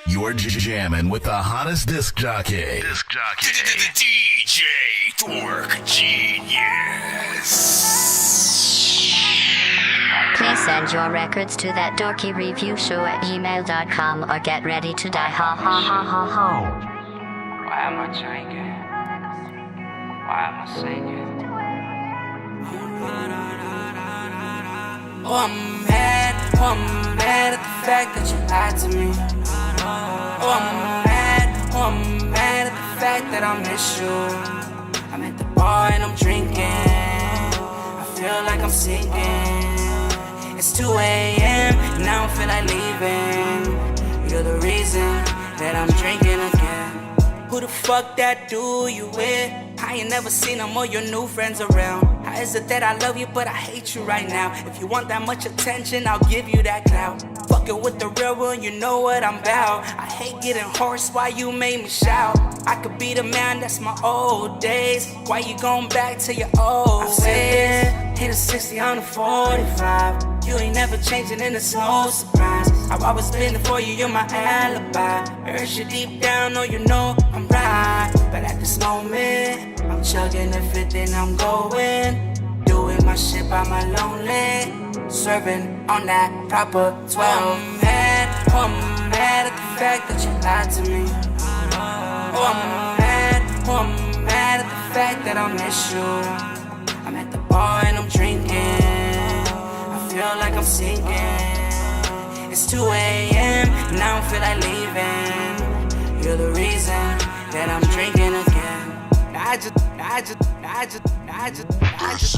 You're jamming with the hottest disc jockey. DJ Dork Geniuz. Please send your records to that dorky review show at gmail.com or get ready to die. Ha ha ha ha ha. Why am I drinking? Why am I singing? Oh, I'm mad at the fact that you lied to me. Oh, I'm mad at the fact that I miss you. I'm at the bar and I'm drinking. I feel like I'm sinking. It's 2 a.m. and I don't feel like leaving. You're the reason that I'm drinking again. Who the fuck that dude you with? I ain't never seen them or your new friends around. How is it that I love you but I hate you right now? If you want that much attention, I'll give you that clout. Fucking with the real one, you know what I'm about. I hate getting hoarse, why you made me shout? I could be the man, that's my old days. Why you going back to your old ways? Hit a 60 on a 45. You ain't never changing and it's no surprise. I've always been there for you, you're my alibi. Hurt you deep down, oh you know I'm right. But at this moment, I'm chugging the 50 and I'm going. Doing my shit by my lonely. Serving on that proper 12. I'm mad at the fact that you lied to me. Oh, I'm mad at the fact that I miss you. I'm at the bar and I'm drinking. I feel like I'm sinking. It's 2 a.m. and I don't feel like leaving. You're the reason that I'm drinking again. As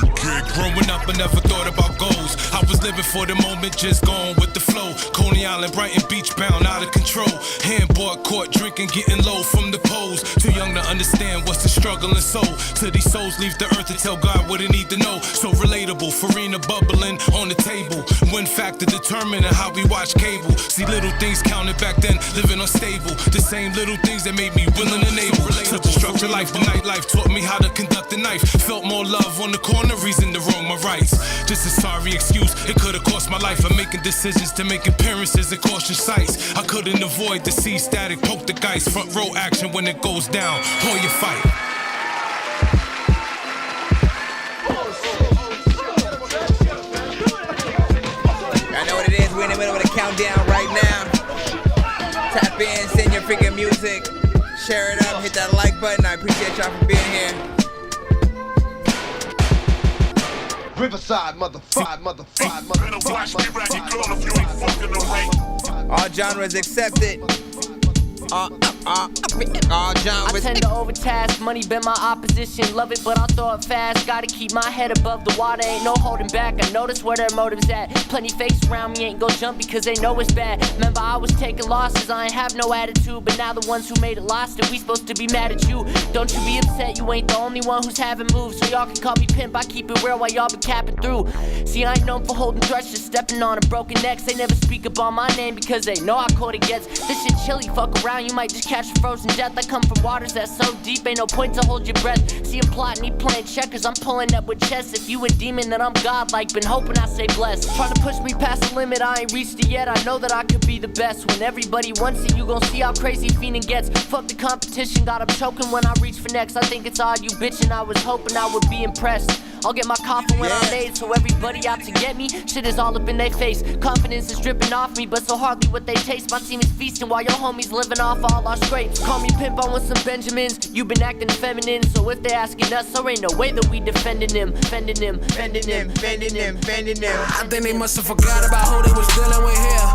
a kid growing up, I never thought about goals. I was living for the moment, just going with the flow. Coney Island, Brighton Beach, bound out of control. Handboard court, drinking, getting low from the poles. Too young to understand what's the struggle and soul. Till these souls leave the earth to tell God what they need to know. So relatable, Farina bubbling on the table. One factor determining how we watch cable. See little things counted back then, living unstable. The same little things that made me willing and able. Simple structure life, the nightlife taught me how to conduct the knife. Felt more love on the corner, reason to wrong my rights. Just a sorry excuse, it could've cost my life. I'm making decisions to make appearances at cautious sights. I couldn't avoid the sea static, poke the guys. Front row action when it goes down, pour your fight. I know what it is, we're in the middle of the countdown right now. Tap in, send your freaking music. Share it up, hit that like button. I appreciate y'all for being here. Riverside, motherfucker. All genres accepted. All genres. I tend to overtask, money been my opposition. Love it, but I'll throw it fast. Gotta keep my head above the water, ain't no holding back. I notice where their motives at. Plenty fakes around me, ain't go jump because they know it's bad. Remember, I was taking losses, I ain't have no attitude. But now the ones who made it lost it, we supposed to be mad at you. Don't you be upset, you ain't the only one who's having moves. So y'all can call me pimp, I keep it real while y'all be capping through. See, I ain't known for holding threshes, stepping on a broken necks. They never speak up on my name because they know I caught it gets. This shit chilly, fuck around, you might just catch a frozen death. I come from waters that's so deep, ain't no point to hold your breath. See him plotting, he playing checkers, I'm pulling up with chess. If you a demon, then I'm godlike, been hoping I stay blessed. Trying to push me past the limit, I ain't reached it yet. I know that I could be the best. When everybody wants it, you gon' see how crazy fiending gets. Fuck the competition, got 'em choking when I reach for next. I think it's odd you bitchin', I was hoping I would be impressed. I'll get my coffin when I'm made, so everybody out to get me, shit is all up in their face. Confidence is dripping off me, but so hardly what they taste. My team is feasting while your homies living off all our scrapes. Call me pimp, I want some Benjamins. You been acting feminine, so if they asking us, there ain't no way that we defending them. I think they must have forgot about who they was dealing with here.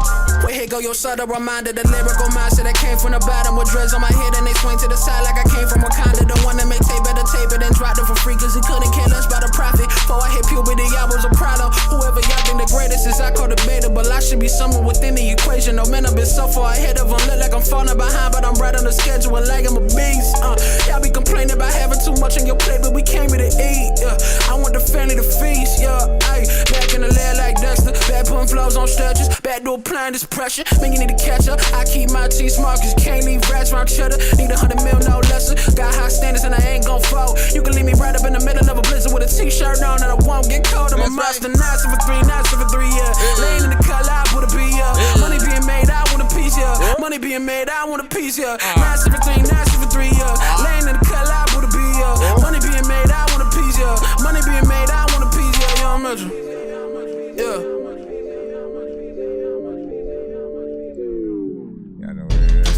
Where here go your subtle reminder, the lyrical mindset that came from the bottom with dreads on my head and they swing to the side like I came from Wakanda. The one that make tape better tape it and dropped it for free cause he couldn't care less about the profit. Before I hit puberty, I was a product. Whoever y'all think the greatest is, I call debatable. I should be somewhere within the equation. No man, I've been so far ahead of them. Look like I'm falling behind, but I'm right on the schedule like I'm a beast. Y'all be complaining about having too much on your plate, but we came here to eat. I want the family to feast. Ay, back in the lab like Dexter. Back putting flows on stretches. Back door applying this pressure. Man, you need to catch up. I keep my teeth smart cause can't leave rats round cheddar. Need 100 mil, no lesser. Got high standards and I ain't gon' fall. You can leave me right up in the middle of a blizzard with a t-shirt on and I won't get cold. I'm a monster, 973, 973, yeah. Laying in the collar being made, I want a piece, yeah. 973, 973, yeah. Laying in the cut, live with a B, yeah. Money being made, I want a piece, yeah. Money being made, I want a piece, yeah. Young Metro. Yeah.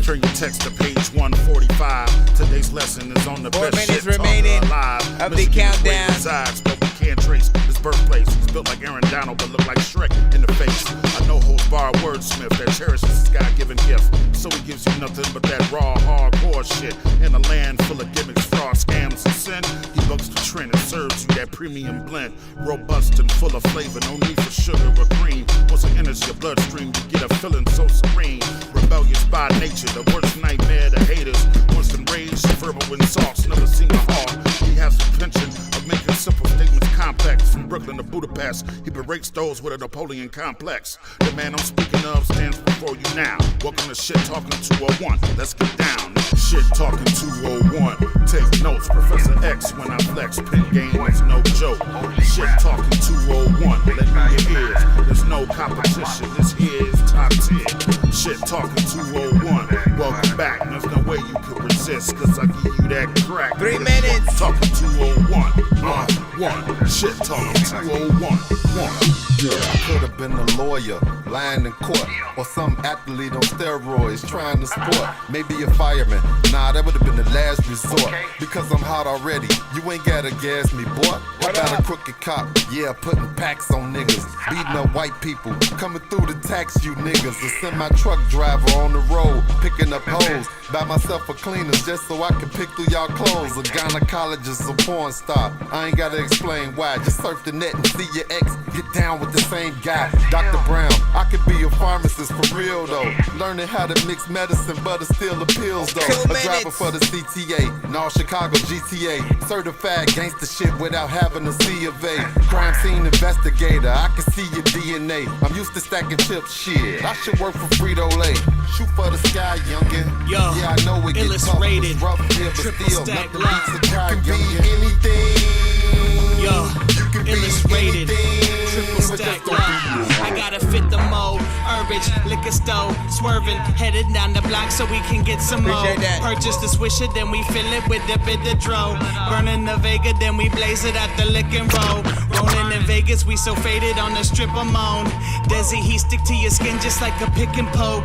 Turn your text to page 145. Today's lesson is on the 4 best minutes shit remaining alive. of the countdown. Resides, but we can't trace his birthplace. He's built like Aaron Donald, but look like Shrek in the face. I know holds bar wordsmith that cherishes his God-given gift. So he gives you nothing but that raw, hardcore shit. In a land full of gimmicks, fraud, scams, and sin, he bucks the trend and serves you that premium blend. Robust and full of flavor, no need for sugar or cream. Once it enters your bloodstream, you get a feeling so serene. Rebellious by nature, the worst nightmare to haters. Once enraged, verbal insults, never seen a heart. He has the penchant of making simple statements complex. From Brooklyn to Budapest, he berates those with a Napoleon complex. The man I'm speaking of stands before you now. Welcome to Shit Talking 201. Let's get down. Shit Talking 201. Take notes, Professor X when I flex. Pen game is no joke. Shit Talking 201. Let me your ears. There's no competition. This here is top tier. Shit Talking 201. Welcome back. There's no way you can resist, cause I give you that crack. 3 minutes. Talking 201. One. Shit Talking 201. I could have been a lawyer, lying in court, or some athlete on steroids trying to sport. Maybe a fireman. Nah, that would have been the last resort. Because I'm hot already. You ain't gotta gas me, boy. I got a crooked cop, yeah, putting packs on niggas, beating up white people, coming through to tax you niggas. A semi-truck driver on the road, picking up hoes. Buy myself a cleaners just so I can pick through y'all clothes. A gynecologist, a porn star. I ain't gotta explain why. Just surf the net and see your ex get down with the same guy. Dr. Brown, I could be a pharmacist for real though. Learning how to mix medicine, but it still appeals though. A driver for the CTA, no Chicago GTA. Certified gangster shit without having a C of A. Crime scene investigator, I can see your DNA. I'm used to stacking chips, shit. I should work for Frito-Lay. Shoot for the sky, youngin'. Yo, yeah, I know it gets tough, illustrated, rough here, but triple still, stack nothing live. beats a guy, youngin'. Anything. Yo, You can illustrated, be anything, triple but stack just don't be live. I gotta fit the mold. Herbage, liquor store, swerving, headed down the block so we can get some more. Appreciate that. Purchase the swisher, then we fill it with a bit of dro. Burning the Vega, then we blaze it at the lick and roll. Rolling in Vegas, we so faded on the strip of moan. Desi, he stick to your skin just like a pick and poke.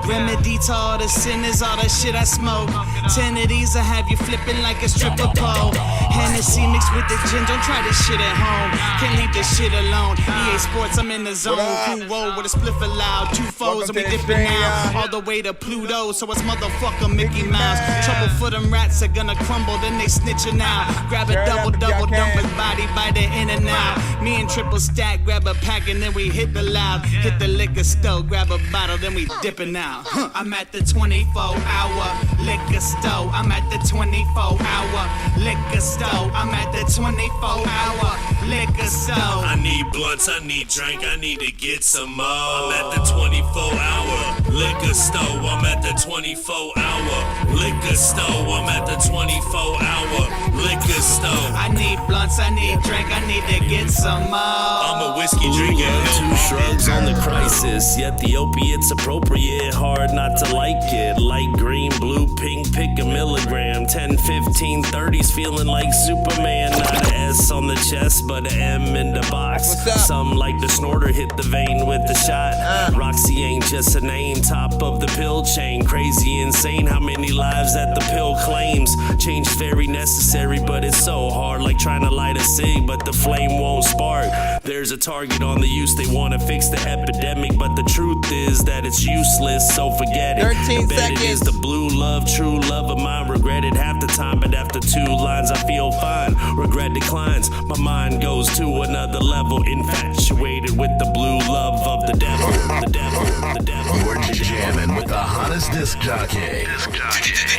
Remedy to all the sinners, all the shit I smoke. 10 of these, I have you flipping like a stripper pole. Hennessy mixed with the gin, don't try this shit at home. Can't leave this shit alone. EA Sports, I'm in the zone. Cool roll with a spliff allowed. 2 foes and we dipping now. All the way to Pluto, so it's motherfucker Mickey Mouse. Trouble for them rats are gonna crumble, then they snitching out. Grab a double, dump his body by the in and out. Me and triple stack, grab a pack and then we hit the loud. Hit the liquor store, grab a bottle, then we dipping out. I'm at the 24-hour liquor store. I'm at the 24-hour liquor store. I'm at the 24-hour liquor store. I need blunts, I need drink, I need to get some more. I'm at the 24-hour liquor store. I'm at the 24-hour liquor store. I'm at the 24-hour liquor store. I need blunts, I need drink, I need to get some more. I'm a whiskey drinking. Two shrugs on the crisis, yet the opiate's appropriate. Hard not to like it. Light green, blue, pink, pick a milligram. 10, 15, 30s, feeling like Superman. Not an S on the chest, but an M in the box. Some like the snorter hit the vein with the shot. Roxy ain't just a name, top of the pill chain. Crazy, insane, how many lives that the pill claims. Change is very necessary, but it's so hard. Like trying to light a cig, but the flame won't spark. There's a target on the use, they wanna fix the epidemic, but the truth is that it's useless, so forget it. 13 seconds. It is the blue love, true love of mine. Regret it half the time, but after 2 lines I feel fine. Regret declines, my mind goes to another level. Infatuated with the blue love of the devil, the devil, the devil. You're jamming with the hottest disc jockey.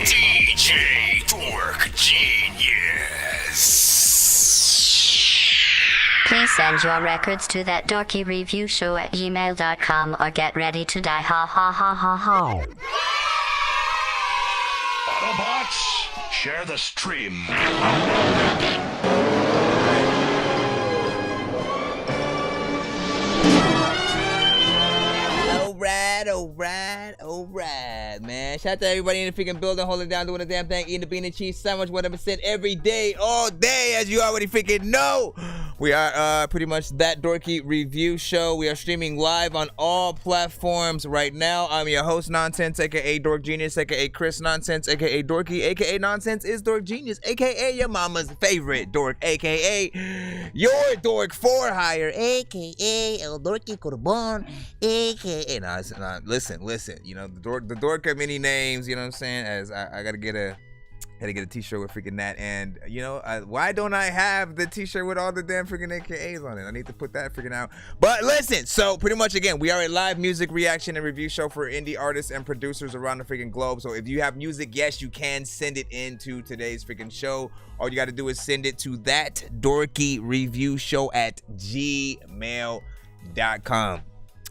DJ Dork Genius. Please send your records to that dorky review show at gmail.com or get ready to die. Ha ha ha ha ha. Autobots, share the stream. Alright, man. man. Shout out to everybody in the freaking building, holding it down, doing the damn thing, eating the bean and cheese sandwich, 100% every day, all day, as you already freaking know. We are pretty much that Dorky review show. We are streaming live on all platforms right now. I'm your host, Nonsenze, aka Dork Genius, aka Chris Nonsenze, aka Dorky, aka Nonsenze is Dork Genius, aka your mama's favorite dork, aka your dork for hire, aka El Dorky Corbon, aka listen, you know, the dork have many names, you know what I'm saying, as I gotta get a t-shirt with freaking that, and you know, why don't I have the t-shirt with all the damn freaking AKAs on it? I need to put that freaking out. But listen, so pretty much again, we are a live music reaction and review show for indie artists and producers around the freaking globe. So if you have music, yes, you can send it into today's freaking show. All you got to do is send it to that Dorky review show at gmail.com.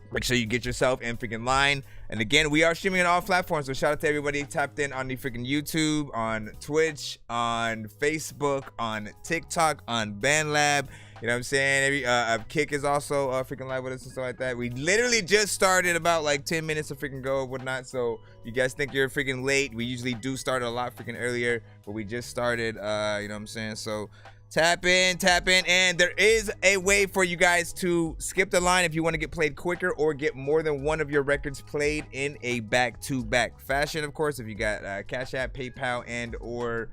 Make sure you get yourself in freaking line. And again, we are streaming on all platforms. So shout out to everybody tapped in on the freaking YouTube, on Twitch, on Facebook, on TikTok, on BandLab. You know what I'm saying? Kick is also freaking live with us and stuff like that. We literally just started about like 10 minutes of freaking go and whatnot. So you guys think you're freaking late. We usually do start a lot freaking earlier, but we just started, you know what I'm saying? So tap in, and there is a way for you guys to skip the line if you want to get played quicker or get more than one of your records played in a back-to-back fashion. Of course, if you got Cash App, PayPal, and or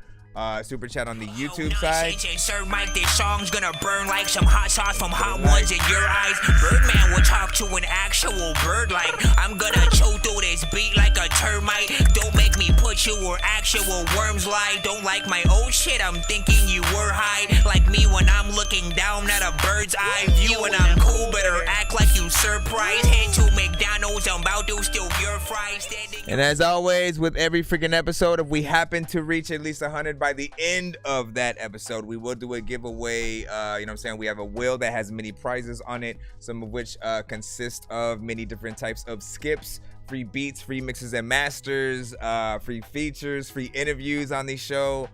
Super Chat on the YouTube side. Sir Mike, this song's gonna burn like some hot sauce from hot ones in your eyes. Birdman will talk to an actual bird like I'm gonna chew through this beat like a termite. Don't make me put you where actual worms lie. Don't like my old shit, I'm thinking you were high. Like me when I'm looking down at a bird's eye view. And I'm cool, better act like you surprised. Head to McDonald's, I'm about to steal your fries. And as always, with every freaking episode, if we happen to reach at least 100 by the end of that episode, we will do a giveaway. You know what I'm saying? We have a wheel that has many prizes on it, some of which consist of many different types of skips, free beats, free mixes and masters, free features, free interviews on the show,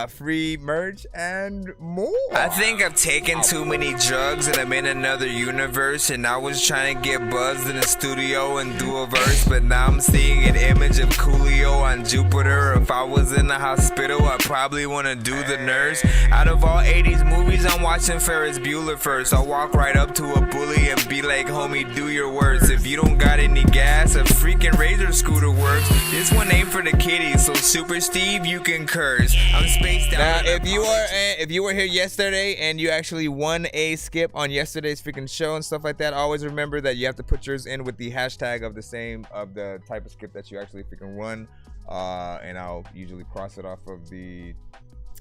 free merch, and more. I think I've taken too many drugs and I'm in another universe, and I was trying to get buzzed in the studio and do a verse, but now I'm seeing an image of Coolio on Jupiter. If I was in the hospital, I'd probably want to do the nurse. Out of all 80s movies, I'm watching Ferris Bueller first. I'll walk right up to a bully and be like, homie, do your worst. If you don't got any gas, a freaking Razor scooter works. This one ain't for the kiddies, so Super Steve, you can curse. I'm spaced out. Now, if you were here yesterday and you actually won a skip on yesterday's freaking show and stuff like that, always remember that you have to put yours in with the hashtag of the type of skip that you actually freaking won. And I'll usually cross it off of the, you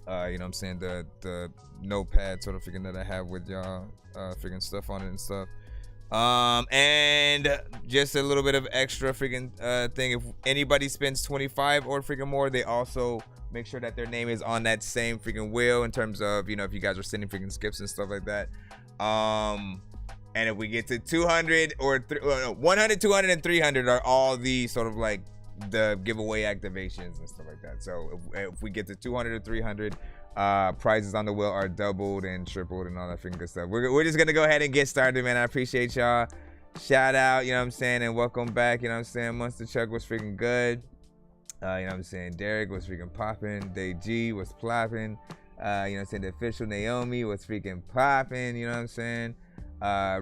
know what I'm saying, the notepad sort of freaking that I have with y'all freaking stuff on it and stuff. And just a little bit of extra freaking thing. If anybody spends 25 or freaking more, they also make sure that their name is on that same freaking wheel in terms of, you know, if you guys are sending freaking skips and stuff like that. And if we get to 200 or 100, 200, and 300 are all the sort of like the giveaway activations and stuff like that. So if we get to 200 or 300, prizes on the wheel are doubled and tripled and all that freaking good stuff. We're just gonna go ahead and get started, man. I appreciate y'all. Shout out, you know what I'm saying, and welcome back. You know what I'm saying, Monster Chuck was freaking good. You know what I'm saying, Derek was freaking popping. Day G was plopping. You know what I'm saying, the official Naomi was freaking popping. You know what I'm saying,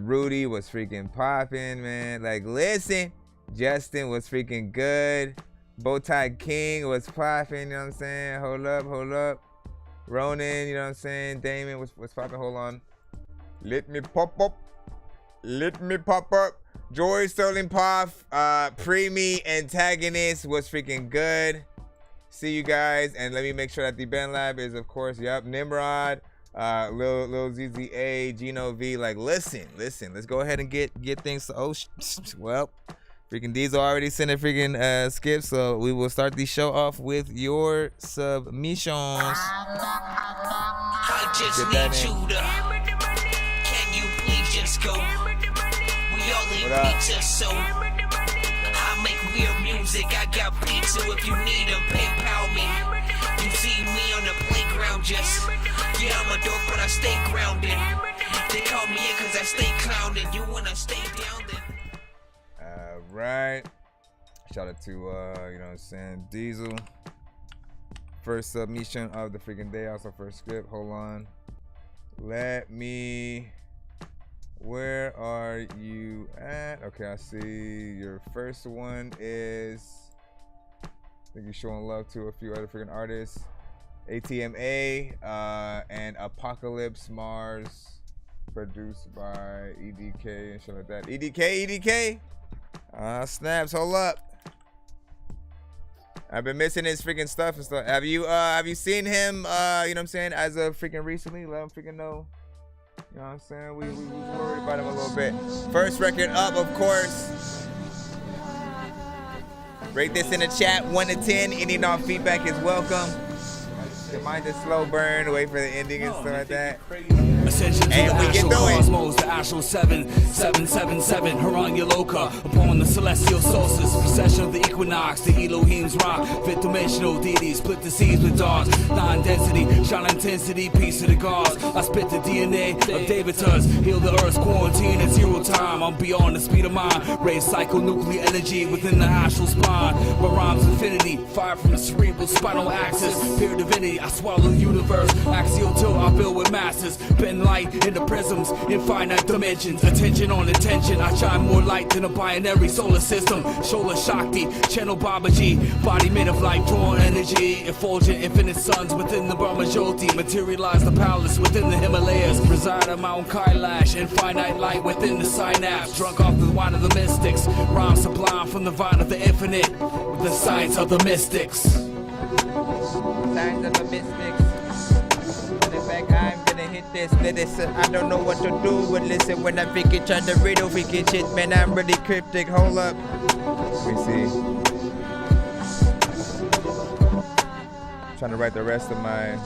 Rudy was freaking popping, man. Like, listen, Justin was freaking good. Bowtie King was popping. You know what I'm saying, hold up. Ronan, you know what I'm saying, Damon was popping. Hold on, let me pop up. Joy Sterling Puff, Preemie Antagonist was freaking good. See you guys, and let me make sure that the BandLab is, of course, yep, Nimrod, Lil ZZA, Gino V. Like, listen, let's go ahead and get things. Well, freaking Diesel already sent a freaking skip, so we will start the show off with your submissions. I just need you to, can you please just go? We all eat pizza, so I make weird music. I got pizza if you need them, PayPal me. You see me on the playground, just, yeah, I'm a dork, but I stay grounded. They call me in cause I stay clowning. You wanna stay down then? Right. Shout out to, you know what I'm saying, Diesel. First submission of the freaking day. Also first script. Hold on. Where are you at? Okay, I see your first one is, I think you're showing love to a few other freaking artists. ATMA and Apocalypse Mars, produced by EDK and shit like that. EDK? Snaps, hold up. I've been missing his freaking stuff and stuff. Have you seen him, you know what I'm saying, as of freaking recently? Let him freaking know. You know what I'm saying? We worried about him a little bit. First record up, of course. Rate this in the chat, 1 to 10. Any and all feedback is welcome. Mind the slow burn, wait for the ending and stuff like that. Ascension to the astral cosmos, the astral 7777, Haranya Loka, upon the celestial solstice, procession of the equinox, the Elohim's rock, fifth dimensional deities, split the seas with dogs, non-density, shine intensity, peace to the gods. I spit the DNA of Davitas, heal the earth's quarantine at 0 time. I'm beyond the speed of mind, raise psychonuclear energy within the astral spine. My rhymes infinity, fire from the cerebral spinal axis, pure divinity. I swallow the universe, axial tilt I build with masses, bend light into prisms, infinite dimensions, attention on attention. I shine more light than a binary solar system. Shola Shakti, channel Babaji, body made of light, drawn energy, effulgent infinite suns within the Brahma Jyoti, materialize the palace within the Himalayas, reside on Mount Kailash, infinite light within the synapse, drunk off the wine of the mystics, rhyme sublime from the vine of the infinite, with the science of the mystics. Signs of the mystics. In fact, I'm gonna hit this. Listen, I don't know what to do, but listen, when I freaking try to riddle freaking shit, man, I'm really cryptic. Hold up. Let me see. Trying to write the rest of mine.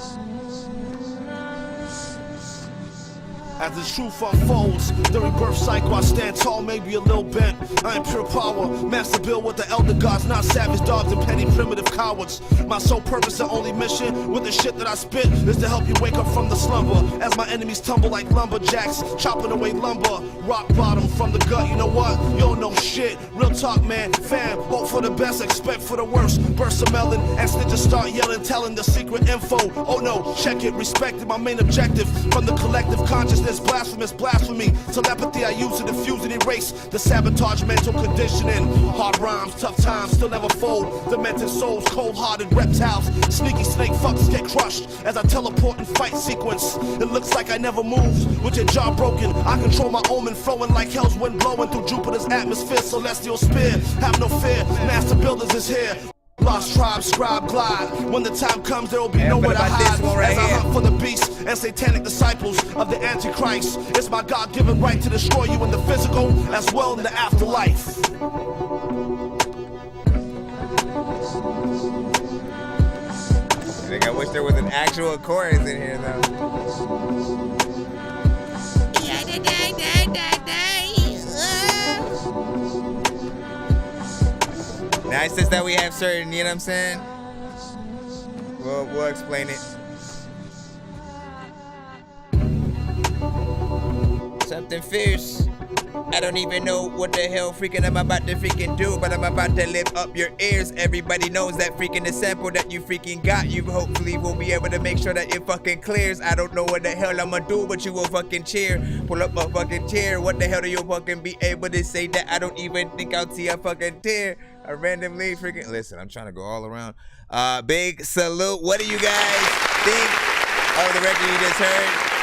As the truth unfolds, the rebirth cycle, I stand tall, maybe a little bent. I am pure power, master build with the elder gods, not savage dogs and petty primitive cowards. My sole purpose and only mission with the shit that I spit is to help you wake up from the slumber. As my enemies tumble like lumberjacks, chopping away lumber, rock bottom from the gut. You know what? You don't know shit. Real talk, man. Fam, hope for the best, expect for the worst. Burst a melon and snitches start yelling, telling the secret info. Oh no, check it, respect it. My main objective from the collective consciousness. Blasphemous blasphemy, telepathy I use to diffuse and erase the sabotage mental conditioning. Hard rhymes, tough times, still never fold. Demented souls, cold-hearted reptiles, sneaky snake fucks get crushed as I teleport in fight sequence. It looks like I never moved with your jaw broken. I control my omen, flowing like hell's wind blowing through Jupiter's atmosphere. Celestial spear, have no fear. Master builders is here. Lost tribe, scribe, glide. When the time comes, there will be nowhere to hide. As I hunt for the beast and satanic disciples of the Antichrist, it's my God-given right to destroy you in the physical as well in the afterlife. I think I wish there was an actual chorus in here, though. Nice is that we have certain, you know what I'm saying? We'll explain it. Something fierce. I don't even know what the hell freaking I'm about to freaking do, but I'm about to lift up your ears. Everybody knows that freaking the sample that you freaking got, you hopefully will be able to make sure that it fucking clears. I don't know what the hell I'ma do, but you will fucking cheer. Pull up a fucking chair. What the hell do you fucking be able to say that I don't even think I'll see a fucking tear? I randomly freaking, listen, I'm trying to go all around. Big salute. What do you guys think of the record you just heard?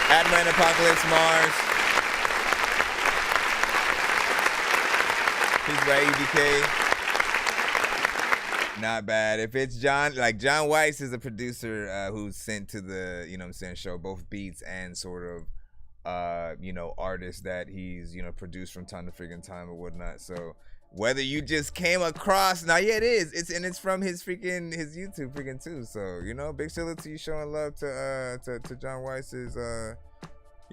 Adma and Apocalypse Mars. He's by EDK. Not bad. If it's John, like John Weiss is a producer who's sent to the, you know what I'm saying, show both beats and sort of, you know, artists that he's, you know, produced from time to freaking time or whatnot. So whether you just came across, now yeah, it is. It's from his YouTube freaking too. So, you know, big salute to you showing love to John Weiss's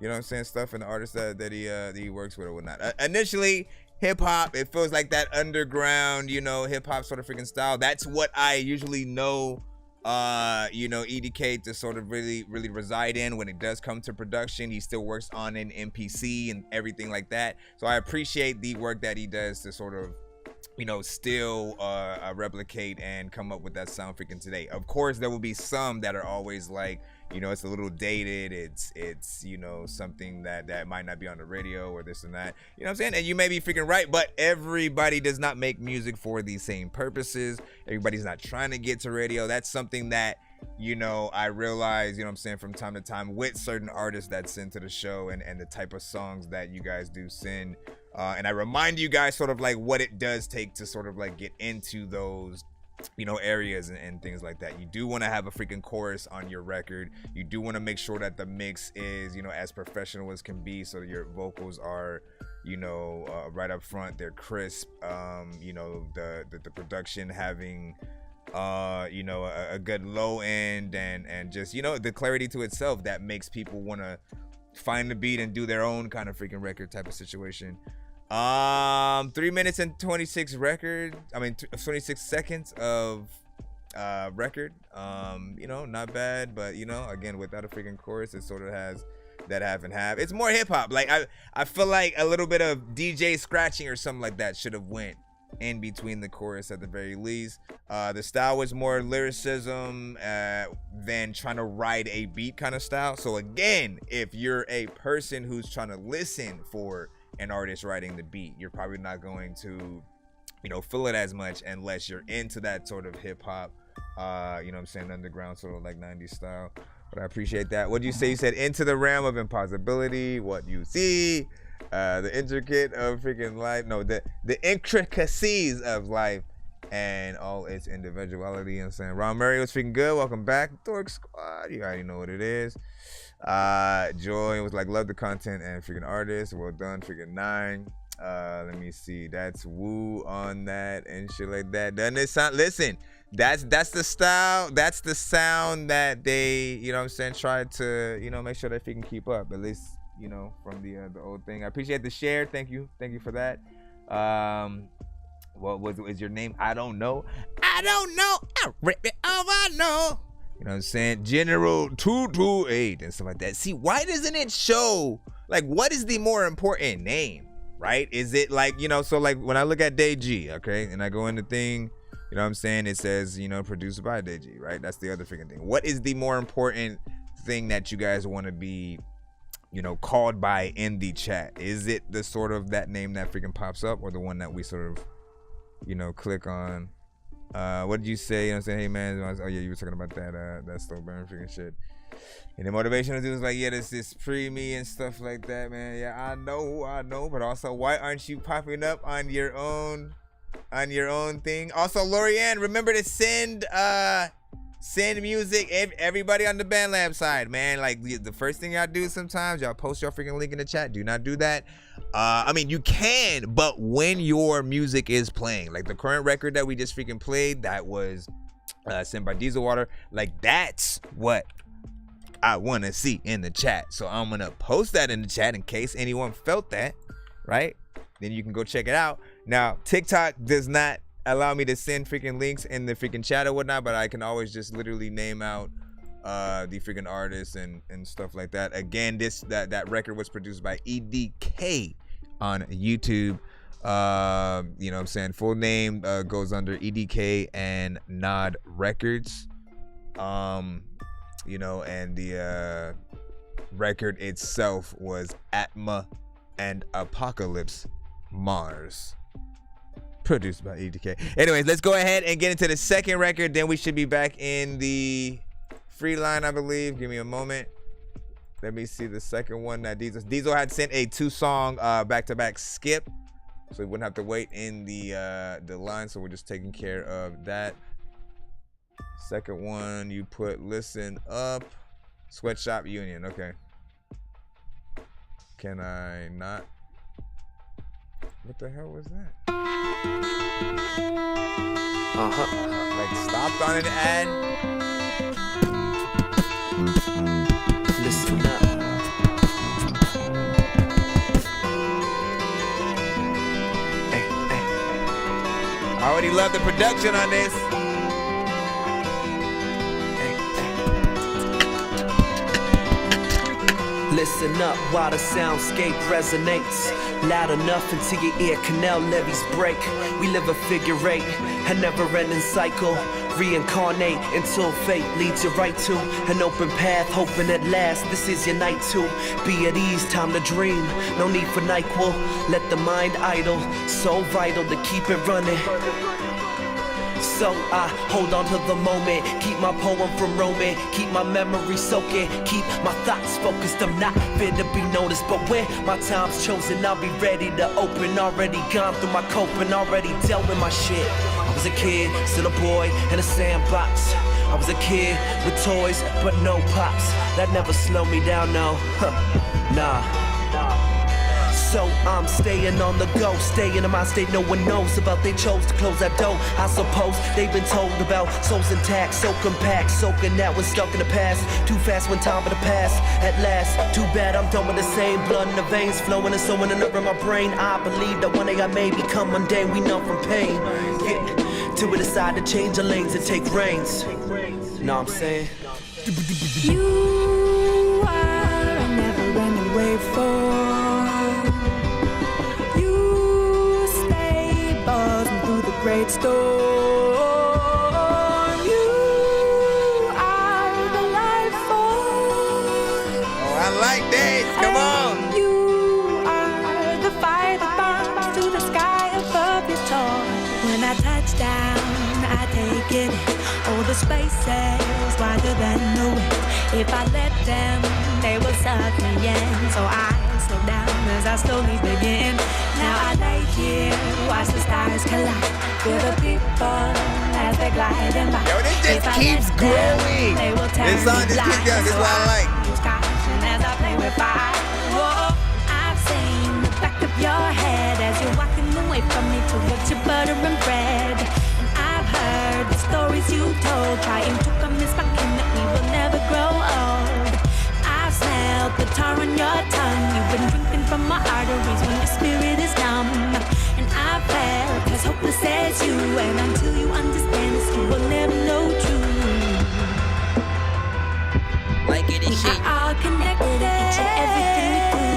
you know what I'm saying, stuff and the artists that he works with or whatnot. Initially, hip hop, it feels like that underground, you know, hip hop sort of freaking style. That's what I usually know EDK to sort of really reside in when it does come to production. He still works on an MPC and everything like that. So I appreciate the work that he does to sort of, still replicate and come up with that sound freaking today. Of course, there will be some that are always like, it's a little dated. It's something that might not be on the radio or this and that. You know what I'm saying? And you may be freaking right, but everybody does not make music for the same purposes. Everybody's not trying to get to radio. That's something that, I realize, from time to time with certain artists that send to the show and the type of songs that you guys do send. And I remind you guys sort of like what it does take to sort of like get into those areas and things like that. You do want to have a freaking chorus on your record. You do want to make sure that the mix is, as professional as can be, so that your vocals are, right up front. They're crisp. The production having, a good low end and just, the clarity to itself that makes people want to find the beat and do their own kind of freaking record type of situation. 3 minutes and 26 seconds of record. Not bad, but again, without a freaking chorus, it sort of has that half and half. It's more hip hop. Like I feel like a little bit of DJ scratching or something like that should have went in between the chorus at the very least. The style was more lyricism than trying to ride a beat kind of style. So again, if you're a person who's trying to listen for an artist writing the beat, you're probably not going to feel it as much unless you're into that sort of hip hop underground sort of like 90s style. But I appreciate that. What did you say? You said into the realm of impossibility, what you see, the intricate of freaking life, the intricacies of life and all its individuality. You know what I'm saying? Ron Murray was freaking good. Welcome back, Dork Squad. You already know what it is. Joy was like, love the content and freaking artist. Well done, freaking 9. Let me see. That's Woo on that and shit like that. Doesn't it sound? Listen, that's the style. That's the sound that they, try to, make sure that they can keep up. At least, from the old thing. I appreciate the share. Thank you for that. What is your name? I don't know. I rip it off. I know. You know what I'm saying? General 228 and stuff like that. See, why doesn't it show, like, what is the more important name, right? Is it like, so like when I look at Day G, okay, and I go in the thing, you know what I'm saying? It says, produced by Day G, right? That's the other freaking thing. What is the more important thing that you guys want to be, called by in the chat? Is it the sort of that name that freaking pops up or the one that we sort of, click on? What did you say? You know what I'm saying? Hey man, oh yeah, you were talking about that slow burn freaking shit. And the motivational dude was like, yeah, this is pre-me and stuff like that, man. Yeah, I know, but also, why aren't you popping up on your own thing? Also, Lorianne, remember to send music, everybody on the Band Lab side, man. Like the first thing y'all do sometimes, y'all post your freaking link in the chat. Do not do that. I mean, you can, but when your music is playing, like the current record that we just freaking played, that was sent by Diesel Water. Like that's what I want to see in the chat. So I'm gonna post that in the chat in case anyone felt that, right? Then you can go check it out. Now, TikTok does not allow me to send freaking links in the freaking chat or whatnot, but I can always just literally name out the freaking artists and stuff like that. Again, that record was produced by EDK on YouTube. You know what I'm saying? Full name goes under EDK and Nod Records. And the record itself was Atma and Apocalypse Mars, produced by EDK. Anyways, let's go ahead and get into the second record. Then we should be back in the free line, I believe. Give me a moment. Let me see the second one that Diesel had sent a 2-song back-to-back skip, so we wouldn't have to wait in the line. So we're just taking care of that. Second one, you put Listen Up, Sweatshop Union. Okay. Can I not? What the hell was that? Like stopped on an ad? Listen up. I already love the production on this. Listen up while the soundscape resonates loud enough until your ear canal levees break. We live a figure eight, a never-ending cycle. Reincarnate until fate leads you right to an open path, hoping at last this is your night to be at ease. Time to dream, no need for NyQuil. Let the mind idle, so vital to keep it running. So I hold on to the moment, keep my poem from roaming, keep my memory soaking, keep my thoughts focused. I'm not fit to be noticed, but when my time's chosen, I'll be ready to open. Already gone through my coping, already dealt with my shit. I was a kid, still a boy in a sandbox. I was a kid with toys, but no pops. That never slowed me down, no, nah. So I'm staying on the go, staying in my state no one knows about. They chose to close that door, I suppose they've been told about. Souls intact, so compact, soaking that was stuck in the past. Too fast when time for the past, at last. Too bad I'm done with the same blood in the veins, flowing and sewing and in my brain. I believe that one day I may become mundane, we numb from pain. Yeah, till we decide to change our lanes and take reins. Know what I'm saying? You are a never-ending wave for. Great storm, you are the life force. Oh, I like this. Come on. You are the fire that burns to the sky above your door. When I touch down, I take it. All the spaces wider than the wind. If I let them, they will suck me in. So I slow down as I slowly begin. Now I lay here, watch the stars collide. Feel the people as they gliding by. Yo, this just keeps growing. This song just keeps going. This is what I like. Use caution as I play with fire. Whoa, I've seen the back of your head as you're walking away from me towards your butter and bread. And I've heard the stories you told, trying to convince my kin that we will never grow old. I've smelled the tar on your tongue. You've been drinking from my arteries when your spirit is numb. And I felt as hopeless as you. And until you understand this, you will never know truth. Like it is shit. We are all connected. Each and everything we do.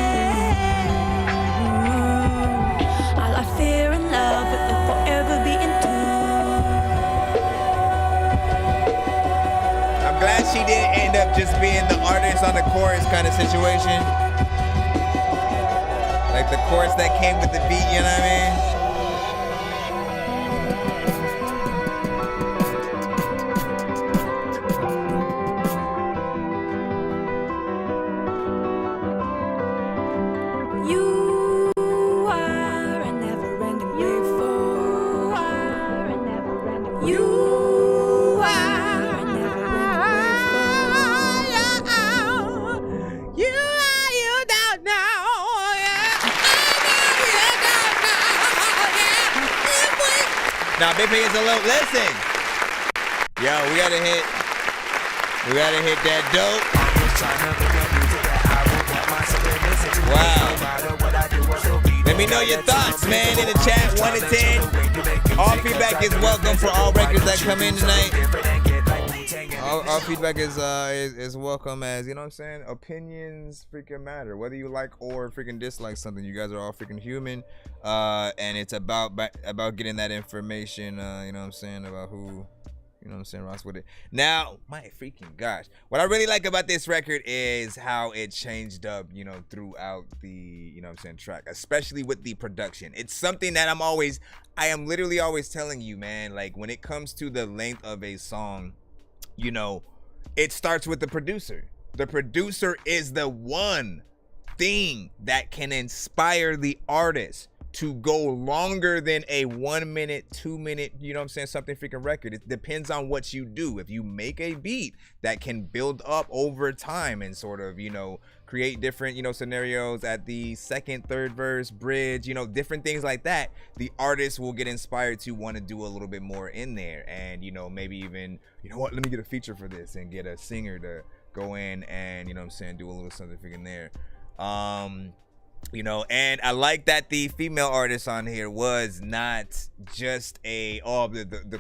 All our fear and love, but we'll forever be in tune. I'm glad she didn't end up just being the artist on the chorus kind of situation. Like the chorus that came with the beat, you know what I mean? You are a never-ending wave for. You are a never-ending wave for. You don't know. Now, Big Pig is a little. Listen, yo, we gotta hit that dope. Wow. Let me know your thoughts, man, in the chat. 1 to 10. All feedback is welcome for all records that come in tonight. All feedback is welcome, as you know what I'm saying. Opinions freaking matter, whether you like or freaking dislike something. You guys are all freaking human, and it's about getting that information. You know what I'm saying, about who, you know what I'm saying, rocks with it. Now, my freaking gosh, what I really like about this record is how it changed up, you know, throughout the, you know what I'm saying, track, especially with the production. It's something that I am literally always telling you, man. Like when it comes to the length of a song, you know, it starts with the producer. The producer is the one thing that can inspire the artist to go longer than a 1 minute, 2 minute, you know what I'm saying, something freaking record. It depends on what you do. If you make a beat that can build up over time and sort of, you know, create different, you know, scenarios at the second, third verse, bridge, you know, different things like that, the artist will get inspired to want to do a little bit more in there. And, you know, maybe even, you know what, let me get a feature for this and get a singer to go in and, you know what I'm saying, do a little something freaking there. You know, and I like that the female artist on here was not just the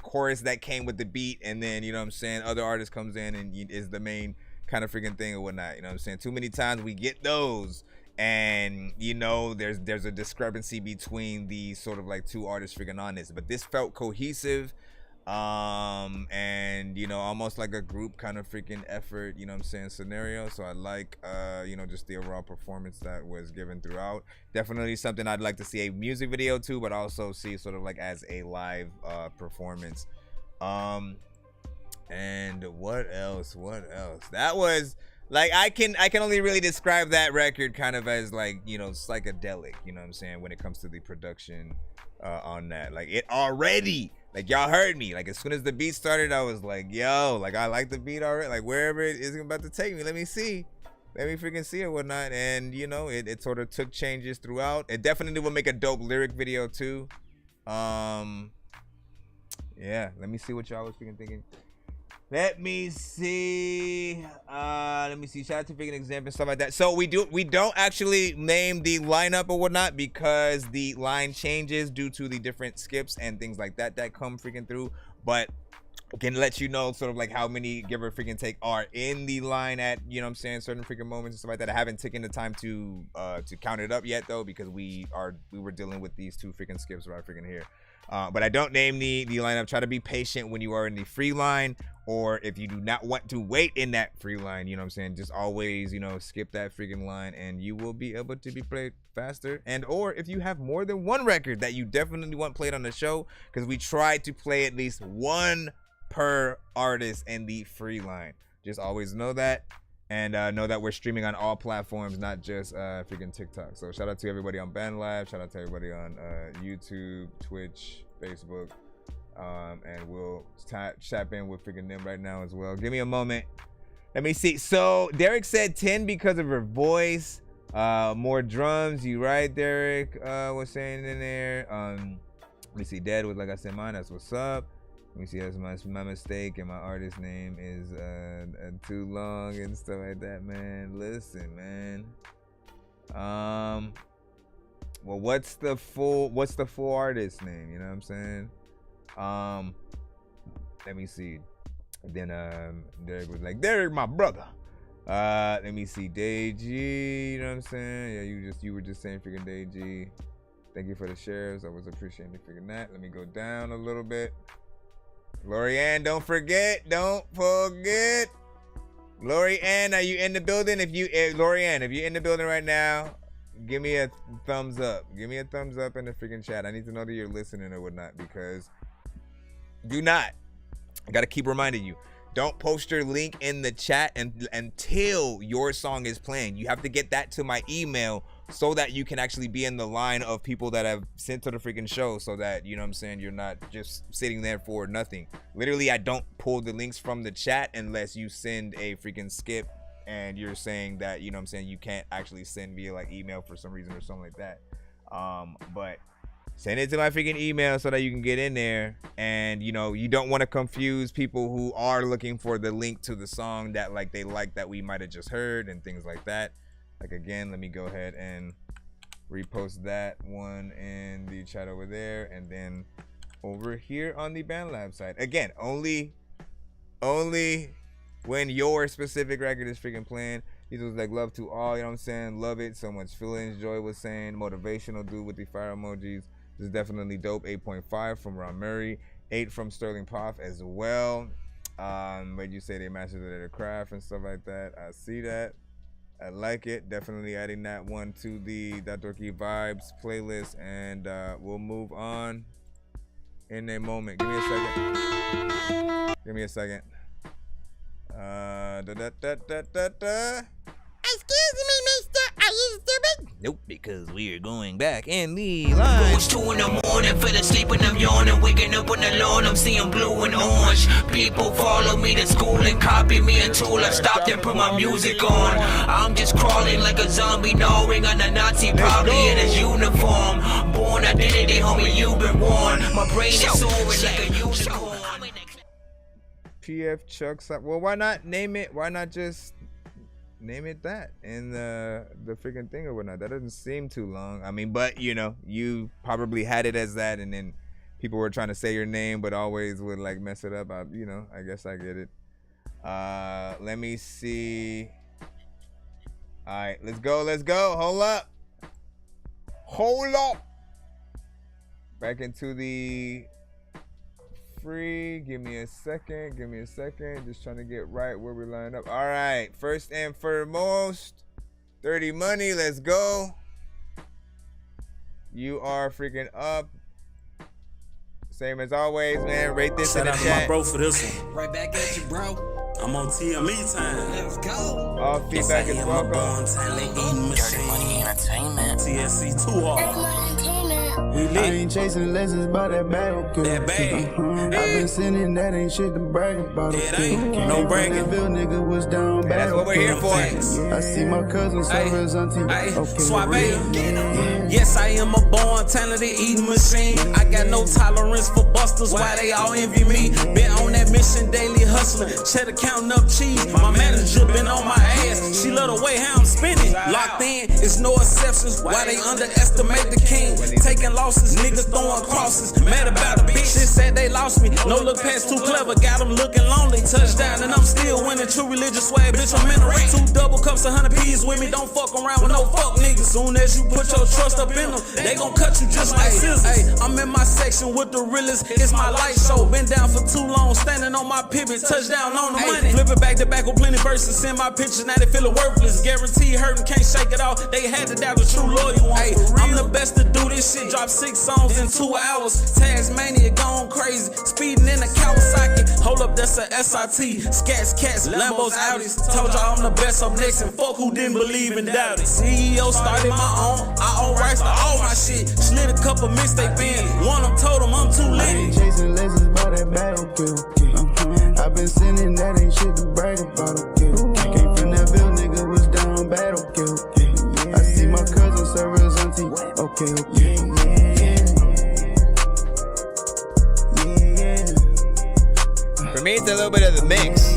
chorus that came with the beat, and then, you know what I'm saying, other artist comes in and is the main kind of freaking thing or whatnot. You know what I'm saying? Too many times we get those, and you know, there's a discrepancy between the sort of like two artists freaking on this. But this felt cohesive, and you know, almost like a group kind of freaking effort. You know what I'm saying? Scenario. So I like, you know, just the overall performance that was given throughout. Definitely something I'd like to see a music video to, but also see sort of like as a live performance. And what else? That was like, I can only really describe that record kind of as like, you know, psychedelic, you know what I'm saying, when it comes to the production on that. Like, it already, like, y'all heard me, like, as soon as the beat started, I was like, yo, like, I like the beat already, like, wherever it is about to take me, let me freaking see it, whatnot. And you know, it sort of took changes throughout. It definitely will make a dope lyric video too. Yeah, let me see what y'all was freaking thinking. Let me see. Shout out to freaking example and stuff like that. So we don't actually name the lineup or whatnot because the line changes due to the different skips and things like that come freaking through. But I can let you know sort of like how many give or freaking take are in the line at, you know what I'm saying, certain freaking moments and stuff like that. I haven't taken the time to count it up yet though, because we were dealing with these two freaking skips right freaking here. But I don't name the lineup. Try to be patient when you are in the free line, or if you do not want to wait in that free line, you know what I'm saying, just always, you know, skip that freaking line and you will be able to be played faster. And or if you have more than one record that you definitely want played on the show, because we try to play at least one per artist in the free line. Just always know that. And know that we're streaming on all platforms, not just freaking TikTok. So shout out to everybody on BandLab. Shout out to everybody on YouTube, Twitch, Facebook. And we'll tap in with freaking them right now as well. Give me a moment. Let me see. So Derek said 10 because of her voice. More drums. You right, Derek? Was saying in there. Let me see. Dad was like I said mine. That's what's up. Let me see, that's my mistake, and my artist name is too long and stuff like that, man. Listen, man. Well, what's the full artist name? You know what I'm saying? Let me see. Then Derek was like, Derek, my brother. Let me see, Day-G. You know what I'm saying? Yeah, you were just saying freaking Day-G. Thank you for the shares. I was appreciating freaking that. Let me go down a little bit. Lorianne, don't forget. Lorianne, are you in the building? Lorianne, if you're in the building right now, give me a thumbs up. Give me a thumbs up in the freaking chat. I need to know that you're listening or whatnot, because I gotta keep reminding you, don't post your link in the chat until your song is playing. You have to get that to my email so that you can actually be in the line of people that have sent to the freaking show, so that, you know what I'm saying, you're not just sitting there for nothing. Literally, I don't pull the links from the chat unless you send a freaking skip and you're saying that, you know what I'm saying, you can't actually send via like email for some reason or something like that. But send it to my freaking email so that you can get in there. And, you know, you don't want to confuse people who are looking for the link to the song that that we might have just heard and things like that. Like, again, let me go ahead and repost that one in the chat over there. And then over here on the BandLab side, again, only when your specific record is freaking playing. He was like, love to all, you know what I'm saying? Love it so much. Feelings, Joy was saying, motivational dude with the fire emojis. This is definitely dope. 8.5 from Ron Murray. 8 from Sterling Poff as well. But you say they mastered their craft and stuff like that. I see that. I like it. Definitely adding that one to the Dorky Vibes playlist, and we'll move on in a moment. Give me a second. Excuse me, mister. Are you stupid? Nope, because we are going back in the line. It's 2 in the morning, fell asleep and I'm yawning. Waking up on the lawn, I'm seeing blue and orange. People follow me to school and copy me until I stopped and put my music on. I'm just crawling like a zombie, gnawing on a Nazi, probably in his uniform. Born identity, homie, you've been warned. My brain is soaring like a unicorn. PF Chuck. Well, why not name it? Why not just name it that in the freaking thing or whatnot? That doesn't seem too long. I mean, but you know, you probably had it as that, and then people were trying to say your name, but always would like mess it up. I guess I get it. Let me see. All right, let's go. Hold up. Back into the free. Give me a second. Just trying to get right where we line up. All right, first and foremost, Dirty Money. Let's go. You are freaking up. Same as always, man. Rate this in the chat. Shout out to my bro for this one. Right back at you, bro. I'm on TME time. Let's go. All feedback is welcome. Dirty Money Entertainment. TSC 2 hard. We lit. I ain't chasing lessons by that bag, okay. That bag. I've been sinning, that ain't shit to brag about. It ain't. No bragging. Bill nigga was down bad. That's what we're here for. I see my cousin servers on TV. Okay. Suave. Yes, I am a born talented eating machine. I got no tolerance for busters. Why they all envy me? Been on that mission, daily hustling. Cheddar counting up cheese. My manager been on my ass. She love the way how I'm spinning. Locked in, it's no exceptions. Why they underestimate the king? Taking losses, niggas throwing crosses. Mad about the bitch. Shit said they lost me. No look past too clever. Got them looking lonely. Touchdown and I'm still winning. True religious swag, bitch. I'm in the race. 2 double cups, 100 P's with me. Don't fuck around with no fuck niggas. Soon as you put your trust up in them, they gon' cut you just like scissors. Ay, I'm in my section with the realest. It's my light show. Been down for too long, standing on my pivot. Touchdown on the money. Flip it back to back with plenty verses. Send my pictures, now they feelin' worthless. Guaranteed hurtin', can't shake it off. They had to doubt the true loyal one. Ay, I'm the best to do this shit. Drop 6 songs in 2 hours. Tasmania gone crazy. Speeding in a Kawasaki. Hold up, that's a SRT. Scats, cats, Lambos, Audis. Told y'all I'm the best up next, and fuck who didn't believe and doubt it. CEO started my own. I own rights to all my shit. Slid a couple mixtape in. One of them told him I'm too I lit. ain't chasing lessons by that bag, okay. I've been sinning, that ain't shit to brag about, okay. Came from that bill, nigga was down bad, okay. I see my cousin servers on TV. For me, it's a little bit of the mix.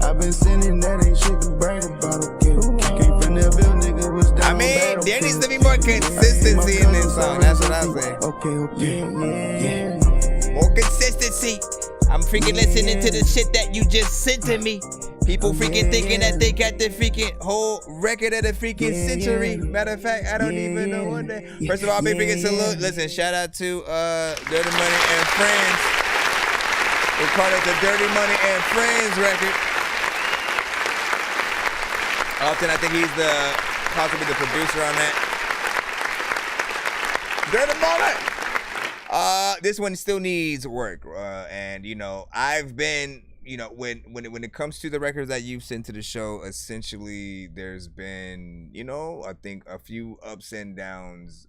I've been sinning, that ain't shit to brag about, okay. Came from that bill, nigga was down. I mean, there needs to be more consistency in this song. That's what I'm saying. More consistency. I'm freaking listening to the shit that you just sent to me. People freaking thinking that they got the freaking whole record of the freaking century. Matter of fact, I don't even know what that. First of all, big freaking salute. Listen, shout out to Dirty Money and Friends. We call it the Dirty Money and Friends record. Often, I think he's possibly the producer on that. Dirty Money. This one still needs work, and you know, I've been, you know, when it comes to the records that you've sent to the show, essentially, there's been, you know, I think a few ups and downs.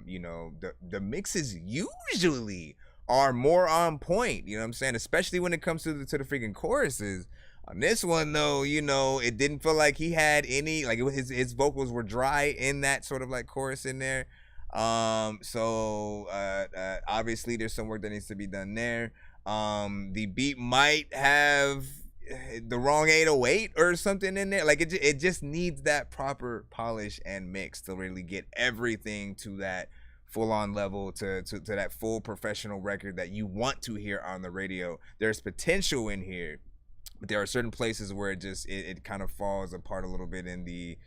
You know, the mixes usually are more on point. You know what I'm saying? Especially when it comes to the freaking choruses. On this one, though, you know, it didn't feel like he had any, like, his vocals were dry in that sort of like chorus in there. So obviously there's some work that needs to be done there. The beat might have the wrong 808 or something in there. Like it just needs that proper polish and mix to really get everything to that full-on level, to that full professional record that you want to hear on the radio. There's potential in here, but there are certain places where it kind of falls apart a little bit in the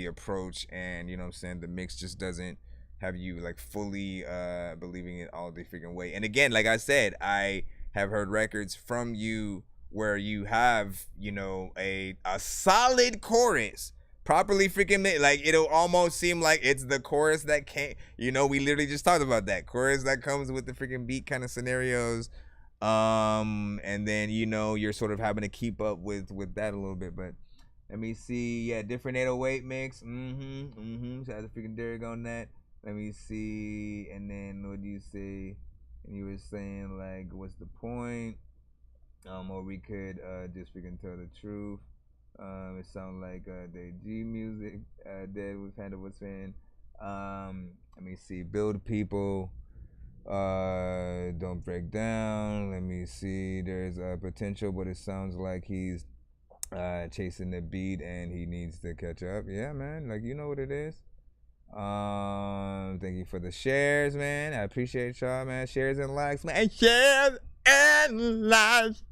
approach, and you know what I'm saying, the mix just doesn't have you like fully believing it all the freaking way. And again, like I said, I have heard records from you where you have, you know, a solid chorus properly freaking made. Like it'll almost seem like it's the chorus that can't, you know, we literally just talked about that chorus that comes with the freaking beat kind of scenarios. And then, you know, you're sort of having to keep up with that a little bit. But let me see. Yeah, different 808 mix. Shout out to freaking Derek on that. Let me see. And then what do you say? And you were saying, like, what's the point? Or we could just freaking tell the truth. It sounds like the G music. That was kind of what's saying. Let me see. Build people. Don't break down. Let me see. There's potential, but it sounds like he's chasing the beat and he needs to catch up. Yeah, man. Like, you know what it is. Thank you for the shares, man. I appreciate y'all, man. Shares and likes, man. Shares and likes.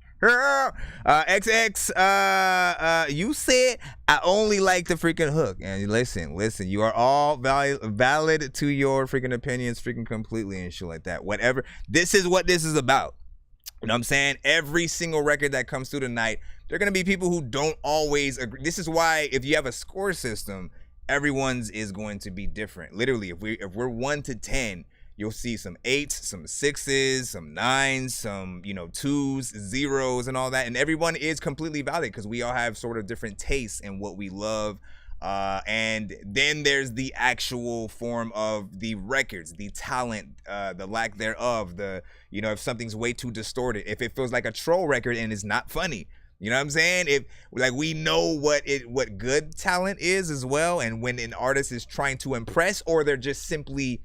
XX, you said I only like the freaking hook. And listen, you are all valid to your freaking opinions, freaking completely and shit like that. Whatever. This is what this is about. You know what I'm saying? Every single record that comes through tonight, there are gonna be people who don't always agree. This is why if you have a score system, everyone's is going to be different. Literally, if we're 1 to 10, you'll see some 8s, some 6s, some 9s, some, you know, 2s, 0s, and all that. And everyone is completely valid because we all have sort of different tastes in what we love. And then there's the actual form of the records, the talent, the lack thereof, the, you know, if something's way too distorted, if it feels like a troll record and it's not funny. You know what I'm saying? If, like, we know what good talent is as well, and when an artist is trying to impress, or they're just simply,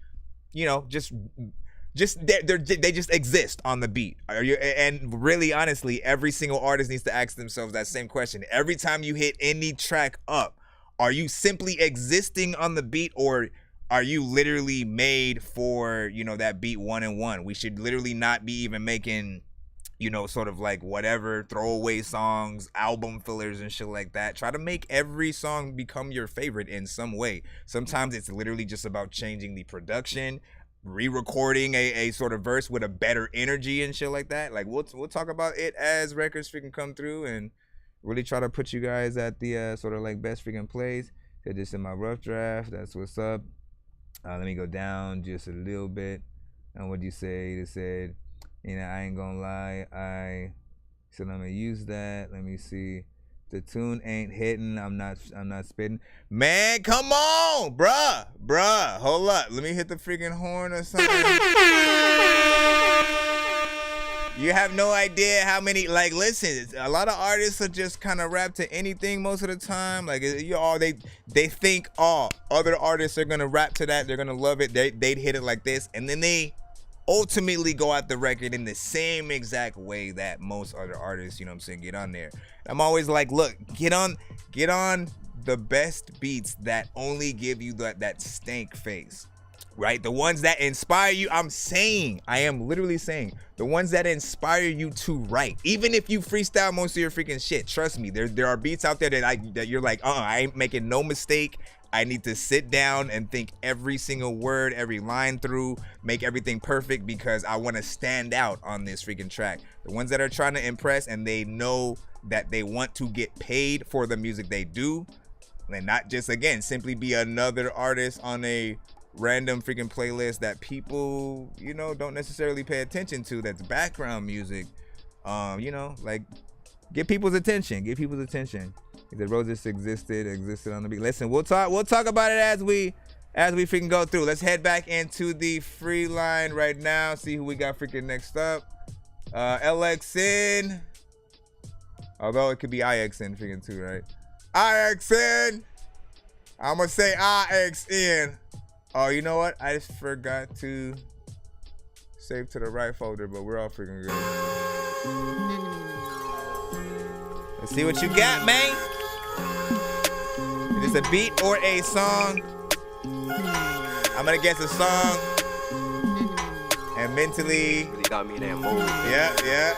you know, they just exist on the beat. And really, honestly, every single artist needs to ask themselves that same question. Every time you hit any track up, are you simply existing on the beat, or are you literally made for, you know, that beat 1-and-1? We should literally not be even making, you know, sort of like whatever throwaway songs, album fillers and shit like that. Try to make every song become your favorite in some way. Sometimes it's literally just about changing the production, re-recording a sort of verse with a better energy and shit like that. Like, we'll talk about it as records freaking come through and really try to put you guys at the sort of like best freaking place. So just in my rough draft, that's what's up. Let me go down just a little bit. And what do you say? They said, you know, I ain't gonna lie, so I'm gonna use that. Let me see. The tune ain't hitting. I'm not spitting. Man, come on, bruh. Hold up. Let me hit the freaking horn or something. You have no idea how many, like, listen, a lot of artists are just kind of rap to anything most of the time. Like, they think, other artists are gonna rap to that. They're gonna love it. They'd hit it like this. And then they ultimately go out the record in the same exact way that most other artists, you know what I'm saying, get on there. I'm always like, look, get on the best beats that only give you that stank face, right? The ones that inspire you. I am literally saying the ones that inspire you to write. Even if you freestyle most of your freaking shit, trust me, there are beats out there that you're like, I ain't making no mistake. I need to sit down and think every single word, every line through, make everything perfect because I want to stand out on this freaking track. The ones that are trying to impress and they know that they want to get paid for the music they do, and not just, again, simply be another artist on a random freaking playlist that people, you know, don't necessarily pay attention to, that's background music. You know, like, get people's attention. The roses existed on the beat. Listen, we'll talk about it as we freaking go through. Let's head back into the free line right now. See who we got freaking next up. LXN. Although it could be IXN freaking too, right? IXN. I'm gonna say IXN. Oh, you know what? I just forgot to save to the right folder, but we're all freaking good. Let's see what you got, man. Is this a beat or a song? I'm gonna guess a song. And mentally, really got me in that mood. Yeah.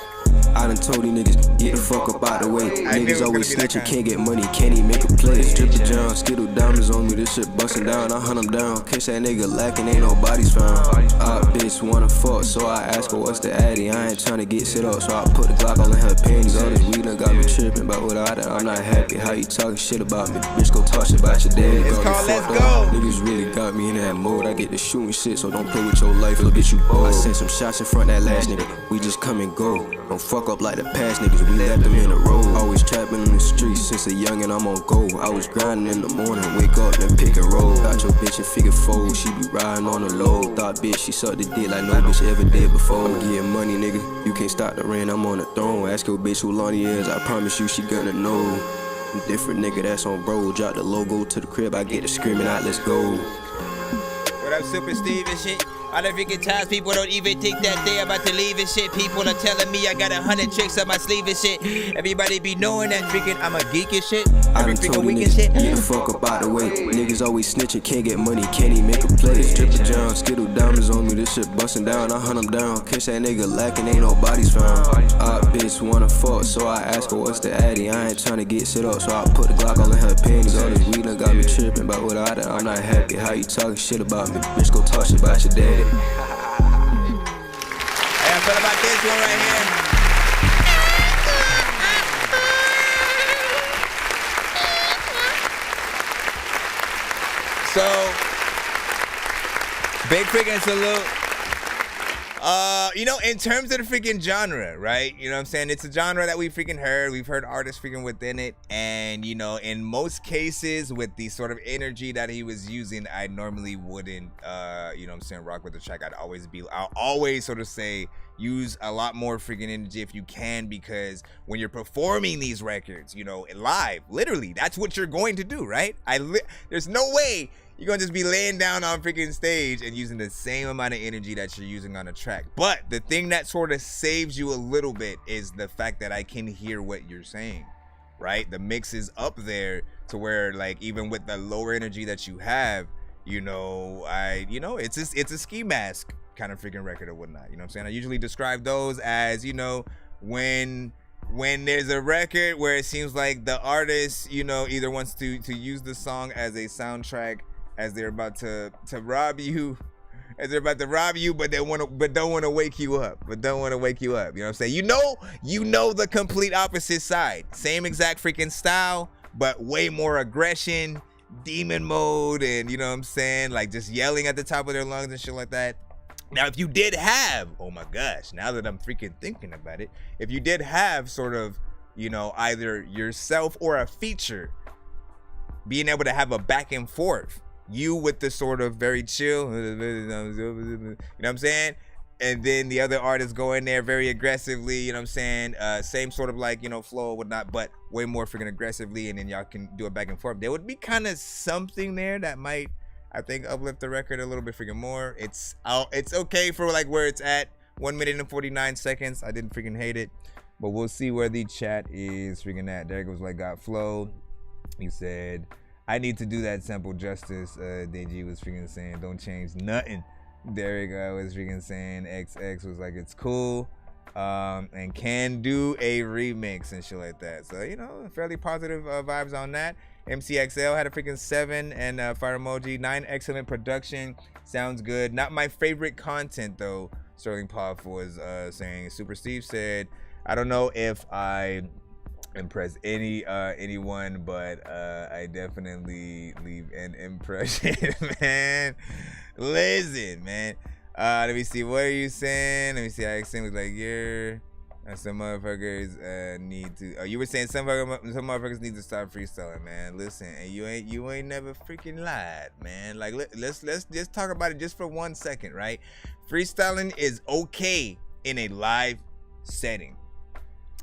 I done told these niggas, get the fuck up out the way. Niggas always snitching, can't get money, can't even make a play. Stripper John, skittle diamonds on me, this shit bustin' down, I hunt him down. Catch that nigga lacking, ain't no bodies found. Bitch wanna fuck, so I ask her what's the addy. I ain't tryna get set up, so I put the Glock all in her panties. All this weed done got me trippin', but without it, I'm not happy. How you talking shit about me? Bitch, go talk shit about your daddy. It's called Let's Go. Niggas niggas really got me in that mode. I get to shooting shit, so don't play with your life, little bitch, you bold. I sent some shots in front that last nigga, we just come and go. Don't fuck up like the past niggas, we left them in the road. Always trapping in the streets since a youngin', I'm on go. I was grinding in the morning, wake up and pick and roll. Got your bitch in figure four, she be riding on the low. Thought bitch, she sucked the dick like no bitch ever did before. I'm getting money, nigga, you can't stop the rain, I'm on the throne. Ask your bitch who Lonnie is, I promise you she gonna know. I'm different nigga, that's on bro. Drop the logo to the crib, I get to screaming out, let's go. What up, Super Steve and shit? All the freaking times people don't even think that they about to leave and shit. People are telling me I got 100 tricks up my sleeve and shit. Everybody be knowing that freaking I'm a geek and shit. Every freaking week and shit. Get the fuck up out the way. Niggas always snitching, can't get money, can't even make a play. Stripper John, skittle diamonds on me, this shit busting down. I hunt him down, catch that nigga lacking, ain't no bodies found. Bitch wanna fuck, so I ask her what's the addy. I ain't tryna get set up, so I put the Glock all in her panties. All this weed done got me tripping, but without it, I'm not happy. How you talking shit about me? Bitch, go talk shit about your daddy. Hey, I feel about this one right here. So, big freaking salute. You know, in terms of the freaking genre, right? You know what I'm saying? It's a genre that we freaking heard. We've heard artists freaking within it. And, you know, in most cases, with the sort of energy that he was using, I normally wouldn't, you know what I'm saying, rock with the track. I'll always sort of say, use a lot more freaking energy if you can, because when you're performing these records, you know, live, literally, that's what you're going to do, right? There's no way you're gonna just be laying down on freaking stage and using the same amount of energy that you're using on a track. But the thing that sort of saves you a little bit is the fact that I can hear what you're saying, right? The mix is up there to where, like, even with the lower energy that you have, you know, it's a ski mask kind of freaking record or whatnot. You know what I'm saying? I usually describe those as, you know, when there's a record where it seems like the artist, you know, either wants to use the song as a soundtrack as they're about to rob you, but don't want to wake you up. You know what I'm saying? You know the complete opposite side. Same exact freaking style, but way more aggression, demon mode, and you know what I'm saying? Like just yelling at the top of their lungs and shit like that. Now, if you did have, oh my gosh, now that I'm freaking thinking about it, if you did have sort of, you know, either yourself or a feature, being able to have a back and forth, you with the sort of very chill, you know what I'm saying? And then the other artists go in there very aggressively, you know what I'm saying? Same sort of like, you know, flow or whatnot, but way more freaking aggressively, and then y'all can do a back and forth. There would be kind of something there that might, I think, uplift the record a little bit freaking more. It's okay for like where it's at, 1 minute and 49 seconds. I didn't freaking hate it, but we'll see where the chat is freaking at. Derek was like, got flow. He said, I need to do that sample justice. DG was freaking saying, don't change nothing. Derek was freaking saying, XX was like, it's cool. And can do a remix and shit like that. So, you know, fairly positive vibes on that. MCXL had a freaking 7 and fire emoji. 9 excellent production. Sounds good. Not my favorite content though. Sterling Puff was saying. Super Steve said, I don't know if I impress anyone, but I definitely leave an impression, man. Listen, man. Let me see. What are you saying? Let me see. I was like, you're. Some motherfuckers need to. You were saying some motherfuckers need to start freestyling, man. Listen, and you ain't never freaking lied, man. Like let's just talk about it just for 1 second, right? Freestyling is okay in a live setting.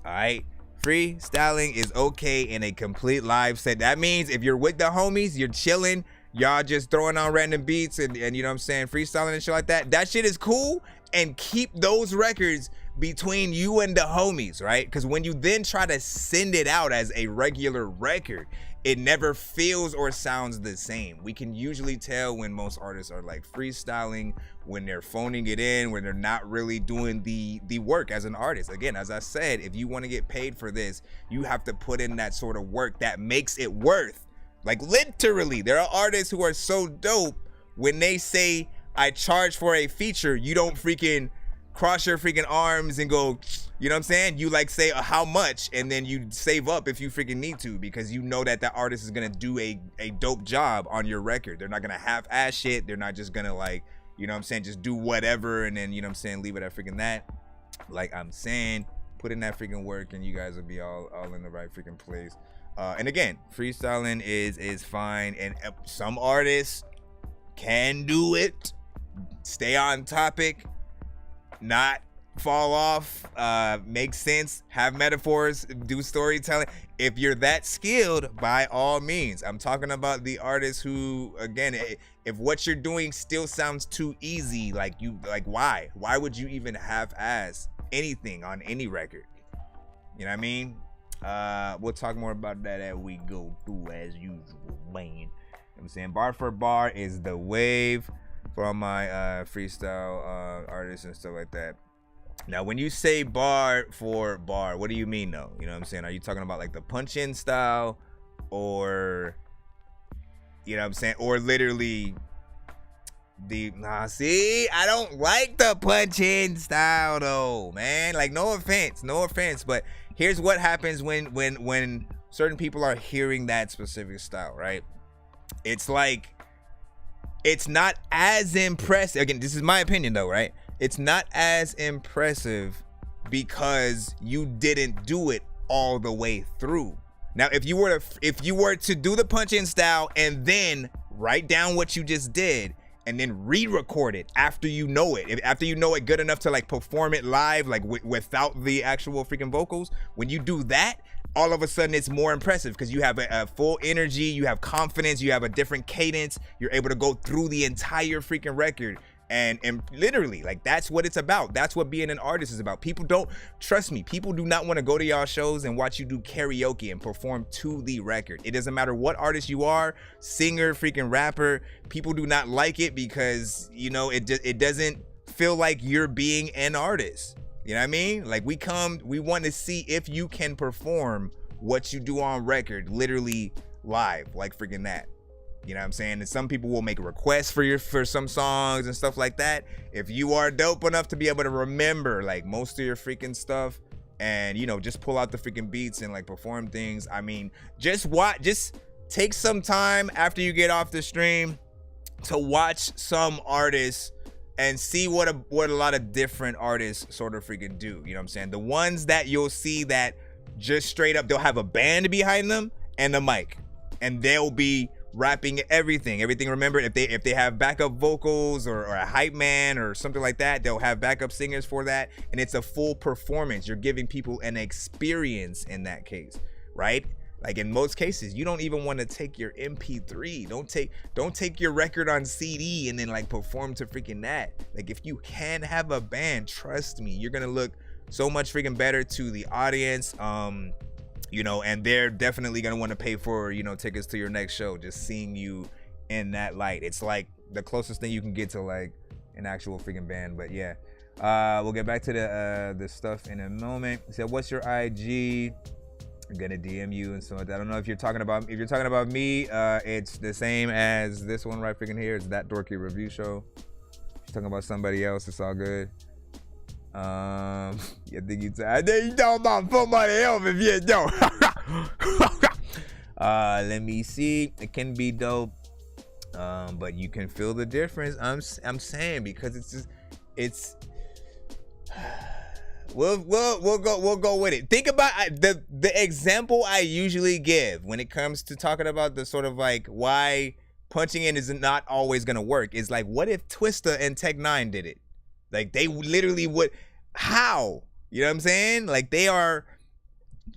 All right. Freestyling is okay in a complete live set. That means if you're with the homies, you're chilling, y'all just throwing on random beats and you know what I'm saying, freestyling and shit like that. That shit is cool, and keep those records between you and the homies, right? Because when you then try to send it out as a regular record, it never feels or sounds the same. We can usually tell when most artists are like freestyling, when they're phoning it in, when they're not really doing the work as an artist. Again, as I said, if you want to get paid for this, you have to put in that sort of work that makes it worth. Like literally, there are artists who are so dope when they say, I charge for a feature, you don't freaking cross your freaking arms and go, you know what I'm saying? You like say how much, and then you save up if you freaking need to, because you know that artist is gonna do a dope job on your record. They're not gonna half-ass shit. They're not just gonna like, you know what I'm saying, just do whatever and then, you know what I'm saying, leave it at freaking that. Like I'm saying, put in that freaking work and you guys will be all in the right freaking place. And again, freestyling is fine, and some artists can do it, stay on topic, not fall off, make sense, have metaphors, do storytelling. If you're that skilled, by all means. I'm talking about the artists who, again, if what you're doing still sounds too easy, like why would you even half-ass anything on any record? You know what I mean? We'll talk more about that as we go through, as usual, man. You know what I'm saying? Bar for bar is the wave for all my freestyle artists and stuff like that. Now, when you say bar for bar, what do you mean though? You know what I'm saying? Are you talking about like the punch-in style, or, you know what I'm saying, or literally see, I don't like the punch-in style though, man. Like, no offense, but here's what happens when certain people are hearing that specific style, right? It's like, it's not as impressive. Again, this is my opinion though, right? It's not as impressive because you didn't do it all the way through. Now, if you were to do the punch-in style and then write down what you just did and then re-record it after you know it, after you know it good enough to like perform it live, like without the actual freaking vocals, when you do that, all of a sudden it's more impressive because you have a full energy, you have confidence, you have a different cadence, you're able to go through the entire freaking record. And literally, like, that's what it's about. That's what being an artist is about. People don't, trust me, people do not want to go to y'all shows and watch you do karaoke and perform to the record. It doesn't matter what artist you are, singer, freaking rapper, people do not like it because, you know, it doesn't feel like you're being an artist. You know what I mean? Like, we want to see if you can perform what you do on record, literally live, like freaking that. You know what I'm saying? And some people will make requests for some songs and stuff like that. If you are dope enough to be able to remember like most of your freaking stuff and, you know, just pull out the freaking beats and like perform things, I mean, just take some time after you get off the stream to watch some artists and see what a lot of different artists sort of freaking do. You know what I'm saying? The ones that you'll see that just straight up, they'll have a band behind them and a mic, and they'll be rapping everything. Remember, if they have backup vocals or a hype man or something like that, they'll have backup singers for that, and it's a full performance. You're giving people an experience in that case, right? Like in most cases, you don't even want to take your MP3. Don't take your record on CD and then like perform to freaking that. Like, if you can have a band, trust me, you're gonna look so much freaking better to the audience. You know, and they're definitely gonna want to pay for, you know, tickets to your next show, just seeing you in that light. It's like the closest thing you can get to like an actual freaking band. But yeah, we'll get back to the stuff in a moment. So what's your IG? I'm gonna DM you and so I don't know if you're talking about me, it's the same as this one right freaking here. It's That Dorky Review Show. If you're talking about somebody else, it's all good. I think you talking about somebody else if you don't. Let me see. It can be dope, but you can feel the difference. I'm saying, because it's we'll go with it. Think about the example I usually give when it comes to talking about the sort of like why punching in is not always gonna work. Is like, what if Twista and Tech 9 did it? Like, they literally would. How? You know what I'm saying? Like, they are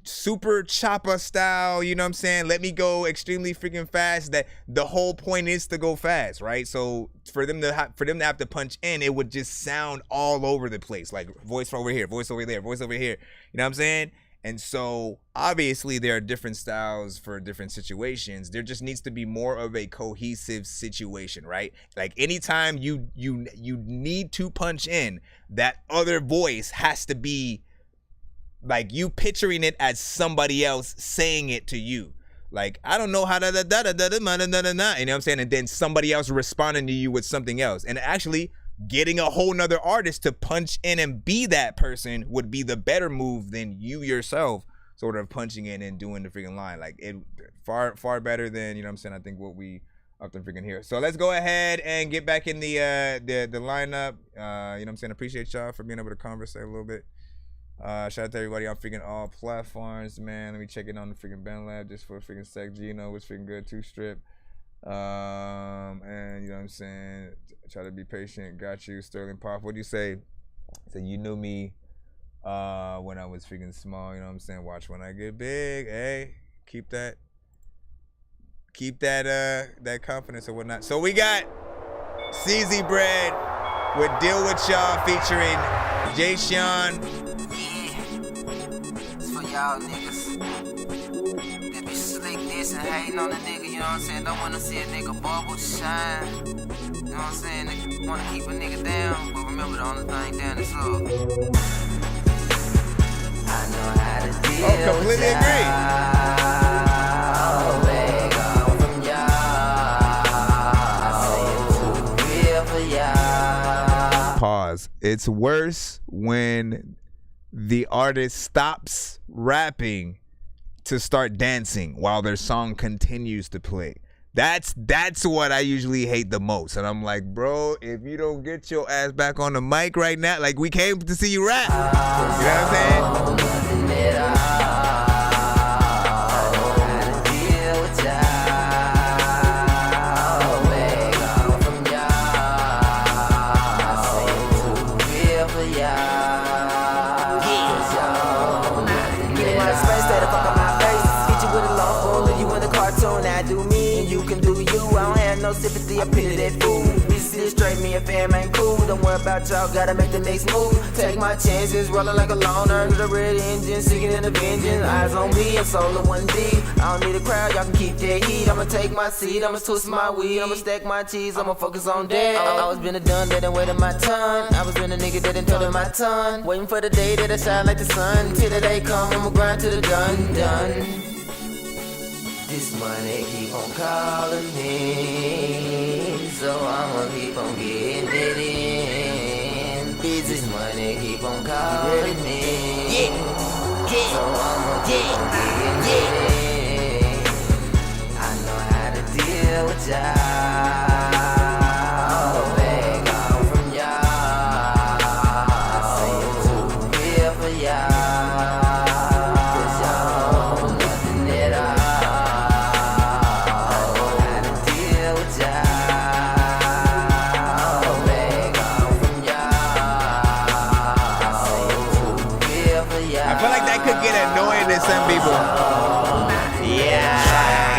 super chopper style, you know what I'm saying? Let me go extremely freaking fast. That the whole point is to go fast, right? So for them to have to punch in, it would just sound all over the place. Like, voice over here, voice over there, voice over here. You know what I'm saying? And so obviously there are different styles for different situations. There just needs to be more of a cohesive situation, right? Like, anytime you need to punch in, that other voice has to be like you picturing it as somebody else saying it to you. Like, I don't know how you know what I'm saying? And then somebody else responding to you with something else. And actually, getting a whole nother artist to punch in and be that person would be the better move than you yourself sort of punching in and doing the freaking line. Like, it far better than, you know what I'm saying, I think what we often freaking hear. So let's go ahead and get back in the lineup. You know what I'm saying? Appreciate y'all for being able to conversate a little bit. Shout out to everybody on freaking all platforms, man. Let me check in on the freaking Ben Lab just for a freaking sec. Gino was freaking good, 2-strip. And you know what I'm saying? Try to be patient. Got you, Sterling Pop. What'd you say? So you knew me when I was freaking small, you know what I'm saying? Watch when I get big. Hey, keep that confidence or whatnot. So we got CZ Bread with Deal With Y'all featuring Jay Sean. It's for y'all niggas that be slick this and hating on the nigga, you know what I'm saying? Don't wanna see a nigga bubble shine. You know what I'm saying? Nigga wanna keep a nigga down, but remember the only thing down is up. I know how to deal completely with agree. Pause. It's worse when the artist stops rapping to start dancing while their song continues to play. That's what I usually hate the most. And I'm like, bro, if you don't get your ass back on the mic right now, like, we came to see you rap. You know what I'm saying? Sympathy, I pity that fool. This is straight, me and fam ain't cool. Don't worry about y'all, gotta make the next move. Take my chances, rolling like a loner. With a red engine, seeking an avenging. Eyes on me, I'm solo 1D. I don't need a crowd, y'all can keep that heat. I'ma take my seat, I'ma twist my weed. I'ma stack my cheese, I'ma focus on that. I always been a done that and waiting my turn. I was been a nigga that didn't tell my tongue. Waiting for the day that I shine like the sun. Till the day come, I'ma grind to the done. This money keep on calling me, so I'ma keep on getting it in. This money keep on calling me, so I'ma keep on getting it in. I know how to deal with y'all. Beg off from y'all. I say I'm too real for y'all. 'Cause y'all know nothing at all. Some people. Yeah.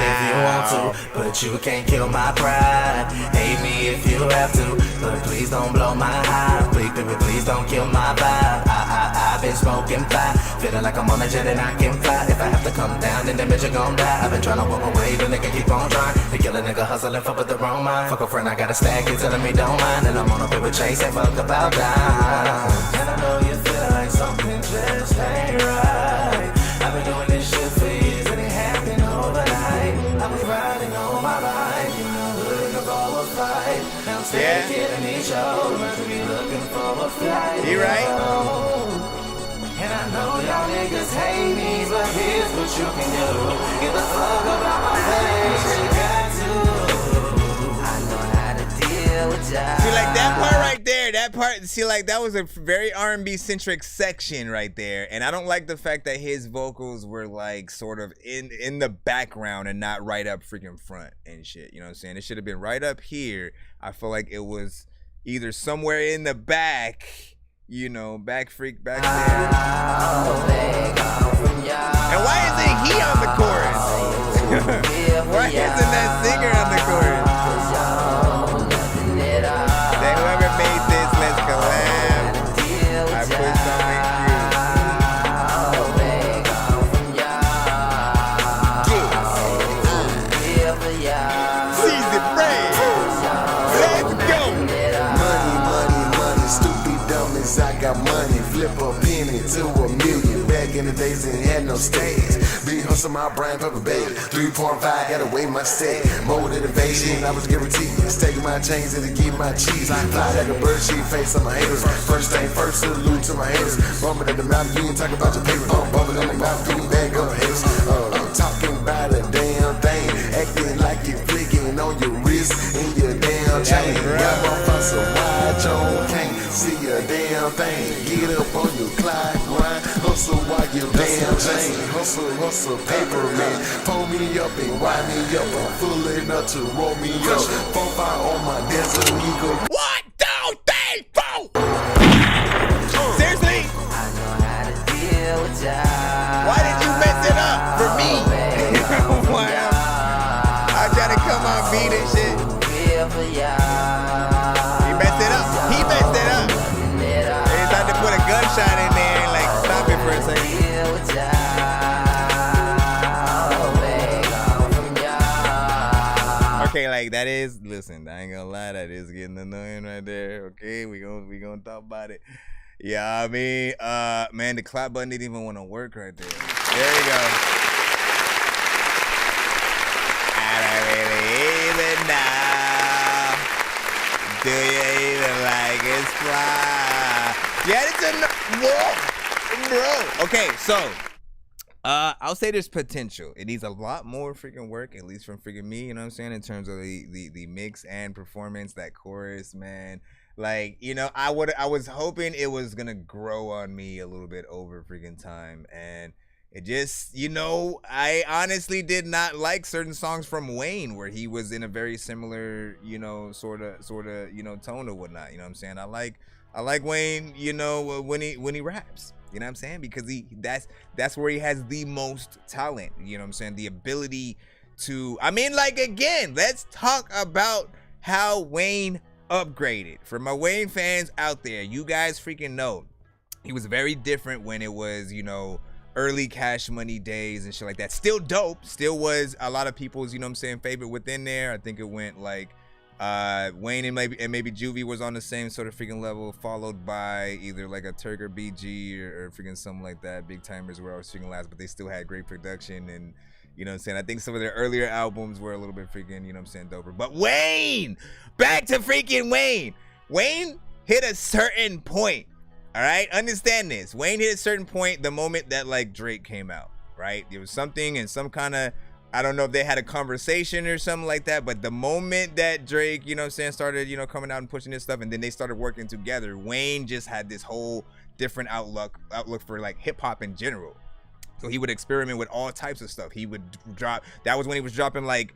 If you want to, but you can't kill my pride. Hate me if you have to, but please don't blow my high. Please, baby, please don't kill my vibe. I've been smoking fire, feeling like I'm on a jet and I can fly. If I have to come down, then that bitch you gon' die. I've been trying to walk away, the nigga keep on trying to kill a nigga hustling, fuck with the wrong mind. Fuck a friend, I got a stack, you telling me don't mind, and I'm on a paper chase, ain't fuck about down. And I know you feel like something just ain't right. I've been doing this shit for years and it happened overnight. I was riding on my bike, you know, looking for a fight. Now I'm still getting each other, to be looking for a flight. You right? And I know y'all niggas hate me, but here's what you can do. Get the fuck about my face, you got to. I know how to deal with y'all. See, like that part right there, that was a very R&B centric section right there. And I don't like the fact that his vocals were like sort of in the background and not right up freaking front and shit. You know what I'm saying? It should have been right up here. I feel like it was either somewhere in the back, you know, back there. And why isn't he on the chorus? Why isn't that singer on the chorus? Say whoever made this, let's collab. I pushed on it through. Season break. Let's go. Money, stupid dummies. I got money. Flip a penny to $1 million. Back in the days, ain't had no stage. Be busting my brain, pepper baby. 3.5, gotta weigh my set. More than invasion, I was guaranteed. Taking my chains and to give my cheese. Fly like a bird, she face on my haters. First thing first, salute to my haters. Bumping at the mouth, you ain't talking about your paper. Bumping in the mouth, you bag up haters. I'm talking about a damn thing. Acting like you're flicking on your wrist and your damn chain. Grab off on some wide, Joe can't see a damn thing. Get up on your Clyde grind. Hustle while you damn chain. Hustle, paper man. Pull me up and wind me up. I'm full enough to roll me up. 4-5 on my desert eagle. 1, 2, 3, 4. Seriously? Why did you mess it up for me? Wow. I try to come on beat and shit. He messed it up. He messed it up. They tried to put a gunshot in there and like stop it for a second. Okay, like that is, listen, I ain't gonna lie, that is getting annoying right there. Okay, we gonna talk about it. Yeah, I mean, man, the clap button didn't even want to work right there. There you go. I don't really even know. Do you even like his fly? Yeah, it's bro. Okay, so I'll say there's potential. It needs a lot more freaking work, at least from freaking me, you know what I'm saying, in terms of the mix and performance, that chorus, man. Like, you know, I was hoping it was gonna grow on me a little bit over freaking time, and it just, you know, I honestly did not like certain songs from Wayne where he was in a very similar, you know, sort of, you know, tone or whatnot. You know what I'm saying? I like Wayne, you know, when he raps. You know what I'm saying? Because that's where he has the most talent. You know what I'm saying? The ability to, I mean, like, again, let's talk about how Wayne upgraded. For my Wayne fans out there, you guys freaking know he was very different when it was, you know, early Cash Money days and shit like that. Still dope. Still was a lot of people's, you know what I'm saying, favorite within there. I think it went like Wayne and maybe Juvie was on the same sort of freaking level, followed by either like a Turk or BG or freaking something like that. Big Timers were always freaking last, but they still had great production, and you know what I'm saying, I think some of their earlier albums were a little bit freaking, you know what I'm saying, doper. But Wayne, back to freaking Wayne. Wayne hit a certain point. All right, understand this. Wayne hit a certain point the moment that like Drake came out, right? There was something and some kind of, I don't know if they had a conversation or something like that, but the moment that Drake, you know what I'm saying, started, you know, coming out and pushing this stuff, and then they started working together, Wayne just had this whole different outlook for like hip hop in general. So he would experiment with all types of stuff. He would drop, that was when he was dropping like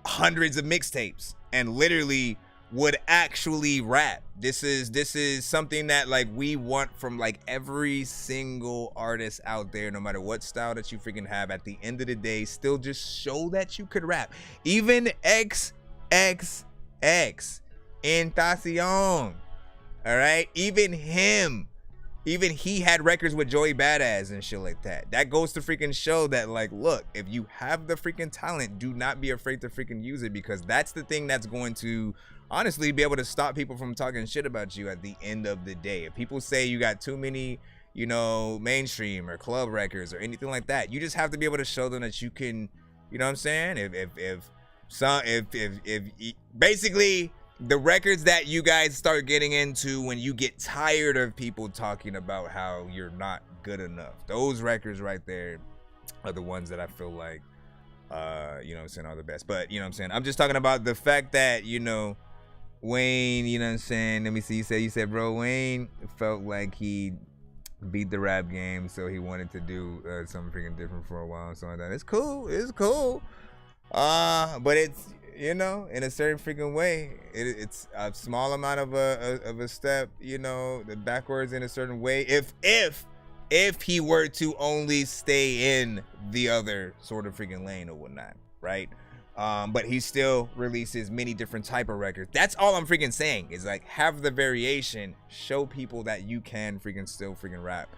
hundreds of mixtapes and literally would actually rap. This is something that like we want from like every single artist out there, no matter what style that you freaking have. At the end of the day, still just show that you could rap. Even XXX Tentacion, all right, even he had records with Joey Badass and shit like that. That goes to freaking show that, like, look, if you have the freaking talent, do not be afraid to freaking use it, because that's the thing that's going to honestly be able to stop people from talking shit about you at the end of the day. If people say you got too many, you know, mainstream or club records or anything like that, you just have to be able to show them that you can, you know what I'm saying? If basically the records that you guys start getting into when you get tired of people talking about how you're not good enough, those records right there are the ones that I feel like, you know what I'm saying, are the best. But, you know what I'm saying, I'm just talking about the fact that, you know, Wayne, you know what I'm saying, let me see, you said, bro, Wayne felt like he beat the rap game, so he wanted to do something freaking different for a while and something like that. It's cool. But it's, you know, in a certain freaking way, it's a small amount of a step, you know, backwards in a certain way. If he were to only stay in the other sort of freaking lane or whatnot, right? But he still releases many different type of records. That's all I'm freaking saying, is like, have the variation, show people that you can freaking still freaking rap.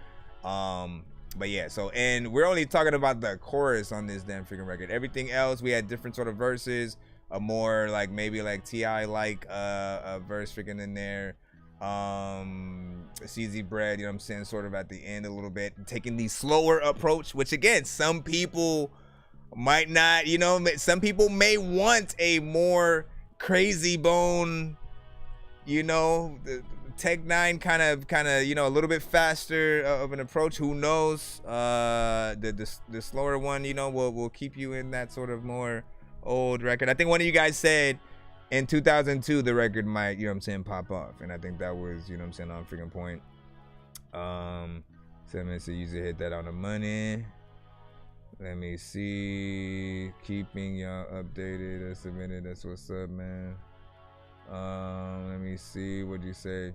But yeah, so, and we're only talking about the chorus on this damn freaking record. Everything else, we had different sort of verses, a more like maybe like T.I. like a verse freaking in there. CZ Bread, you know what I'm saying, sort of at the end a little bit, taking the slower approach, which again, some people might not, you know, some people may want a more crazy bone, you know, Tech 9 kind of, you know, a little bit faster of an approach. Who knows? The slower one, you know, will keep you in that sort of more old record. I think one of you guys said in 2002 the record might, you know what I'm saying, pop off, and I think that was, you know what I'm saying, on freaking point. 7 minutes to usually hit that on the money. Let me see. Keeping y'all updated. That's a minute. That's what's up, man. Let me see. What'd you say?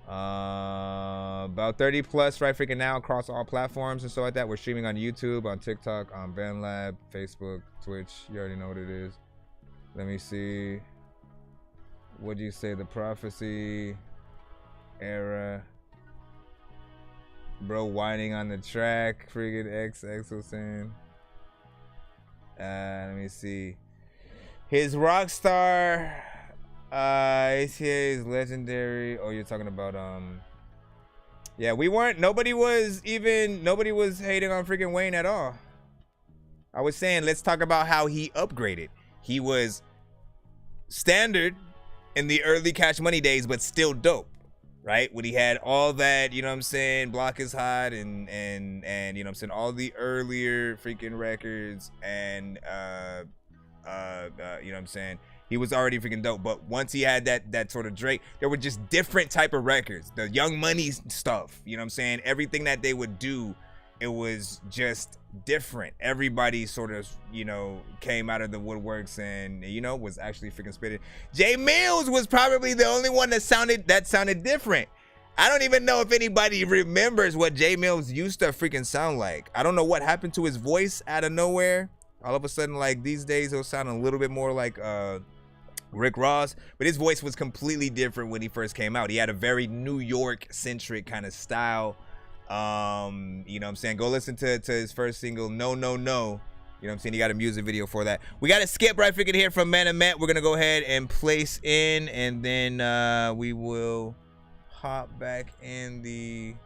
About 30 plus right freaking now across all platforms and stuff like that. We're streaming on YouTube, on TikTok, on BandLab, Facebook, Twitch. You already know what it is. Let me see. What'd you say? The Prophecy era. Bro whining on the track. Friggin' XX was saying. Let me see. His Rockstar. ACA is legendary. Oh, you're talking about yeah, we weren't, nobody was hating on freaking Wayne at all. I was saying, let's talk about how he upgraded. He was standard in the early Cash Money days, but still dope, right? When he had all that, you know what I'm saying, Block is Hot and you know what I'm saying, all the earlier freaking records, and you know what I'm saying, he was already freaking dope. But once he had that sort of Drake, there were just different type of records. The Young Money stuff, you know what I'm saying? Everything that they would do, it was just different. Everybody sort of, you know, came out of the woodworks and, you know, was actually freaking spitting. Jay Mills was probably the only one that sounded different. I don't even know if anybody remembers what Jay Mills used to freaking sound like. I don't know what happened to his voice out of nowhere. All of a sudden, like these days, he'll sound a little bit more like Rick Ross, but his voice was completely different when he first came out. He had a very New York centric kind of style. You know what I'm saying? Go listen to his first single, No No No. You know what I'm saying? He got a music video for that. We got a skip right freaking here from Man and Met. We're gonna go ahead and place in, and then we will hop back in the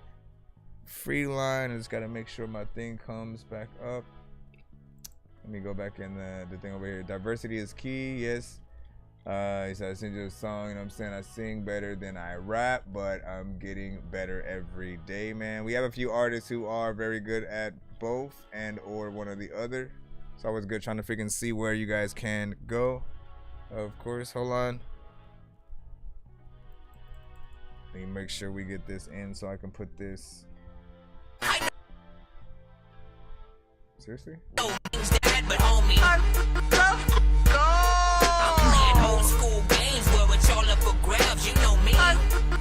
free line. I just gotta make sure my thing comes back up. Let me go back in the thing over here. Diversity is key. Yes. He said, I sing you a song, you know what I'm saying? I sing better than I rap, but I'm getting better every day, man. We have a few artists who are very good at both and or one or the other. It's always good trying to freaking see where you guys can go. Of course, hold on. Let me make sure we get this in so I can put this. Seriously? Old school games where it's all up for grabs, you know me. I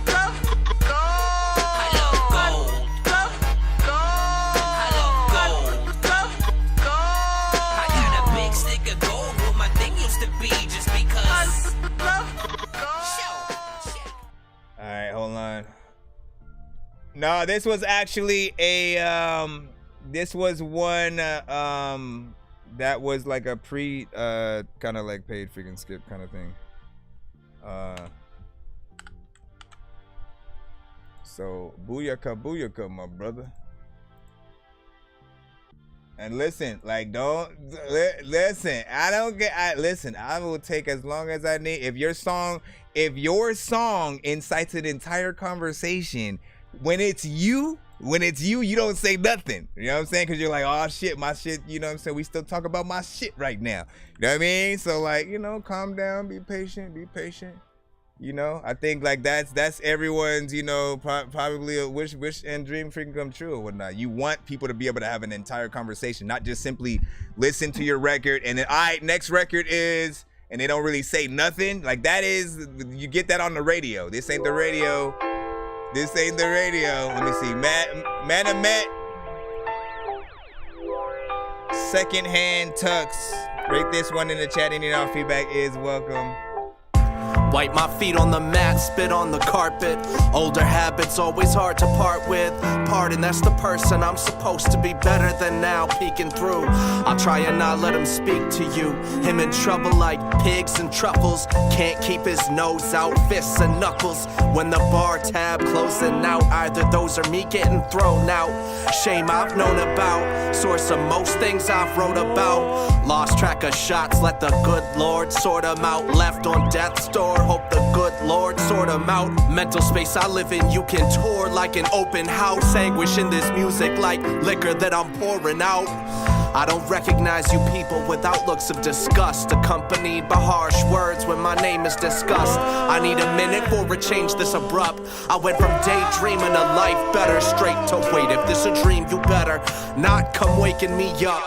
love gold. I love gold. I got a big stick of gold where my thing used to be just because. Alright, hold on. No, this was actually a this was one that was like a pre kind of like paid freaking skip kind of thing. So booyaka, my brother. And listen, like listen, listen, I will take as long as I need. If your song incites an entire conversation, when it's you, you don't say nothing. You know what I'm saying? Because you're like, oh shit, my shit, you know what I'm saying? We still talk about my shit right now. You know what I mean? So like, you know, calm down, be patient. You know, I think like that's everyone's, you know, probably a wish and dream freaking come true or whatnot. You want people to be able to have an entire conversation, not just simply listen to your record and then, all right, next record is, and they don't really say nothing. Like that is, you get that on the radio. This ain't the radio. This ain't the radio. Let me see. Man and Met. Secondhand Tux. Rate this one in the chat. Any and all feedback is welcome. Wipe my feet on the mat, spit on the carpet. Older habits always hard to part with. Pardon, that's the person I'm supposed to be better than now, peeking through. I'll try and not let him speak to you. Him in trouble like pigs and truffles. Can't keep his nose out, fists and knuckles. When the bar tab closing out, either those or me getting thrown out. Shame I've known about, source of most things I've wrote about. Lost track of shots, let the good Lord sort them out. Left on death's door, hope the good Lord sort them out. Mental space I live in, you can tour like an open house. Anguish in this music like liquor that I'm pouring out. I don't recognize you people with outlooks of disgust, accompanied by harsh words when my name is discussed. I need a minute for a change this abrupt. I went from daydreaming a life better straight to wait. If this a dream, you better not come waking me up.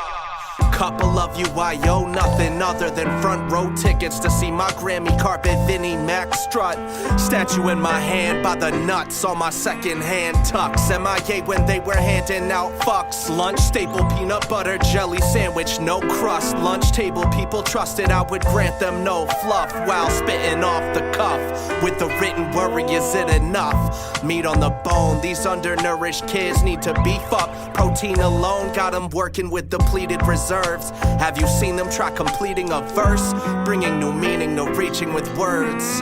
Couple of you I owe nothing other than front row tickets to see my Grammy carpet Vinnie Mac strut. Statue in my hand by the nuts on my second hand tux. MIA when they were handing out fucks. Lunch staple peanut butter jelly sandwich, no crust. Lunch table people trusted I would grant them no fluff while spitting off the cuff. With the written worry, is it enough? Meat on the bone, these undernourished kids need to beef up. Protein alone got them working with depleted reserves. Have you seen them try completing a verse? Bringing new meaning, no reaching with words.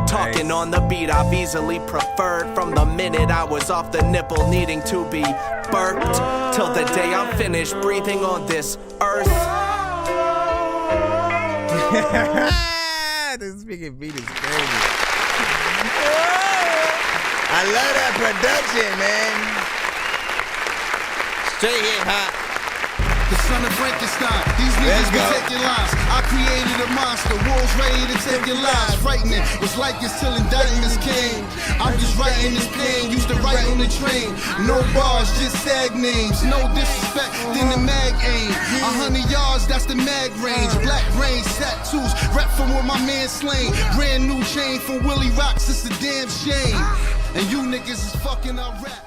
Talking on the beat I've easily preferred. From the minute I was off the nipple needing to be burped, till the day I'm finished breathing on this earth. This speaking beat is crazy. I love that production, man. Straight hip hop. The son of Frankenstein, these niggas be taking lives. I created a monster, wolves ready to take your lives. Frightening, was like this till indictments came. I'm just writing this pain, used to write on the train. No bars, just sag names. No disrespect, then the mag aim. 100 yards, that's the mag range. Black range, tattoos, rap from where my man slain. Brand new chain from Willie Rocks, it's a damn shame. And you niggas is fucking our rap.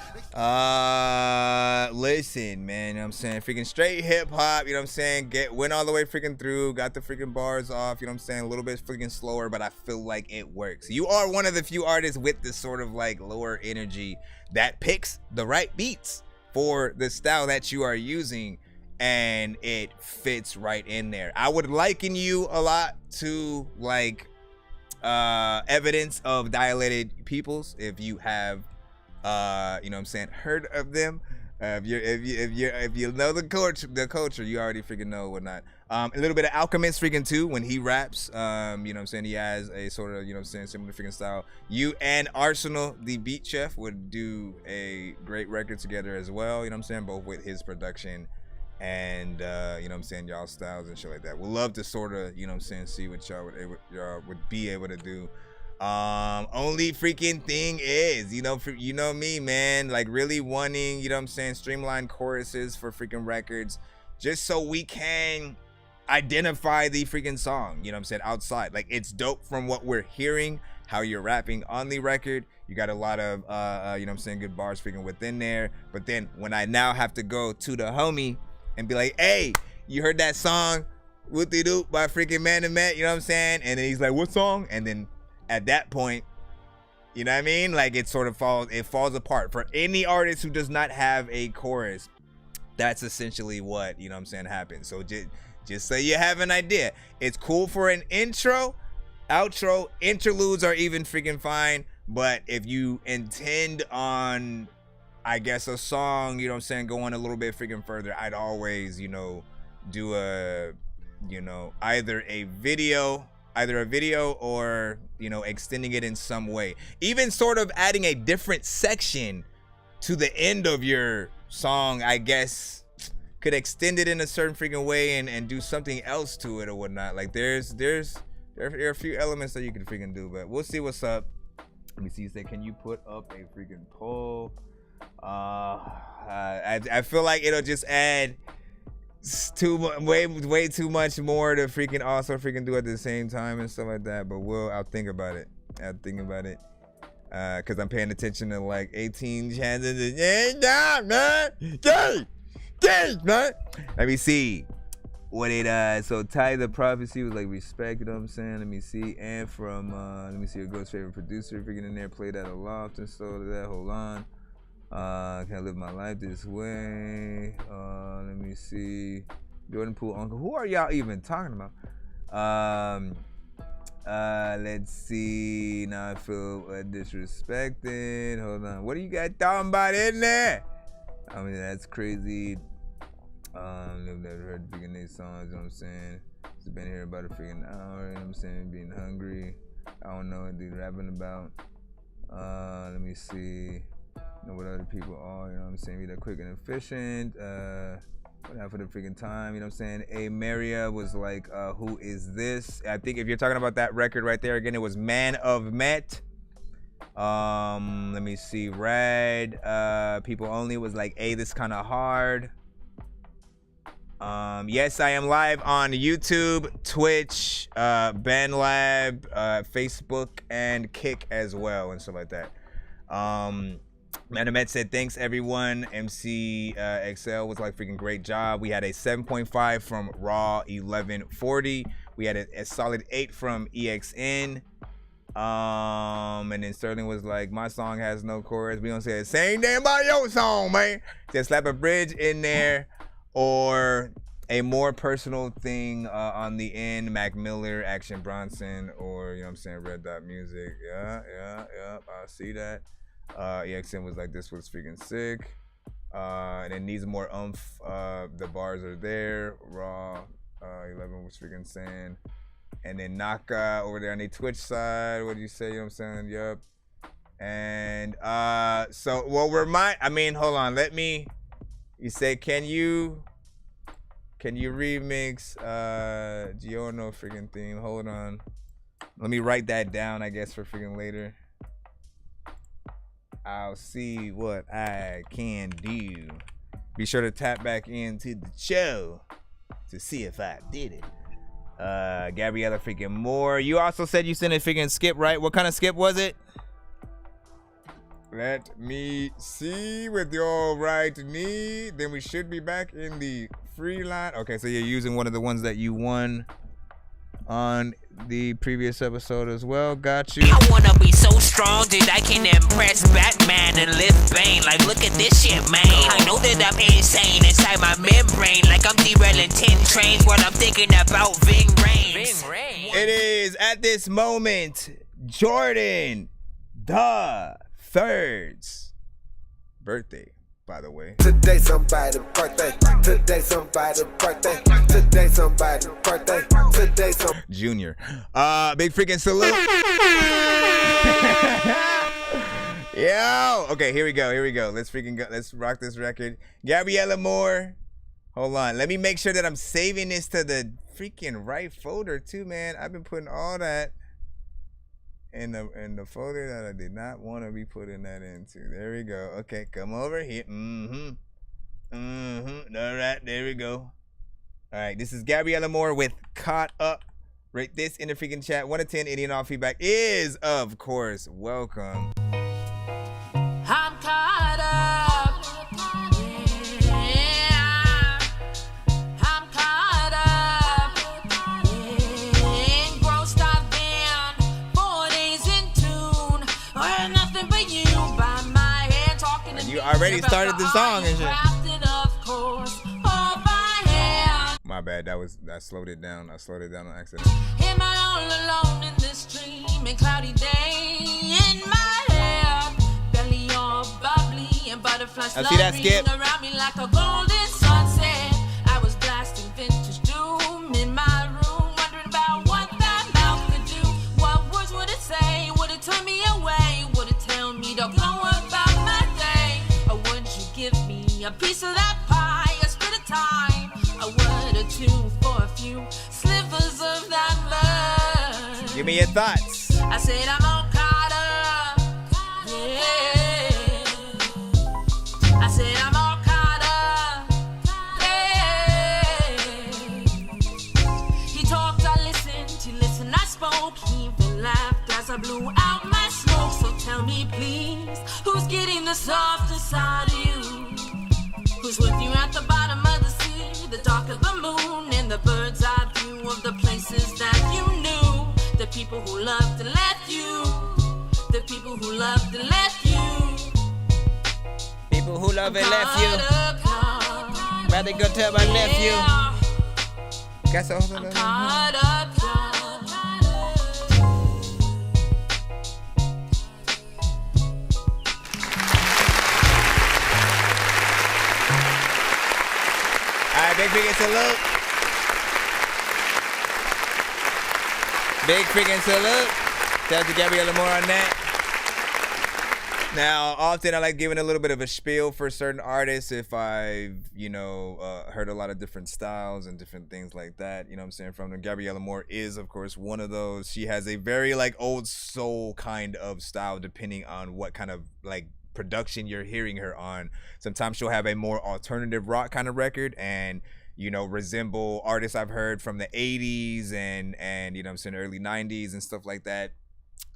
Listen, man, you know what I'm saying? Freaking straight hip hop, you know what I'm saying? Went all the way freaking through, got the freaking bars off, you know what I'm saying? A little bit freaking slower, but I feel like it works. You are one of the few artists with this sort of like lower energy that picks the right beats for the style that you are using, and it fits right in there. I would liken you a lot to like Evidence of Dilated Peoples, if you have you know what I'm saying, heard of them. If you know the culture, you already freaking know whatnot. A little bit of Alchemist freaking too when he raps. You know what I'm saying, he has a sort of, you know what I'm saying, similar freaking style. You and Arsenal the Beat Chef would do a great record together as well, you know what I'm saying, both with his production and you know what I'm saying, y'all styles and shit like that. We'd love to sort of, you know what I'm saying, see what y'all would be able to do. Only freaking thing is, you know me, man, like really wanting, you know what I'm saying, streamlined choruses for freaking records, just so we can identify the freaking song, you know what I'm saying, outside. Like, it's dope from what we're hearing, how you're rapping on the record. You got a lot of you know what I'm saying, good bars freaking within there. But then when I now have to go to the homie and be like, hey, you heard that song Whoopty Doop by freaking Man to Man, you know what I'm saying? And then he's like, what song? And then at that point, you know what I mean? Like, it sort of falls apart. For any artist who does not have a chorus, that's essentially what, you know what I'm saying, happens. So just so you have an idea, it's cool for an intro, outro, interludes are even freaking fine. But if you intend on, I guess, a song, you know what I'm saying, going a little bit freaking further, I'd always, you know, do a, you know, either a video or, you know, extending it in some way. Even sort of adding a different section to the end of your song, I guess, could extend it in a certain freaking way and do something else to it or whatnot. Like, there are a few elements that you can freaking do, but we'll see what's up. Let me see. You say, can you put up a freaking poll? I feel like it'll just add way too much more to freaking also freaking do at the same time and stuff like that. But I'll think about it. Cause I'm paying attention to like 18 chances. Man. Man. Let me see. what it so Ty the Prophecy was like respect, you know what I'm saying? Let me see. And from let me see your girl's favorite producer freaking in there, played at a loft and stuff like that. Hold on. Can't live my life this way. Let me see. Jordan Poole Uncle. Who are y'all even talking about? Let's see. Now I feel disrespected. Hold on. What do you guys talking about in there? I mean, that's crazy. Never heard freaking these songs, you know what I'm saying? Just been here about a freaking hour, you know what I'm saying? Being hungry. I don't know what they're rapping about. Let me see. Know what other people are, you know what I'm saying? Be that quick and efficient. What happened for the freaking time, you know what I'm saying? A Maria was like, who is this? I think if you're talking about that record right there, again, it was Man of Met. Let me see. Rad. People Only was like, hey, this kind of hard. Yes, I am live on YouTube, Twitch, BandLab, Facebook, and Kick as well, and stuff like that. Manamet said, thanks everyone. MC XL was like, freaking great job. We had a 7.5 from Raw 1140. We had a solid 8 from EXN. And then Sterling was like, my song has no chorus. We don't say the same thing about your song, man. Just slap a bridge in there. Or a more personal thing on the end, Mac Miller, Action Bronson, or, you know what I'm saying, Red Dot Music. Yeah, I see that. EXN was like, this was freaking sick. And it needs more oomph. The bars are there. Raw 11 was freaking saying. And then Naka over there on the Twitch side. What do you say? You know what I'm saying? Yup. And so, well, hold on. You say, can you remix Giorno freaking theme? Hold on. Let me write that down, I guess, for freaking later. I'll see what I can do. Be sure to tap back into the show to see if I did it. Gabriella freaking Moore. You also said you sent a freaking skip, right? What kind of skip was it? Let me see with your right knee. Then we should be back in the free line. Okay, so you're using one of the ones that you won on the previous episode as well. Got you. I wanna be so strong that I can impress Batman and lift Bane. Like, look at this shit, man. I know that I'm insane inside my membrane. Like I'm derailing 10 trains while I'm thinking about Ving Rhames. It is at this moment Jordan the Third's birthday, by the way. Today somebody's birthday. Today somebody's birthday. Today somebody's birthday. Today some Junior. Big freaking salute. Yo. Okay, here we go. Let's freaking go. Let's rock this record. Gabriella Moore. Hold on. Let me make sure that I'm saving this to the freaking right folder too, man. I've been putting all that in the folder that I did not want to be putting that into. There we go. Okay, come over here. All right, there we go. All right, this is Gabriella Moore with Caught Up. Rate this in the freaking chat. 1 to 10. Any and all feedback is, of course, welcome. I'm caught up. Yeah. I'm caught up. Yeah. Engrossed I've been 4 days in tune. Heard nothing but you by my head talking to me. You already started the song and shit. Of course, all by hand. My bad. I slowed it down. I slowed it down on accident. Am I all alone in this dream and cloudy day in my head? Belly all bubbly and butterflies I see that skip. around me like a golden sunset. I was blasting vintage doom in my room, wondering about what that mouth could do. What words would it say? Would it turn me away? Would it tell me to go about my day? Or would you give me a piece of that pie, a spit of time, a word or two for a few slivers of that blood? Give me your thoughts. I said I'm all caught up. Yeah. I said I'm all caught up. Yeah. He talked, I listened. He listened, I spoke. He even laughed as I blew out my smoke. So tell me, please, who's getting the soft inside of you? Who's with you at the bottom of the sea, the dark of the moon, and the bird's eye view of the places that you knew. The people who loved and left you. The people who loved and left you. People who love and left you. Rather go tell my nephew. Got something? I'm caught up. Alright, big freaking salute. Big freaking salute. Shout out to Gabriella Moore on that. Now, often I like giving a little bit of a spiel for certain artists if I've, heard a lot of different styles and different things like that. You know what I'm saying? From them. Gabriella Moore is, of course, one of those. She has a very, old soul kind of style depending on what kind of, production you're hearing her on. Sometimes she'll have a more alternative rock kind of record and resemble artists I've heard from the 80s and early 90s and stuff like that.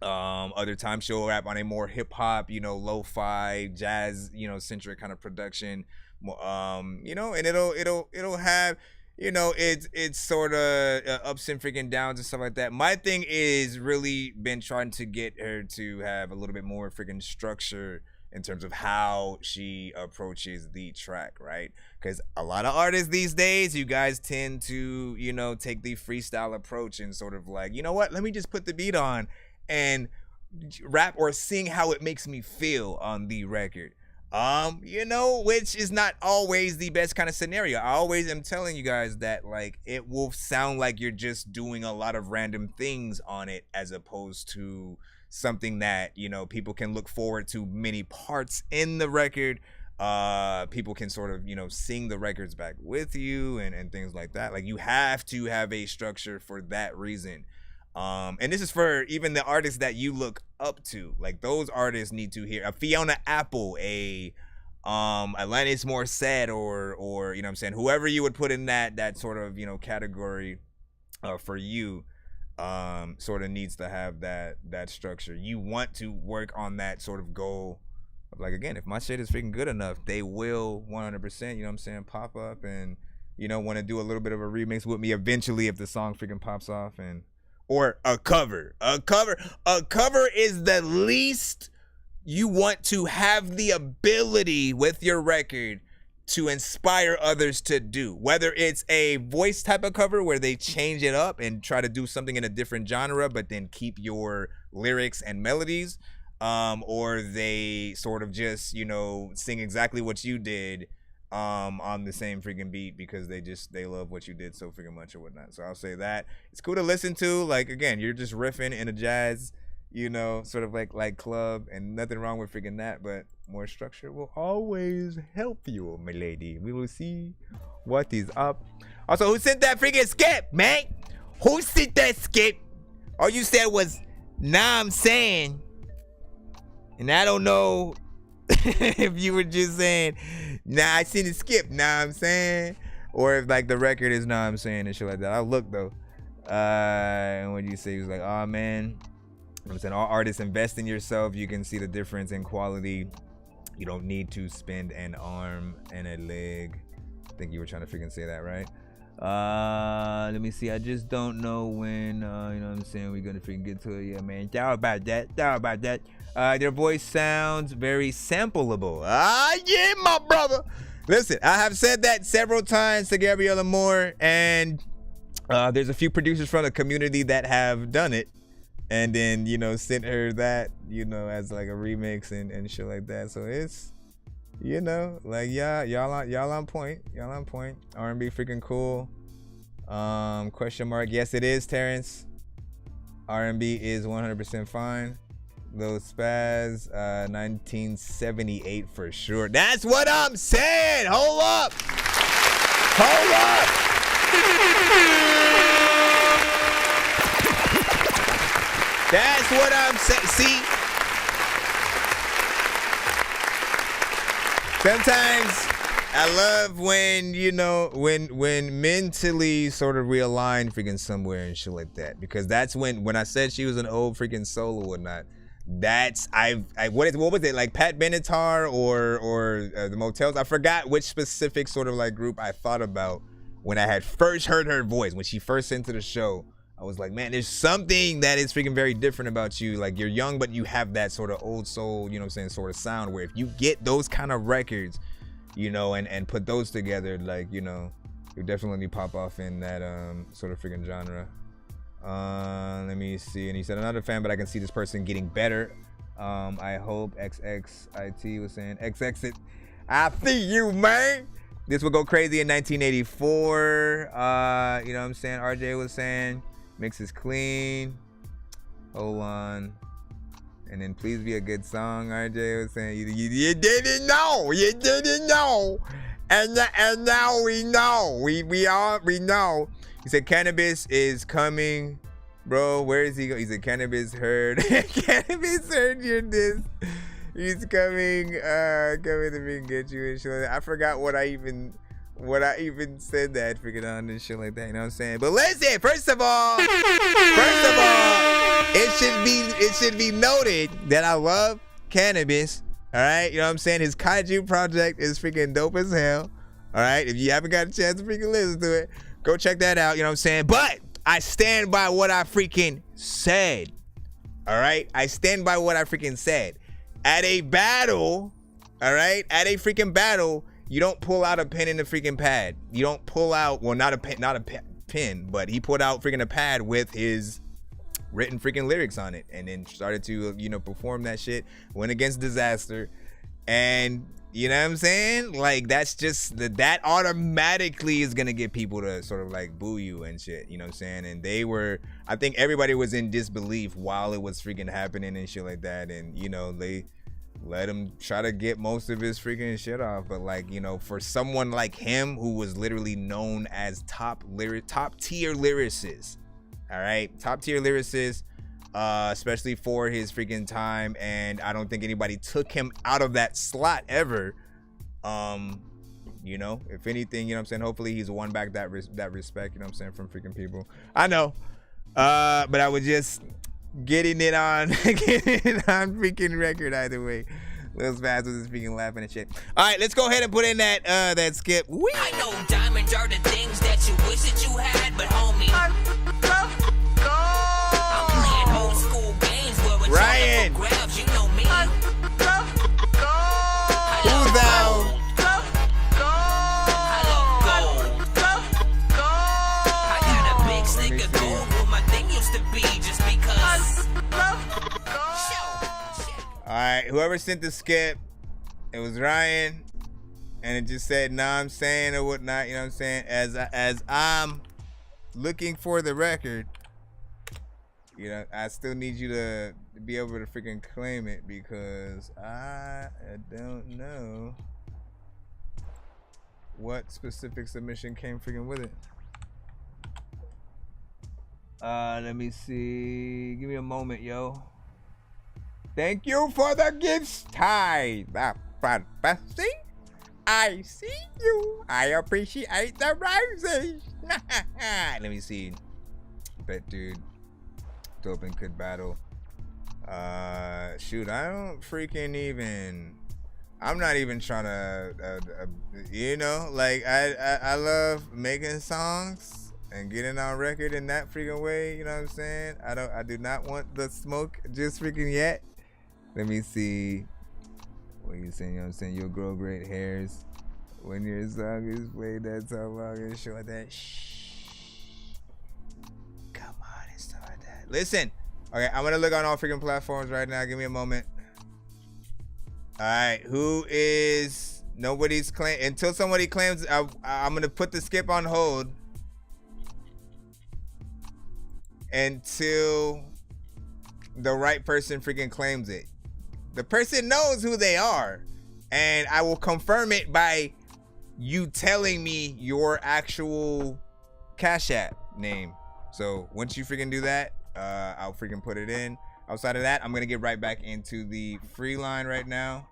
Other times she'll rap on a more hip hop, lo-fi, jazz, centric kind of production. And it'll have it's sort of ups and freaking downs and stuff like that. My thing is really been trying to get her to have a little bit more freaking structure in terms of how she approaches the track, right? Because a lot of artists these days, you guys tend to, take the freestyle approach and sort of like, you know what, let me just put the beat on and rap or sing how it makes me feel on the record. Which is not always the best kind of scenario. I always am telling you guys that, it will sound like you're just doing a lot of random things on it as opposed to something that people can look forward to many parts in the record. People can sort of sing the records back with you and things like that. Like, you have to have a structure for that reason. And this is for even the artists that you look up to. Like, those artists need to hear a Fiona Apple, a Alanis Morissette, or whoever you would put in that sort of category for you. Sort of needs to have that structure. You want to work on that sort of goal of, again, if my shit is freaking good enough, they will 100%, pop up and want to do a little bit of a remix with me eventually if the song freaking pops off. Or a cover is the least you want to have the ability with your record to inspire others to do, whether it's a voice type of cover where they change it up and try to do something in a different genre but then keep your lyrics and melodies, or they sort of just sing exactly what you did on the same freaking beat because they love what you did so freaking much or whatnot. So I'll say that it's cool to listen to. Again, you're just riffing in a jazz sort of like club, and nothing wrong with freaking that, but more structure will always help you, my lady. We will see what is up. Also, who sent that freaking skip, man? Who sent that skip? All you said was, nah, I'm saying. And I don't know if you were just saying, nah, I seen it skip, nah, I'm saying. Or if the record is nah, I'm saying and shit like that. I'll look though. And what you say, he was like, oh man. I'm saying, all artists, invest in yourself. You can see the difference in quality. You don't need to spend an arm and a leg. I think you were trying to freaking say that, right? Let me see. I just don't know when, you know what I'm saying, we're going to freaking get to it. Yeah, man. Doubt about that. Their voice sounds very sampleable. Yeah, my brother. Listen, I have said that several times to Gabriella Moore, and there's a few producers from the community that have done it. And then, sent her that, as a remix and shit like that. So it's, y'all on point. R&B freaking cool. Question mark. Yes, it is, Terrence. R&B is 100% fine. Those Spaz, 1978 for sure. That's what I'm saying. Hold up. That's what I'm saying. See, sometimes I love when, when mentally sort of realign freaking somewhere and shit like that. Because that's when I said she was an old freaking soul or whatnot. What was it, like Pat Benatar or the Motels? I forgot which specific sort of group I thought about when I had first heard her voice, when she first sent to the show, I was like, man, there's something that is freaking very different about you. Like, you're young, but you have that sort of old soul, you know what I'm saying, sort of sound where if you get those kind of records, you know, and put those together, like, you know, you definitely pop off in that sort of freaking genre. Let me see. And he said, another fan, but I can see this person getting better. I hope XXIT was saying, XX, I see you, man. This will go crazy in 1984. You know what I'm saying? RJ was saying, mix is clean. Hold on. And then please be a good song. RJ was saying, you didn't know. You didn't know. And now we know. We know. He said cannabis is coming. Bro, where is he go? He said cannabis heard. Cannabis heard your diss. He's coming to me and get you and shit like that. I forgot what I even said that freaking on and shit like that. You know what I'm saying? But listen, first of all, it should be noted that I love cannabis. All right, you know what I'm saying? His Kaiju project is freaking dope as hell. All right, if you haven't got a chance to freaking listen to it, go check that out. You know what I'm saying? But I stand by what I freaking said. All right, I stand by what I freaking said. At a battle, all right, at a freaking battle, you don't pull out a pen and a freaking pad. You don't pull out, well, not a pen, but he put out freaking a pad with his written freaking lyrics on it, and then started to, you know, perform that shit. Went against Disaster, and you know what I'm saying? Like, that's just that automatically is gonna get people to sort of like boo you and shit. You know what I'm saying? And I think everybody was in disbelief while it was freaking happening and shit like that. And you know, they let him try to get most of his freaking shit off. But like, you know, for someone like him who was literally known as top tier lyricist, all right, top tier lyricist, especially for his freaking time, and I don't think anybody took him out of that slot ever. You know, if anything, you know what I'm saying, hopefully he's won back that respect, you know what I'm saying, from freaking people. I know, but I was just getting it on freaking record either way. Lil Spaz was just freaking laughing and shit. All right, let's go ahead and put in that skip. Whee! I know diamonds are the things that you wish that you had, but homie, Ryan, grabs, you know me. Who's thou? I got a big stick of gold where my thing used to be just because. Alright, whoever sent the skip, it was Ryan, and it just said, nah, I'm saying or whatnot, you know what I'm saying? As I'm looking for the record, you know, I still need you to be able to freaking claim it, because I don't know what specific submission came freaking with it. Let me see. Give me a moment, yo. Thank you for the gifts, Ty. I see you. I appreciate the roses. Let me see. Bet, dude. Dope and could battle. Shoot, I don't freaking even. I'm not even trying to, you know, like I love making songs and getting on record in that freaking way. You know what I'm saying? I do not want the smoke just freaking yet. Let me see. What are you saying? You know what I'm saying? You'll grow great hairs when your song is played. That's how long and shit like that. Shh. Come on and stuff like that. Listen. Okay, I'm gonna look on all freaking platforms right now. Give me a moment. All right, who is nobody's claim until somebody claims? I'm gonna put the skip on hold until the right person freaking claims it. The person knows who they are, and I will confirm it by you telling me your actual Cash App name. So once you freaking do that, I'll freaking put it in. Outside of that, I'm gonna get right back into the free line right now.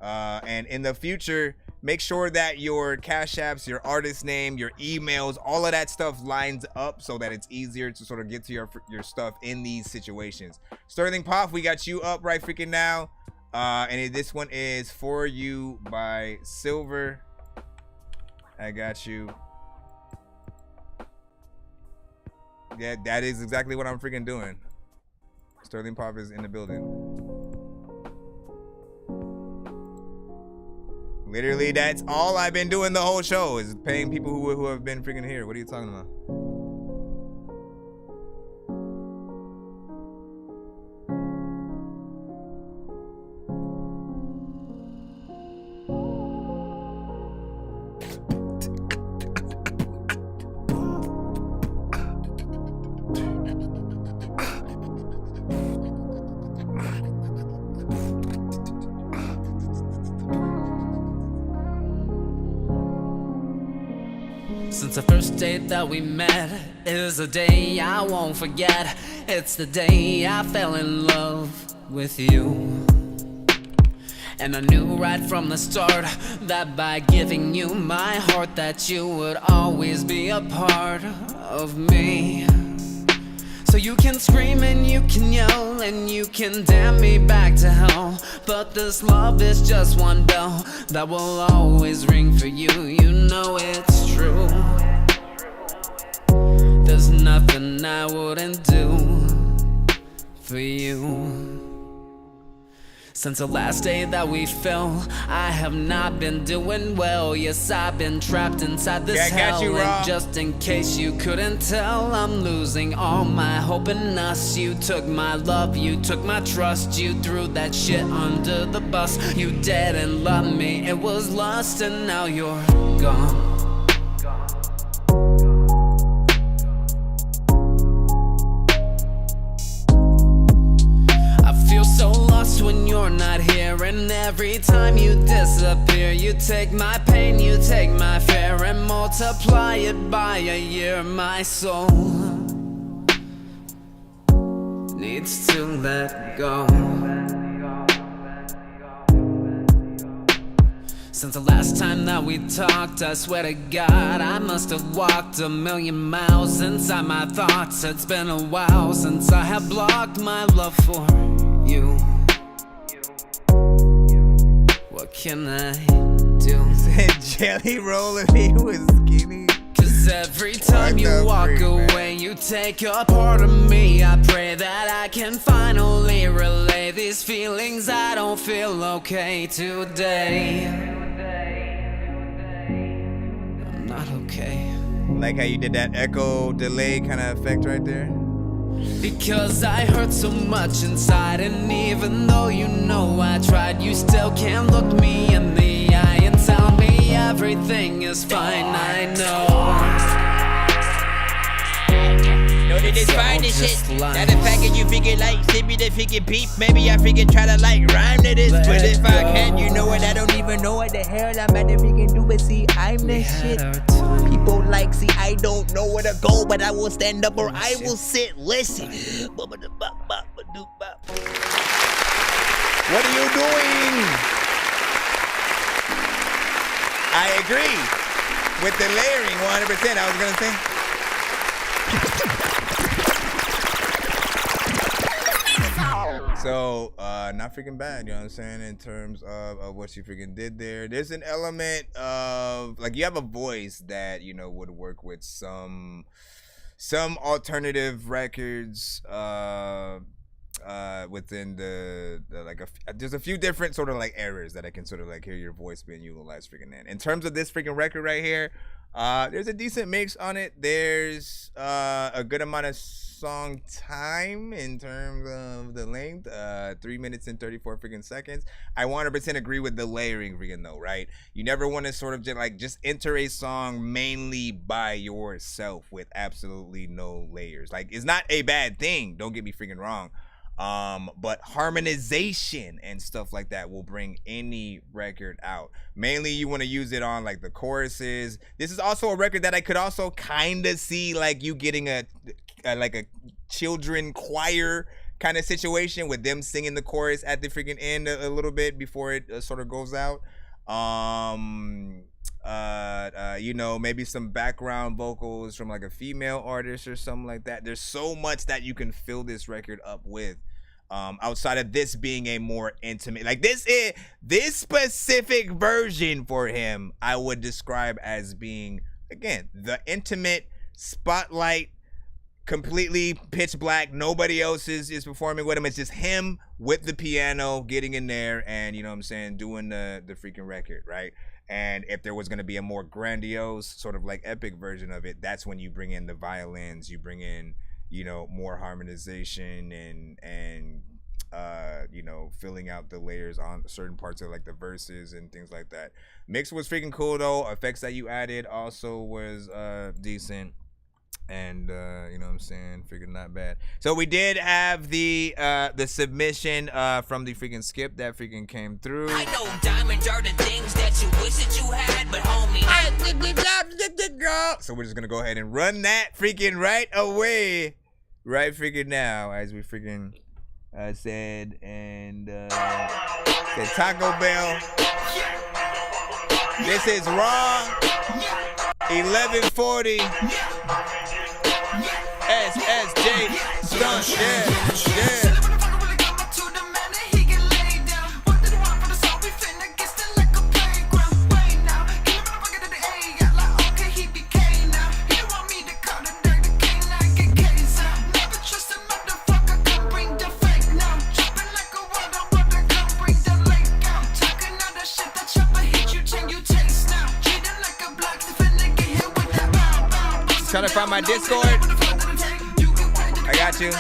And in the future, make sure that your Cash Apps, your artist name, your emails, all of that stuff lines up so that it's easier to sort of get to your stuff in these situations. Sterling Poff, we got you up right freaking now. And this one is For You by Silver. I got you. Yeah, that is exactly what I'm freaking doing. Sterling Pop is in the building. Literally, that's all I've been doing the whole show is paying people who have been freaking here. What are you talking about? Since the first day that we met is a day I won't forget. It's the day I fell in love with you. And I knew right from the start that by giving you my heart that you would always be a part of me. So you can scream and you can yell and you can damn me back to hell, but this love is just one bell that will always ring for you. You know it's true. There's nothing I wouldn't do for you. Since the last day that we fell, I have not been doing well. Yes, I've been trapped inside this hell. And just in case you couldn't tell, I'm losing all my hope in us. You took my love, you took my trust, you threw that shit under the bus. You didn't love me, it was lust, and now you're gone. So lost when you're not here, and every time you disappear, you take my pain, you take my fear, and multiply it by a year. My soul needs to let go. Since the last time that we talked, I swear to God, I must have walked a million miles inside my thoughts. It's been a while since I have blocked my love for you. What can I do? Said Jelly Roll if he was skinny. Cause every time you walk away, you take a part of me. I pray that I can finally relay these feelings. I don't feel okay today. I'm not okay. Like how you did that echo delay kind of effect right there. Because I hurt so much inside, and even though you know I tried, you still can't look me in the eye and tell me everything is fine. I know. No, that is fine and shit. Now the fact that you figure like, send me the figure beep. Maybe I figure try to like rhyme to this. But if I can, you know what? I don't even know what the hell I'm about to freaking do. But see, I'm the shit. People like, see, I don't know where to go, but I will stand up or I will sit. Listen. What are you doing? I agree with the layering 100%. I was gonna say. So, not freaking bad, you know what I'm saying, in terms of what you freaking did there. There's an element of, like, you have a voice that, you know, would work with some alternative records within the like, there's a few different sort of, like, eras that I can sort of, like, hear your voice being utilized freaking in. In terms of this freaking record right here, there's a decent mix on it. There's a good amount of song time in terms of the length, 3 minutes and 34 freaking seconds. I 100% agree with the layering freaking though, right? You never want to sort of just enter a song mainly by yourself with absolutely no layers. Like, it's not a bad thing, don't get me freaking wrong. But harmonization and stuff like that will bring any record out. Mainly you want to use it on like the choruses. This is also a record that I could also kind of see like you getting a children choir kind of situation with them singing the chorus at the freaking end a little bit before it sort of goes out. You know, maybe some background vocals from like a female artist or something like that. There's so much that you can fill this record up with. Outside of this being a more intimate, like this specific version for him, I would describe as being, again, the intimate spotlight completely pitch black. Nobody else is performing with him. It's just him with the piano getting in there and, you know what I'm saying, doing the freaking record, right? And if there was going to be a more grandiose sort of like epic version of it, that's when you bring in the violins, you bring in, you know, more harmonization and you know, filling out the layers on certain parts of like the verses and things like that. Mix was freaking cool though. Effects that you added also was decent. And you know what I'm saying, freaking not bad. So we did have the submission from the freaking Skip that freaking came through. I know diamonds are the things that you wish that you had, but homie, so we're just gonna go ahead and run that freaking right away, right freaking now, as we freaking said, and said Taco Bell. This is Raw 1140 SSJ Stunt, yeah. Trying to find my Discord. I got you.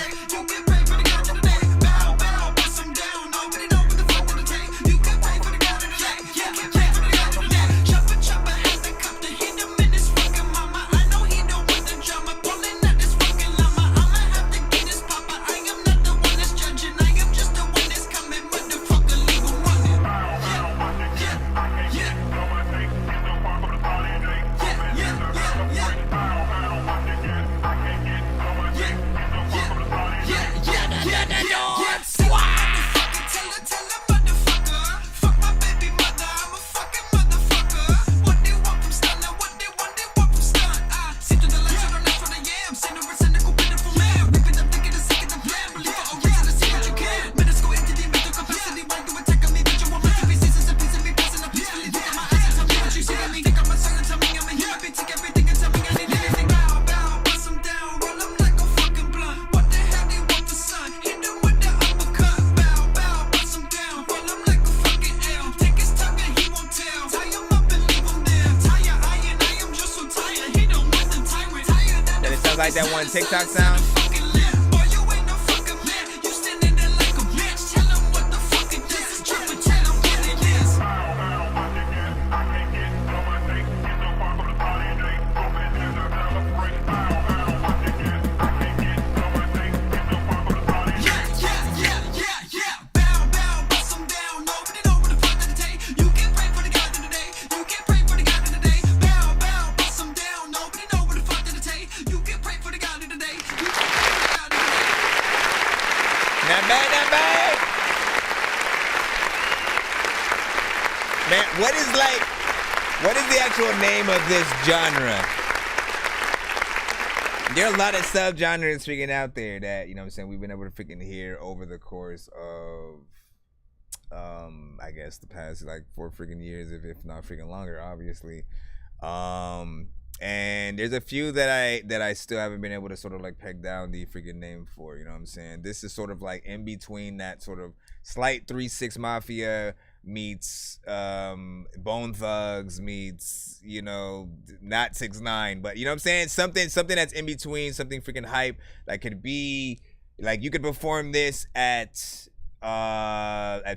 Like that one TikTok sound. Man, what is the actual name of this genre? There are a lot of subgenres freaking out there that, you know what I'm saying, we've been able to freaking hear over the course of I guess the past like 4 freaking years, if not freaking longer, obviously. And there's a few that I still haven't been able to sort of like peg down the freaking name for, you know what I'm saying? This is sort of like in between that sort of slight 3-6 Mafia meets Bone Thugs meets, you know, not 6ix9ine, but you know what I'm saying, something that's in between, something freaking hype that could be like, you could perform this at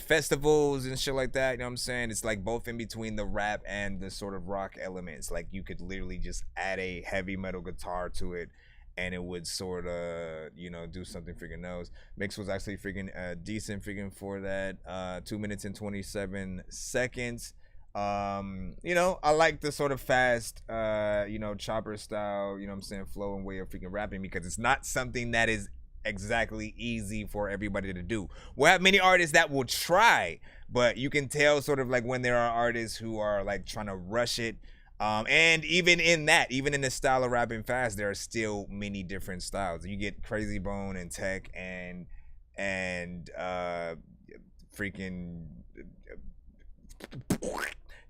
festivals and shit like that, you know what I'm saying? It's like both in between the rap and the sort of rock elements. Like you could literally just add a heavy metal guitar to it and it would sort of, you know, do something freaking else. Mix was actually freaking decent freaking for that. 2 minutes and 27 seconds. You know, I like the sort of fast, you know, chopper style, you know what I'm saying, flow and way of freaking rapping, because it's not something that is exactly easy for everybody to do. We'll have many artists that will try, but you can tell sort of like when there are artists who are like trying to rush it. And even in the style of rapping fast, there are still many different styles. You get Crazy Bone and Tech and freaking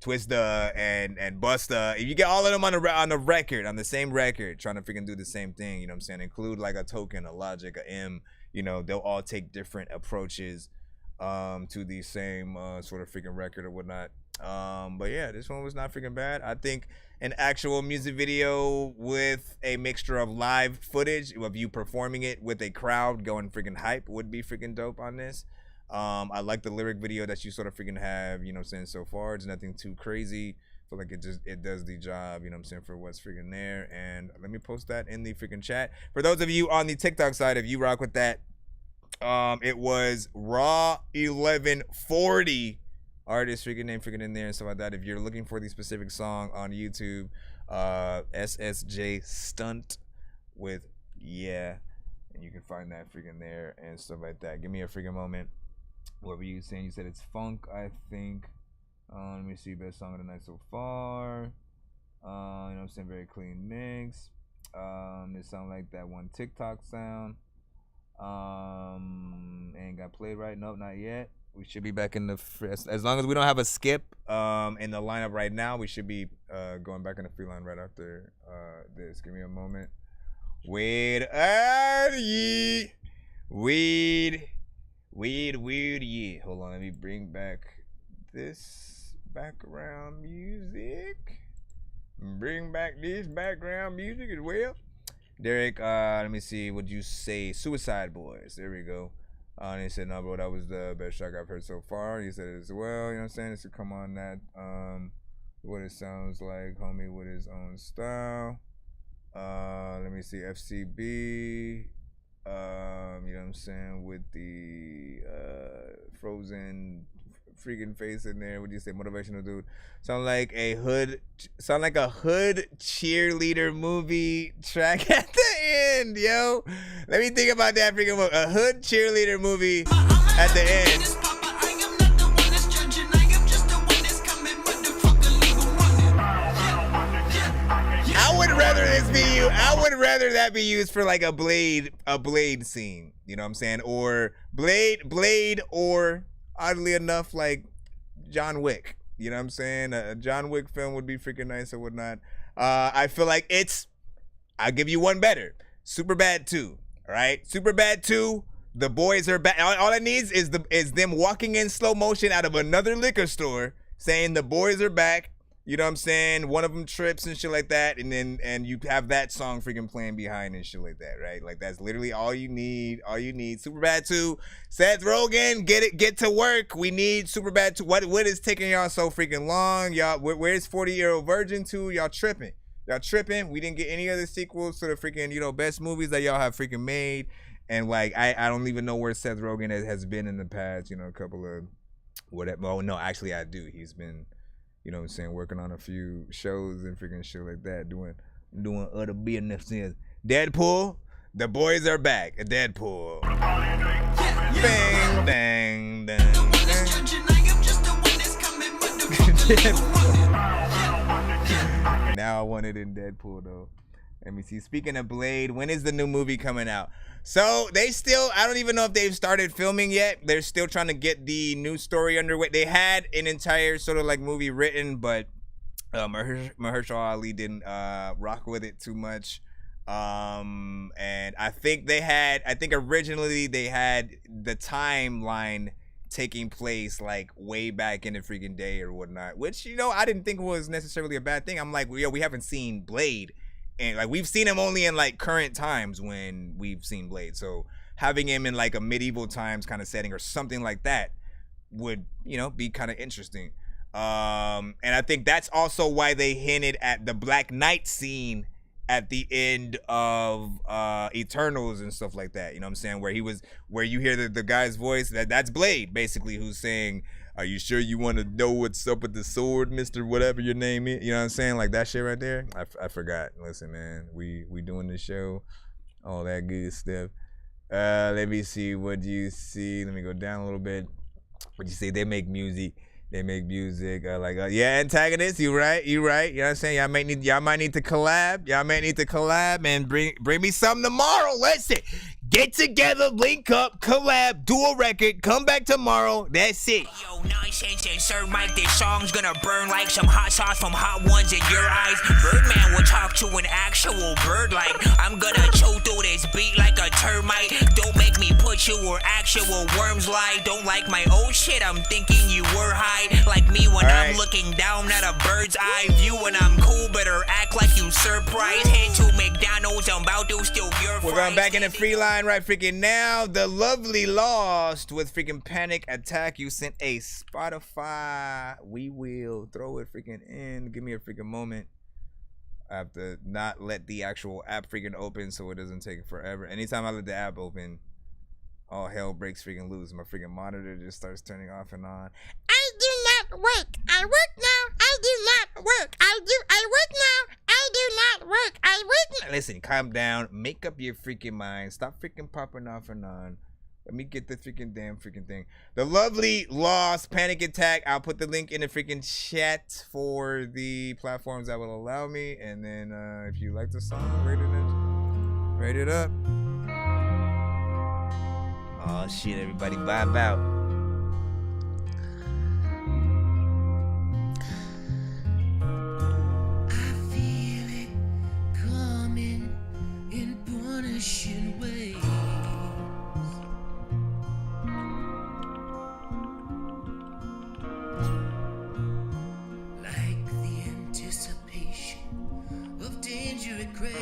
Twista and Busta. If you get all of them on the record, on the same record, trying to freaking do the same thing, you know what I'm saying? Include like a Token, a Logic, a M, you know, they'll all take different approaches to the same sort of freaking record or whatnot. But yeah, this one was not freaking bad. I think an actual music video with a mixture of live footage of you performing it with a crowd going freaking hype would be freaking dope on this. I like the lyric video that you sort of freaking have, you know what I'm saying, so far. It's nothing too crazy. I feel like it does the job, you know what I'm saying, for what's freaking there. And let me post that in the freaking chat. For those of you on the TikTok side, if you rock with that, it was Raw 1140. Artist freaking name freaking in there and stuff like that. If you're looking for the specific song on YouTube, SSJ Stunt with yeah, and you can find that freaking there and stuff like that. Give me a freaking moment. What were you saying? You said it's funk, I think. Let me see, best song of the night so far. You know what I'm saying, very clean mix. It sound like that one TikTok sound. Ain't got played right. Nope, not yet. We should be back in the as long as we don't have a skip in the lineup right now. We should be going back in the free line right after this. Give me a moment. Weed, yeah. Hold on, let me bring back this background music. Bring back this background music as well. Derek, let me see. What'd you say? Suicide Boys. There we go. And he said, no, bro, that was the best track I've heard so far. He said it as well. You know what I'm saying? It should come on that. What it sounds like, homie, with his own style. Let me see. FCB. You know what I'm saying? With the Frozen freaking face in there. What do you say? Motivational dude. Sound like a hood cheerleader movie track at the end, yo. Let me think about that freaking movie. A hood cheerleader movie at the end. I would rather that be used for like a blade scene. You know what I'm saying? Or blade or oddly enough, like John Wick. You know what I'm saying? A John Wick film would be freaking nice or whatnot. I feel like I'll give you one better. Superbad 2. All right? Superbad 2, the boys are back. All it needs is them walking in slow motion out of another liquor store saying the boys are back. You know what I'm saying? One of them trips and shit like that, and you have that song freaking playing behind and shit like that, right? Like that's literally all you need. All you need. Superbad 2, Seth Rogen, get to work. We need Superbad 2. What is taking y'all so freaking long? Y'all, where's 40-Year-Old Virgin 2? Y'all tripping. We didn't get any other sequels to the freaking, you know, best movies that y'all have freaking made. And like I don't even know where Seth Rogen has been in the past, you know, a couple of whatever. Oh no, actually I do. He's been, you know what I'm saying, working on a few shows and freaking shit like that, doing other business. Deadpool, the boys are back. Deadpool. Bang, bang, bang, bang. Now I want it in Deadpool though. Let me see. Speaking of Blade, when is the new movie coming out? So I don't even know if they've started filming yet. They're still trying to get the new story underway. They had an entire sort of like movie written, but Mahershala Ali didn't rock with it too much. And I think originally they had the timeline taking place like way back in the freaking day or whatnot, which, you know, I didn't think was necessarily a bad thing. I'm like, yo, we haven't seen Blade. And like we've seen him only in like current times when we've seen Blade. So having him in like a medieval times kind of setting or something like that would, you know, be kind of interesting. And I think that's also why they hinted at the Black Knight scene at the end of Eternals and stuff like that. You know what I'm saying? Where you hear the guy's voice, that's Blade basically, who's saying, "Are you sure you want to know what's up with the sword, Mr. Whatever your name is?" You know what I'm saying? Like that shit right there. I forgot. Listen, man, we doing the show, all that good stuff. Let me see. What do you see? Let me go down a little bit. What you say? They make music. Yeah, Antagonist. You right. You know what I'm saying? Y'all might need to collab. And bring me something tomorrow. Listen, Get together, link up, collab, do a record, come back tomorrow. That's it. Yo, Nonsenze and Sir Mike, this song's gonna burn like some hot sauce from hot ones in your eyes. Birdman will talk to an actual bird like I'm gonna chew through this beat like a termite. Don't make me put you where actual worms lie. Don't like my old shit, I'm thinking you were high. Like me when I'm looking down at a bird's eye view. When I'm cool, better act like you surprised. Head to McDonald's, I'm about to steal your We're going back in the free line right freaking now. The lovely Lost with freaking Panic Attack. You sent a Spotify. We will throw it freaking in. Give me a freaking moment. I have to not let the actual app freaking open so it doesn't take forever. Anytime I let the app open, all hell breaks freaking loose. My freaking monitor just starts turning off and on. I do not work. I work now. I do not work. I work now. I do not work. I work now. Listen, calm down. Make up your freaking mind. Stop freaking popping off and on. Let me get the freaking damn freaking thing. The lovely Lost Panic Attack. I'll put the link in the freaking chat for the platforms that will allow me. And then if you like the song, rate it up. Oh shit, everybody vibe out. I feel it coming in punishing ways. Like the anticipation of danger it craves.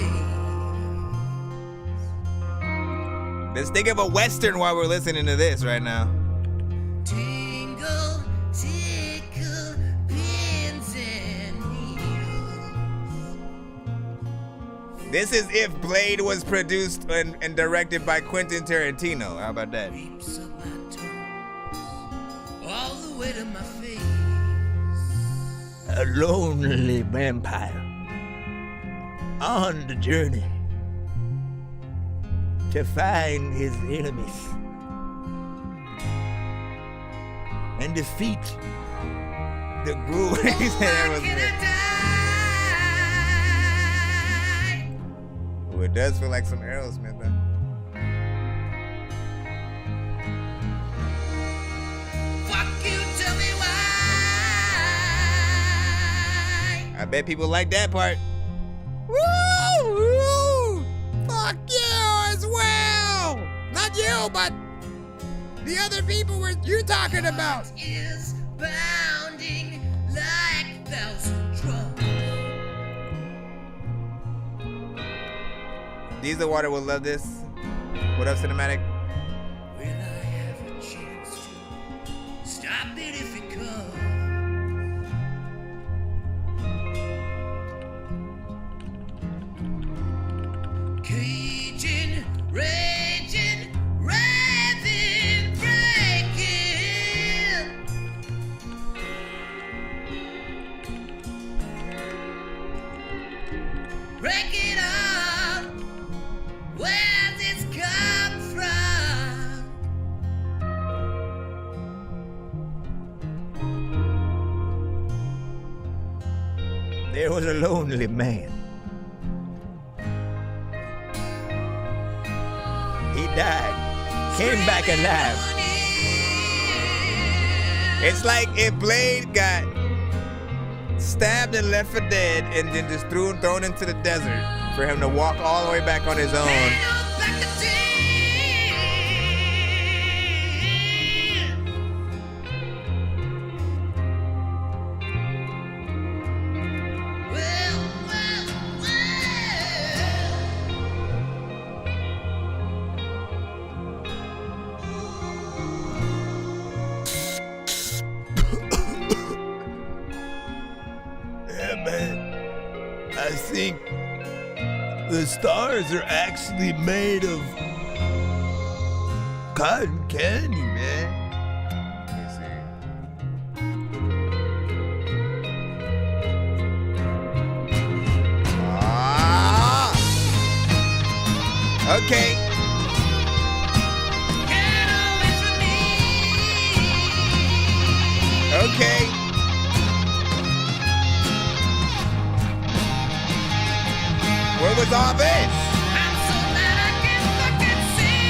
Let's think of a Western while we're listening to this right now. Tingle, tickle, pins and needles. This is if Blade was produced and directed by Quentin Tarantino. How about that? All the way to my face. A lonely vampire on the journey to find his enemies and defeat the ghoul. He said that was good. Ooh, it does feel like some Aerosmith, though. Fuck you, tell me why. I bet people like that part. Woo! Woo! Fuck you as well. Not you, but the other people you're talking about. Is bounding like thousand drums. Diesel Water will love this. What up, Cinematic? Will I have a chance to stop it if it comes? Caging, raging, raving, breaking. Break it up. Where this come from? There was a lonely man. He died, came back alive. It's like if Blade got stabbed and left for dead and then just thrown into the desert for him to walk all the way back on his own. Yeah, man. I think the stars are actually made of cotton candy, man. Okay. Okay. Where was all this? I'm so mad I can't fucking see.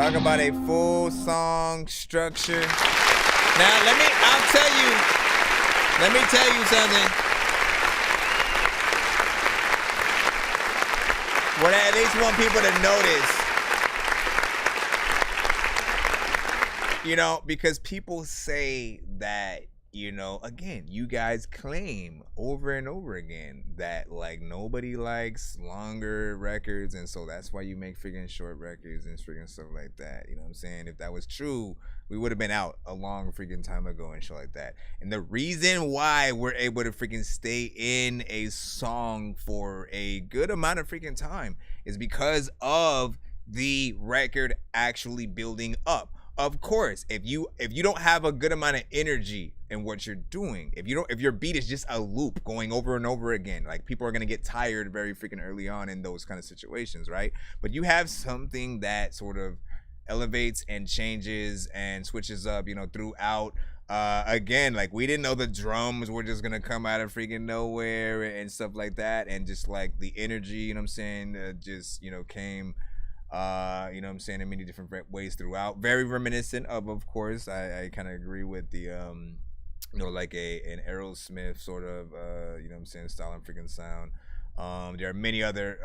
Talk about a full song structure. Now, let me tell you something. What I at least want people to notice, you know, because people say that, you know, again, you guys claim over and over again that like nobody likes longer records, and so that's why you make freaking short records and freaking stuff like that. You know what I'm saying? If that was true, we would have been out a long freaking time ago and shit like that. And the reason why we're able to freaking stay in a song for a good amount of freaking time is because of the record actually building up. Of course, if you don't have a good amount of energy in what you're doing, if your beat is just a loop going over and over again, like people are gonna get tired very freaking early on in those kind of situations, right? But you have something that sort of elevates and changes and switches up, you know, throughout. Again, like we didn't know the drums were just gonna come out of freaking nowhere and stuff like that, and just like the energy, you know what I'm saying, just, you know, came. You know what I'm saying, in many different ways throughout. Very reminiscent of course, I kind of agree with the, you know, like an Aerosmith sort of, you know what I'm saying, style and freaking sound. There are many other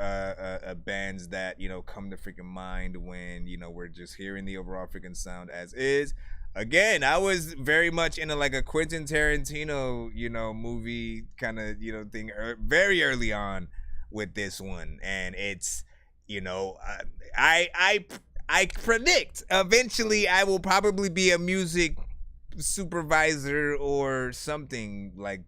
bands that, you know, come to freaking mind when, you know, we're just hearing the overall freaking sound as is. Again, I was very much into like a Quentin Tarantino, you know, movie kind of, you know, thing very early on with this one, and it's, you know, I predict eventually I will probably be a music supervisor or something like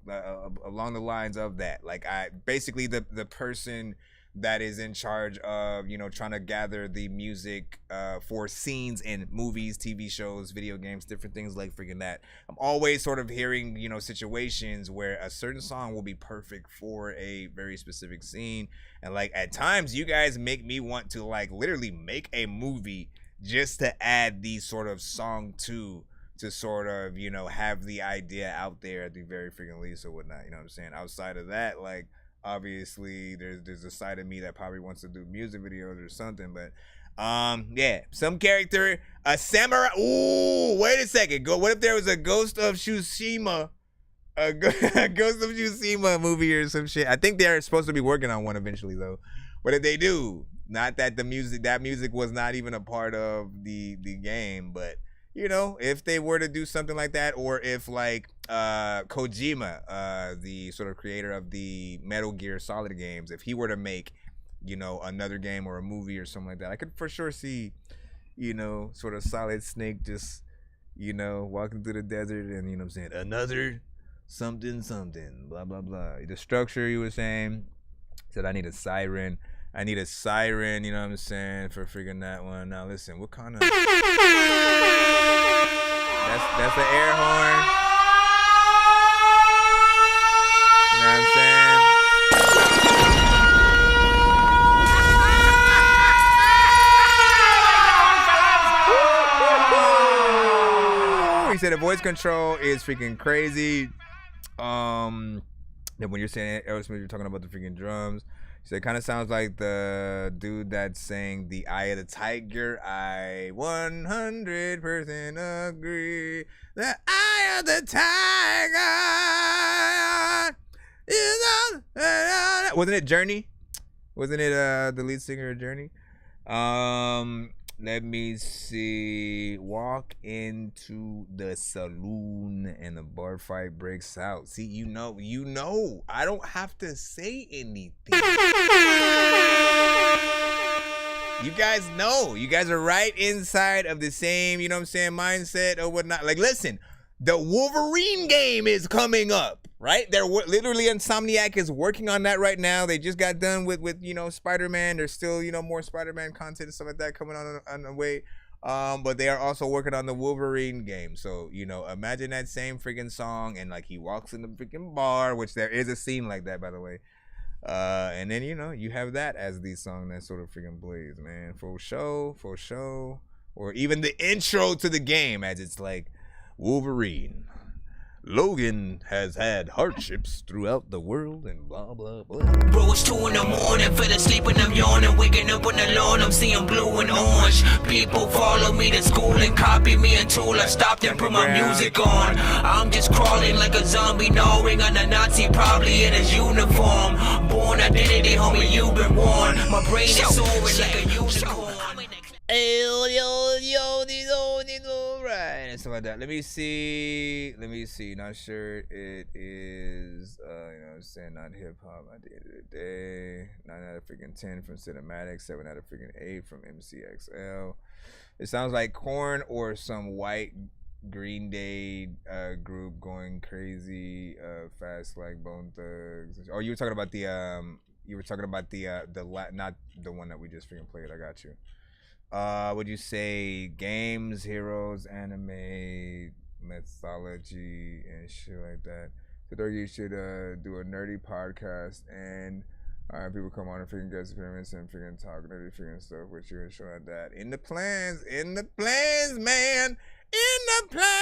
along the lines of that. Like I basically the person that is in charge of, you know, trying to gather the music for scenes in movies, TV shows, video games, different things like freaking that. I'm always sort of hearing, you know, situations where a certain song will be perfect for a very specific scene. And like at times you guys make me want to like literally make a movie just to add these sort of song to sort of, you know, have the idea out there at the very freaking least or whatnot. You know what I'm saying? Outside of that, like, obviously there's a side of me that probably wants to do music videos or something, but yeah, some character, a samurai. Ooh, wait a second. What if there was a Ghost of Tsushima, a Ghost of Tsushima movie or some shit? I think they're supposed to be working on one eventually though. What if they do? Not that that music was not even a part of the game, but you know, if they were to do something like that, or if like Kojima, the sort of creator of the Metal Gear Solid games, if he were to make, you know, another game or a movie or something like that, I could for sure see, you know, sort of Solid Snake just, you know, walking through the desert and, you know what I'm saying, another something, blah, blah, blah. The structure you were saying, said I need a siren. I need a siren, you know what I'm saying, for freaking that one. Now listen, what kind of... That's an air horn. You know what I'm saying? He said the voice control is freaking crazy. Then when you're saying Aerosmith, you're talking about the freaking drums. So it kind of sounds like the dude that's saying the Eye of the Tiger. I 100% agree. The Eye of the Tiger. Wasn't it Journey? Wasn't it the lead singer of Journey? Let me see. Walk into the saloon and the bar fight breaks out. See, you know. I don't have to say anything. You guys know. You guys are right inside of the same, you know what I'm saying, mindset or whatnot. Like, listen, the Wolverine game is coming up, right? They're literally, Insomniac is working on that right now. They just got done with you know, Spider-Man. There's still, you know, more Spider-Man content and stuff like that coming on the way. But they are also working on the Wolverine game. So, you know, imagine that same freaking song and like he walks in the freaking bar, which there is a scene like that, by the way. And then, you know, you have that as the song that sort of freaking plays, man. For show. Or even the intro to the game as it's like, Wolverine, Logan has had hardships throughout the world and blah, blah, blah. Bro, it's 2 in the morning, fell asleep and I'm yawning. Waking up on the lawn, I'm seeing blue and orange. People follow me to school and copy me until I stopped and put my music on. I'm just crawling like a zombie, gnawing on a Nazi, probably in his uniform. Born identity, homie, you've been warned. My brain is soaring like a unicorn. Right, and stuff like that. Let me see. Not sure it is, you know what I'm saying, not hip hop at the end of the day. 9 out of freaking 10 from Cinematic, 7 out of freaking 8 from MCXL. It sounds like Korn or some white Green Day group going crazy, fast like Bone Thugs. Oh, you were talking about the not the one that we just freaking played. I got you. Would you say games, heroes, anime, mythology, and shit like that? So Dorky, you should do a nerdy podcast and people come on and freaking get experiments and freaking talk nerdy freaking stuff with you and shit like that. In the plans, man. In the plans.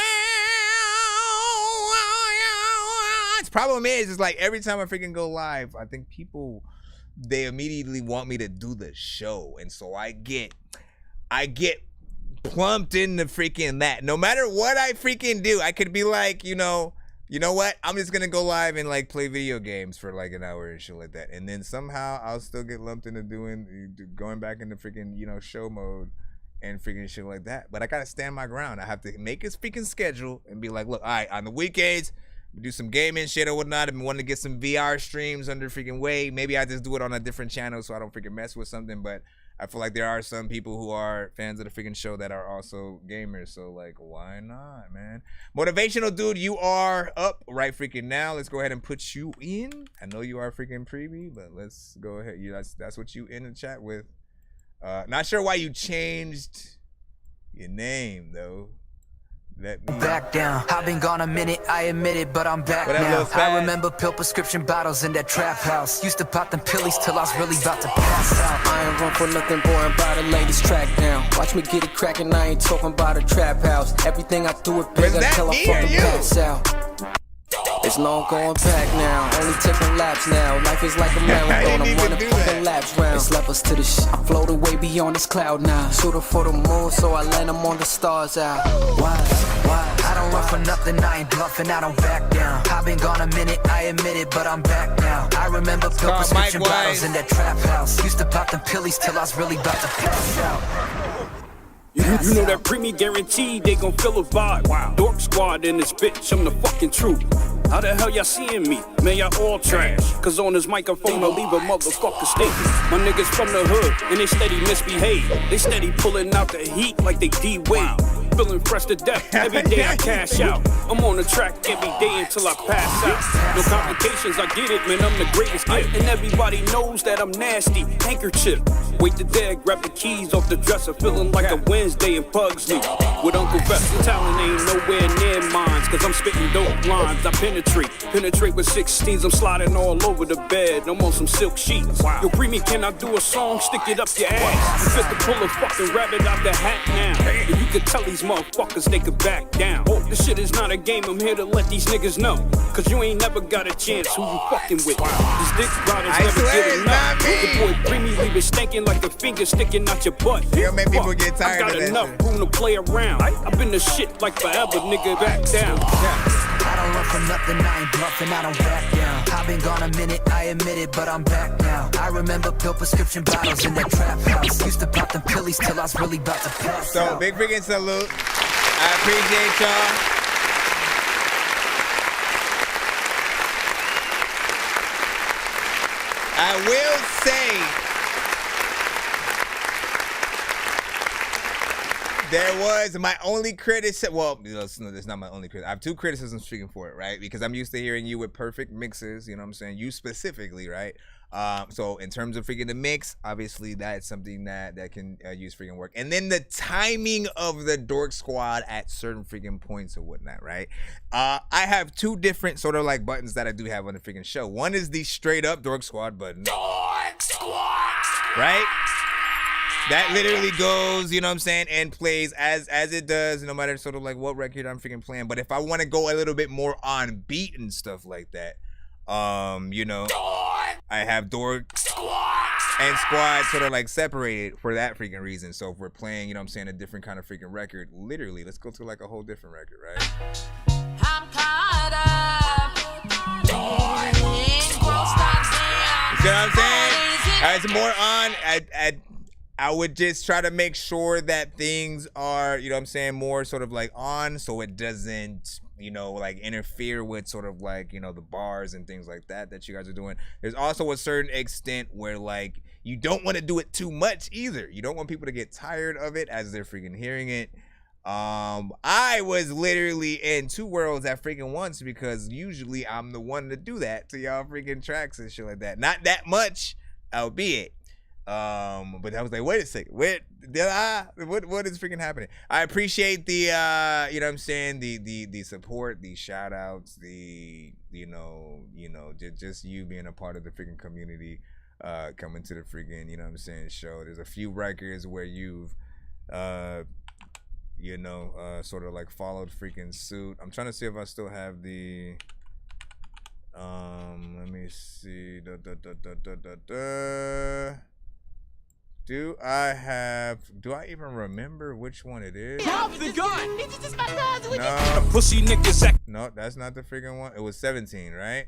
Problem is like every time I freaking go live, I think people, they immediately want me to do the show, and so I get plumped into freaking that. No matter what I freaking do, I could be like, you know what? I'm just gonna go live and like play video games for like an hour and shit like that, and then somehow I'll still get lumped into going back into freaking show mode and freaking shit like that. But I gotta stand my ground. I have to make a freaking schedule and be like, look, all right, on the weekdays, do some gaming shit or whatnot. I've been wanting to get some VR streams under freaking way. Maybe I just do it on a different channel so I don't freaking mess with something. But I feel like there are some people who are fans of the freaking show that are also gamers. So like, why not, man? Motivational dude, you are up right freaking now. Let's go ahead and put you in. I know you are freaking preview, but let's go ahead. That's what you in the chat with. Not sure why you changed your name though. Let me back down. I've been gone a minute, I admit it, but I'm back now. I remember pill prescription bottles in that trap house. Used to pop them pillies till I was really about to pass out. I ain't run for nothing, boy, I'm by the latest track down. Watch me get it crackin', I ain't talking about a trap house. Everything I do it big until I fucking pass out. It's long going back now, only taking laps now. Life is like a marathon, I'm running fucking laps round. It's levels to the shit, I float away beyond this cloud now. Shooter for the moon, so I land them on the stars out. Why? I don't run for nothing, I ain't bluffing, I don't back down. I've been gone a minute, I admit it, but I'm back now. I remember pill prescription bottles in that trap house. Used to pop them pillies till I was really about to pass out. You know that premium guaranteed, they gon' feel a vibe. Wow. Dork squad in this bitch, I'm the fucking truth. How the hell y'all seeing me? Man, y'all all trash. Cause on this microphone, I'll leave a motherfucker stinking. My niggas from the hood, and they steady misbehave. They steady pulling out the heat like they D-Wade. Feeling fresh to death, every day I cash out. I'm on the track every day until I pass out. No complications, I get it, man, I'm the greatest gift. And everybody knows that I'm nasty, handkerchief. Wait the day, grab the keys off the dresser. Feeling like a Wednesday in Pugsley. With Uncle Vest, the talent ain't nowhere near mine. Cause I'm spitting dope lines, I penetrate with 16s, I'm sliding all over the bed. I'm on some silk sheets. Yo, Premium, can I do a song? Stick it up your ass. You fit to pull a fucking rabbit out the hat now. And you can tell these motherfuckers they could back down. This shit is not a game, I'm here to let these niggas know. Cause you ain't never got a chance, who you fucking with? These dick riders never get enough. The boy Premium leave it stinking like a finger sticking out your butt. Make people get tired I got of that enough shit. room to play around. I've been the shit like forever, nigga, back down. I don't run from nothing, I ain't bluffing, I don't back down. I've been gone a minute, I admit it, but I'm back now. I remember pill prescription bottles in that trap house. Used to pop them pillies till I was really about to pass out. So big freaking salute. I appreciate y'all. I will say there was my only criticism. Well, it's not my only criticism. I have two criticisms speaking for it, right? Because I'm used to hearing you with perfect mixes, you know what I'm saying? You specifically, right? So in terms of freaking the mix, obviously that's something that can use freaking work. And then the timing of the Dork Squad at certain freaking points or whatnot, right? I have two different sort of like buttons that I do have on the freaking show. One is the straight up Dork Squad button. Dork Squad! Right? That literally goes, you know what I'm saying, and plays as it does, no matter sort of like what record I'm freaking playing. But if I want to go a little bit more on beat and stuff like that, you know, I have Dork and Squad sort of like separated for that freaking reason. So if we're playing, you know what I'm saying, a different kind of freaking record, literally, let's go to like a whole different record, right? I'm caught up. You know what I'm saying? It's more on. I would just try to make sure that things are, you know what I'm saying, more sort of like on, so it doesn't, you know, like interfere with sort of like, you know, the bars and things like that you guys are doing. There's also a certain extent where like you don't want to do it too much either. You don't want people to get tired of it as they're freaking hearing it. I was literally in two worlds at freaking once because usually I'm the one to do that to y'all freaking tracks and shit like that. Not that much, albeit. But I was like, wait a second, what is freaking happening? I appreciate the you know what I'm saying, the support, the shout outs, the you know, just you being a part of the freaking community, coming to the freaking, you know what I'm saying, show. There's a few records where you've you know, sort of like followed freaking suit. I'm trying to see if I still have the let me see. Do I even remember which one it is? Drop the gun! No. Pussy niggas act. No, that's not the freaking one. It was 17, right?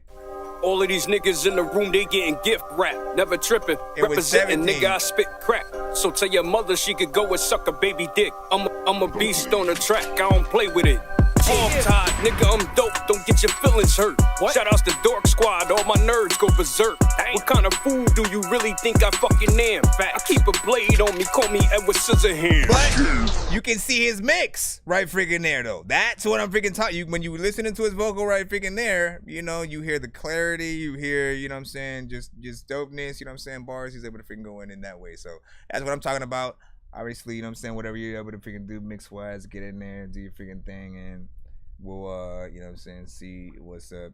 All of these niggas in the room, they getting gift wrapped. Never tripping. It was Representing, 17. nigga, I spit crack. So tell your mother she could go and suck a baby dick. I'm a beast on the track, I don't play with it. Arm tied, nigga, I'm dope, don't get your feelings hurt. Shout outs to Dork Squad, all my nerds go berserk. What kind of fool do you really think I fucking am? I keep a blade on me, call me Edward Scissorhands. But you can see his mix right freaking there, though. That's what I'm freaking talking. When you listening to his vocal right freaking there, you know, you hear the clarity, you hear, you know what I'm saying, just dopeness, you know what I'm saying, bars. He's able to freaking go in that way. So that's what I'm talking about. Obviously, you know what I'm saying, whatever you're able to freaking do mix-wise, get in there, do your freaking thing, and we'll, you know what I'm saying, see what's up.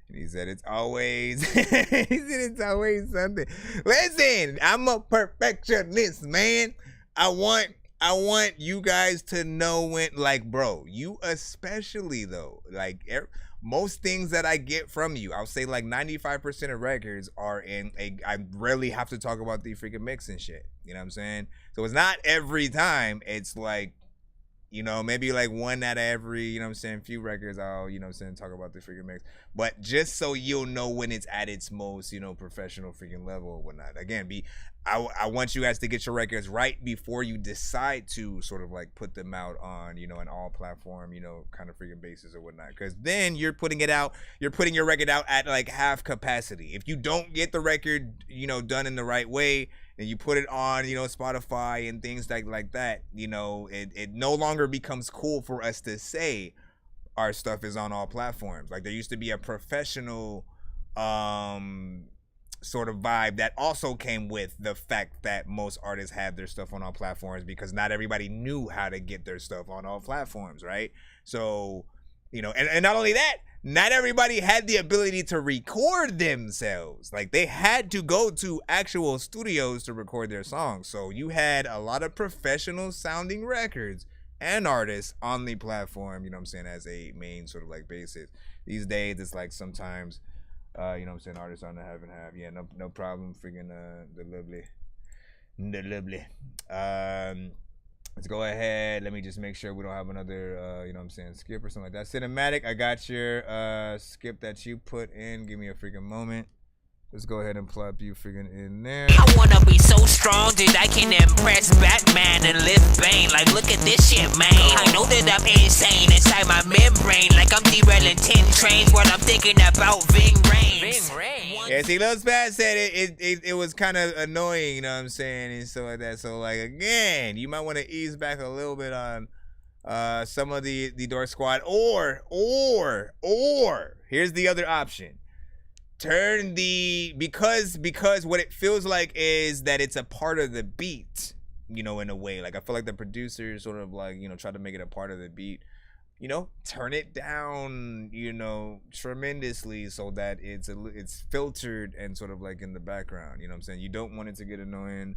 And he said, it's always, it's always something. Listen, I'm a perfectionist, man. I want you guys to know when, like, bro, you especially, though, like, most things that I get from you, I'll say like 95% of records are I rarely have to talk about the freaking mix and shit. You know what I'm saying? So it's not every time. It's like, you know, maybe like one out of every, you know what I'm saying, few records I'll, you know what I'm saying, talk about the freaking mix. But just so you'll know when it's at its most, you know, professional freaking level or whatnot. Again, I want you guys to get your records right before you decide to sort of like put them out on, you know, an all platform, you know, kind of freaking basis or whatnot. Because then you're putting your record out at like half capacity. If you don't get the record, you know, done in the right way, and you put it on, you know, Spotify and things like that, you know, it no longer becomes cool for us to say our stuff is on all platforms. Like there used to be a professional sort of vibe that also came with the fact that most artists have their stuff on all platforms because not everybody knew how to get their stuff on all platforms, right? So, you know, and not only that, not everybody had the ability to record themselves. Like they had to go to actual studios to record their songs. So you had a lot of professional sounding records and artists on the platform, you know what I'm saying, as a main sort of like basis. These days it's like sometimes, you know what I'm saying, artists on the have and have. Yeah, no problem. Freaking the lovely. Let's go ahead. Let me just make sure we don't have another, you know what I'm saying, skip or something like that. Cinematic, I got your skip that you put in. Give me a freaking moment. Let's go ahead and plop you freaking in there. I wanna be so strong that I can impress Batman and lift Bane. Like, look at this shit, man. I know that I'm insane inside my membrane. Like I'm derailing 10 trains while I'm thinking about Ving Rhames. Yeah, see, Lil Spaz said it was kind of annoying, you know what I'm saying, and stuff like that. So, like, again, you might want to ease back a little bit on some of the Dork Squad. Or, here's the other option. Turn because what it feels like is that it's a part of the beat, you know, in a way. Like I feel like the producers sort of like, you know, try to make it a part of the beat, you know, turn it down, you know, tremendously so that it's filtered and sort of like in the background, you know what I'm saying? You don't want it to get annoying.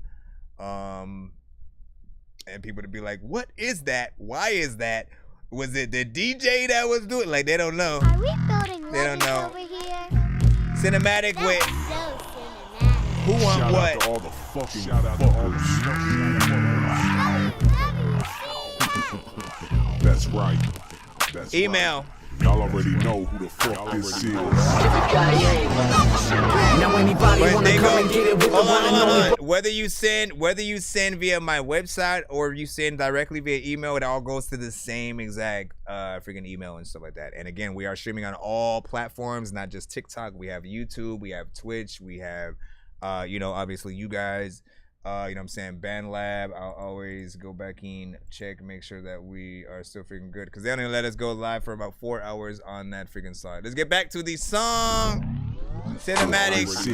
and people to be like, what is that? Why is that? Was it the DJ that was doing? Like, they don't know. Are we building They don't know. over here? Cinematic That's with so cinematic. who want Shout what? out to all the fucking fuckers. That's right. That's Email. Right. Y'all already know who the fuck this is. Now anybody But wanna they come go- and get it with the hold one and on. only. Whether you send via my website or you send directly via email, it all goes to the same exact freaking email and stuff like that. And again, we are streaming on all platforms, not just TikTok. We have YouTube, we have Twitch, we have obviously you guys. You know what I'm saying? BandLab. I'll always go back in, check, make sure that we are still freaking good. Because they only let us go live for about 4 hours on that freaking side. Let's get back to the song. Cinematics.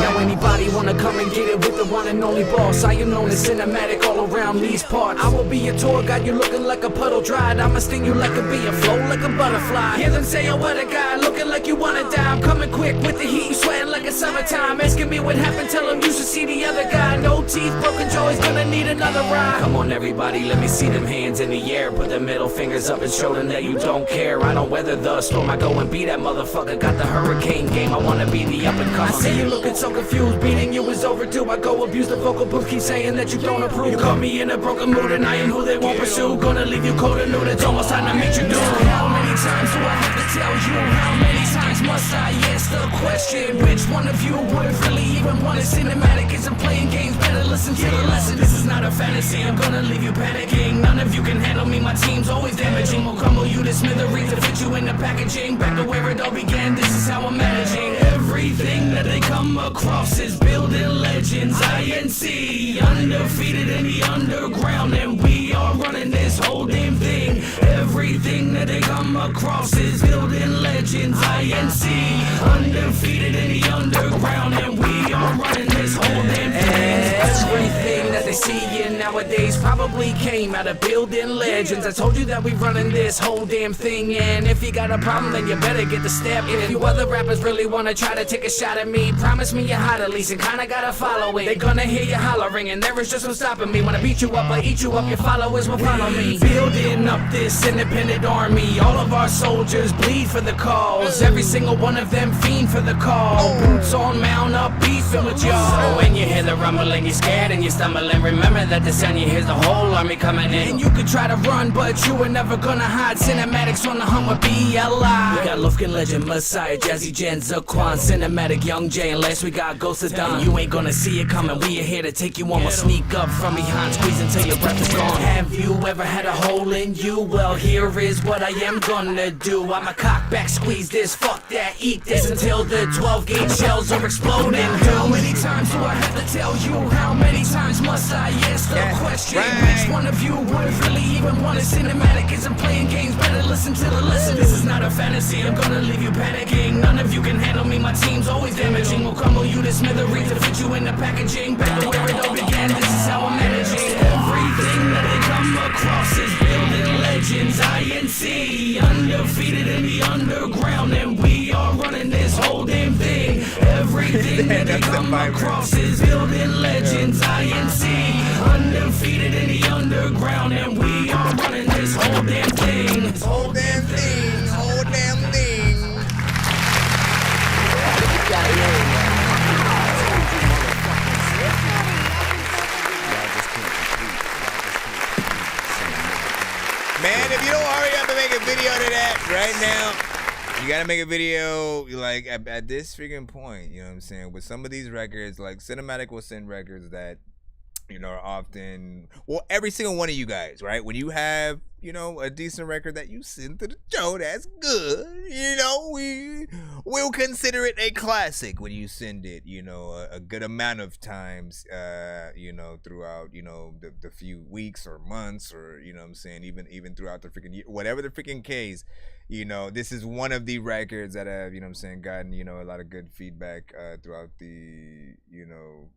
Now anybody wanna come and get it with the one and only boss. I am known as cinematic all around these parts. I will be your tour guide, you looking like a puddle dried. I'ma sting you like a bee and flow like a butterfly. Hear them say, oh what a guy, looking like you wanna die. I'm coming quick with the heat, sweating like a summertime. Asking me what happened, tell them you should see the other guy. No teeth, broken jaws, gonna need another ride. Come on everybody, let me see them hands in the air. Put the middle fingers up and show them that you don't care. I don't weather the storm, I go and be that motherfucker. Got the hurricane game, I wanna be the up and comer. I see you looking so confused, beating you is overdue. I go abuse the vocal booth, keep saying that you don't approve. You caught me in a broken mood and I am who they won't pursue. Gonna leave you cold and nude, it's almost time to meet you new. How many times do I have to tell you? How many times must I ask the question? Which one of you would really even want a cinematic? Isn't playing games, better listen to the lesson. This is not a fantasy, I'm gonna leave you panicking. None of you can handle me, my team's always damaging. We'll crumble you to smithereens to fit you in the packaging. Back to where it all began, this is how I'm managing. Everything that they come across is building legends. INC, undefeated in the underground, and we are running this whole damn thing. Everything that they come across is building legends. INC, undefeated in the underground, and we are running this whole damn thing. Everything that they see in nowadays probably came out of building legends. I told you that we running this whole damn thing, and if you got a problem, then you better get the step. If you other rappers really wanna try to take a shot at me, promise me you're hot at least and kinda gotta follow it. They gonna hear you hollering, and there is just no stopping me. When I beat you up, I eat you up, your followers will follow me. Building up this independent army, all of our soldiers bleed for the cause. Every single one of them fiend for the call. Boots on, mount up, beefing with y'all. So when you hear the rumbling, you're scared and you're stumbling. Remember that the sound you hear's the whole army coming in. And you could try to run, but you were never gonna hide. Cinematics on the hum with BLI. We got Lufkin Legend, Messiah, Jazzy Jen, Zaquan, Cinematic, Young J, and last we got Ghost of Dawn. You ain't gonna see it coming, we are here to take you on. We'll sneak up from behind, squeeze until your breath is gone. Have you ever had a hole in you? Well, here is what I am gonna do. I'ma cock back, squeeze this, fuck that, eat this until the 12-gauge shells are exploding. How many times do I have to tell you? How many times must I ask the question? Which one of you would really even want a cinematic? Isn't playing games, better listen to the lesson. This is not a fantasy, I'm gonna leave you panicking. None of you can handle me, my team's always damaging. We'll crumble you to smithereens to fit you in the packaging. Back to where it all began, this is how I'm managing. Everything that they come across is building legends. INC, undefeated in the underground, and we are running this whole damn thing. Everything that they come across is building legends. INC, undefeated in the underground, and we are running this whole damn thing. This whole damn thing, whole damn thing. Man, if you don't hurry up and make a video to that right now, you gotta make a video like at this freaking point, you know what I'm saying? With some of these records, like Cinematic will send records that, you know, are often, well, every single one of you guys, right? When you have, you know, a decent record that you send to the show, that's good. You know, we'll consider it a classic when you send it, you know, a good amount of times, you know, throughout, you know, the few weeks or months, or, you know what I'm saying, even throughout the freaking year, whatever the freaking case, you know, this is one of the records that have, you know what I'm saying, gotten, you know, a lot of good feedback throughout the, you know,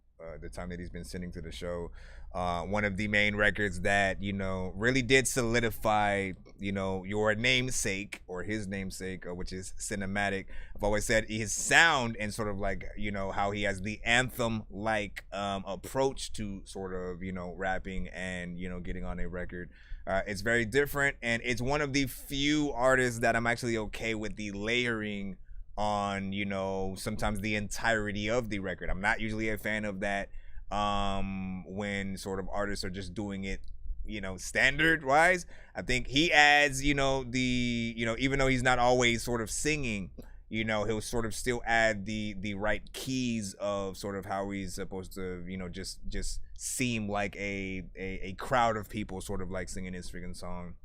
the time that he's been sending to the show. One of the main records that, you know, really did solidify, you know, your namesake or his namesake, which is cinematic. I've always said his sound and sort of like, you know, how he has the anthem-like approach to sort of, you know, rapping and, you know, getting on a record. It's very different, and it's one of the few artists that I'm actually okay with the layering on, you know, sometimes the entirety of the record. I'm not usually a fan of that when sort of artists are just doing it, you know, standard wise. I think he adds, you know, the, you know, even though he's not always sort of singing, you know, he'll sort of still add the right keys of sort of how he's supposed to, you know, just seem like a crowd of people sort of like singing his freaking song.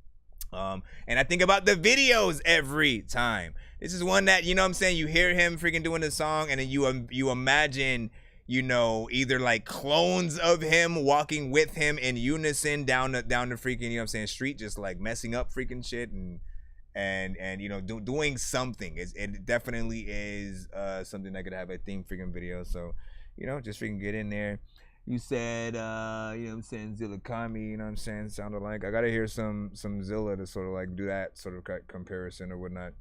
And I think about the videos every time. This is one that, you know what I'm saying, you hear him freaking doing the song and then you imagine, you know, either like clones of him walking with him in unison down the freaking, you know what I'm saying, street, just like messing up freaking shit and you know, doing something. It definitely is something that could have a theme freaking video. So, you know, just freaking get in there. You said, you know what I'm saying, Zilla Kami, you know what I'm saying, sounded like. I gotta hear some Zilla to sort of like do that sort of comparison or whatnot.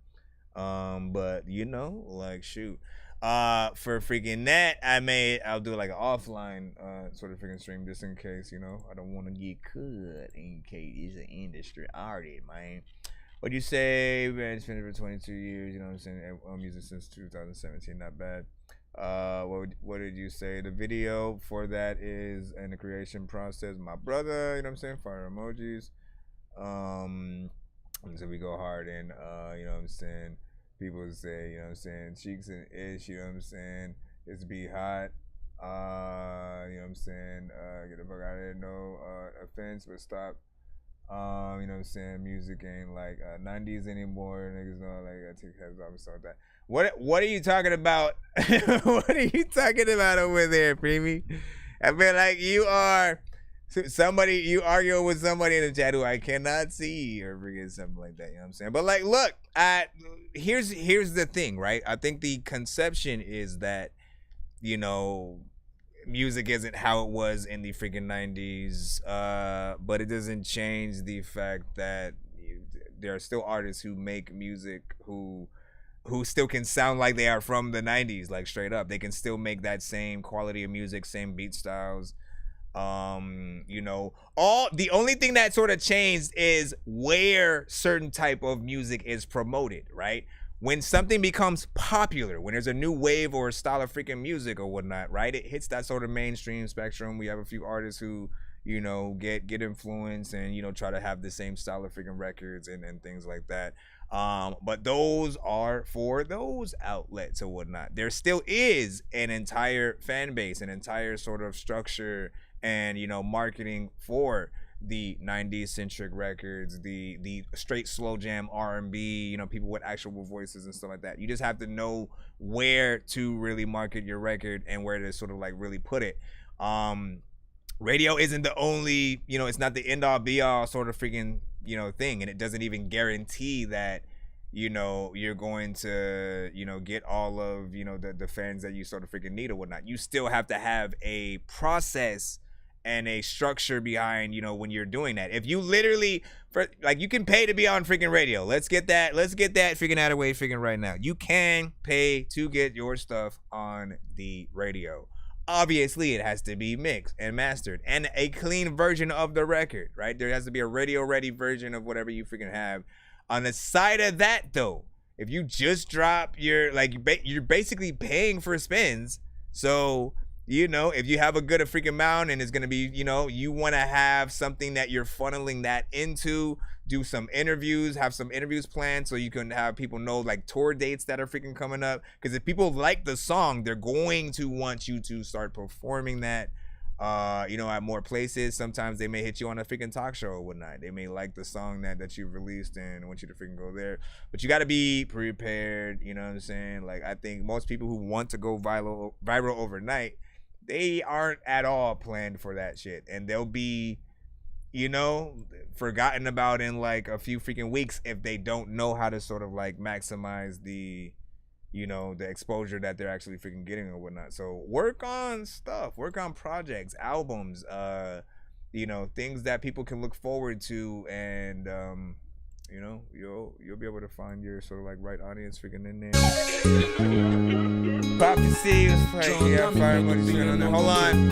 But you know, like shoot. For freaking that, I'll do like an offline sort of freaking stream just in case, you know. I don't want to get cut in case it's an industry artist, man. What'd you say? Man, it's been for 22 years, you know what I'm saying? Music since 2017, not bad. What did you say? The video for that is in the creation process. My brother, you know what I'm saying? Fire emojis. So we go hard and you know what I'm saying? People say, you know what I'm saying, cheeks and ish, you know what I'm saying? It's be hot. You know what I'm saying? Get the fuck out of here, no offense, but stop. You know what I'm saying? Music ain't like 90s anymore. Niggas know like I take heads off and stuff like that. What are you talking about? What are you talking about over there, Preemie? I feel like you are somebody, you arguing with somebody in the chat who I cannot see or forget something like that. You know what I'm saying? But like, look, here's the thing, right? I think the conception is that, you know, music isn't how it was in the freaking 90s, but it doesn't change the fact that there are still artists who make music who still can sound like they are from the 90s, like straight up. They can still make that same quality of music, same beat styles. You know, the only thing that sort of changed is where certain type of music is promoted, right? When something becomes popular, when there's a new wave or a style of freaking music or whatnot, right? It hits that sort of mainstream spectrum. We have a few artists who, you know, get influenced and, you know, try to have the same style of freaking records and things like that. But those are for those outlets or whatnot. There still is an entire fan base, an entire sort of structure and, you know, marketing for the 90s centric records, the straight slow jam R&B, you know, people with actual voices and stuff like that. You just have to know where to really market your record and where to sort of like really put it. Radio isn't the only, you know, it's not the end all be all sort of freaking, you know, thing, and it doesn't even guarantee that, you know, you're going to, you know, get all of, you know, the fans that you sort of freaking need or whatnot. You still have to have a process and a structure behind, you know, when you're doing that. If you literally, like, you can pay to be on freaking radio. Let's get that freaking out of the way freaking right now. You can pay to get your stuff on the radio. Obviously, it has to be mixed and mastered and a clean version of the record, right? There has to be a radio-ready version of whatever you freaking have. On the side of that, though, if you just drop your, like, you're basically paying for spins. So, you know, if you have a good freaking amount and it's going to be, you know, you want to have something that you're funneling that into, do some interviews, have some interviews planned so you can have people know like tour dates that are freaking coming up. Because if people like the song, they're going to want you to start performing that, you know, at more places. Sometimes they may hit you on a freaking talk show or whatnot. They may like the song that you've released and want you to freaking go there. But you got to be prepared, you know what I'm saying? Like, I think most people who want to go viral overnight, they aren't at all planned for that shit. And they'll be, you know, forgotten about in like a few freaking weeks if they don't know how to sort of like maximize the, you know, the exposure that they're actually freaking getting or whatnot. So work on stuff, work on projects, albums, you know, things that people can look forward to, and you know, you'll be able to find your sort of like right audience freaking in there. Prophecy was like, yeah, fire money on there. Hold on.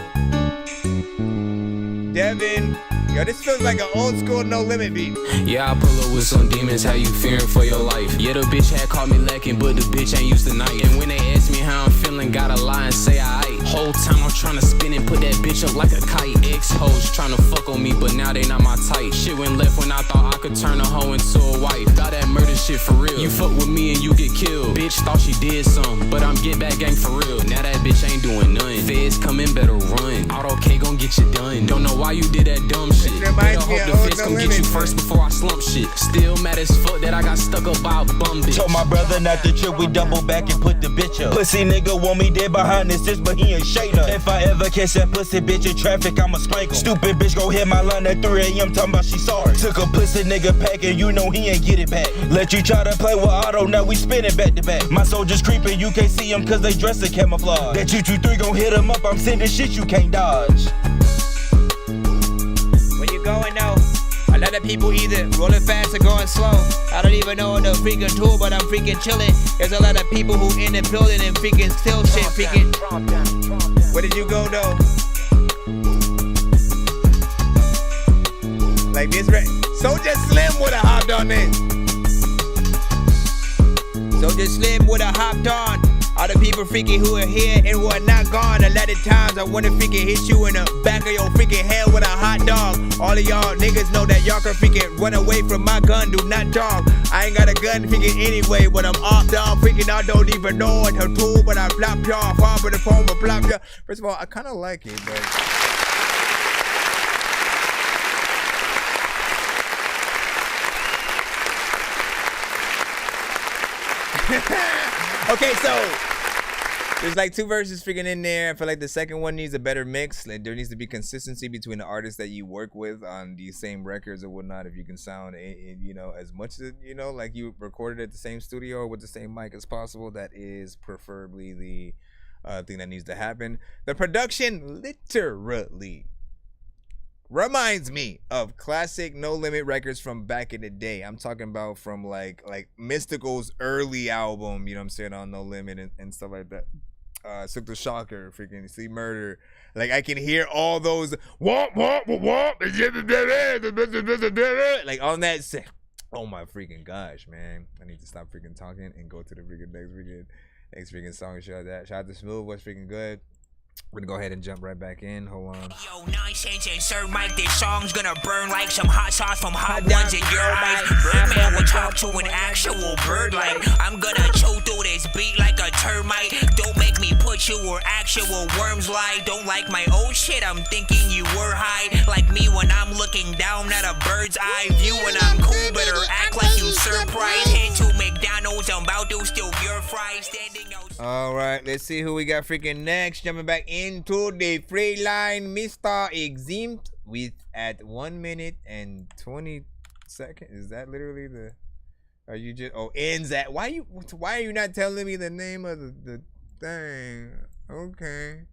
Devin. Yo, this feels like an old school No Limit beat. Yeah, I pull up with some demons, how you fearing for your life? Yeah, the bitch had caught me lacking, but the bitch ain't used to night. And when they ask me how I'm feeling, gotta lie and say I ain't. Whole time I'm trying to spin and put that bitch up like a kite. Ex-hoes trying to fuck on me, but now they not my type. Shit went left when I thought I could turn a hoe into a wife. Thought that murder shit for real. You fuck with me and you get killed. Bitch thought she did something, but I'm get back gang for real. Now that bitch ain't doing nothing. Feds coming, better run. Auto K gon' get you done. Don't know why you did that dumb shit. Better hope the feds come get you first before I slump shit. Still mad as fuck that I got stuck up by a bum bitch. Told my brother not to trip, we double back and put the bitch up. Pussy nigga want me dead behind this bitch, but he ain't shade up. If I ever catch that pussy bitch in traffic, I'ma spank him. Stupid bitch gon' hit my line at 3 a.m. talking about she sorry. Took a pussy nigga pack and you know he ain't get it back. Let you try to play with auto, now we spinning back to back. My soldiers creeping, you can't see them cause they dress in camouflage. That 223 gon' hit him up, I'm sending shit you can't dodge. Where you going now? A lot of people either rolling fast or going slow. I don't even know the freaking tool, but I'm freaking chilling. There's a lot of people who in the building and freaking still shit freaking. Where did you go though? Like this, right? Soldier Slim would have hopped on this. Soldier Slim would have hopped on. All the people freaking who are here and who are not gone. A lot of times I wanna freaking hit you in the back of your freaking head with a hot dog. All of y'all niggas know that y'all can freaking run away from my gun, do not talk. I ain't got a gun freaking anyway, but I'm off dog freaking. I don't even know what to do, but I flop y'all, fall for the phone, but flop y'all. First of all, I kinda like it, but okay, so there's like 2 verses freaking in there. I feel like the second one needs a better mix. Like there needs to be consistency between the artists that you work with on these same records or whatnot. If you can sound, you know, as much as, you know, like you recorded at the same studio or with the same mic as possible, that is preferably the thing that needs to happen. The production literally reminds me of classic No Limit records from back in the day. I'm talking about from like Mystical's early album, you know what I'm saying, on No Limit and stuff like that. Took the Shocker, freaking See Murder. Like I can hear all those womp womp womp like on that set. Oh my freaking gosh, man. I need to stop freaking talking and go to the freaking next freaking song. Shout out to Smooth, was freaking good. We're gonna go ahead and jump right back in. Hold on. Yo, Nonsenze and Sir Mike, this song's gonna burn like some hot sauce from hot ones in your eyes. Birdman will talk to an actual bird like I'm gonna choke through this beat like a termite. Don't make me put you where actual worms lie. Don't like my old shit, I'm thinking you were high. Like me when I'm looking down at a bird's eye view. When I'm cool, better act like you surprised. Head to McDonald's, I'm about to steal your fries. Standing out. All right, let's see who we got freaking next. Jumping back into the free line, Mr. Exempt with at 1 minute and 20 seconds. Is that literally the? Are you just ends at? Why are you not telling me the name of the thing? Okay,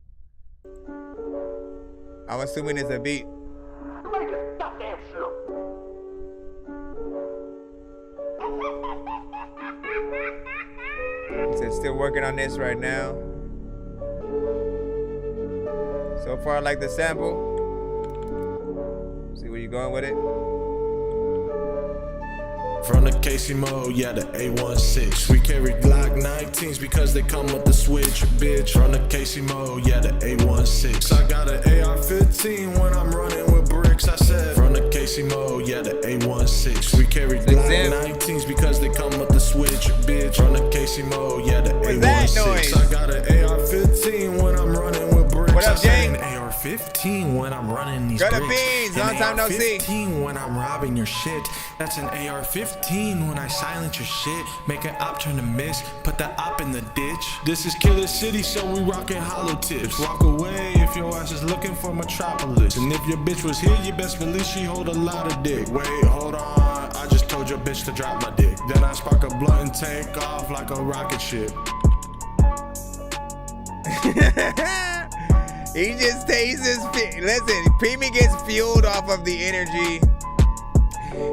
I'm assuming it's a beat. So still working on this right now. So far I like the sample. See where you going with it. From the Casey mode, yeah, the A16. We carry Glock 19s because they come with the switch, bitch. From the Casey mode, yeah, the A16. I got an AR-15 when I'm running with bricks. I said, from the Casey mode, yeah, the A16. We carry Glock 19s because they come with the switch, bitch. From the Casey mode, yeah, the A16. I got an AR-15 when I'm running with bricks. What up, Jay? An AR-15 when I'm running these Got bricks. a beans, long time no see. AR-15 when I'm robbing your shit. That's an AR-15 when I silence your shit. Make an op turn to miss, put the op in the ditch. This is Killer City, so we rockin' hollow tips. Walk away if your ass is looking for Metropolis. And if your bitch was here, you best believe she hold a lot of dick. Wait, hold on, I just told your bitch to drop my dick. Then I spark a blunt and take off like a rocket ship. He just tastes his. Listen, Preemy gets fueled off of the energy.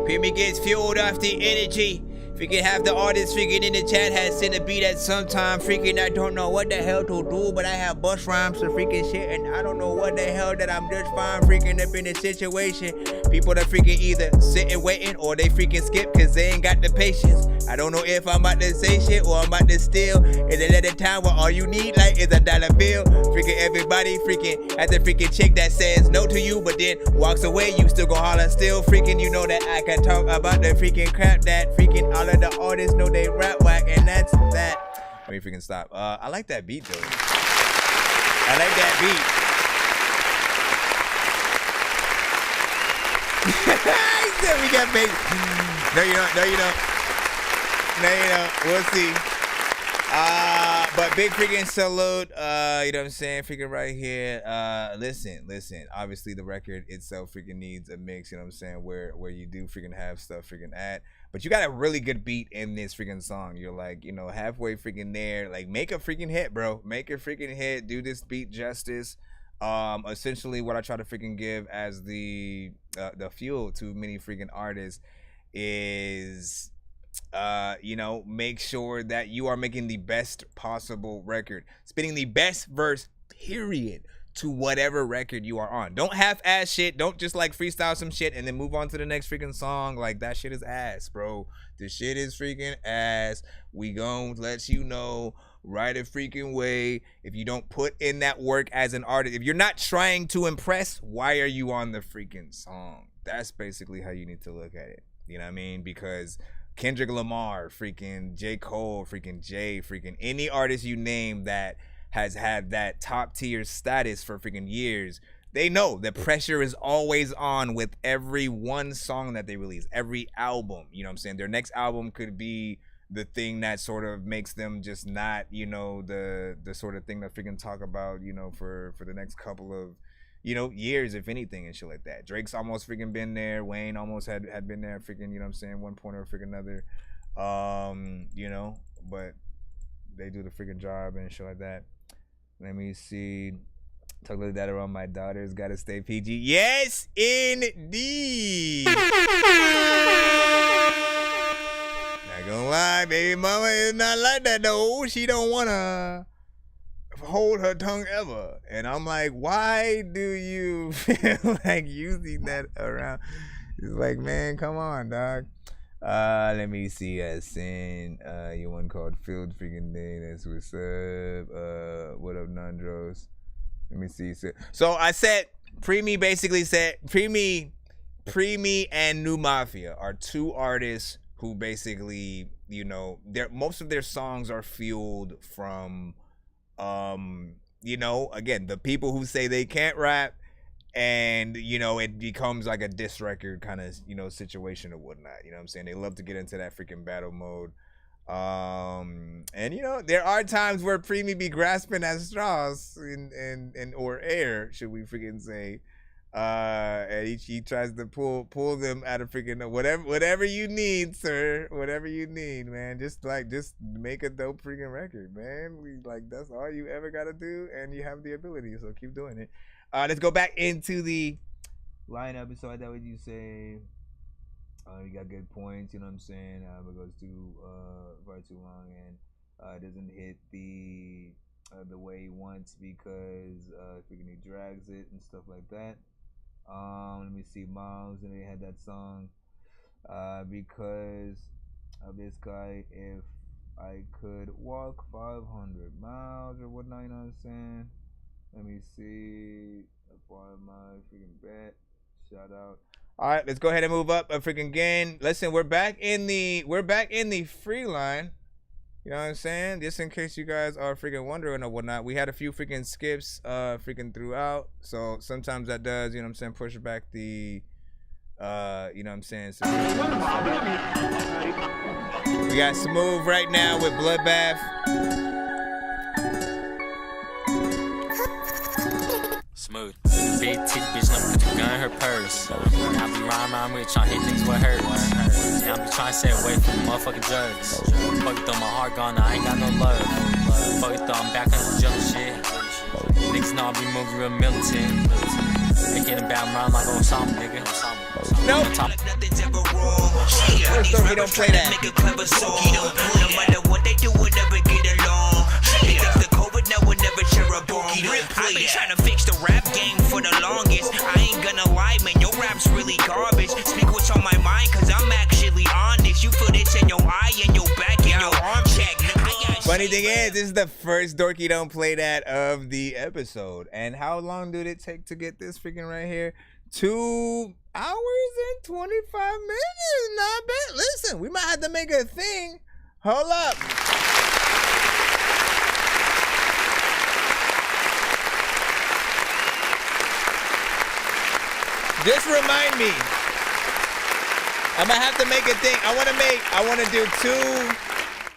Preemy gets fueled off the energy. Freaking have the artist freaking in the chat has sent a beat at some time. Freaking I don't know what the hell to do, but I have bust rhymes to freaking shit, and I don't know what the hell that I'm just fine freaking up in a situation. People that freaking either sitting waiting or they freaking skip cause they ain't got the patience. I don't know if I'm about to say shit or I'm about to steal. Is it at a time where all you need like is a dollar bill? Freaking everybody freaking at the freaking chick that says no to you but then walks away, you still gon' holler still. Freaking you know that I can talk about the freaking crap that freaking all of the artists know they rap whack, and that's that. Let me freaking stop. I like that beat though. I like that beat. He said we got big. No, you don't. No, you don't. No, you don't. We'll see. But big freaking salute. You know what I'm saying? Freaking right here. Listen. Obviously, the record itself freaking needs a mix. You know what I'm saying? Where you do freaking have stuff freaking at. But you got a really good beat in this freaking song. You're like, you know, halfway freaking there. Like, make a freaking hit, bro. Make a freaking hit. Do this beat justice. Essentially, what I try to freaking give as the fuel to many freaking artists is, you know, make sure that you are making the best possible record, spitting the best verse, period, to whatever record you are on. Don't half-ass shit. Don't just like freestyle some shit and then move on to the next freaking song. Like, that shit is ass, bro. This shit is freaking ass. We gon' let you know right a freaking way. If you don't put in that work as an artist, if you're not trying to impress, why are you on the freaking song? That's basically how you need to look at it. You know what I mean? Because Kendrick Lamar, freaking J. Cole, freaking Jay, freaking any artist you name that has had that top tier status for freaking years, they know the pressure is always on with every one song that they release, every album. You know what I'm saying? Their next album could be the thing that sort of makes them just not, you know, the sort of thing that freaking talk about, you know, for the next couple of, you know, years, if anything, and shit like that. Drake's almost freaking been there. Wayne almost had been there, freaking, you know what I'm saying, one point or freaking another. You know, but they do the freaking job and shit like that. Let me see. Talk like that around my daughters. Gotta stay PG. Yes, indeed. Not gonna lie, baby mama is not like that though. She don't wanna hold her tongue ever. And I'm like, why do you feel like using that around? It's like, man, come on, dog. Let me see. I sent you one called Field freaking Day. That's what's up. What up, Nandros? Let me see. So I said Preemy basically said Preemy and New Mafia are two artists who basically, you know, most of their songs are fueled from you know, again, the people who say they can't rap, and, you know, it becomes like a diss record kind of, you know, situation or whatnot. You know what I'm saying? They love to get into that freaking battle mode. And, you know, there are times where Preemy be grasping at straws or air, should we freaking say. And he tries to pull them out of freaking whatever you need, sir. Whatever you need, man. Just make a dope freaking record, man. That's all you ever gotta do, and you have the ability, so keep doing it. Let's go back into the lineup. So that what you say. You got good points, you know what I'm saying? But it goes too far too long, and it doesn't hit the way he wants because freaking he drags it and stuff like that. Let me see, Miles, and they had that song because of this guy. If I could walk 500 miles or whatnot, you know what I'm saying? Let me see. Part of my freaking bet. Shout out. All right, let's go ahead and move up a freaking again. Listen, we're back in the free line. You know what I'm saying? Just in case you guys are freaking wondering or whatnot, we had a few freaking skips freaking throughout. So sometimes that does, you know what I'm saying, push back the you know what I'm saying. So we got Smooth right now with Bloodbath. Smooth. Big titty bitch, I'm put the gun in her purse. I be rhyme with trying to hit things with hurt. Yeah, I be trying to stay away from the motherfucking drugs. Fuck it though, my heart gone, I ain't got no love. Fuck it though, I'm back on the junk shit. Niggas know I be moving real militant. Making a bad rhyme like Osama, nigga. Nope. Dorky don't play that. No matter what they do, we'll never get along. They think the COVID now will never share a bomb. I've been trying to fix the rap game for the longest. I ain't gonna lie, man, your rap's really garbage. Speak what's on my mind, cause I'm actually honest. You feel this in your eye and your back and your arm check. Funny thing is, this is the first Dorky Don't Play That of the episode. And how long did it take to get this freaking right here? 2 hours and 25 minutes. Not bad. Listen, we might have to make a thing. Hold up. Just remind me. I might have to make a thing. I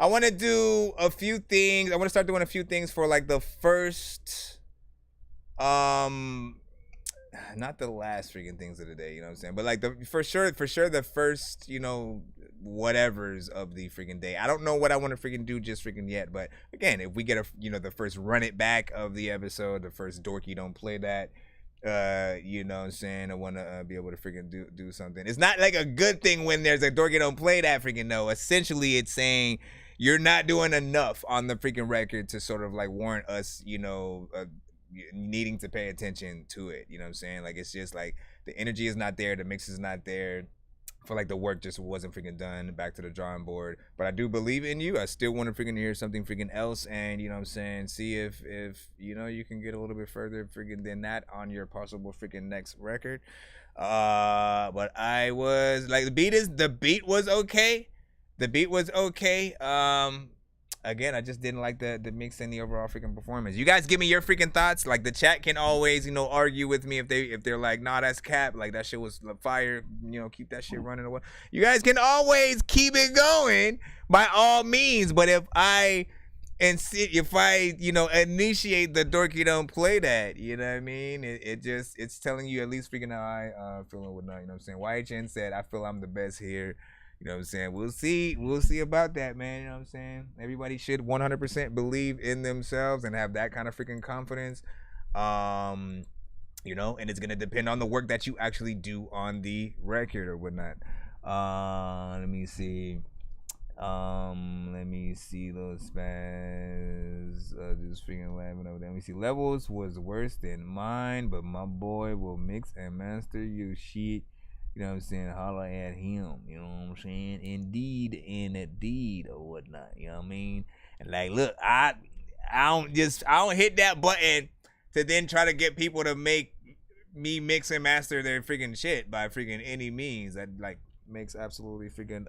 want to do a few things. I want to start doing a few things for like the first, not the last freaking things of the day, you know what I'm saying? But like for sure the first, you know, whatevers of the freaking day. I don't know what I want to freaking do just freaking yet, but again, if we get the first run it back of the episode, the first Dorky Don't Play That, you know what I'm saying, I want to be able to freaking do something. It's not like a good thing when there's a Dorky Don't Play That freaking no. Essentially, it's saying you're not doing enough on the freaking record to sort of like warrant us, you know, needing to pay attention to it. You know what I'm saying? Like, it's just like the energy is not there, the mix is not there. I feel like the work just wasn't freaking done. Back to the drawing board. But I do believe in you. I still want to freaking hear something freaking else, and you know what I'm saying, see if you know you can get a little bit further freaking than that on your possible freaking next record. But I was like, the beat was okay. The beat was okay. Again, I just didn't like the mix and the overall freaking performance. You guys give me your freaking thoughts. Like, the chat can always, you know, argue with me if they're like, nah, that's cap. Like, that shit was fire. You know, keep that shit running. Or what. You guys can always keep it going by all means. But if I you know, initiate the Dorky Don't Play That, you know what I mean? It's telling you at least freaking how I feel and whatnot. You know what I'm saying? YHN said, I feel I'm the best here. You know what I'm saying? We'll see about that, man. You know what I'm saying? Everybody should 100% believe in themselves and have that kind of freaking confidence. You know, and it's gonna depend on the work that you actually do on the record or whatnot. Let me see those spaz. Just freaking laughing over there. Let me see. Levels was worse than mine, but my boy will mix and master your shit. You know what I'm saying? Holla at him. You know what I'm saying? Indeed, or whatnot. You know what I mean? And like, look, I don't hit that button to then try to get people to make me mix and master their freaking shit by freaking any means. That like makes absolutely freaking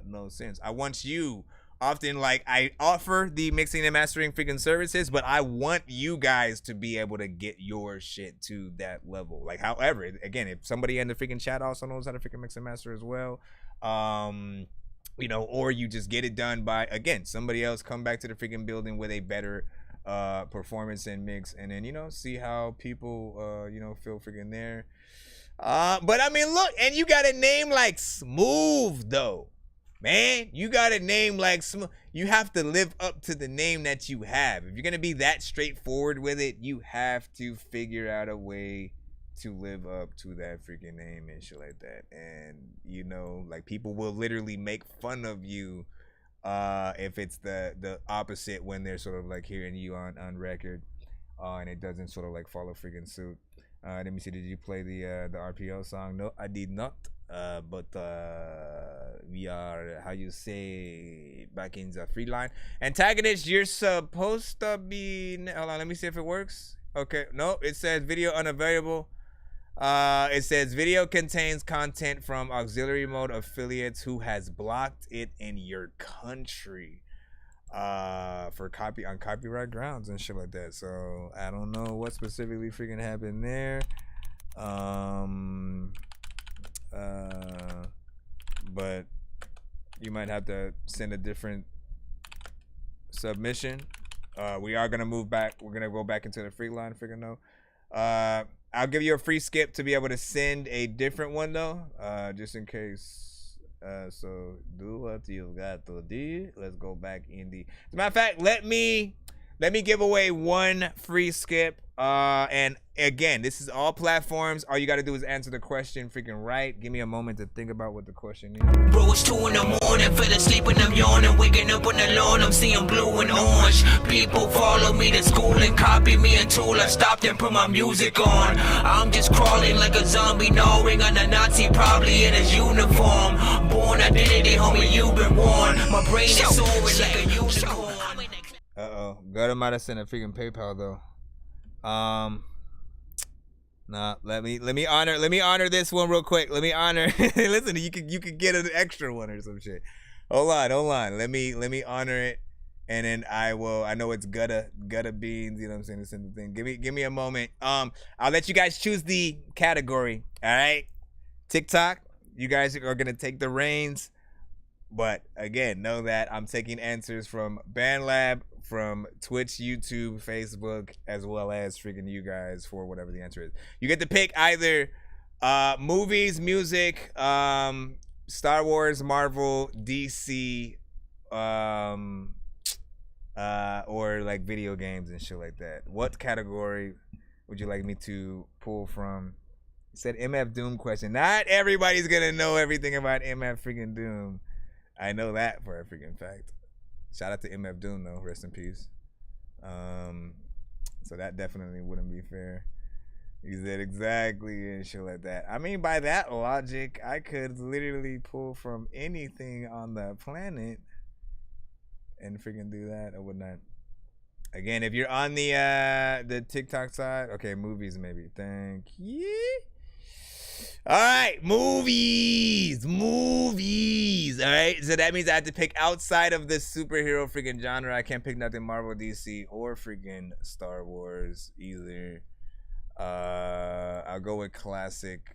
no sense. I want you. Often, like, I offer the mixing and mastering freaking services, but I want you guys to be able to get your shit to that level. Like, however, again, if somebody in the freaking chat also knows how to freaking mix and master as well, you know, or you just get it done by, again, somebody else come back to the freaking building with a better performance and mix, and then, you know, see how people, you know, feel freaking there. But I mean, look, and you got a name like Smooth, though. Man, you got a name like Smooth. You have to live up to the name that you have. If you're going to be that straightforward with it, you have to figure out a way to live up to that freaking name and shit like that. And, you know, like, people will literally make fun of you if it's the opposite when they're sort of like hearing you on record and it doesn't sort of like follow freaking suit. Let me see, did you play the RPO song? No, I did not. But we are, how you say, back in the free line. Antagonist, you're supposed to be, hold on, let me see if it works. Okay, no, it says video unavailable. It says video contains content from auxiliary mode affiliates who has blocked it in your country for copyright grounds and shit like that. So I don't know what specifically freaking happened there. But you might have to send a different submission. We are gonna move back. We're gonna go back into the free line. Freaking no. I'll give you a free skip to be able to send a different one though, just in case. So do what you got to do. Let's go back in the. As a matter of fact, let me give away one free skip. And again, this is all platforms. All you got to do is answer the question freaking right. Give me a moment to think about what the question is. Bro, it's 2 in the morning, fell asleep and I'm yawning, waking up on the lawn, I'm seeing blue and orange. People follow me to school and copy me until I stopped and put my music on. I'm just crawling like a zombie, gnawing on a Nazi, probably in his uniform. Born identity, homie, you've been warned. My brain is soaring like a unicorn. Gutter might have sent a freaking PayPal though. Nah, let me honor this one real quick. Let me honor. Listen, you could get an extra one or some shit. Hold on. Let me honor it, and then I know it's gutta beans. You know what I'm saying? This the thing. Give me a moment. I'll let you guys choose the category. All right, TikTok. You guys are gonna take the reins, but again, know that I'm taking answers from BandLab, from Twitch, YouTube, Facebook, as well as freaking you guys for whatever the answer is. You get to pick either movies, music, Star Wars, Marvel, DC, or like video games and shit like that. What category would you like me to pull from? It said MF Doom question. Not everybody's gonna know everything about MF freaking Doom. I know that for a freaking fact. Shout out to MF Doom though, rest in peace. So that definitely wouldn't be fair. He said exactly and shit like that. I mean, by that logic, I could literally pull from anything on the planet and freaking do that or whatnot. Again, if you're on the TikTok side, okay, movies maybe. Thank you. All right, movies. All right, so that means I have to pick outside of this superhero freaking genre. I can't pick nothing Marvel, DC, or freaking Star Wars either. I'll go with classic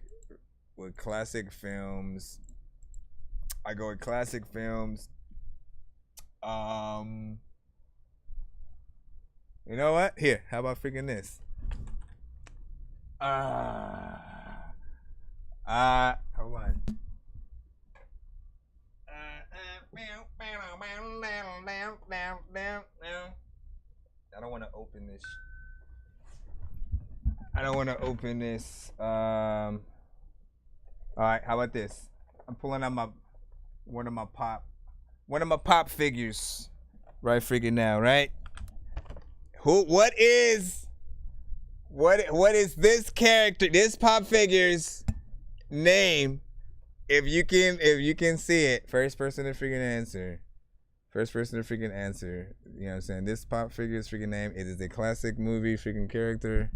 films. You know what? Here, how about freaking this? Hold on. I don't want to open this. All right, how about this? I'm pulling out one of my pop figures right freaking now, right? What is this character, this pop figure's name? If you can see it, first person to freaking answer. You know what I'm saying? This pop figure's freaking name. It is a classic movie freaking character.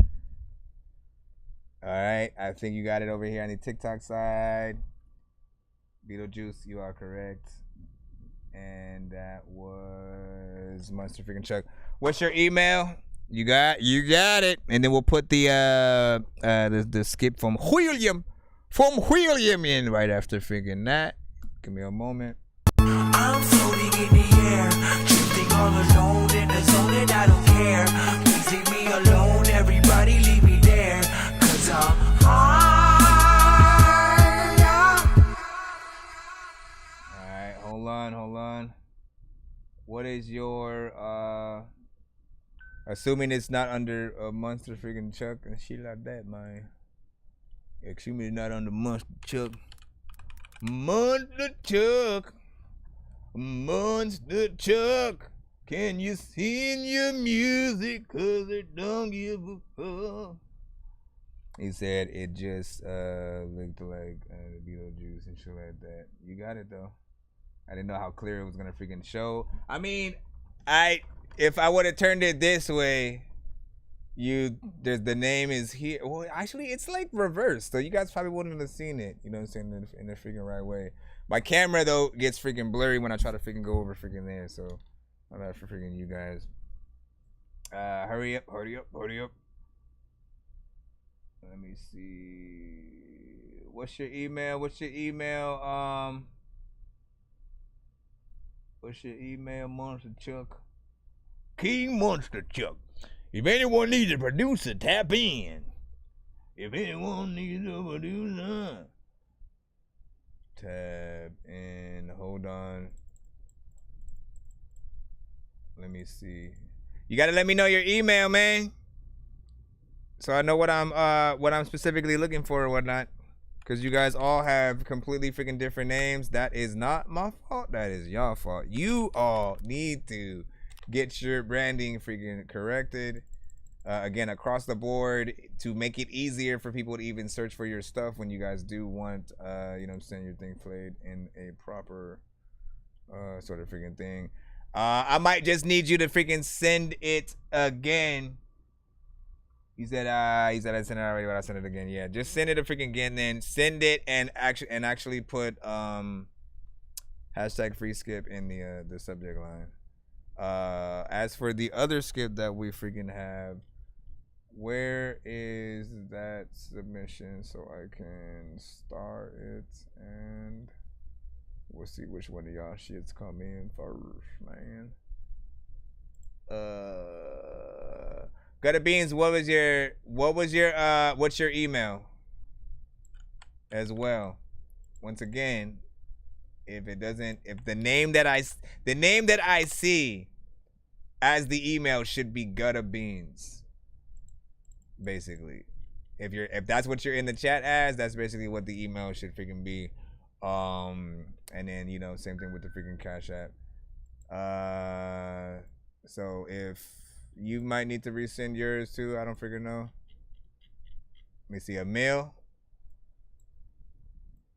All right, I think you got it over here on the TikTok side. Beetlejuice, you are correct. And that was Monster freaking Chuck. What's your email? You got it. And then we'll put the skip from William in right after freaking that. Give me a moment. I'm floating in the air, drifting all alone in the zone and I don't care. Please leave me alone, everybody leave me there, 'cause I'm high. Alright, hold on. What is your assuming it's not under Monster freaking Chuck and shit like that, man. Assuming it's not under Monster Chuck. Monster Chuck, can you sing your music? 'Cause it don't give a fuck. He said it just looked like Beetlejuice and shit like that. You got it though. I didn't know how clear it was gonna freaking show. I mean, if I would have turned it this way, the name is here. Well, actually, it's like reversed, so you guys probably wouldn't have seen it. You know what I'm saying, in the freaking right way. My camera though gets freaking blurry when I try to freaking go over freaking there, so I'm not for freaking you guys. Hurry up. Let me see. What's your email? Monster Chuck? King Monster Chuck. If anyone needs a producer, tap in. If anyone needs to produce, tab in. Hold on. Let me see. You gotta let me know your email, man, so I know what I'm specifically looking for or whatnot. Cause you guys all have completely freaking different names. That is not my fault. That is your fault. You all need to get your branding freaking corrected. Again, across the board, to make it easier for people to even search for your stuff when you guys do want, you know what I'm saying, your thing played in a proper sort of freaking thing. I might just need you to freaking send it again. He said I sent it already, but I sent it again. Yeah, just send it a freaking again, then send it and actually put hashtag free skip in the subject line. As for the other skip that we freaking have, where is that submission so I can start it, and we'll see which one of y'all shits come in first, man. Gutter Beans, what's your email as well? Once again, if the name that I see as the email should be Gutter Beans. Basically, if that's what you're in the chat as, that's basically what the email should freaking be. And then, you know, same thing with the freaking Cash App. So if you might need to resend yours too, I don't freaking know. Let me see, a mail.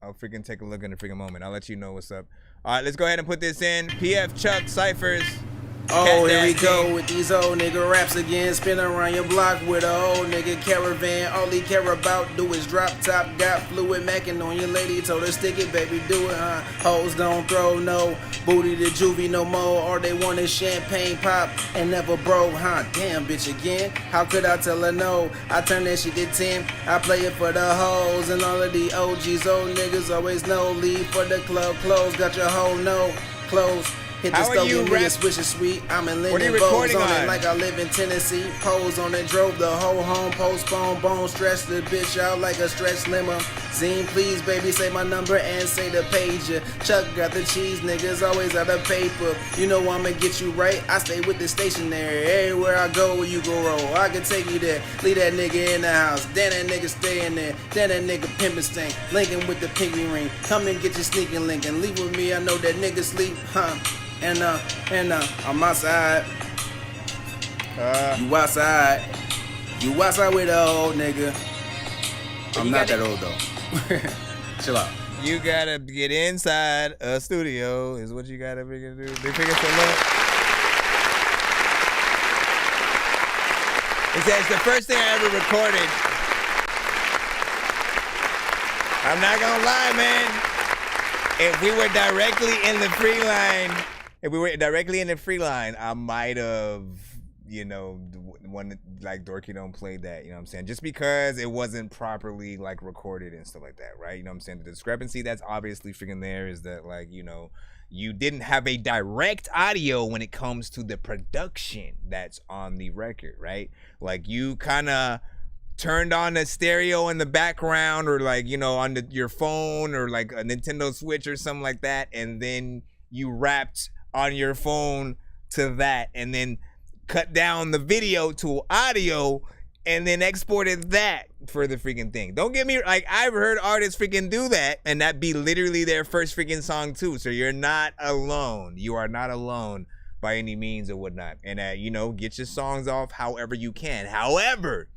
I'll freaking take a look in a freaking moment. I'll let you know what's up. All right, let's go ahead and put this in. PF Chuck Cyphers. Oh, here we go with these old nigga raps again. Spin around your block with a old nigga caravan. All he care about do is drop top. Got fluid macking on your lady. Told her stick it, baby, do it, huh? Hoes don't throw no booty to juvie no more. All they want is champagne pop and never broke, huh? Damn, bitch, again. How could I tell her no? I turn that shit to 10. I play it for the hoes and all of the OGs. Old niggas always know. Leave for the club close. Got your hoe no close. Hit the stove, give me a swish of sweet. I'm in Linden Bows on it like I live in Tennessee. Pose on it, drove the whole home. Postpone, bone, stretch the bitch out like a stretch limo. Zine, please, baby, say my number and say the pager. Chuck got the cheese, niggas always out of paper. You know I'ma get you right. I stay with the stationary. Everywhere I go, you go roll. I can take you there. Leave that nigga in the house. Then that nigga stay in there. Then that nigga pimpin' stink. Linkin' with the pinky ring. Come and get your sneaking Lincoln. Leave with me, I know that nigga sleep, huh? And I'm outside. You outside. You outside with the old nigga. I'm not that old though. Chill out. You gotta get inside a studio is what you gotta figure do. They figure some up. It says the first thing I ever recorded. I'm not gonna lie, man. If we were directly in the free line, I might have, you know, one like Dorky don't play that, you know what I'm saying? Just because it wasn't properly like recorded and stuff like that, right? You know what I'm saying? The discrepancy that's obviously freaking there is that, like, you know, you didn't have a direct audio when it comes to the production that's on the record, right? Like, you kind of turned on the stereo in the background, or like, you know, on your phone, or like a Nintendo Switch or something like that, and then you rapped on your phone to that, and then cut down the video to audio, and then exported that for the freaking thing. Don't get me, like, I've heard artists freaking do that, and that be literally their first freaking song too. So you're not alone. You are not alone by any means or whatnot. And you know, get your songs off however you can. However,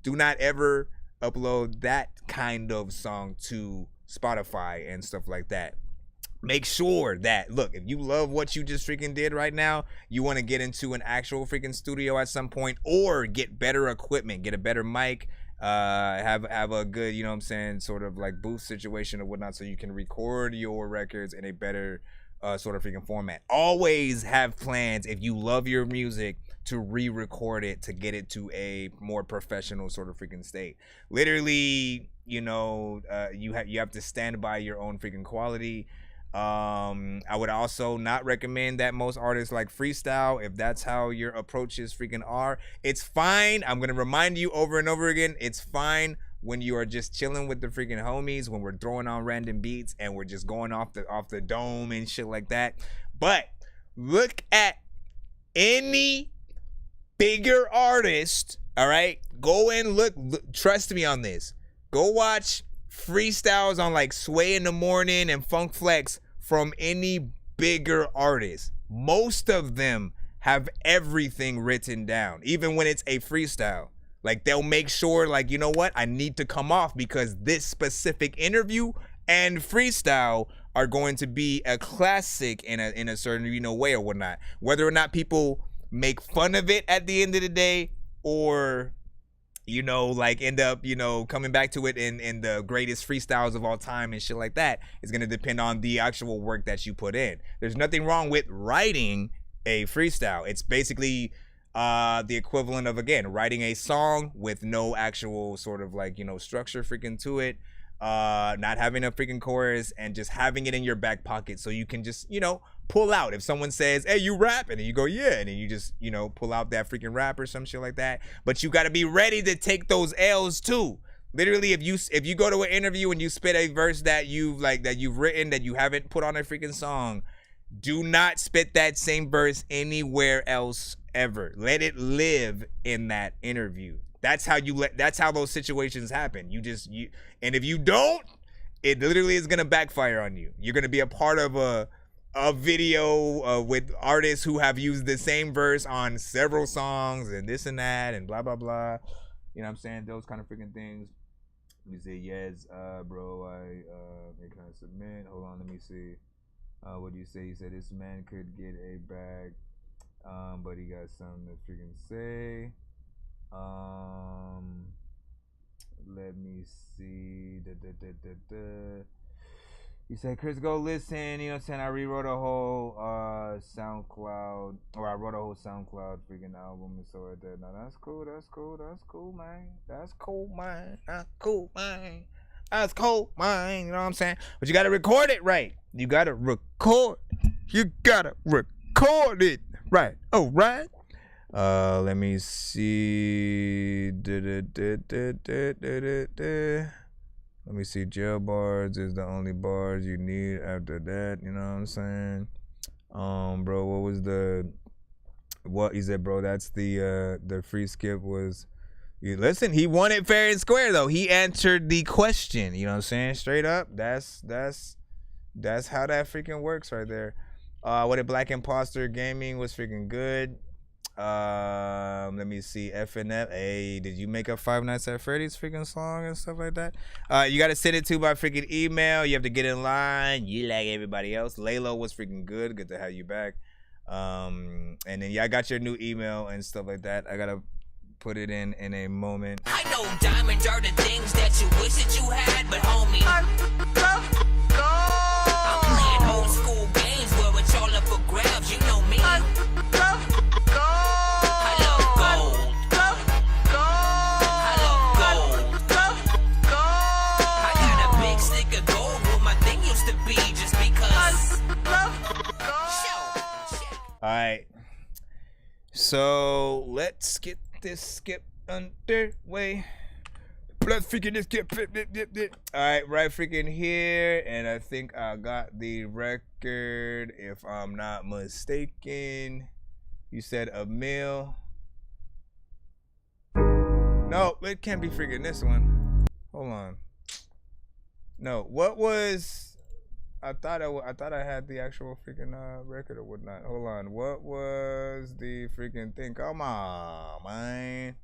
do not ever upload that kind of song to Spotify and stuff like that. Make sure that, look, if you love what you just freaking did right now, you want to get into an actual freaking studio at some point, or get better equipment, get a better mic, have a good, you know what I'm saying, sort of like booth situation or whatnot, so you can record your records in a better sort of freaking format. Always have plans, if you love your music, to re-record it, to get it to a more professional sort of freaking state. Literally, you know, you have to stand by your own freaking quality. I would also not recommend that most artists like freestyle. If that's how your approaches freaking are, it's fine. I'm gonna remind you over and over again, it's fine, when you are just chilling with the freaking homies, when we're throwing on random beats and we're just going off the dome and shit like that. But look at any bigger artist, all right? Go and look, trust me on this. Go watch freestyles on like Sway in the Morning and Funk Flex from any bigger artist. Most of them have everything written down, even when it's a freestyle. Like they'll make sure, like, you know what? I need to come off because this specific interview and freestyle are going to be a classic in a certain, you know, way or whatnot. Whether or not people make fun of it at the end of the day, or, you know, like end up, you know, coming back to it in the greatest freestyles of all time and shit like that, is going to depend on the actual work that you put in. There's nothing wrong with writing a freestyle. It's basically the equivalent of, again, writing a song with no actual sort of like, you know, structure freaking to it, not having a freaking chorus, and just having it in your back pocket so you can just, you know, pull out. If someone says, hey, you rapping? And you go, yeah, and then you just, you know, pull out that freaking rap or some shit like that. But you got to be ready to take those L's too. Literally, if you go to an interview and you spit a verse that you've written that you haven't put on a freaking song, do not spit that same verse anywhere else ever. Let it live in that interview. That's how those situations happen. And if you don't, it literally is gonna backfire on you. You're gonna be a part of a video with artists who have used the same verse on several songs and this and that and blah blah blah. You know what I'm saying? Those kind of freaking things. Let me see. Yes, bro, can I submit? Hold on, let me see. What do you say? He said this man could get a bag, but he got something to freaking say. Let me see. He said, Chris, go listen. You know what I'm saying? I rewrote a whole SoundCloud, or I wrote a whole SoundCloud freaking album and stuff like that. Now that's cool. That's cool, man. That's cool, man. That's cool, man. That's cool, man. You know what I'm saying? But you gotta record it right. You gotta record it right. Oh, right. Let me see. Let me see. Jail bars is the only bars you need after that. You know what I'm saying? Bro, what he said, bro? That's the free skip was. Listen, he won it fair and square though. He answered the question. You know what I'm saying? Straight up. That's how that freaking works right there. What a Black Imposter Gaming was freaking good. Let me see. FNF. Hey, did you make a Five Nights at Freddy's freaking song and stuff like that? You gotta send it to by freaking email. You have to get in line. You like everybody else. Laylo was freaking good. Good to have you back. And then yeah, I got your new email and stuff like that. I gotta put it in a moment. I know diamonds are the things that you wish that you had, but homie, I'm playing old school games where it's all up for grabs. You know me. I love gold. I got a big stick of gold where my thing used to be just because. All right. So let's get this skip underway. Let's freaking just get alright, right freaking here, and I think I got the record if I'm not mistaken. You said a mil. No, it can't be freaking this one. Hold on. No, what was I thought I had the actual freaking record or whatnot. Hold on. What was the freaking thing? Come on, man.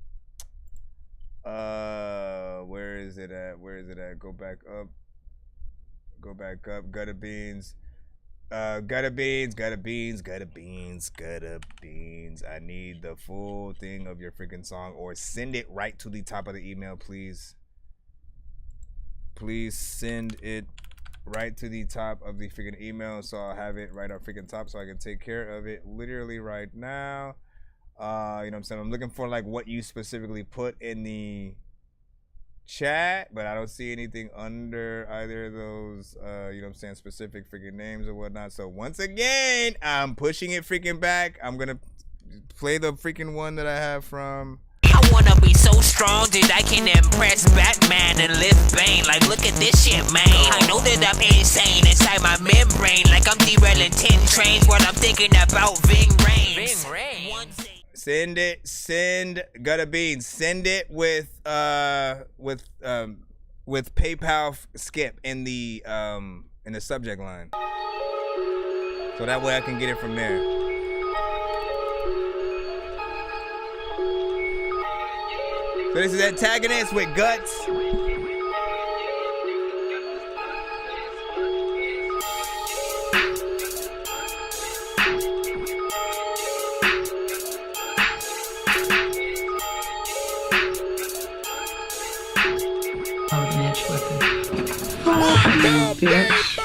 Where is it at? Go back up. Gutter beans. Gutter beans. I need the full thing of your freaking song, or send it right to the top of the email, please. Please send it right to the top of the freaking email, so I'll have it right on freaking top, so I can take care of it literally right now. You know what I'm saying? I'm looking for like what you specifically put in the chat, but I don't see anything under either of those you know what I'm saying, specific freaking names or whatnot. So once again, I'm pushing it freaking back. I'm gonna play the freaking one that I have from. I wanna be so strong that I can impress Batman and lift Bane. Like, look at this shit, man. I know that I'm insane inside my membrane. Like I'm derailing 10 trains when I'm thinking about Ving Rhames. Send Gutter Beans. Send it with PayPal skip in the subject line. So that way I can get it from there. So this is Antagonist with Guts. Bitch.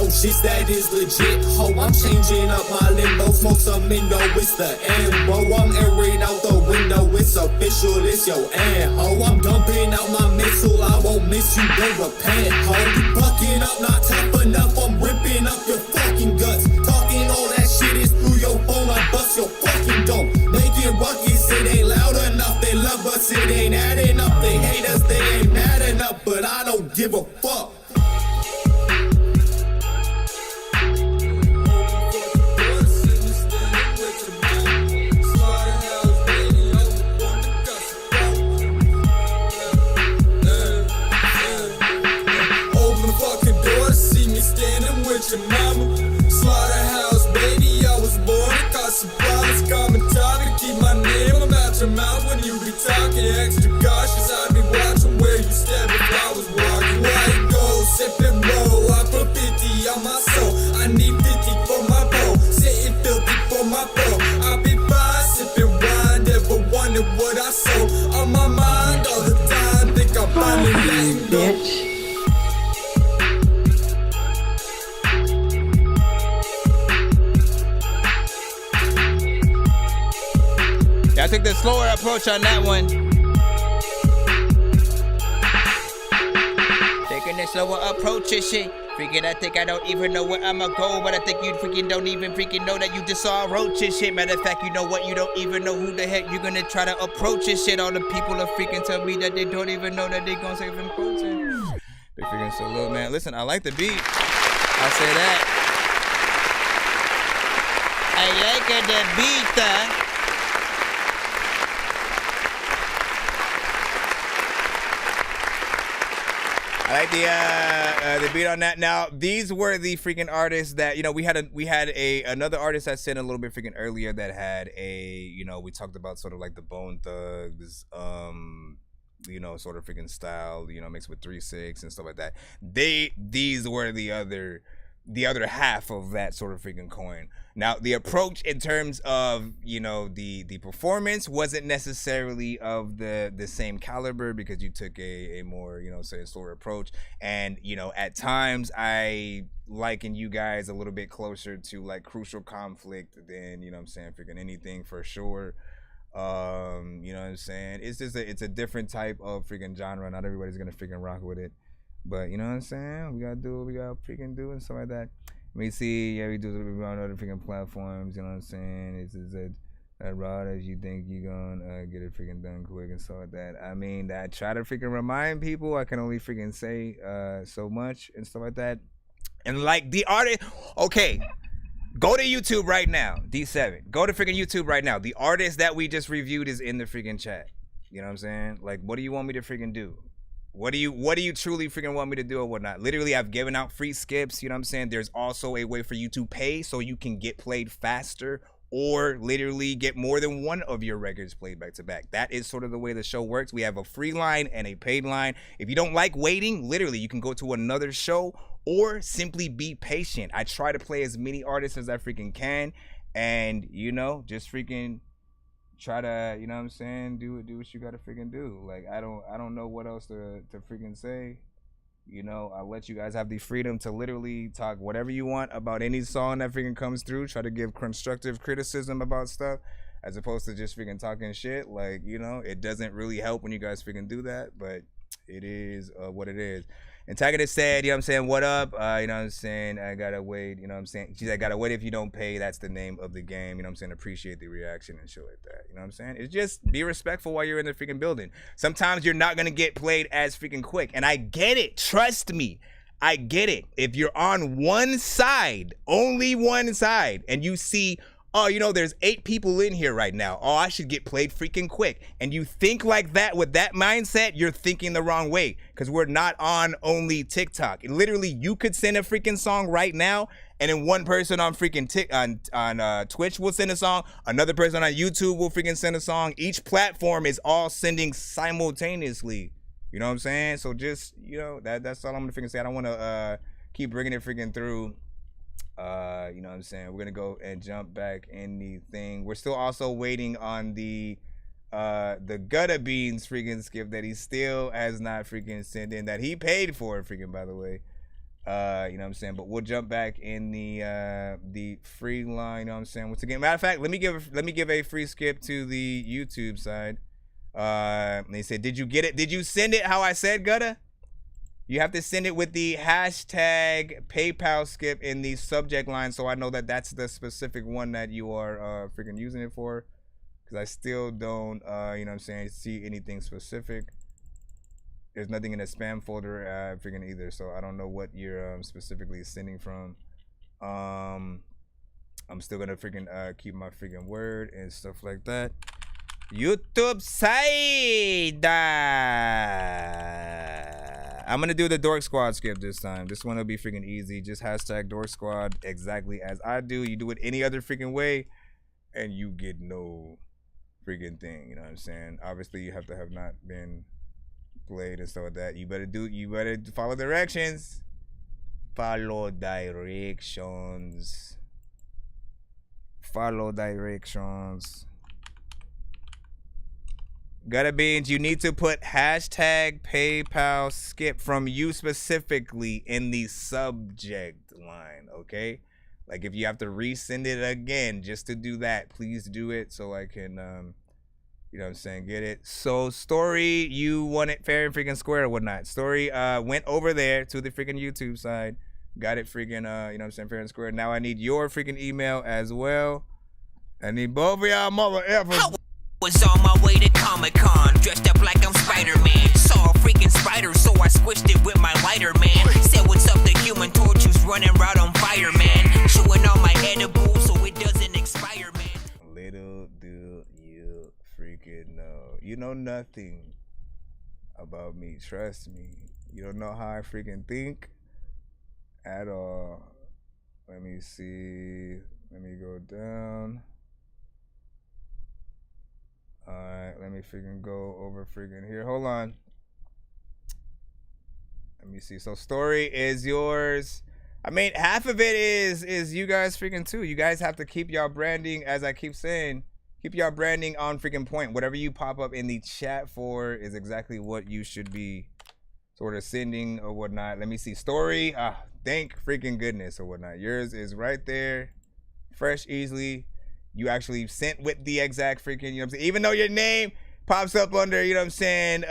Shit that is legit, ho, I'm changing up my limbo. Smoke some Indo, it's the end, bro. I'm airing out the window, it's official, it's your end, ho. I'm dumping out my missile, I won't miss you, then repent, ho. You bucking up, not tough enough, I'm ripping up your fucking guts. Talking all that shit is through your phone, I bust your fucking dome. Making ruckus, it ain't loud enough, they love us, it ain't adding up. They hate us, they ain't mad enough, but I don't give a fuck. Your mama, slaughterhouse baby, I was born to cause surprise. Common time to keep my name out your mouth when you be talking extra cautious. I'd be watching where you step if I was walking. White gold, sipping roll, I put 50 on my soul. I need 50 for my bowl, sitting filthy for my bro. I be fine, sipping wine, never wonder what I sold. On my mind all the time, think I'm finally letting go. Yeah, I took the slower approach on that one. Taking the slower approach and shit. Freaking, I think I don't even know where I'ma go, but I think you freaking don't even freaking know that you just saw a roach and shit. Matter of fact, you know what? You don't even know who the heck you're gonna try to approach and shit. All the people are freaking tell me that they don't even know that they gonna say them approaching. They freaking so little, man. Listen, I like the beat. I say that. I like the beat. I like the beat on that. Now, these were the freaking artists that, you know, we had another artist that sent a little bit freaking earlier that had we talked about sort of like the Bone Thugs, sort of freaking style, mixed with 3-6 and stuff like that. These were the other half of that sort of freaking coin. Now, the approach in terms of, the performance wasn't necessarily of the same caliber because you took a more, say a slower approach. And, at times I liken you guys a little bit closer to like Crucial Conflict than, freaking anything for sure. You know what I'm saying? It's just it's a different type of freaking genre. Not everybody's gonna freaking rock with it. But you know what I'm saying? We gotta do what we gotta freaking do and stuff like that. Let me see, we do a little bit on other freaking platforms, you know what I'm saying? It's that raw as you think you're gonna get it freaking done quick and stuff like that. I mean, I try to freaking remind people, I can only freaking say so much and stuff like that. And like the artist, okay, go to YouTube right now, D7. Go to freaking YouTube right now. The artist that we just reviewed is in the freaking chat. You know what I'm saying? Like, what do you want me to freaking do? What do you truly freaking want me to do or whatnot? Literally, I've given out free skips, you know what I'm saying? There's also a way for you to pay so you can get played faster or literally get more than one of your records played back to back. That is sort of the way the show works. We have a free line and a paid line. If you don't like waiting, literally, you can go to another show or simply be patient. I try to play as many artists as I freaking can and, just freaking try to, you know what I'm saying, do what you gotta freaking do. Like, I don't know what else to freaking say. I'll let you guys have the freedom to literally talk whatever you want about any song that freaking comes through. Try to give constructive criticism about stuff as opposed to just freaking talking shit. Like, you know, it doesn't really help when you guys freaking do that, but it is what it is. Antagonist said, you know what I'm saying, what up? You know what I'm saying, I gotta wait, you know what I'm saying? She said, gotta wait if you don't pay, that's the name of the game, you know what I'm saying? Appreciate the reaction and shit like that, you know what I'm saying? It's just be respectful while you're in the freaking building. Sometimes you're not gonna get played as freaking quick, and I get it, trust me. I get it. If you're on one side, only one side, and you see, oh, you know, there's 8 people in here right now. Oh, I should get played freaking quick. And you think like that with that mindset, you're thinking the wrong way. Because we're not on only TikTok. Literally, you could send a freaking song right now, and then one person on freaking on Twitch will send a song. Another person on YouTube will freaking send a song. Each platform is all sending simultaneously. You know what I'm saying? So just, you know, that's all I'm gonna freaking say. I don't want to keep bringing it freaking through. You know what I'm saying? We're gonna go and jump back in the thing. We're still also waiting on the Gutta Beans freaking skip that he still has not freaking sent in, that he paid for freaking, by the way. You know what I'm saying? But we'll jump back in the free line, you know what I'm saying? Once again, matter of fact, let me give a free skip to the YouTube side. They said, did you get it? Did you send it how I said, Gutta? You have to send it with the hashtag PayPal skip in the subject line, so I know that that's the specific one that you are freaking using it for. Because I still don't, you know what I'm saying, see anything specific. There's nothing in the spam folder freaking either, so I don't know what you're specifically sending from. I'm still gonna freaking keep my freaking word and stuff like that. YouTube side. I'm gonna do the Dork Squad skip this time. This one will be freaking easy. Just hashtag Dork Squad exactly as I do. You do it any other freaking way, and you get no freaking thing. You know what I'm saying? Obviously, you have to have not been played and stuff like that. You better follow directions. Follow directions. Follow directions. Gutta Beans, you need to put hashtag PayPal skip from you specifically in the subject line, okay? Like if you have to resend it again just to do that, please do it so I can, you know what I'm saying, get it. So Story, you want it fair and freaking square or whatnot. Story went over there to the freaking YouTube side, got it freaking, you know what I'm saying, fair and square. Now I need your freaking email as well. I need both of y'all mother effers. Was on my way to Comic-Con, dressed up like I'm Spider-Man. Saw a freaking spider, so I squished it with my lighter, man. Said what's up, the Human Torch who's running right on fire, man. Chewing on my edible so it doesn't expire, man. Little do you freaking know. You know nothing about me, trust me. You don't know how I freaking think at all. Let me see. Let me go down. Alright, let me freaking go over freaking here. Hold on. Let me see. So Story is yours. I mean, half of it is you guys freaking too. You guys have to keep y'all branding, as I keep saying, keep y'all branding on freaking point. Whatever you pop up in the chat for is exactly what you should be sort of sending or whatnot. Let me see. Story, thank freaking goodness or whatnot. Yours is right there. Fresh, easily. You actually sent with the exact freaking, you know what I'm saying? Even though your name pops up under, you know what I'm saying,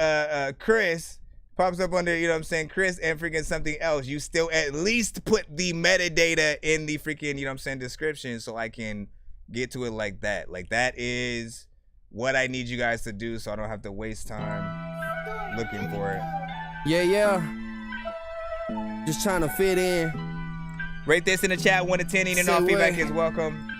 Chris, pops up under, you know what I'm saying, Chris and freaking something else, you still at least put the metadata in the freaking, you know what I'm saying, description so I can get to it like that. Like that is what I need you guys to do so I don't have to waste time looking for it. Yeah. Just trying to fit in. Rate this in the chat, 1 to 10, and all feedback is welcome.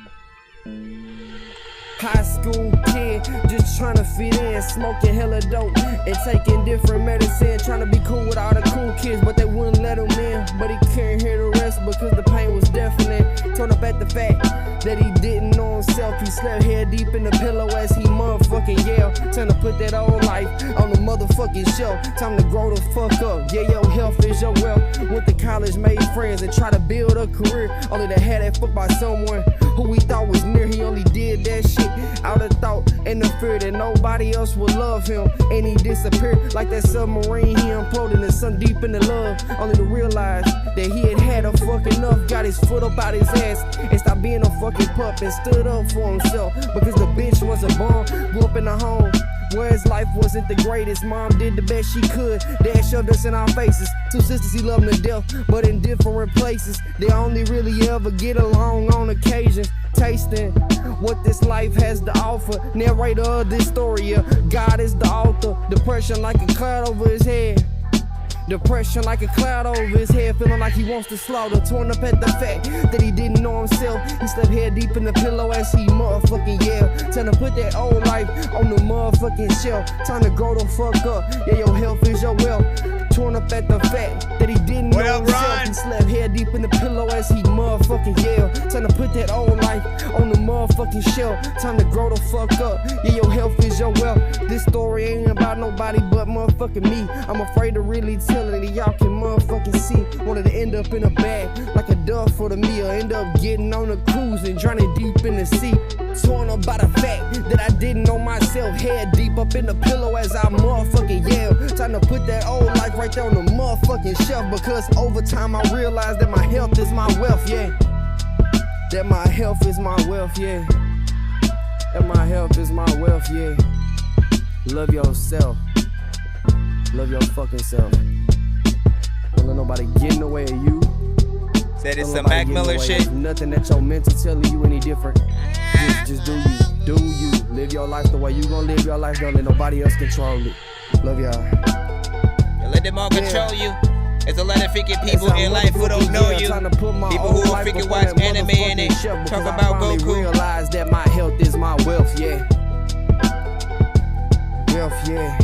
High school kid, just trying to fit in, smoking hella dope and taking different medicine, trying to be cool with all the cool kids, but they wouldn't let him in. But he couldn't hear the rest because the pain was deafening. Turned up at the fact that he didn't know himself. He slept head deep in the pillow as he motherfucking yelled. Time to put that old life on the motherfucking shelf. Time to grow the fuck up. Yeah, your health is your wealth. Went to college, made friends, and tried to build a career. Only to have that fuck by someone who we thought was near. He only did that shit out of thought and the fear that nobody else would love him. And he disappeared like that submarine he imploded and sunk deep in the love. Only to realize that he had a fuck enough, got his foot up out his ass and stopped being a fucking pup and stood up for himself. Because the bitch was a bum, grew up in a home where his life wasn't the greatest. Mom did the best she could. Dad shoved us in our faces. Two sisters he loved to death, but in different places. They only really ever get along on occasions. Tasting what this life has to offer. Narrator of this story, yeah. God is the author. Depression like a cloud over his head. Depression like a cloud over his head, feeling like he wants to slaughter. Torn up at the fact that he didn't know himself. He slept head deep in the pillow as he motherfucking yelled. Time to put that old life on the motherfucking shelf. Time to grow the fuck up. Yeah, your health is your wealth. Torn up at the fact that he didn't know himself. He slept head deep in the pillow as he motherfucking yelled. Time to put that old life on the motherfucking shelf. Time to grow the fuck up. Yeah, your health is your wealth. This story ain't about nobody but motherfucking me. I'm afraid to really tell it that y'all can motherfucking see. Wanted to end up in a bag like a dove for the meal. End up getting on a cruise and drowning deep in the sea. Torn up by the fact that I didn't know myself. Head deep up in the pillow as I motherfucking yell. Time to put that old life right there on the motherfucking shelf. Because over time I realized that my health is my wealth, yeah. That my health is my wealth, yeah. That my health is my wealth, yeah. Love yourself. Love your fucking self. Don't let nobody get in the way of you. Said it's some Mac Miller shit. Nothing that your mental telling you any different. Just do you. Do you. Live your life the way you gonna live your life. Don't let nobody else control it. Love y'all. You let them all control you. There's a lot of freaking people in life who don't know you. People who will freaking watch anime and they talk about Goku. Realize that my health is my wealth, yeah. Wealth, yeah.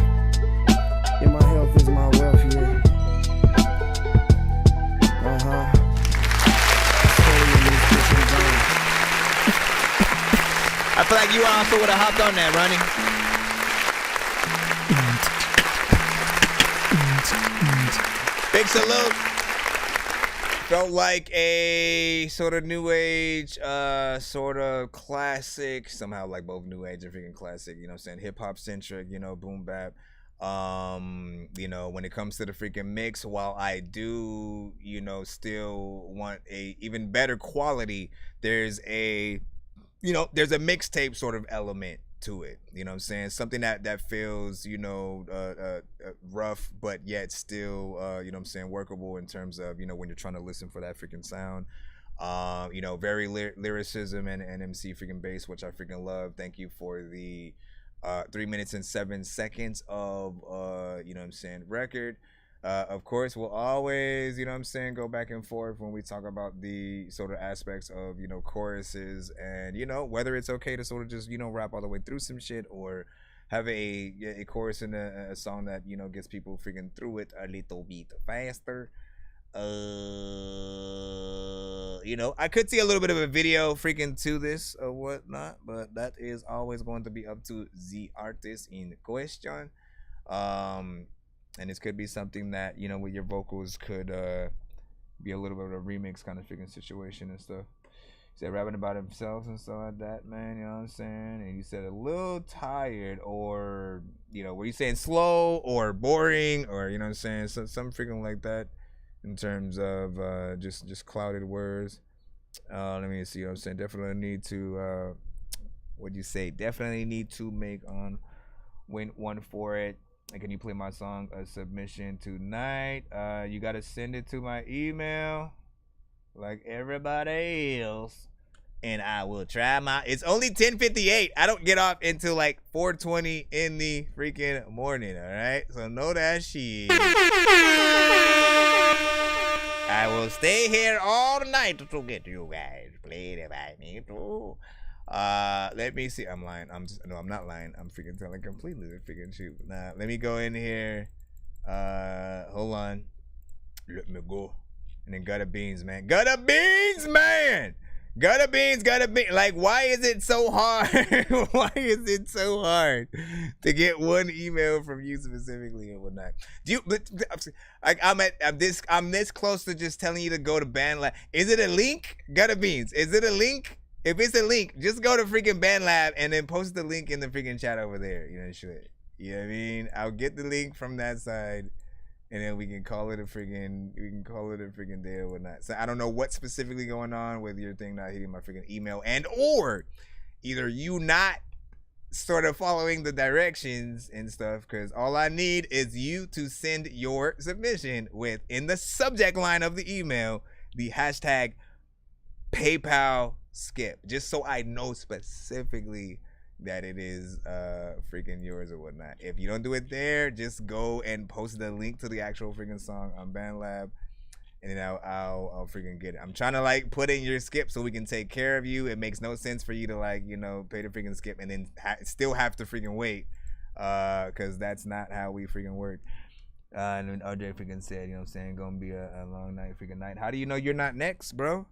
Yeah, my health is my wealth, yeah. I feel like you also would have hopped on that, Ronnie. Big salute. Felt like a sort of new age, sort of classic, somehow like both new age and freaking classic, you know what I'm saying? Hip hop centric, you know, boom bap. You know, when it comes to the freaking mix, while I do, you know, still want a even better quality, there's a, you know, there's a mixtape sort of element to it, you know what I'm saying? Something that feels, you know, rough, but yet still, you know what I'm saying, workable in terms of, you know, when you're trying to listen for that freaking sound. You know, very lyricism and MC freaking bass, which I freaking love. Thank you for the 3 minutes and 7 seconds of, you know what I'm saying, record. Of course, we'll always, you know what I'm saying, go back and forth when we talk about the sort of aspects of, you know, choruses and, you know, whether it's okay to sort of just, you know, rap all the way through some shit or have a chorus in a song that, you know, gets people freaking through it a little bit faster. You know, I could see a little bit of a video freaking to this or whatnot, but that is always going to be up to the artist in question. And this could be something that, you know, with your vocals could be a little bit of a remix kind of freaking situation and stuff. He said rapping about himself and stuff like that, man, you know what I'm saying? And he said a little tired or, you know, were you saying slow or boring or, you know what I'm saying, some freaking like that in terms of just clouded words. Let me see, you know what I'm saying? Definitely need to, what'd you say? Definitely need to make on win one for it. And can you play my song a submission tonight? You gotta send it to my email like everybody else, and I will try my. It's only 10:58. I don't get off until like 4:20 in the freaking morning. All right, so know that shit. I will stay here all night to get you guys played if I need to. Let me see. I'm lying. I'm not lying. I'm freaking telling completely the freaking truth. Nah, let me go in here. Hold on. Let me go. And then gutter beans, man. Gutter beans, man. Gutter beans. Like, why is it so hard? Why is it so hard to get one email from you specifically and whatnot? Do you? Like, I'm this close to just telling you to go to band. Like, is it a link? Gutter beans. Is it a link? If it's a link, just go to freaking BandLab and then post the link in the freaking chat over there. You know, shit. You know what I mean? I'll get the link from that side, and then we can call it a freaking day or whatnot. So I don't know what's specifically going on with your thing not hitting my freaking email, and or either you not sort of following the directions and stuff, because all I need is you to send your submission with, in the subject line of the email, the hashtag PayPal skip, just so I know specifically that it is freaking yours or whatnot. If you don't do it there, just go and post the link to the actual freaking song on BandLab, and then I'll freaking get it. I'm trying to like put in your skip so we can take care of you. It makes no sense for you to like, you know, pay the freaking skip and then still have to freaking wait, because that's not how we freaking work. And then RJ freaking said, you know what I'm saying, gonna be a long night, freaking night. How do you know you're not next, bro?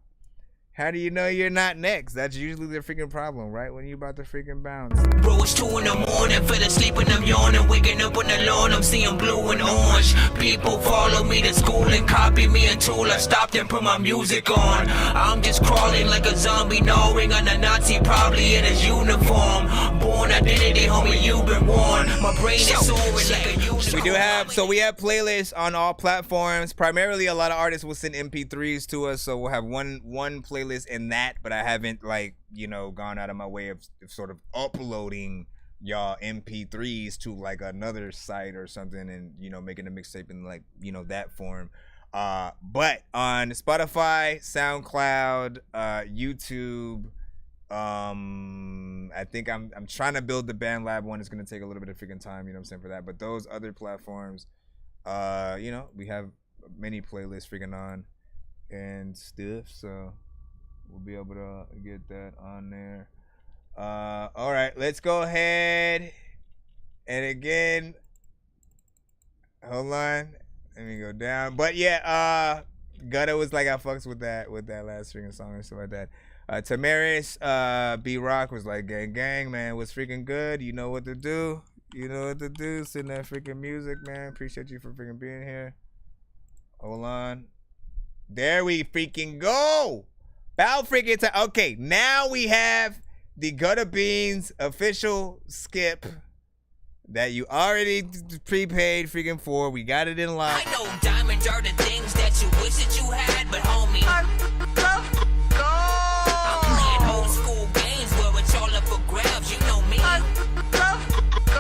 How do you know you're not next? That's usually the freaking problem, right? When you about to freaking bounce. Bro, it's 2 in the morning, fell asleep and I'm yawning. Waking up on the lawn, I'm seeing blue and orange. People follow me to school and copy me until I stopped and put my music on. I'm just crawling like a zombie, gnawing on a Nazi, probably in his uniform. Born identity, homie, you've been warned. My brain is soaring like a unicorn. We have playlists on all platforms. Primarily, a lot of artists will send MP3s to us, so we'll have one playlist in that, but I haven't, like, you know, gone out of my way of sort of uploading y'all MP3s to like another site or something, and, you know, making a mixtape in, like, you know, that form. But on Spotify, SoundCloud, YouTube, I think I'm trying to build the BandLab one. It's gonna take a little bit of freaking time, you know what I'm saying, for that. But those other platforms, you know, we have many playlists freaking on and stuff, so we'll be able to get that on there. All right, let's go ahead and again, hold on, let me go down. But yeah, Gutta was like, I fucks with that last freaking song and stuff like that. Tamaris B Rock was like, gang man, was freaking good. You know what to do. Send that freaking music, man. Appreciate you for freaking being here. Hold on. There we freaking go. About freaking time. Okay, now we have the Gutta Beans official skip that you already prepaid freaking for. We got it in line. I know diamonds are the things that you wish that you had, but homie, I'm playing old school games where it's all up for grabs. You know me. I love gold.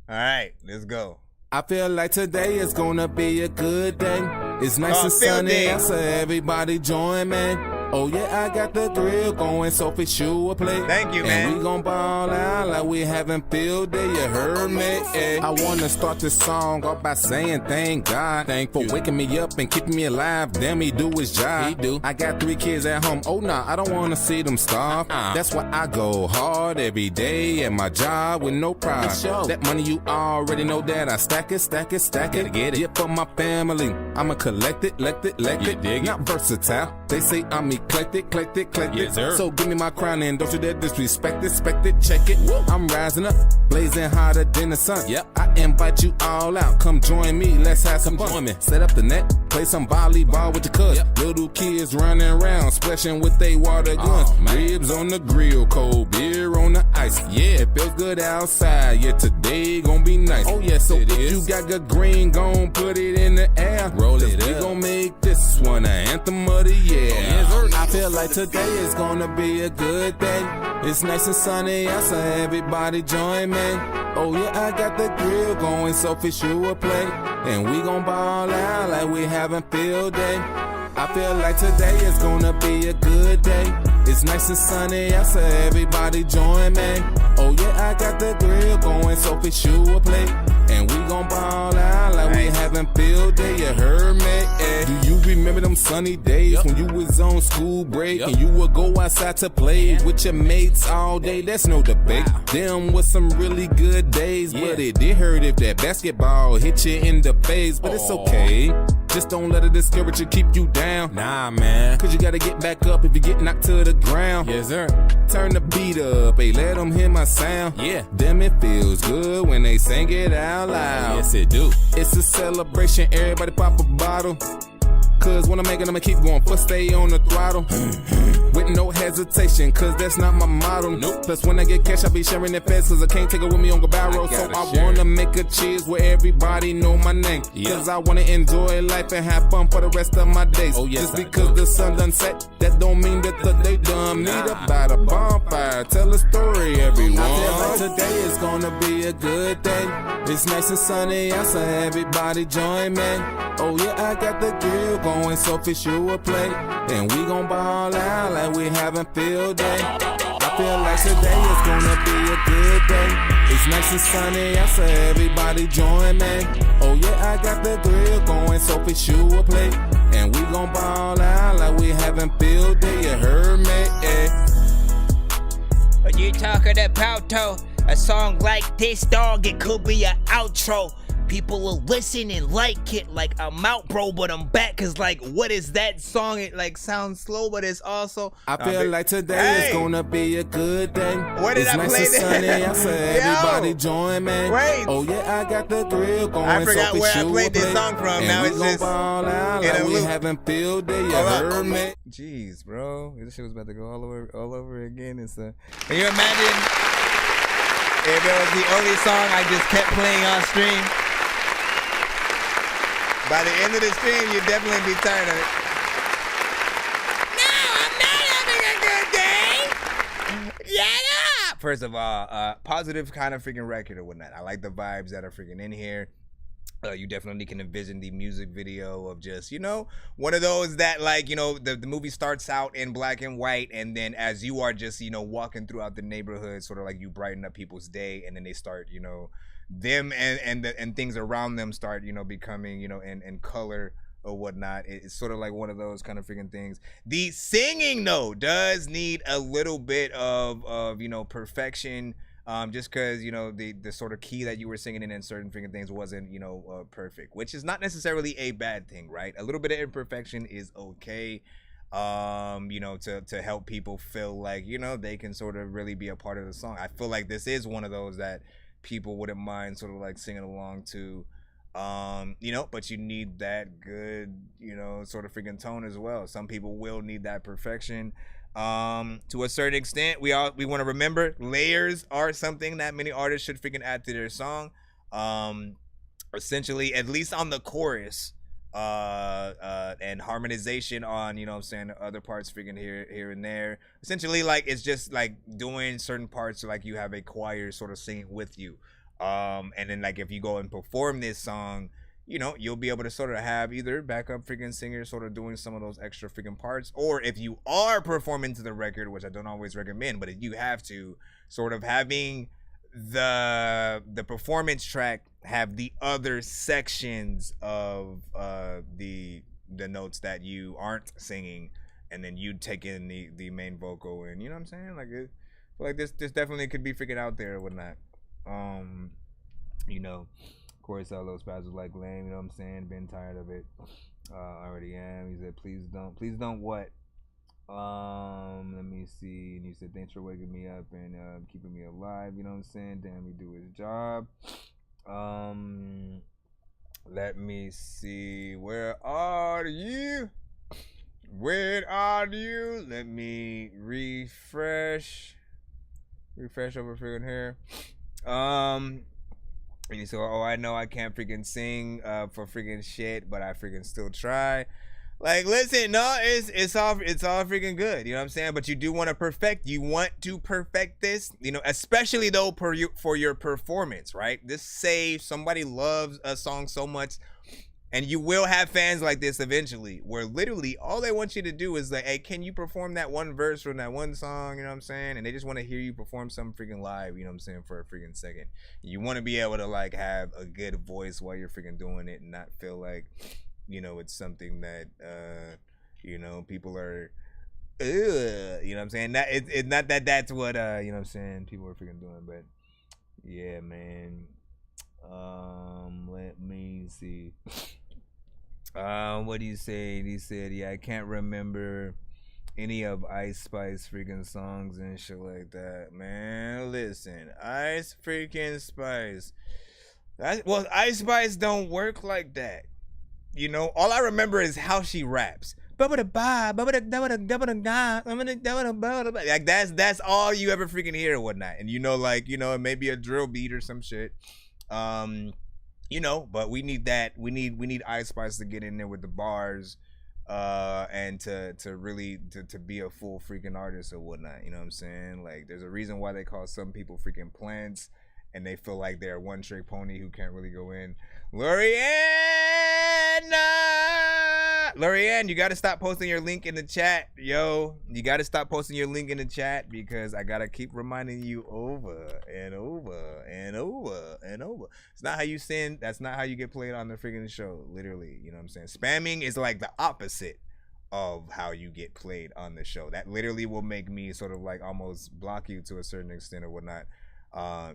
All right, let's go. I feel like today is gonna be a good day. It's nice and sunny, so everybody join, man. Oh yeah, I got the grill going, so for sure play. Thank you, man. And we gon' ball out like we having field day, you heard me? Eh. I wanna start this song off by saying thank God. Thank for waking me up and keeping me alive. Damn, he do his job. He do. I got 3 kids at home, oh nah, I don't wanna see them starve. That's why I go hard every day at my job with no pride. That money you already know that I stack it. Gotta get it. Yeah, for my family, I'ma collect it. Not versatile, they say I'm eclectic. Yes, sir. So give me my crown and don't you dare disrespect it. Check it. Woo. I'm rising up, blazing hotter than the sun. Yep. I invite you all out. Come join me. Let's have some fun. Join me. Set up the net, play some volleyball with the cuz. Yep. Little kids running around, splashing with they water guns. Ribs on the grill, cold beer on the ice. Yeah, it feels good outside. Yeah, today gon' be nice. Oh yeah, so it if is. You got good green, gon' put it in the air. Roll it up. We gon' make this one an anthem of the year. I feel like today is gonna be a good day. It's nice and sunny out, so everybody join me. Oh yeah, I got the grill going, so for sure play. And we gon' ball out like we having field day. I feel like today is gonna be a good day. It's nice and sunny out, so everybody join me. Oh yeah, I got the grill going, so for sure play. And we gon' ball out like we having field day, you heard me? Eh. Do you remember them sunny days when you was on school break and you would go outside to play with your mates all day? That's no debate. Them was some really good days, but it did hurt if that basketball hit you in the face. But it's okay. Just don't let it discourage you, keep you down. Nah, man. Cause you gotta get back up if you get knocked to the ground. Yes, sir. Turn the beat up, hey, let them hear my sound. Yeah. Damn, it feels good when they sing it out loud. Yes, it do. It's a celebration, everybody pop a bottle. Cause when I'm making, I'ma keep going. First stay on the throttle. With no hesitation, cause that's not my model. Nope. Plus when I get cash, I be sharing it fast, cause I can't take it with me on Gabaro. So I wanna make a cheers where everybody know my name. Cause I wanna enjoy life and have fun for the rest of my days. Oh, yes, just because the sun done set, that don't mean that the day done. Meet up by the bonfire, tell a story, everyone. I feel like today is gonna be a good day. It's nice and sunny out, so everybody join me. Oh yeah, I got the grill going, so fish you will play. And we gon' ball out like we having field day. I feel like today is gonna be a good day. It's nice and sunny out, so everybody join me. Oh yeah, I got the grill going, so fish you will play. And we gon' ball out like we having field day. You heard me, eh? When you talking about a song like this, dog, it could be an outro. People will listen and like it, like I'm out, bro, but I'm back. Cause like, what is that song? It like sounds slow, but it's also. I feel like today is gonna be a good day. Where did it's I nice play and that? sunny out, so everybody join me. Wait. Oh yeah, I got the grill going. I forgot so where I you played this play. song from. And Now we it's gon' just ball out in like a we loop. having field day. You heard me? Jeez, bro, this shit was about to go all over again. It's Can you imagine if it was the only song I just kept playing on stream? By the end of the stream, you'd definitely be tired of it. No, I'm not having a good day. Get up. First of all, positive kind of freaking record or whatnot. I like the vibes that are freaking in here. You definitely can envision the music video of just, one of those that like, the movie starts out in black and white, and then as you are just, walking throughout the neighborhood, sort of like you brighten up people's day, and then they start, them and things around them start, becoming, in color or whatnot. It's sort of like one of those kind of freaking things. The singing though does need a little bit of perfection. Just because the sort of key that you were singing in certain freaking things wasn't perfect, which is not necessarily a bad thing, right? A little bit of imperfection is okay, to help people feel like they can sort of really be a part of the song. I feel like this is one of those that people wouldn't mind sort of like singing along to, but you need that good sort of freaking tone as well. Some people will need that perfection. To a certain extent, we want to remember layers are something that many artists should freaking add to their song. Essentially, at least on the chorus, and harmonization on, other parts freaking here and there. Essentially, like, it's just like doing certain parts like you have a choir sort of singing with you. And then like if you go and perform this song, you'll be able to sort of have either backup freaking singers sort of doing some of those extra freaking parts, or if you are performing to the record, which I don't always recommend, but if you have to, sort of having the performance track have the other sections of the notes that you aren't singing, and then you take in the main vocal, and you know what I'm saying? Like this definitely could be freaking out there or whatnot. Of course, all those guys was like lame, you know what I'm saying? Been tired of it. I already am. He said, please don't what? Let me see. And he said, thanks for waking me up and keeping me alive, you know what I'm saying? Damn, he do his job. Let me see. Where are you? Let me refresh over freaking here. And he said, oh, I know I can't freaking sing for freaking shit, but I freaking still try. Like, listen, no, it's all freaking good, you know what I'm saying? But you do want to perfect this, especially though for your performance, right? Just say somebody loves a song so much, and you will have fans like this eventually, where literally all they want you to do is like, hey, can you perform that one verse from that one song, you know what I'm saying? And they just want to hear you perform something freaking live, you know what I'm saying, for a freaking second. You want to be able to like have a good voice while you're freaking doing it and not feel like, it's something that, people are, you know what I'm saying? That it's not that that's what, you know what I'm saying, people are freaking doing, but yeah, man. Let me see. What do you say? He said, yeah, I can't remember any of Ice Spice freaking songs and shit like that. Man, listen, Ice freaking Spice. Ice Spice don't work like that. You know, all I remember is how she raps. Like that's all you ever freaking hear and whatnot. And you know, like, you know, it may be a drill beat or some shit. You know, but we need that. We need Ice Spice to get in there with the bars, and to really to be a full freaking artist or whatnot. You know what I'm saying? Like, there's a reason why they call some people freaking plants, and they feel like they're a one-trick pony who can't really go in. Lorianne, you got to stop posting your link in the chat, yo. You got to stop posting your link in the chat because I got to keep reminding you over and over and over and over. It's not how you send. That's not how you get played on the freaking show, literally. You know what I'm saying? Spamming is like the opposite of how you get played on the show. That literally will make me sort of like almost block you to a certain extent or whatnot.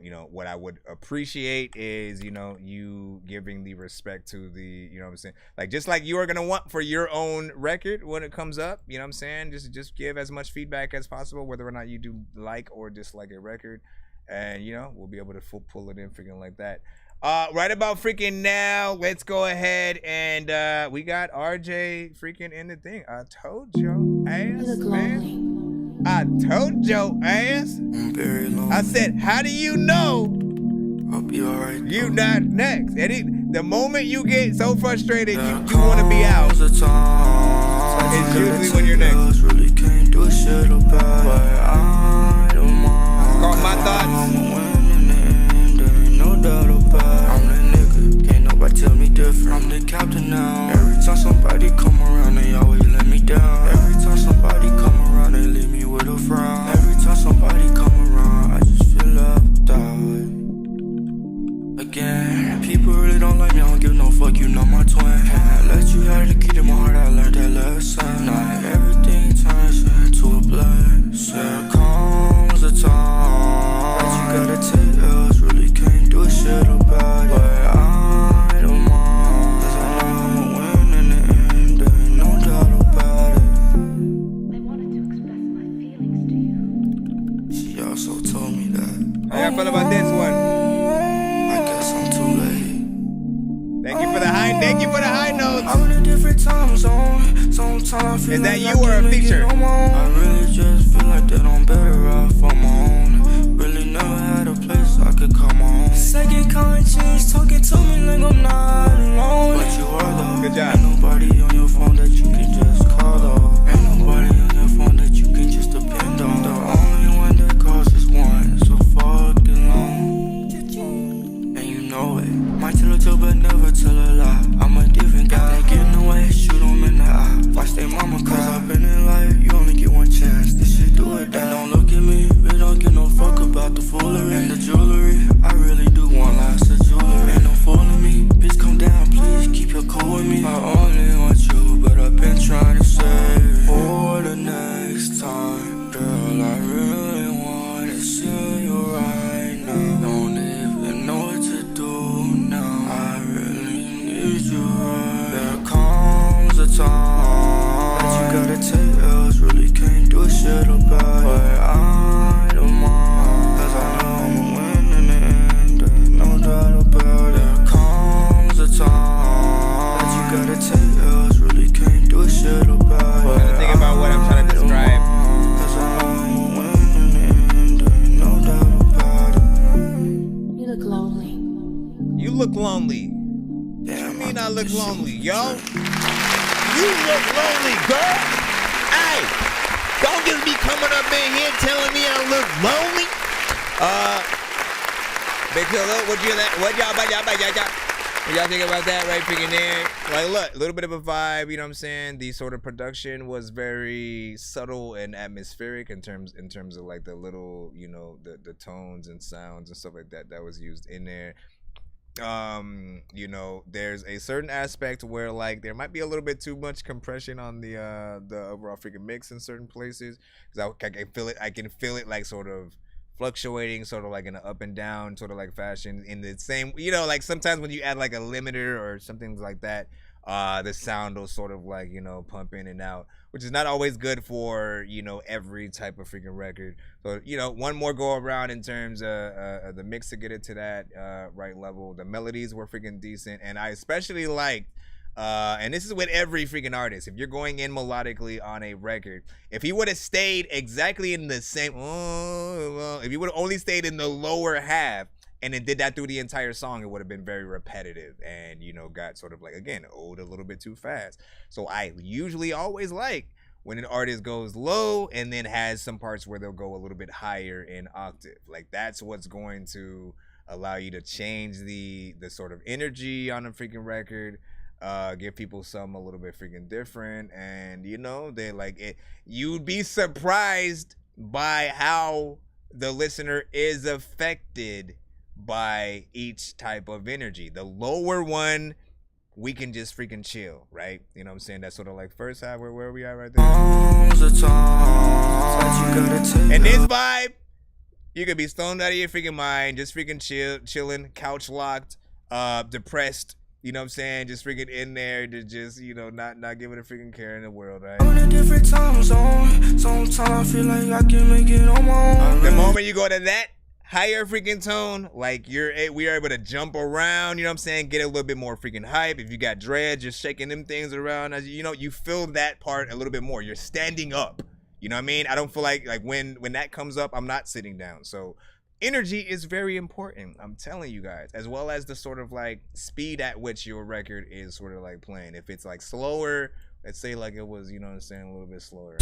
You know, what I would appreciate is, you know, you giving the respect to the, you know what I'm saying? Like, just like you are going to want for your own record when it comes up, you know what I'm saying? Just give as much feedback as possible, whether or not you do like or dislike a record. And, you know, we'll be able to pull it in freaking like that. Right about freaking now, let's go ahead and we got RJ freaking in the thing. I told your ass, man. I told your ass. I said, how do you know I'll be alright? You not next. And the moment you get so frustrated, you want to be out. It's usually when you're next. Really can't do shit about it. I don't mind. Call my thoughts. I'm winning it, there ain't no doubt about it. I'm the nigga, can't nobody tell me different. I'm the captain now. Every time somebody come around, they always let me down. Every time somebody come around, they leave me with a frown. Every time somebody come around, I just feel left out. Again, people really don't like me, I don't give no fuck, you know my twin. Can't let you have the key to my heart, I learned that lesson. Not everything turns into a blessing. There comes a time that you gotta take L's, really can't do shit about it. But I don't mind, cause I know I'ma win in the end, there ain't no doubt about it. She also told me that. How y'all feel about this one? I guess I'm too late. Thank you for the high notes. I'm in a different time zone. Sometimes is that you or a feature? I really just feel like that I'm better off on my own. Really never had a place I could come home. Second conscience talking to me like I'm not alone. But you are though. Good job. Ain't nobody on your phone that you can just call though. Ain't nobody on your phone that you can just depend on. The only one that calls is one, so fucking long. And you know it. Might tell a tale but never tell a lie. I'm a different guy. They getting away, shoot them in the eye. Watch their mama cry. Cause I've been in life, you only get one chance. This shit do it. And don't look at me, we don't give no fuck about the foolery and the jewelry. I really do want lots of jewelry. Ain't no fooling me, bitch come down, please keep your cool with me. I only want you, but I've been trying to save for the next time. Girl, I really wanna see you right now. Don't even know what to do now. I really need you right. There comes a time that you gotta take L's, really can't do shit about it. But I don't mind, cause I know I'ma win in the end, there ain't no doubt about it. There comes a time that you gotta take L's, really can't do shit about it. Gotta think about what I'm trying to describe. Cause I know I'ma win in the end, there ain't no doubt about it. You look lonely. You look lonely. What you mean I look lonely, yo? You look lonely, girl. Hey, don't just be coming up in here telling me I look lonely. What y'all think about that right freaking there? Like, look, a little bit of a vibe, you know what I'm saying? The sort of production was very subtle and atmospheric in terms of like the little, you know, the tones and sounds and stuff like that was used in there. You know, there's a certain aspect where like there might be a little bit too much compression on the overall freaking mix in certain places, because I can feel it like sort of fluctuating sort of like in an up and down sort of like fashion in the same, you know, like sometimes when you add like a limiter or something like that, the sound will sort of like, you know, pump in and out, which is not always good for, you know, every type of freaking record. So, you know, one more go around in terms of the mix to get it to that right level. The melodies were freaking decent, and I especially liked And this is with every freaking artist. If you're going in melodically on a record, if he would have stayed exactly in the same, if he would have only stayed in the lower half and it did that through the entire song, it would have been very repetitive and, you know, got sort of like, again, old a little bit too fast. So I usually always like when an artist goes low and then has some parts where they'll go a little bit higher in octave. Like that's what's going to allow you to change the sort of energy on a freaking record, give people something a little bit freaking different, and you know, they like it. You'd be surprised by how the listener is affected by each type of energy. The lower one, we can just freaking chill, right? You know what I'm saying? That's sort of like first half, where are we at right there? And this vibe, you could be stoned out of your freaking mind, just freaking chilling, couch locked, depressed, you know what I'm saying? Just freaking in there to just, you know, not giving a freaking care in the world, right? On a different time zone, sometimes I feel like I can make it on my own. The moment you go to that higher freaking tone, like we are able to jump around, you know what I'm saying, get a little bit more freaking hype. If you got dreads, just shaking them things around, as you know, you feel that part a little bit more. You're standing up, you know what I mean? I don't feel like when that comes up, I'm not sitting down. So energy is very important, I'm telling you guys, as well as the sort of like speed at which your record is sort of like playing. If it's like slower, let's say like it was, you know what I'm saying, a little bit slower.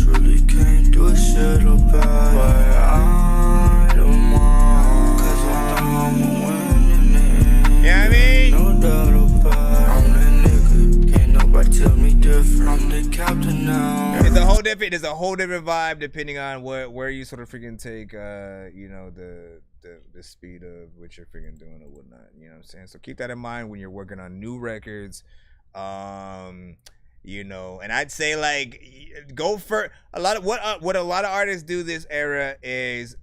Really can't do a shit about it. I don't mind, 'cause I know I'm winning it. Yeah, I mean, no doubt about it. I'm that nigga, can't nobody tell me different. I'm the captain now. There's a whole different vibe depending on where you sort of freaking take, you know, the speed of what you're freaking doing or whatnot. You know what I'm saying? So keep that in mind when you're working on new records. You know, and I'd say like go for a lot of what a lot of artists do this era is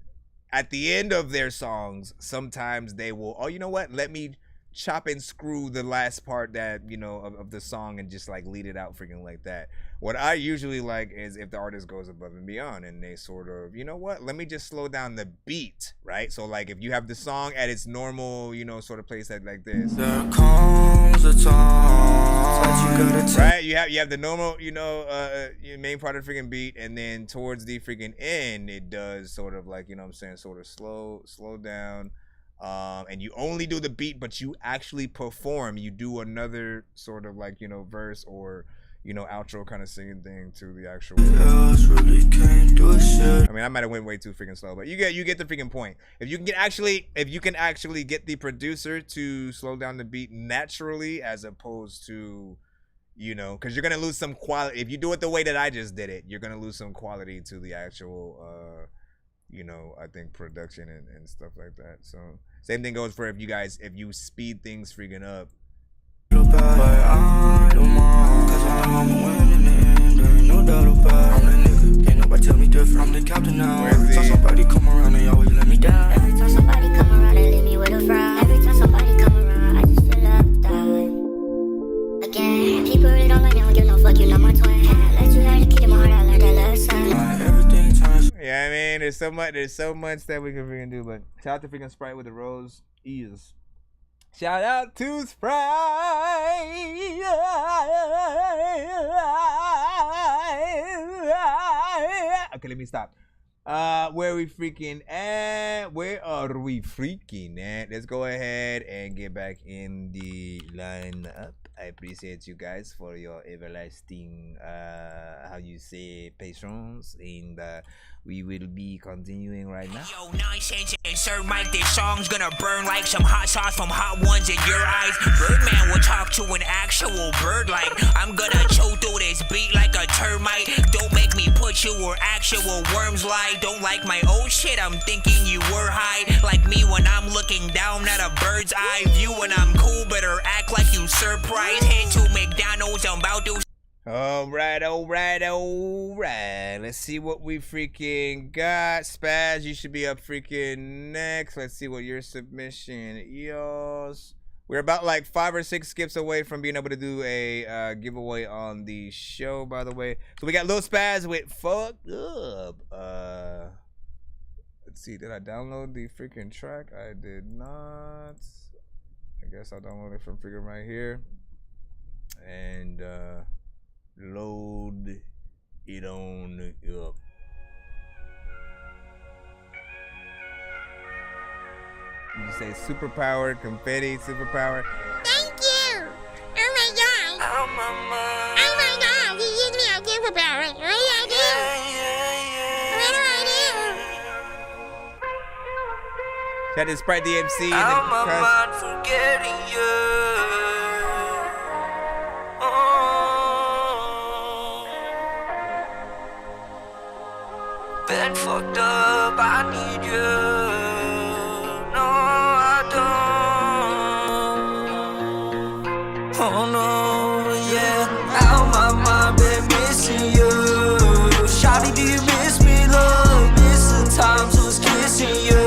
at the end of their songs, sometimes they will, oh, you know what, let me chop and screw the last part that, you know, of the song and just like lead it out freaking like that. What I usually like is if the artist goes above and beyond and they sort of, you know what, let me just slow down the beat, right? So like if you have the song at its normal, you know, sort of place like this. There comes a time, right? You have the normal, you know, your main part of the freaking beat, and then towards the freaking end, it does sort of like, you know what I'm saying, sort of slow down. And you only do the beat, but you actually perform. You do another sort of like, you know, verse or, you know, outro kind of singing thing to the actual. Really can't do a shit. I mean, I might have went way too freaking slow, but you get the freaking point. If you can actually get the producer to slow down the beat naturally, as opposed to, you know, because you're gonna lose some quality if you do it the way that I just did it. You're gonna lose some quality to the actual, you know, I think production and stuff like that. So same thing goes for if you speed things freaking up. I don't mind, 'cause I know I'm winning it. There ain't no doubt about it. I'm that nigga, can't nobody tell me different. I'm the captain now. Every time somebody come around, they always let me down. Every time somebody come around, they leave me with a frown. Every time somebody come around, I just feel left out. Again, people really don't like me, I don't give no fuck, you know my twin. Let you learn to keep in my heart, I learned that lesson. Everything turns. Yeah, I mean, there's so much that we can freaking do, but shout out to freaking Sprite with the rose ears. Shout out to Sprite. Okay, let me stop. Where we freaking at? Where are we freaking at? Let's go ahead and get back in the lineup. I appreciate you guys for your everlasting, how you say, patience, and we will be continuing right now. Yo, Nonsenze and Sir Mike, this song's gonna burn like some hot sauce from hot ones in your eyes. Birdman will talk to an actual bird like I'm gonna chew through this beat like a termite. Don't make me put you where actual worms lie. Don't like my old shit, I'm thinking you were high. Like me when I'm looking down at a bird's eye view. When I'm cool, better act like you surprised. Head to McDonald's, I'm about to. Alright. Let's see what we freaking got. Spaz, you should be up freaking next. Let's see what your submission is. We're about like 5 or 6 skips away from being able to do a giveaway on the show, by the way. So we got Lil Spaz with Fucked Up. Let's see, did I download the freaking track? I did not. I guess I'll download it from freaking right here and load it on up. You just say superpower, confetti, superpower. Thank you. Oh my god. Oh my god. You give me a superpower. What do I do? What do I do? Shout out to Sprite DMC and I'm the not forgetting you. Been fucked up, I need you. No, I don't. Oh no, yeah. Out my mind, been missing you. Shawty, do you miss me, love? Miss the times I was kissing you.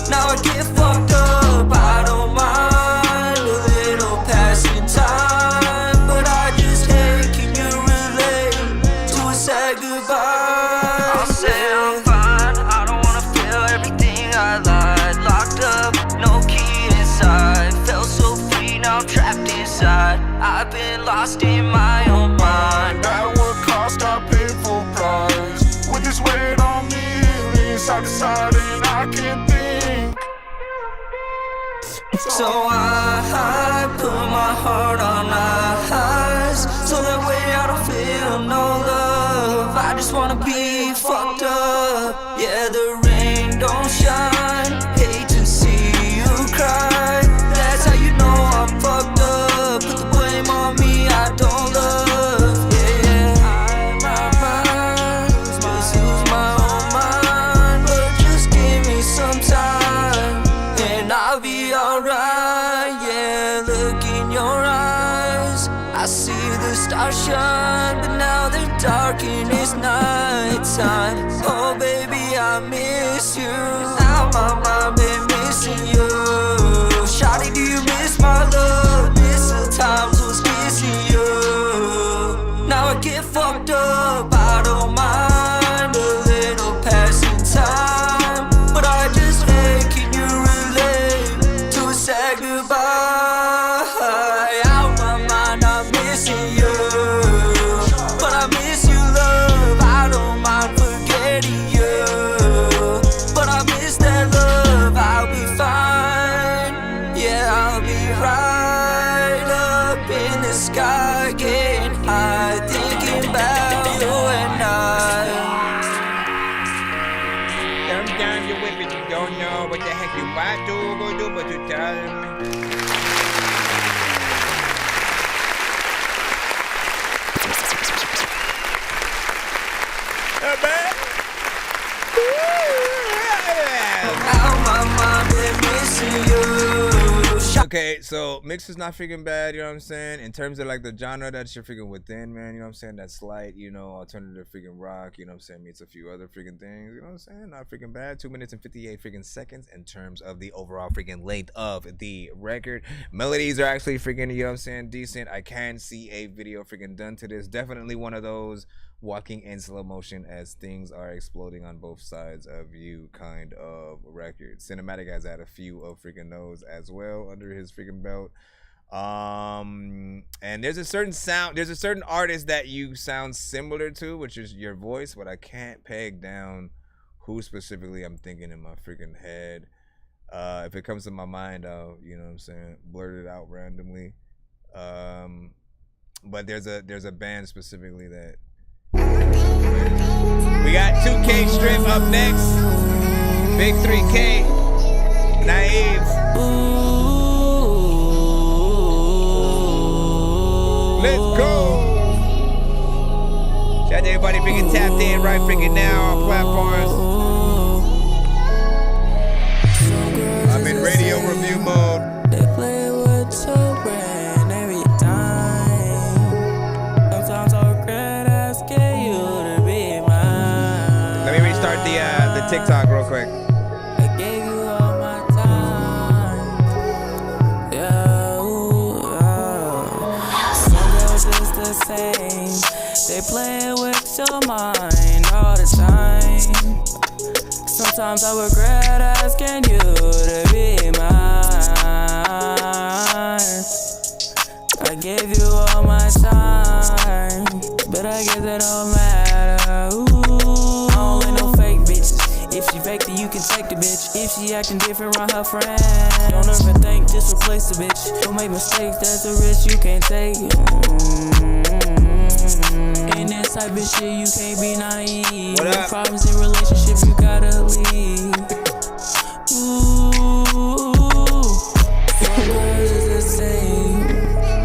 Now I get fucked up, I don't mind a little passing time, but I just hate, can you relate to a sad goodbye? I'll say I'm fine, I don't wanna feel everything I lied. Locked up, no key inside, felt so free, now I'm trapped inside. I've been lost in my own mind. At what cost I pay full price? With this weight on me, lean side to side and I can't think. So I put my heart on ice, so that way I don't feel no love. I just wanna be fucked up. Yeah, the rain don't shine. Hate to see you cry. That's how you know I'm fucked up. Put the blame on me, I don't love. Yeah, my mind, just lose my own mind. But just give me some time, and I'll be alright. Yeah, look in your eyes, I see the stars shine, but now they're dark and it's nighttime. Oh baby, I miss you. Out my mind, been missing you. Shawty, do you miss my love? Miss the times I was kissing you. Now I get fucked up, I don't mind a little passing time, but I just hate, can you relate to a sad goodbye? Out my mind, I'm missing you, but I miss you, love. I don't mind forgetting you, but I miss that love. I'll be fine, yeah, I'll be right up in the sky, getting high, thinking about you and I. Sometimes you whip it, you don't know what the heck you about to go do, but you tell me. Okay, so mix is not freaking bad, you know what I'm saying? In terms of like the genre that you're freaking within, man, you know what I'm saying? That slight, you know, alternative freaking rock, you know what I'm saying? Meets a few other freaking things, you know what I'm saying? Not freaking bad. 2 minutes and 58 freaking seconds in terms of the overall freaking length of the record. Melodies are actually freaking, you know what I'm saying? Decent. I can see a video freaking done to this. Definitely one of those walking in slow motion as things are exploding on both sides of you kind of record. Cinematic has had a few of freaking those as well under his freaking belt. And there's a certain sound, there's a certain artist that you sound similar to, which is your voice, but I can't peg down who specifically I'm thinking in my freaking head. If it comes to my mind, I'll, you know what I'm saying, blurt it out randomly. But there's a band specifically that we got 2K Strip up next. Big 3K. Naive. Let's go. Shout out to everybody freaking tapped in right freaking now on platforms. I'm in radio review mode. They play with your brand every time. Sometimes I regret asking you to be mine. Let me restart the TikTok real quick. I gave you all my time. Yeah, ooh, some girls just the same. They play with your mind all the time. Sometimes I regret asking you to be mine. I gave you all my time, but I guess it don't matter. Ooh, I don't like no fake bitches. If she fake, then you can take the bitch. If she acting different around her friends, don't ever think, just replace the bitch. Don't make mistakes, that's a risk you can't take. In this type of shit, you can't be naive. Problems in relationship, you gotta leave. Ooh, some girls is the same.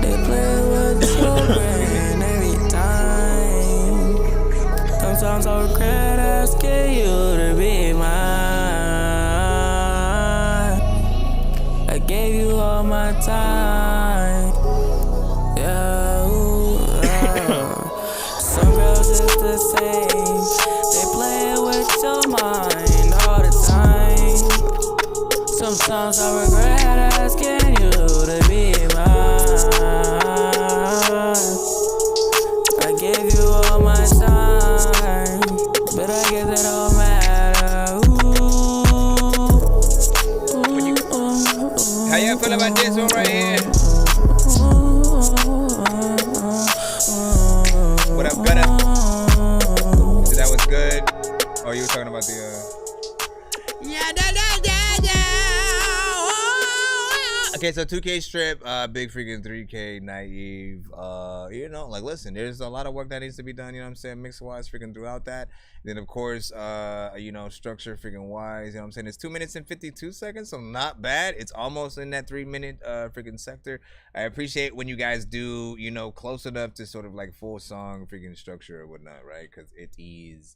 They play with children every time. Sometimes I regret asking you to be mine. I gave you all my time. Yeah, ooh, some girls is the same. They play with your mind all the time. Sometimes I regret asking you to be mine. I gave you all my time, but I guess it don't matter. How y'all feel about this one right here? What up, Gunna? So that was good. Oh, you were talking about the Okay, so 2K Strip, big freaking 3K, Naive, you know, like, listen, there's a lot of work that needs to be done, you know what I'm saying, mix-wise, freaking throughout that. Then, of course, you know, structure freaking wise, you know what I'm saying, it's 2 minutes and 52 seconds, so not bad. It's almost in that 3-minute freaking sector. I appreciate when you guys do, you know, close enough to sort of like full song freaking structure or whatnot, right? Because it is...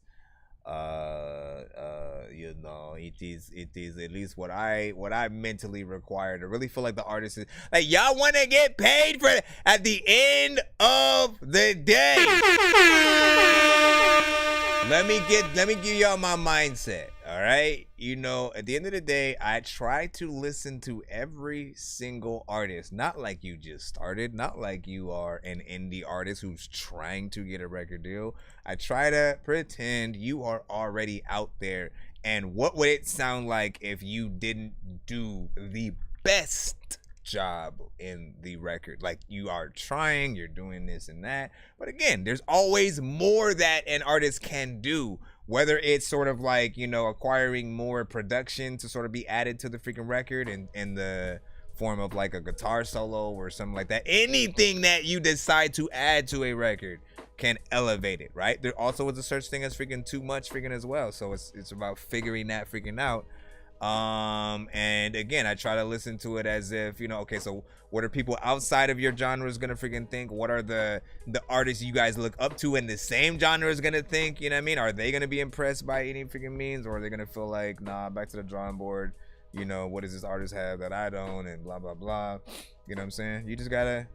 you know, it is at least what I mentally require to really feel like the artist is like, y'all want to get paid for it at the end of the day. Let me give y'all my mindset. All right, you know, at the end of the day, I try to listen to every single artist, not like you just started, not like you are an indie artist who's trying to get a record deal. I try to pretend you are already out there, and what would it sound like if you didn't do the best job in the record? Like, you are trying, you're doing this and that, but again, there's always more that an artist can do, whether it's sort of like, you know, acquiring more production to sort of be added to the freaking record in the form of like a guitar solo or something like that. Anything that you decide to add to a record can elevate it, right? There also is a such thing as freaking too much freaking as well, so it's about figuring that freaking out. And again, I try to listen to it as if, you know, okay, so what are people outside of your genres gonna freaking think? What are the artists you guys look up to in the same genres gonna think? You know what I mean? Are they gonna be impressed by any freaking means, or are they gonna feel like, nah, back to the drawing board, you know, what does this artist have that I don't, and blah blah blah. You know what I'm saying? You just gotta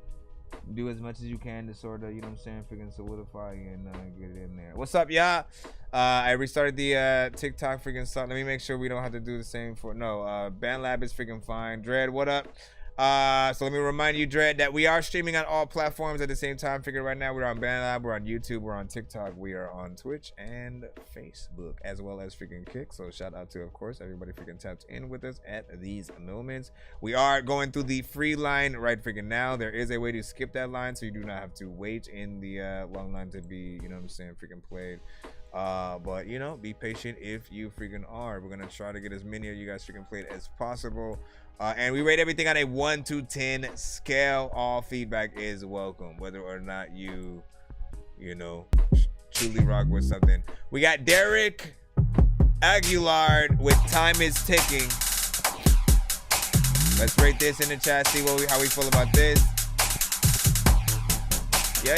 do as much as you can to sort of, you know what I'm saying, freaking solidify and get it in there. What's up, y'all? I restarted the TikTok freaking song. Let me make sure we don't have to do the same for BandLab is freaking fine. Dread, what up? So let me remind you, Dread, that we are streaming on all platforms at the same time. Figure right now we're on BandLab, we're on YouTube, we're on TikTok, we are on Twitch and Facebook, as well as freaking Kick. So shout out to, of course, everybody freaking tapped in with us at these moments. We are going through the free line right freaking now. There is a way to skip that line, so you do not have to wait in the long line to be, you know what I'm saying, freaking played. But you know, be patient if you freaking are. We're gonna try to get as many of you guys freaking played as possible. And we rate everything on a 1 to 10 scale. All feedback is welcome, whether or not you know, truly rock with something. We got Derek Aguilar with Time Is Ticking. Let's rate this in the chat, see how we feel about this. Yeah.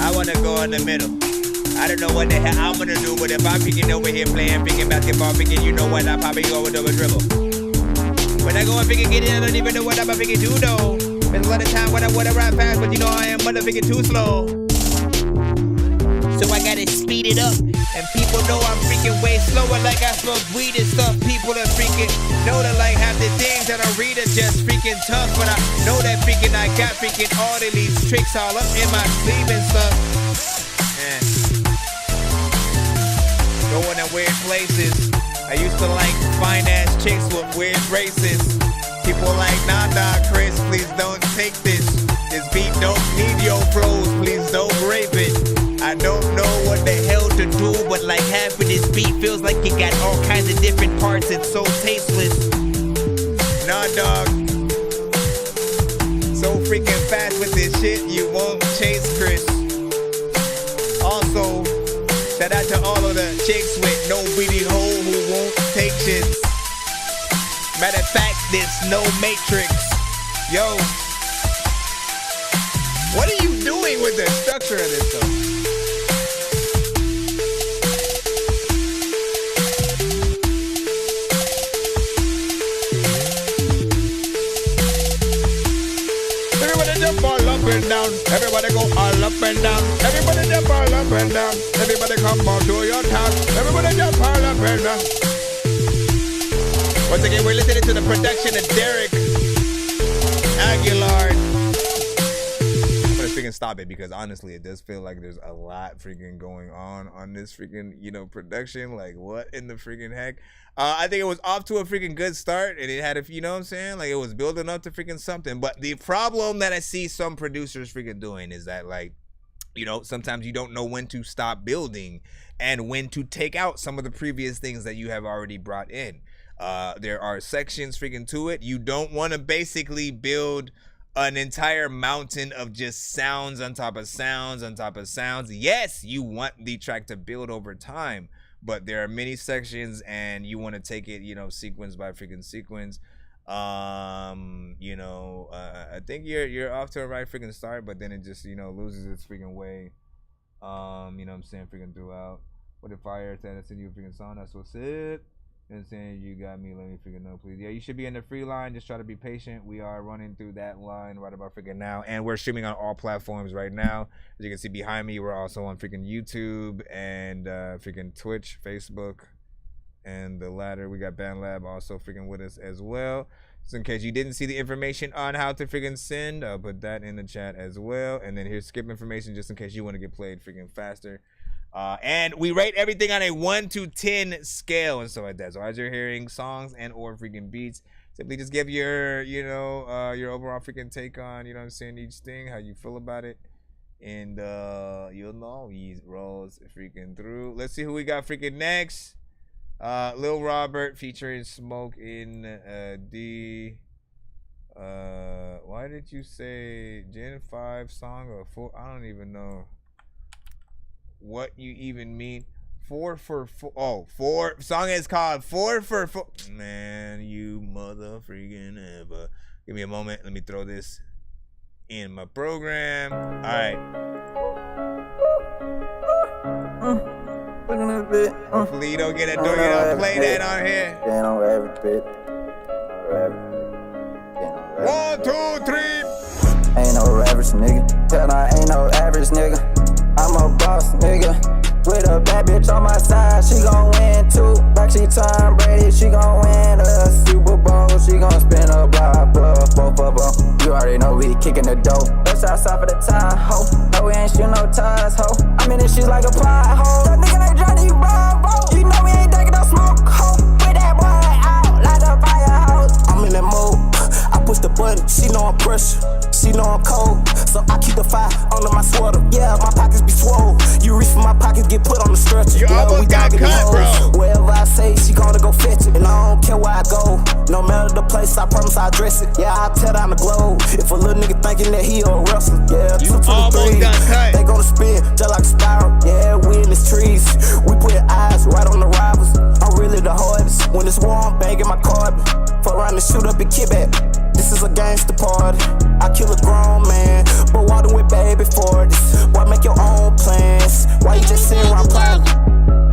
I wanna go in the middle. I don't know what the hell I'm gonna do, but if I'm picking over here playing freaking basketball, picking, you know what, I'll probably go with a dribble. When I go and freaking get it, I don't even know what I'm freaking do though. There's a lot of time when I wanna ride fast, but you know I am motherfucking too slow. So I gotta speed it up, and people know I'm freaking way slower, like I smoke weed and stuff. People that freaking know that like half the things that I read are just freaking tough, but I know that freaking I got freaking all of these tricks all up in my sleeve and stuff. Going in weird places. I used to like fine ass chicks with weird braces. People like, nah, Chris, please don't take this. This beat don't need your flows, please don't rape it. I don't know what the hell to do, but like half of this beat feels like it got all kinds of different parts. It's so tasteless. Nah, dog. So freaking fast with this shit, you won't chase Chris. Also, shout out to all of the chicks with no beady hole who won't take shits. Matter of fact, this no matrix. Yo, what are you doing with the structure of this though? Everybody jump all up and down. Everybody go all up and down. Everybody jump all up and down. Everybody come on to your top. Everybody jump all up and down. Once again, we're listening to the production of Derek Aguilar. I'm gonna freaking stop it because honestly, it does feel like there's a lot freaking going on this freaking, production. Like, what in the freaking heck? I think it was off to a freaking good start, and it had a, you know what I'm saying? Like, it was building up to freaking something. But the problem that I see some producers freaking doing is that, like, sometimes you don't know when to stop building and when to take out some of the previous things that you have already brought in. There are sections freaking to it. You don't want to basically build an entire mountain of just sounds on top of sounds on top of sounds. Yes, you want the track to build over time, but there are many sections and you want to take it, sequence by freaking sequence. I think you're off to a right freaking start, but then it just, loses its freaking way. You know what I'm saying, freaking throughout. What if fire said I send you a freaking song? That's what's it. And saying you got me, let me freaking know, please. Yeah, you should be in the free line. Just try to be patient. We are running through that line right about freaking now, and we're streaming on all platforms right now. As you can see behind me, we're also on freaking YouTube and freaking Twitch, Facebook, and the latter. We got BandLab also freaking with us as well. So in case you didn't see the information on how to freaking send, I'll put that in the chat as well. And then here's skip information just in case you want to get played freaking faster. And we rate everything on a 1 to 10 scale and stuff like that. So as you're hearing songs and or freaking beats, simply just give your, your overall freaking take on, you know what I'm saying, each thing, how you feel about it. And you'll know he rolls freaking through. Let's see who we got freaking next. Lil Robert featuring Smoke in D. Why did you say Gen 5 song or 4? I don't even know what you even mean. 4 for 4. Oh, 4. Song is called 4 for 4. Man, you mother freaking ever. Give me a moment. Let me throw this in my program. All right. Hopefully you don't get a door. You don't play that on here. 1, 2, 3. Ain't no average nigga. Tell I ain't no average nigga. I'm a boss nigga. With a bad bitch on my side, she gon' win too. Like she Tom Brady, she gon' win a Super Bowl. She gon' spin a block, both of them. You already know we kicking the dough. That's outside for the time, ho. No, we ain't shoot no ties, ho. I'm in this shit like a pot, ho. That nigga ain't Johnny Bravo. You know we ain't taking no smoke, ho. With that boy out, like a firehouse. I'm in that mode. I push the button, she know I'm pressure. She know I'm cold, so I keep the fire under my sweater. Yeah, my pockets be swole. You reach for my pockets, get put on the stretcher. You almost got cut, bro. Wherever I say, she gonna go fetch it. And I don't care where I go. No matter the place, I promise I dress it. Yeah, I tear down the globe. If a little nigga thinking that he a wrestler, yeah, you 2 to almost 3. got cut. They gonna spin just like a spiral. Yeah, we in the streets. We put eyes right on the rivals. I'm really the hardest. When it's war, I'm banging my carbon. Fuck around and shoot up a kid back. This is a gangster party. I kill a grown man, but walking with baby for this. Why make your own plans? Why you just sitting around plotting?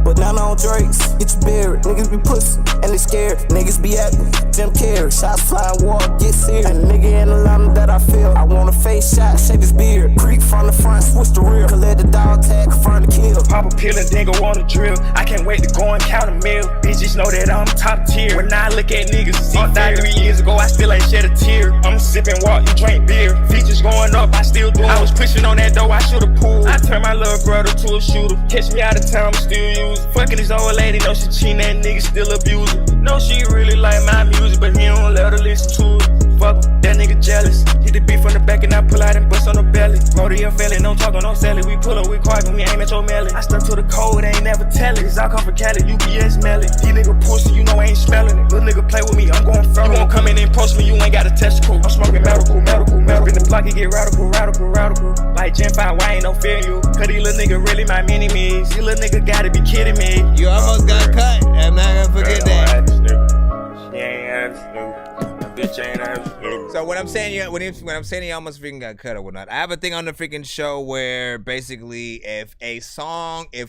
But now on Drakes, get your beard. Niggas be pussy and they scared. Niggas be acting, Jim Carrey. Shots flying, war, get serious. And nigga in the line that I feel. I want a face shot, shave his beard. Creep from the front, switch the rear. Collect the dog tag, confirm the kill. pop a pill and then go on a drill. I can't wait to go and count a meal. Bitches know that I'm top tier. When I look at niggas, see died 3 years ago, I still ain't shed a tear. I'm sipping water, you drink beer. Features going up, I still do. I was pushing on that dough, I should've pulled. I turned my little brother to a shooter. Catch me out of town, I'm still using. Fucking this old lady, know she cheating, that nigga still abusing. Know she really like my music, but he don't let her listen to it. Fuck him, that nigga jealous. Hit the beat from the back and I pull out and bust on the belly. Rodeo failing, don't talk, don't sell it. We pull up, we carving, we aim at your melon. I stuck to the code, ain't never tell it. It's all come from Cali, UPS smell it. These nigga pussy, you know I ain't smelling it. Little nigga play with me, I'm going further. You won't come in and post me, you ain't got a testicle. I'm smoking medical. In the block, it get radical. Like Gen 5, why ain't no fear in you? Cause these little nigga really my mini-me's. These little nigga gotta be kidding me. You almost got cut. I'm not gonna forget that. She ain't had Snoop. Bitch ain't had Snoop. So when I'm saying you almost freaking got cut or whatnot, I have a thing on the freaking show where basically if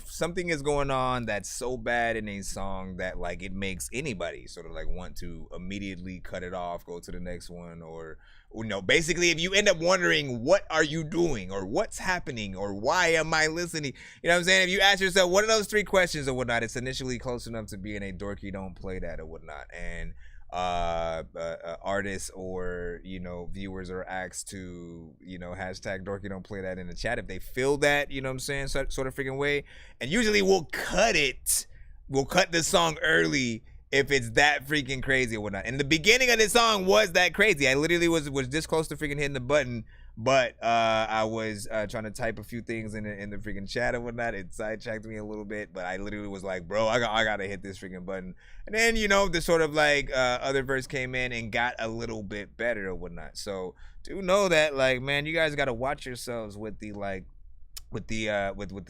something is going on that's so bad in a song that like it makes anybody sort of like want to immediately cut it off, go to the next one, or no, basically if you end up wondering what are you doing or what's happening or why am I listening, you know what I'm saying? If you ask yourself one of those 3 questions or whatnot, it's initially close enough to being a dorky don't play that or whatnot. And artists or viewers are asked to hashtag dorky don't play that in the chat if they feel that, you know what I'm saying, sort of freaking way. And usually we'll cut the song early if it's that freaking crazy or whatnot. And the beginning of this song was that crazy. I literally was this close to freaking hitting the button, but I was trying to type a few things in the freaking chat and whatnot. It sidetracked me a little bit, but I literally was like, bro, I gotta hit this freaking button. And then the sort of like other verse came in and got a little bit better or whatnot. So do know that, like, man, you guys gotta watch yourselves with the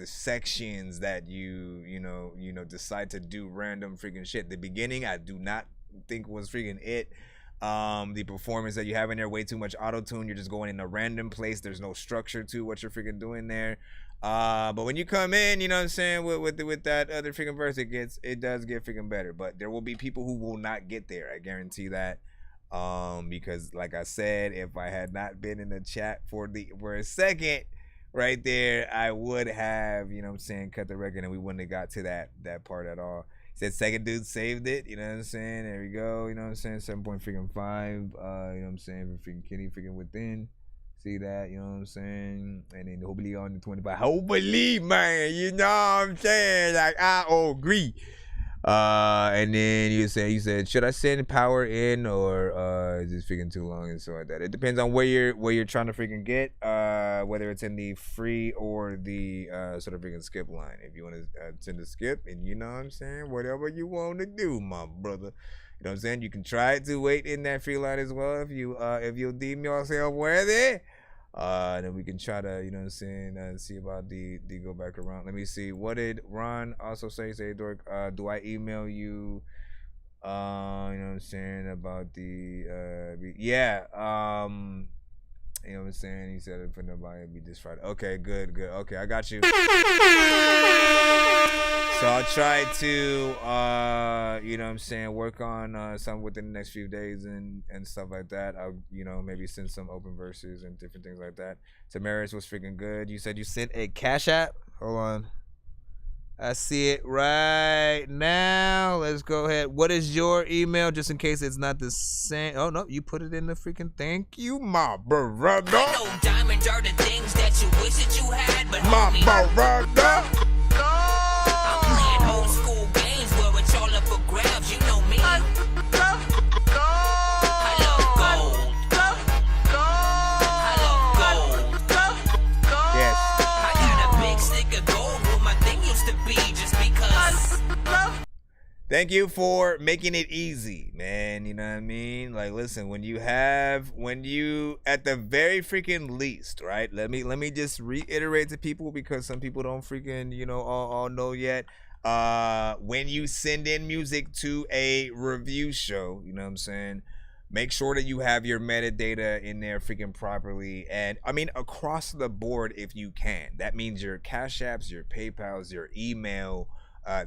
sections that you decide to do random freaking shit. The beginning I do not think was freaking it. The performance that you have in there, way too much auto-tune. You're just going in a random place. There's no structure to what you're freaking doing there. But when you come in, you know what I'm saying, with that other freaking verse, it does get freaking better. But there will be people who will not get there. I guarantee that. Because like I said, if I had not been in the chat for a second right there, I would have, you know what I'm saying, cut the record and we wouldn't have got to that part at all. Said second dude saved it, you know what I'm saying? There we go, you know what I'm saying? 7.5, you know what I'm saying? Freaking Kenny freaking within. See that, you know what I'm saying? And then hopefully on the 25. Hopefully, man, you know what I'm saying? Like, I agree. And then you said, should I send power in or is this freaking too long and so like that? It depends on where you're trying to freaking get, whether it's in the free or the sort of freaking skip line. If you want to send a skip, and you know what I'm saying, whatever you want to do, my brother. You know what I'm saying? You can try to wait in that free line as well if you deem yourself worthy. Then we can try to, you know what I'm saying, see about the go back around. Let me see. What did Ron also say? Say, Dork, do I email you? You know what I'm saying, about the yeah. You know what I'm saying? He said it for nobody be this Friday. Okay, good. Okay, I got you. So I'll try to, you know what I'm saying, work on something within the next few days and stuff like that. I'll, maybe send some open verses and different things like that. Tamaris was freaking good. You said you sent a Cash App? Hold on. I see it right now. Let's go ahead. What is your email, just in case it's not the same? Oh, no, you put it in the freaking thank you, my brother. I know diamonds are the things that you wish that you had, but my brother. I'm playing old school games where it's all up for grabs. You know me. I love gold. I love gold. Yes. I got a big stick of gold where my thing used to be just because. Thank you for making it easy, man. You know what I mean? Like, listen, when you at the very freaking least, right? Let me just reiterate to people, because some people don't freaking, all know yet. When you send in music to a review show, you know what I'm saying? Make sure that you have your metadata in there freaking properly. And I mean, across the board, if you can. That means your Cash Apps, your PayPals, your email,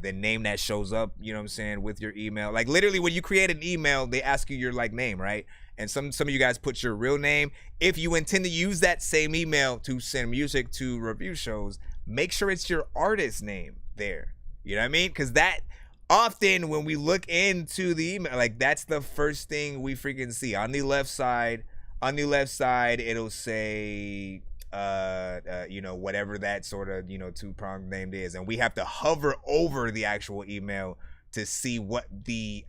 the name that shows up, you know what I'm saying, with your email. Like, literally, when you create an email, they ask you your name, right? And some of you guys put your real name. If you intend to use that same email to send music to review shows, make sure it's your artist name there. You know what I mean? Because that often when we look into the email, like that's the first thing we freaking see on the left side. On the left side, it'll say, you know, whatever that sort of, you know, two-pronged name is, and we have to hover over the actual email to see what the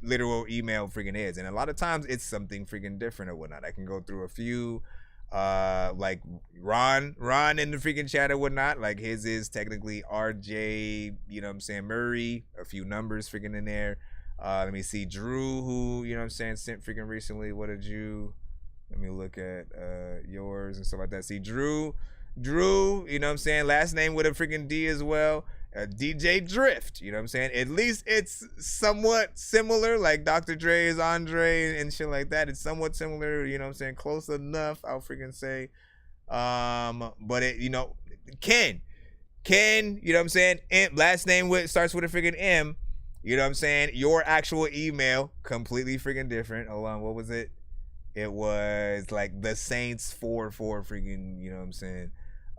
literal email freaking is. And a lot of times it's something freaking different or whatnot. I can go through a few, like Ron in the freaking chat or whatnot. Like his is technically RJ, you know what I'm saying, Murray, a few numbers freaking in there. Let me see Drew, who, you know what I'm saying, sent freaking recently. What did you, let me look at yours and stuff like that. See Drew, you know what I'm saying, last name with a freaking D as well. DJ Drift, you know what I'm saying? At least it's somewhat similar, like Dr. Dre's Andre and shit like that. It's somewhat similar, you know what I'm saying? Close enough, I'll freaking say. But it, you know, Ken, you know what I'm saying? Last name starts with a freaking M, you know what I'm saying? Your actual email, completely freaking different. Hold on, what was it? It was like the Saints 4 freaking, you know what I'm saying?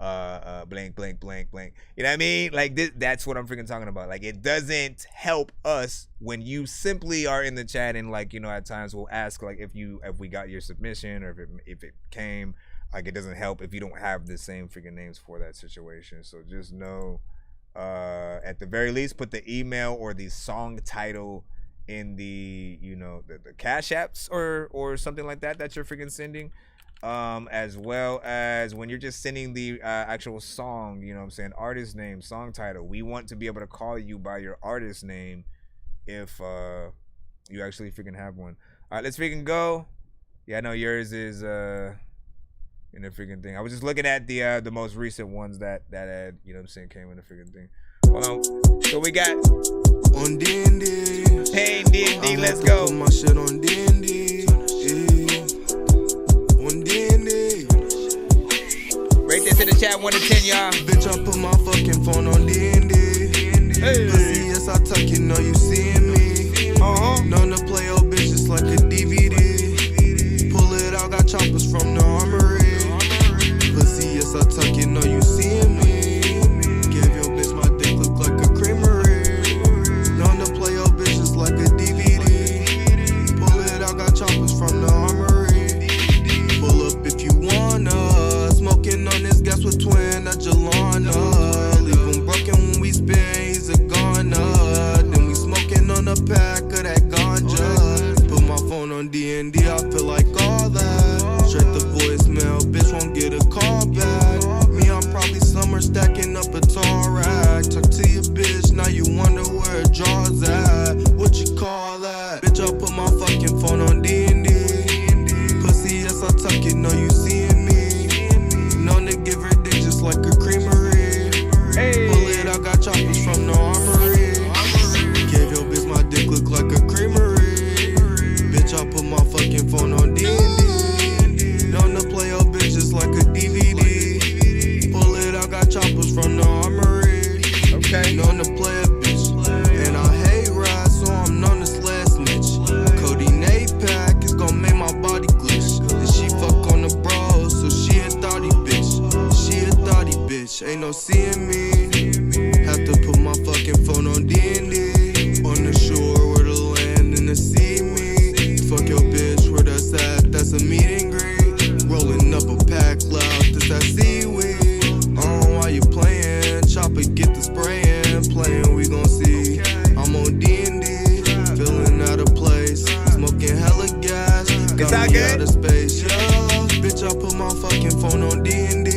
Blank. You know what I mean? Like that's what I'm freaking talking about. Like it doesn't help us when you simply are in the chat and like, you know, at times we'll ask like if we got your submission or if it came, like it doesn't help if you don't have the same freaking names for that situation. So just know, at the very least, put the email or the song title in the, you know, the Cash Apps or something like that you're freaking sending. As well as when you're just sending the actual song, you know what I'm saying, artist name, song title, we want to be able to call you by your artist name if you actually freaking have one. All right, let's freaking go. Yeah, I know yours is in the freaking thing. I was just looking at the most recent ones that had, you know what I'm saying, came in the freaking thing. Hold on. So we got on D&D. Pain D&D, let's go. Put my shit on D&D. On D&D. Rate this in the chat 1 to 10, y'all. Bitch, I put my fucking phone on D&D. Hey. Pussy, yes, I tuck, you know you seeing me. Known to play old bitches like a DVD. Pull it out, got choppers from the armory. Pussy, yes, I tuck, you know you seeing me. Gave your bitch my dick, look like a creamery. Known to play old bitches like a DVD. Pull it out, got choppers from the armory. Pull up if you wanna. Smoking on this gas with twin at Jelana. Leave him broken when we spin, he's a goner. Then we smoking on a pack of that ganja. Put my phone on D&D, I feel like all that. Straight the voicemail, bitch won't get a call back. Me, I'm probably somewhere stacking up a tall rack. Talk to your bitch, now you wonder where it draws at. What you call that? Bitch, I put my fucking phone on D&D. Pussy, yes, I tuck it, know you seeing me. Known to give her dick just like a creamery. Pull it out, got choppers from the armory. Gave your bitch my dick, look like a creamery. Bitch, I put my fucking phone on D&D. Known to play your bitch just like a DVD. Pull it out, got choppers from the armory. Okay. Known to play a bitch. And I hate rats, so I'm known to sled snitch. Codeine pack is gon' make my body glitch. And she fuck on the bros, so she a thotty bitch. She a thotty bitch, ain't no seeing me. Have to put my fucking phone on D&D. On the shore where the land and the sea meet. Fuck your bitch, where that's at, that's a meet and greet. Rolling up a pack loud, this that seaweed. Why you playing? Chopper get the spraying. Playing, we gon' see. I'm on D&D, feeling out of place. Smoking hella gas, got me out of space. Yeah, bitch, I put my fucking phone on D&D.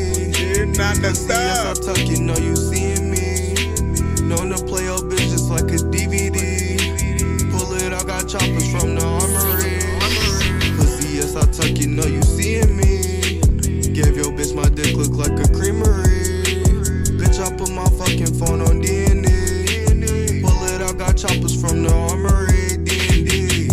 You're not the stuff. Yes, I tuck, you know you seeing me. Known to play your bitch just like a DVD. Pull it out, got choppers from the armory. Pussy, yes, I tuck, you know you seeing me. Gave your bitch my dick, look like a creamery. Bitch, I put my fucking phone on D&D. Pull it out, got choppers from the armory. D&D.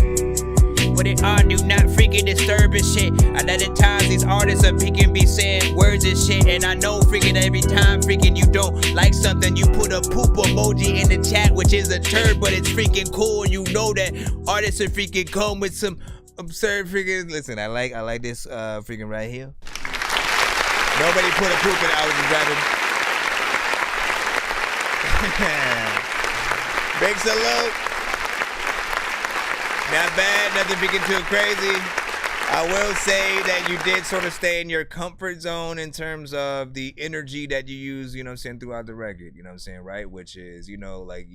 What it all do not freaking disturb and shit. A lot of times these artists are picking, be saying words and shit. And I know freaking every time freaking you don't like something, you put a poop emoji in the chat, which is a turd, but it's freaking cool. You know that artists are freaking come with some absurd freaking, listen, I like this freaking right here. Nobody put a poop in it, I was just rapping. Big salute. Not bad, nothing freaking too crazy. I will say that you did sort of stay in your comfort zone in terms of the energy that you use, you know what I'm saying, throughout the record, you know what I'm saying, right? Which is, you know, like,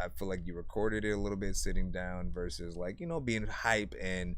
I feel like you recorded it a little bit sitting down versus, like, you know, being hype and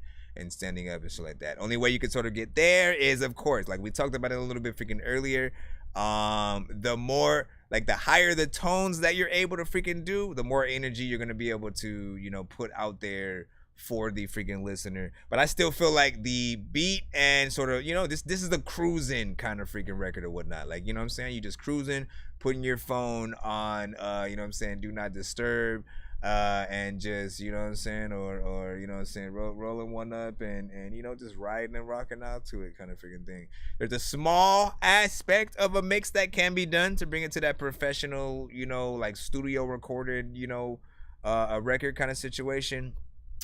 standing up and shit like that. Only way you could sort of get there is, of course, like we talked about it a little bit freaking earlier, the more, like, the higher the tones that you're able to freaking do, the more energy you're going to be able to, you know, put out there for the freaking listener. But I still feel like the beat and sort of, you know, this is the cruising kind of freaking record or whatnot. Like, you know what I'm saying? You just cruising, putting your phone on, you know what I'm saying, do not disturb, and just, you know what I'm saying, or you know what I'm saying, rolling one up and you know, just riding and rocking out to it kind of freaking thing. There's a small aspect of a mix that can be done to bring it to that professional, you know, like studio recorded, you know, a record kind of situation.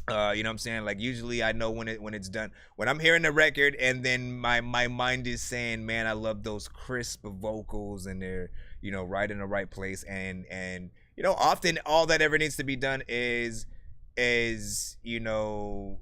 You know what I'm saying? Like, usually I know when it's done. When I'm hearing the record and then my mind is saying, man, I love those crisp vocals and they're, you know, right in the right place. And you know, often all that ever needs to be done is you know,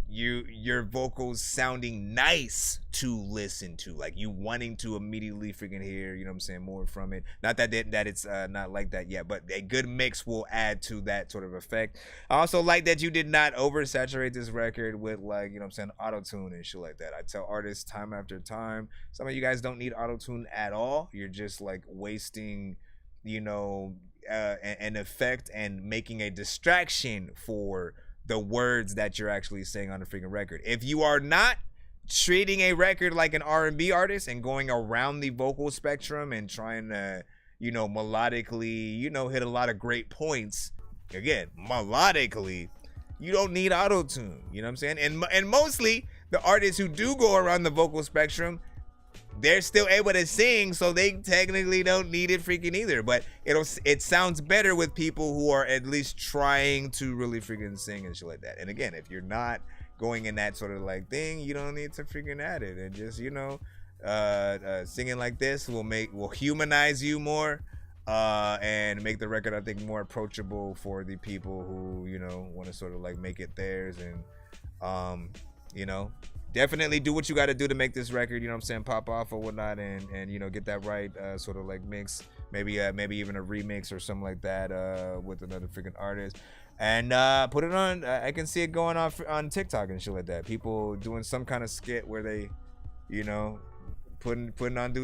your vocals sounding nice to listen to, like you wanting to immediately freaking hear, you know what I'm saying, more from it. Not that it's not like that yet, but a good mix will add to that sort of effect. I also like that you did not oversaturate this record with, like, you know what I'm saying, auto-tune and shit like that. I tell artists time after time, some of you guys don't need auto-tune at all. You're just like wasting, you know, an effect and making a distraction for the words that you're actually saying on the freaking record. If you are not treating a record like an R&B artist and going around the vocal spectrum and trying to, you know, melodically, you know, hit a lot of great points, again, melodically, you don't need auto-tune, you know what I'm saying? And mostly the artists who do go around the vocal spectrum, they're still able to sing, so they technically don't need it freaking either. But it sounds better with people who are at least trying to really freaking sing and shit like that. And again, if you're not going in that sort of like thing, you don't need to freaking add it. And just, you know, singing like this will humanize you more, and make the record, I think, more approachable for the people who, you know, want to sort of like make it theirs. And you know, definitely do what you got to do to make this record, you know what I'm saying, pop off or whatnot, and you know, get that right sort of like mix, maybe even a remix or something like that with another freaking artist, and put it on. I can see it going off on TikTok and shit like that. People doing some kind of skit where they, you know, putting on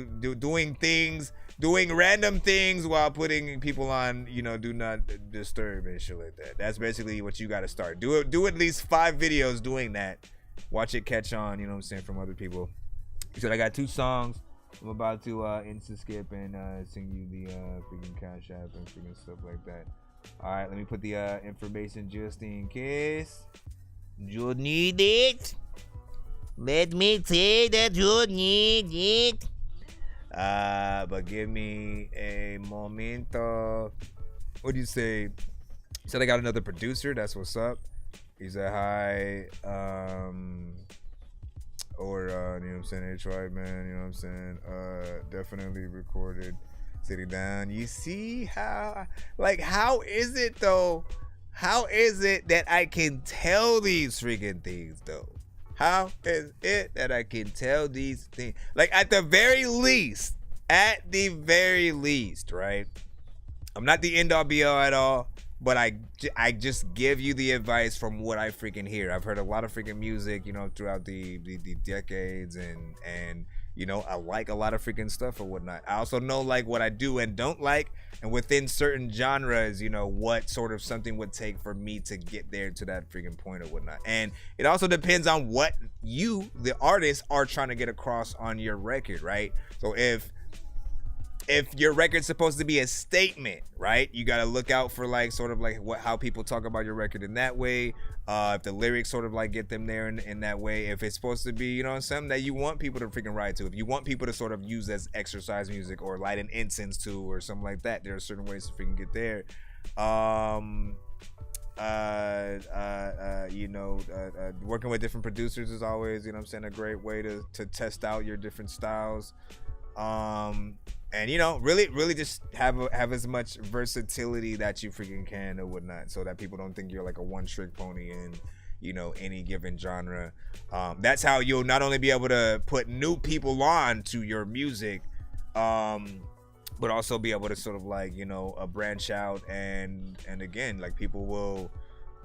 doing random things while putting people on, you know, do not disturb and shit like that. That's basically what you got to start. Do at least 5 videos doing that. Watch it catch on, you know what I'm saying, from other people. So I got 2 songs. I'm about to insta skip and sing you the freaking Cash App and freaking stuff like that. All right, let me put the information just in case you need it. Let me say that you need it. But give me a momento. What do you say? Said I got another producer. That's what's up. He said hi, or you know what I'm saying, hey Tribe, man, you know what I'm saying, definitely recorded sitting down. You see how is it though? How is it that I can tell these freaking things though? How is it that I can tell these things? Like, at the very least, right? I'm not the end all be all at all. But I just give you the advice from what I freaking hear. I've heard a lot of freaking music, you know, throughout the decades, and you know, I like a lot of freaking stuff or whatnot. I also know like what I do and don't like, and within certain genres, you know, what sort of something would take for me to get there to that freaking point or whatnot. And it also depends on what you, the artist, are trying to get across on your record, right? So if your record's supposed to be a statement, right, you got to look out for like sort of like how people talk about your record in that way. If the lyrics sort of like get them there in that way. If it's supposed to be, you know, something that you want people to freaking ride to. If you want people to sort of use as exercise music or light an incense to or something like that, there are certain ways to freaking get there. You know, working with different producers is always, you know what I'm saying, a great way to test out your different styles. And you know, really just have as much versatility that you freaking can or whatnot, so that people don't think you're like a one-trick pony in, you know, any given genre. That's how you'll not only be able to put new people on to your music, but also be able to sort of like, you know, branch out and again, like people will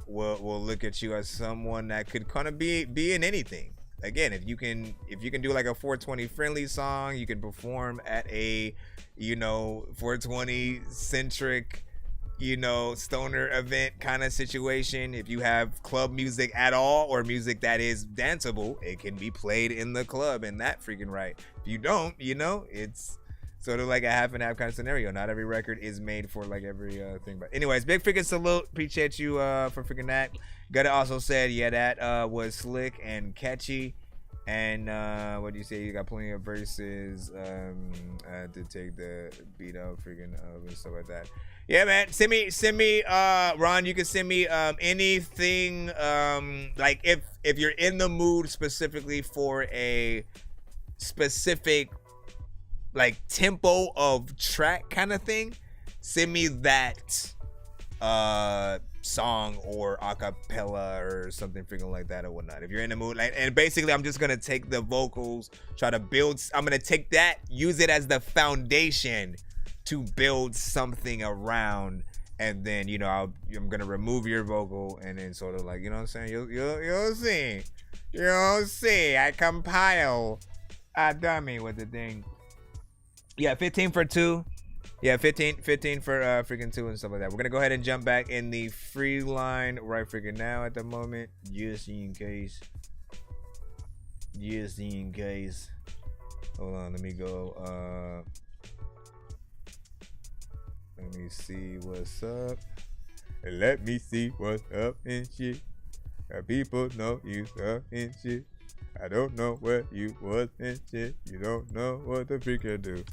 look at you as someone that could kind of be in anything. Again, if you can do like a 420 friendly song, you can perform at a, you know, 420 centric, you know, stoner event kind of situation. If you have club music at all, or music that is danceable, it can be played in the club, and that freaking right. If you don't, you know, it's sort of like a half and half kind of scenario. Not every record is made for like every thing. But anyways, big freaking salute. Appreciate you for freaking that. Gutta also said, yeah, that was slick and catchy. And what do you say? You got plenty of verses to take the beat out freaking and stuff like that. Yeah, man. Send me Ron, you can send me anything like if you're in the mood specifically for a specific like tempo of track kind of thing, send me that song or acapella or something freaking like that or whatnot. If you're in the mood, like, and basically I'm just gonna take the vocals, try to build, I'm gonna take that, use it as the foundation to build something around, and then, you know, I'm gonna remove your vocal and then sort of like, you know what I'm saying, you'll see I compile a dummy with the thing. Yeah, 15 for 2. Yeah, 15 for freaking 2 and stuff like that. We're gonna go ahead and jump back in the free line right freaking now at the moment, just in case. Hold on, let me go. Let me see what's up. Let me see what's up and shit. People know you suck and shit. I don't know where you was and shit. You don't know what the freak you do.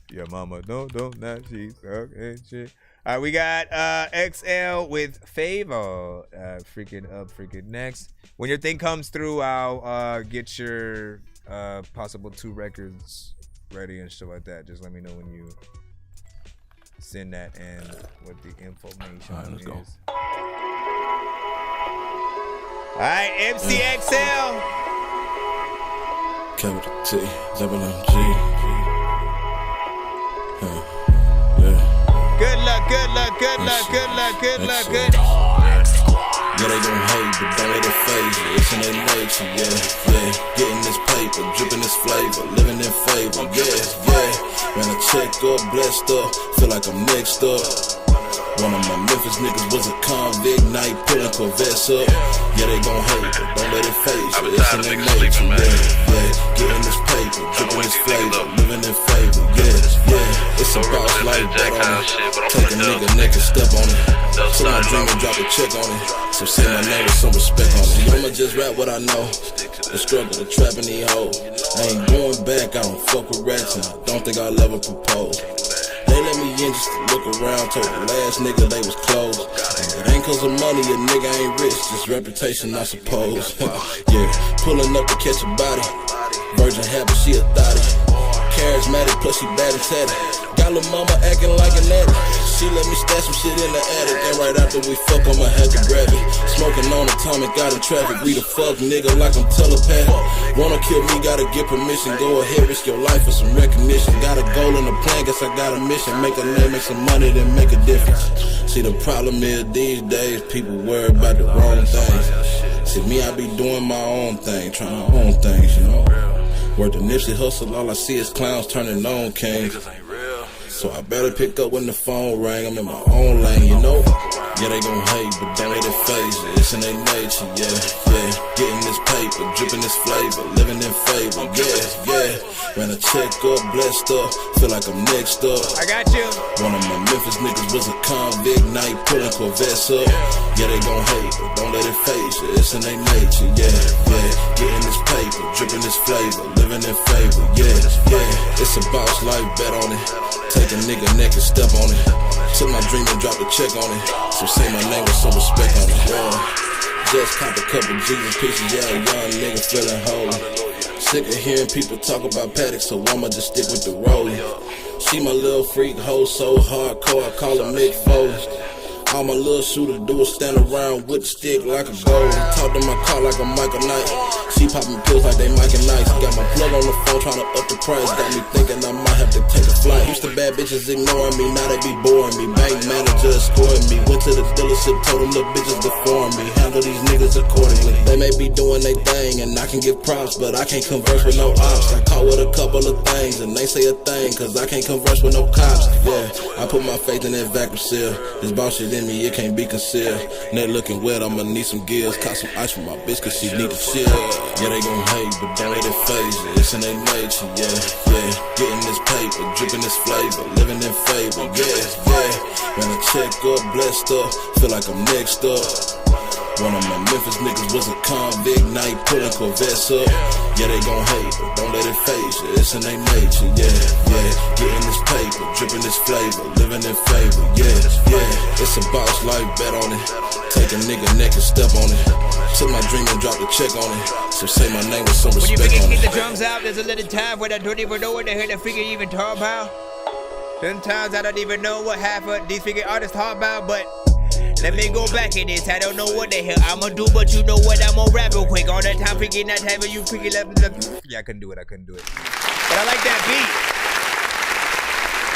Your mama don't not, she suck and shit. Alright, we got XL with Favor freaking up freaking next. When your thing comes through, I'll get your possible 2 records ready and stuff like that. Just let me know when you send that and what the information let's is. go. Alright, MCXL. Capital T, double MG. Good luck. Yeah, they gon' hate, but don't let it phase you. It's in their nature, yeah. Getting this paper, dripping this flavor, living in favor, yeah. When I check up, blessed up, feel like I'm next up. One of my Memphis niggas was a convict, night pulling Corvettes up. Yeah, they gon' hate, but don't let it phase you. It's in their nature, yeah. Getting this paper, dripping this flavor, living in favor, yeah. It's a boss like that on it. Take a nigga naked, step on it. So my dream and drop a check on it. So say my name with some respect on it. I'ma just rap what I know. The struggle, the trapping these hoes. I ain't going back, I don't fuck with rats, and I don't think I'll ever propose. They let me in just to look around, told the last nigga they was closed. And it ain't cause of money, a nigga ain't rich, just reputation I suppose. Yeah, pulling up to catch a body. Virgin habit, she a thotty. Charismatic, plus she bad and tatty. Got lil' mama acting like an addict. She let me stash some shit in the attic, and right after we fuck, I'ma have to grab it. Smoking on atomic, got in traffic. Read a fuck nigga like I'm telepathic. Wanna kill me, gotta get permission. Go ahead, risk your life for some recognition. Got a goal and a plan, guess I got a mission. Make a name, make some money, then make a difference. See, the problem is these days, people worry about the wrong things. See, me, I be doing my own thing, trying my own things, you know. Word the Nipsey hustle, all I see is clowns turning on kings. So I better pick up when the phone ring, I'm in my own lane, you know. Yeah, they gon' hate, but don't let it phase you. It's in their nature, yeah. Getting this paper, dripping this flavor, living in favor, yeah. When I check up, blessed up, feel like I'm next up. I got you. One of my Memphis niggas was a convict, night pulling Corvettes up. Yeah, they gon' hate, but don't let it phase you. It's in their nature, yeah. Getting this paper, dripping this flavor, living in favor, yeah. It's a boss life, bet on it. Take a nigga naked, step on it. Took my dream and dropped a check on it. So say my name with some respect on it. Just cop a couple Jesus pieces, yeah, young nigga feeling holy. Sick of hearing people talk about Paddock, so I'ma just stick with the rolling. She my little freak hoe, so hardcore, I call her Mick Foles. All my little shooter do is stand around with the stick like a goal. Talk to my car like a Michael Knight. She popping pills like they Mike and Nice. Got my plug on the phone trying to up the price. Got me thinking I might have to take a flight. Used to bad bitches ignoring me, now they be boring me. Bank manager escorting me. Went to the dealership, told them the bitches deform me. Handle these niggas accordingly. They may be doing their thing and I can give props, but I can't converse with no ops. I caught with a couple of things and they say a thing, cause I can't converse with no cops. Yeah, I put my faith in that vacuum seal. This boss shit in me, it can't be concealed. Neck looking wet, I'ma need some gills. Caught some ice for my bitch cause she need to chill. Yeah, they gon' hate, but don't let it phase you. It's in their nature, yeah. Getting this paper, dripping this flavor, living in favor, yeah. When I check up, blessed up, feel like I'm next up. One of my Memphis niggas was a convict, now he pulling Corvettes up. Yeah, they gon' hate, but don't let it phase you. It's in their nature, yeah. Getting this paper, dripping this flavor, living in favor, yeah. It's a boss life, bet on it. Take a nigga neck and step on it. Took my dream and dropped a check on it. So say my name with some respect. When you on freaking it. hit the drums out, there's a little time where I don't even know what the hell the figure even talk about. Sometimes I don't even know what half of these freaking artists talk about, but let me go back in this. I don't know what the hell I'ma do, but you know what? I'm gonna rap real quick. All that time freaking that time you freaking left. Yeah, I couldn't do it. But I like that beat.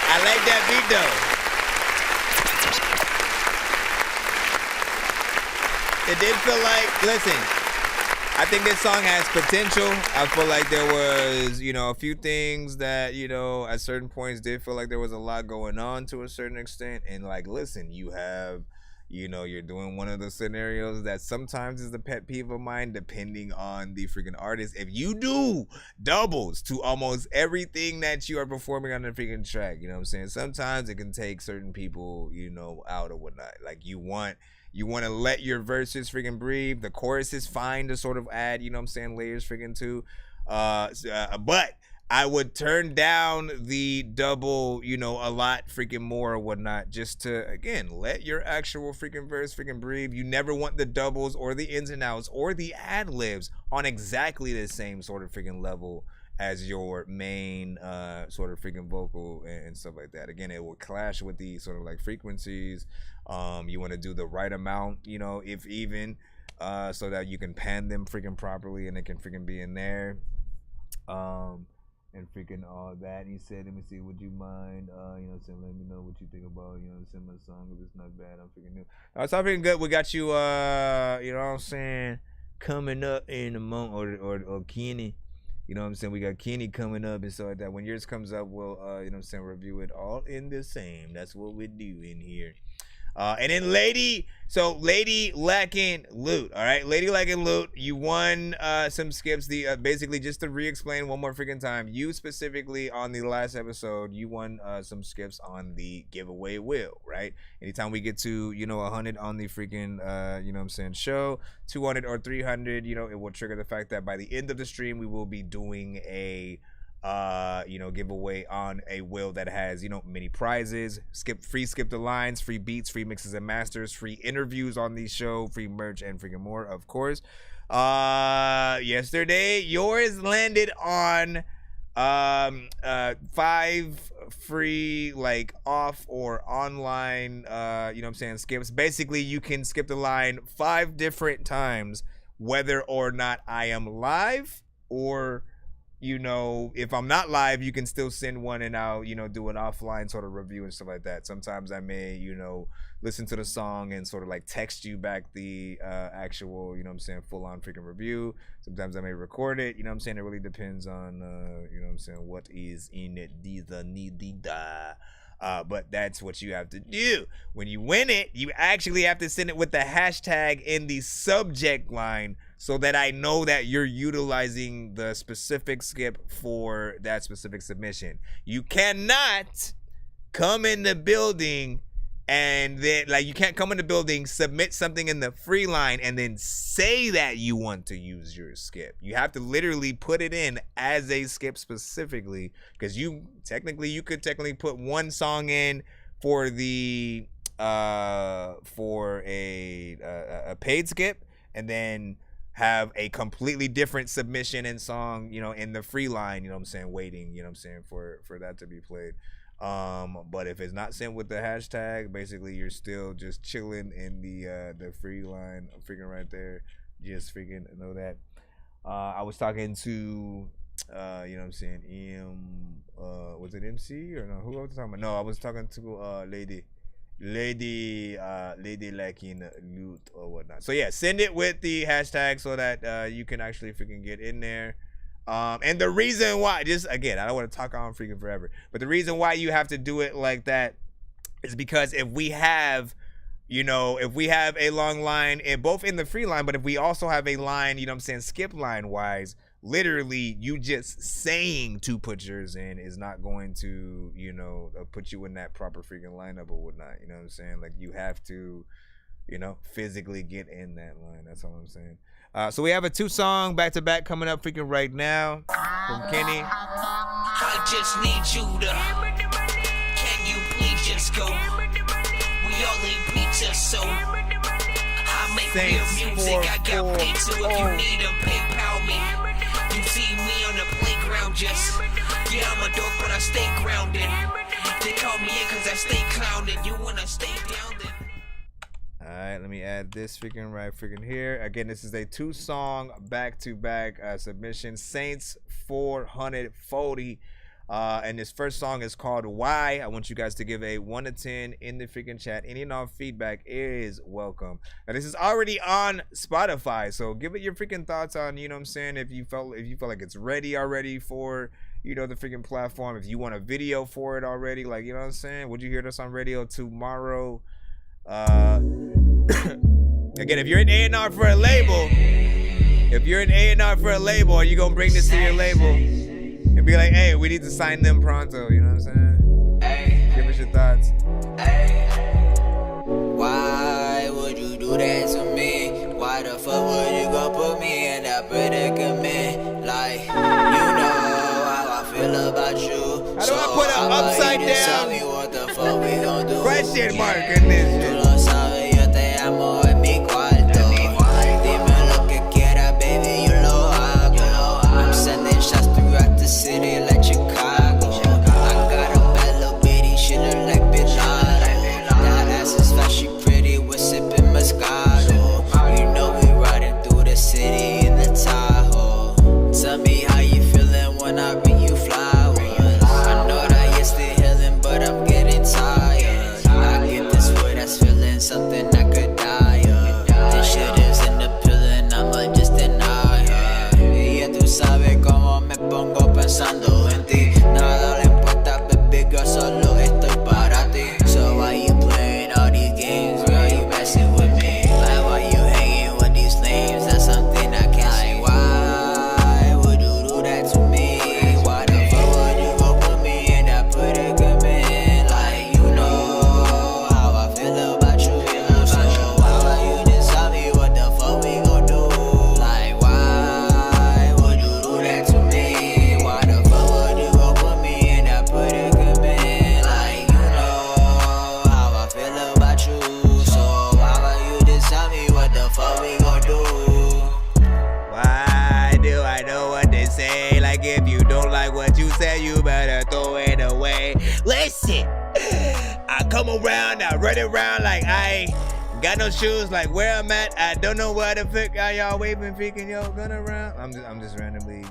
I like that beat though. It did feel like, listen, I think this song has potential. I feel like there was, a few things that, at certain points did feel like there was a lot going on to a certain extent. And like, listen, you have, you're doing one of those scenarios that sometimes is the pet peeve of mine, depending on the freaking artist. If you do doubles to almost everything that you are performing on the freaking track, you know what I'm saying? Sometimes it can take certain people, out or whatnot. Like you want to let your verses freaking breathe. The chorus is fine to sort of add, layers freaking too. But I would turn down the double, a lot freaking more or whatnot, just to, again, let your actual freaking verse freaking breathe. You never want the doubles or the ins and outs or the ad libs on exactly the same sort of freaking level as your main sort of freaking vocal and stuff like that. Again, it will clash with the sort of like frequencies. You want to do the right amount, if even, so that you can pan them freaking properly and it can freaking be in there. And freaking all that. He said, let me see, would you mind, saying, let me know what you think about, send my song if it's not bad. I'm freaking new. It's all freaking good. We got you, coming up in a moment, or Kenny. We got Kenny coming up and stuff like that. When yours comes up, we'll, review it all in the same. That's what we do in here. And then Lady Lacking Loot, all right? Lady Lacking Loot, you won some skips. Basically, just to re-explain one more freaking time, you specifically on the last episode, you won some skips on the giveaway wheel, right? Anytime we get to, 100 on the freaking, show, 200 or 300, it will trigger the fact that by the end of the stream, we will be doing a giveaway on a wheel that has, many prizes, skip the lines, free beats, free mixes and masters, free interviews on the show, free merch, and freaking more, of course. Yesterday, yours landed on 5 free, like, off or online, skips. Basically, you can skip the line 5 different times, whether or not I am live, or if I'm not live, you can still send one and I'll, do an offline sort of review and stuff like that. Sometimes I may, listen to the song and sort of like text you back the actual, full on freaking review. Sometimes I may record it, it really depends on, what is in it. But that's what you have to do. When you win it, you actually have to send it with the hashtag in the subject line, so that I know that you're utilizing the specific skip for that specific submission. You cannot come in the building and then, you can't come in the building, submit something in the free line, and then say that you want to use your skip. You have to literally put it in as a skip specifically, because you could technically put one song in for the for a paid skip, and then have a completely different submission and song, you know, in the free line, you know what I'm saying, waiting, you know what I'm saying, for that to be played. But if it's not sent with the hashtag, basically you're still just chilling in the free line. I'm freaking right there. Just freaking know that. I was talking to you know what I'm saying, was it MC or no? Who I was talking about? No, I was talking to lady like in loot or whatnot. So yeah, send it with the hashtag so that you can actually freaking get in there. And the reason why, just again, I don't want to talk on freaking forever, but the reason why you have to do it like that is because if we have, you know, if we have a long line, and both in the free line, but if we also have a line, you know what I'm saying, skip line wise, literally you just saying to put yours in is not going to, you know, put you in that proper freaking lineup or whatnot. You know what I'm saying? Like you have to, you know, physically get in that line. That's all I'm saying. So we have a 2-song back-to-back coming up freaking right now from Kenny. I just need you to, can you please just go? We all need pizza, so I make real music. I got pizza if you need a PayPal me. You see me on the playground just, yeah, I'm a dork, but I stay grounded. They call me in cause I stay clowning. You wanna stay down then? Alright, let me add this freaking right freaking here. Again, this is a 2-song back-to-back submission. Saints 440. And this first song is called Why. I want you guys to give a 1 to 10 in the freaking chat. Any and all feedback is welcome. Now this is already on Spotify, so give it your freaking thoughts on, you know what I'm saying, if you feel like it's ready already for, you know, the freaking platform. If you want a video for it already, like, you know what I'm saying, would you hear this on radio tomorrow? Again, if you're an A&R for a label, are you gonna bring this to your label and be like, hey, we need to sign them pronto, you know what I'm saying? Give us your thoughts. Why would you do that to me? Why the fuck would you go put me in that predicament? Like, you know how I feel about you. How do I put an upside down? Tell me what the fuck we gon' do? Question mark in this shit. Amo en mi cuarto. Dime lo que quiera, baby, you know how I go. I'm sending shots throughout the city like Chicago. I got a bad little bitty, she look like Bin Laden. That ass is fat, she pretty, we're sipping Moscato. You know we riding through the city in the Tahoe. Tell me how you feeling when I bring you flowers. I know that you're still healing, but I'm getting tired. I get this way that's feeling something I could die. This shit is in the pill I'ma just deny her. Y ya tú sabes cómo me pongo pensando en ti. Nada le importa, baby girl, solo estoy para ti. So why you playing all these games, girl? You messing with me. Like why you hanging with these lames? That's something I can't see. Why would you do that to me? Why the fuck would you go put me in that predicament? Like you know how I feel about you. So why would you just tell me what the fuck we gon' do? Like why would you do that to me? Why the fuck would you go put me in that predicament? Like you know how I feel about you. So why would you just tell me what the fuck we gon' do? Why do I know what they say? Like if you don't like what you say, you better throw it away. Listen, I come around, I run around like I ain't got no shoes, like where I'm at, I don't know where the fuck are y'all waving freaking your gun around. I'm just randomly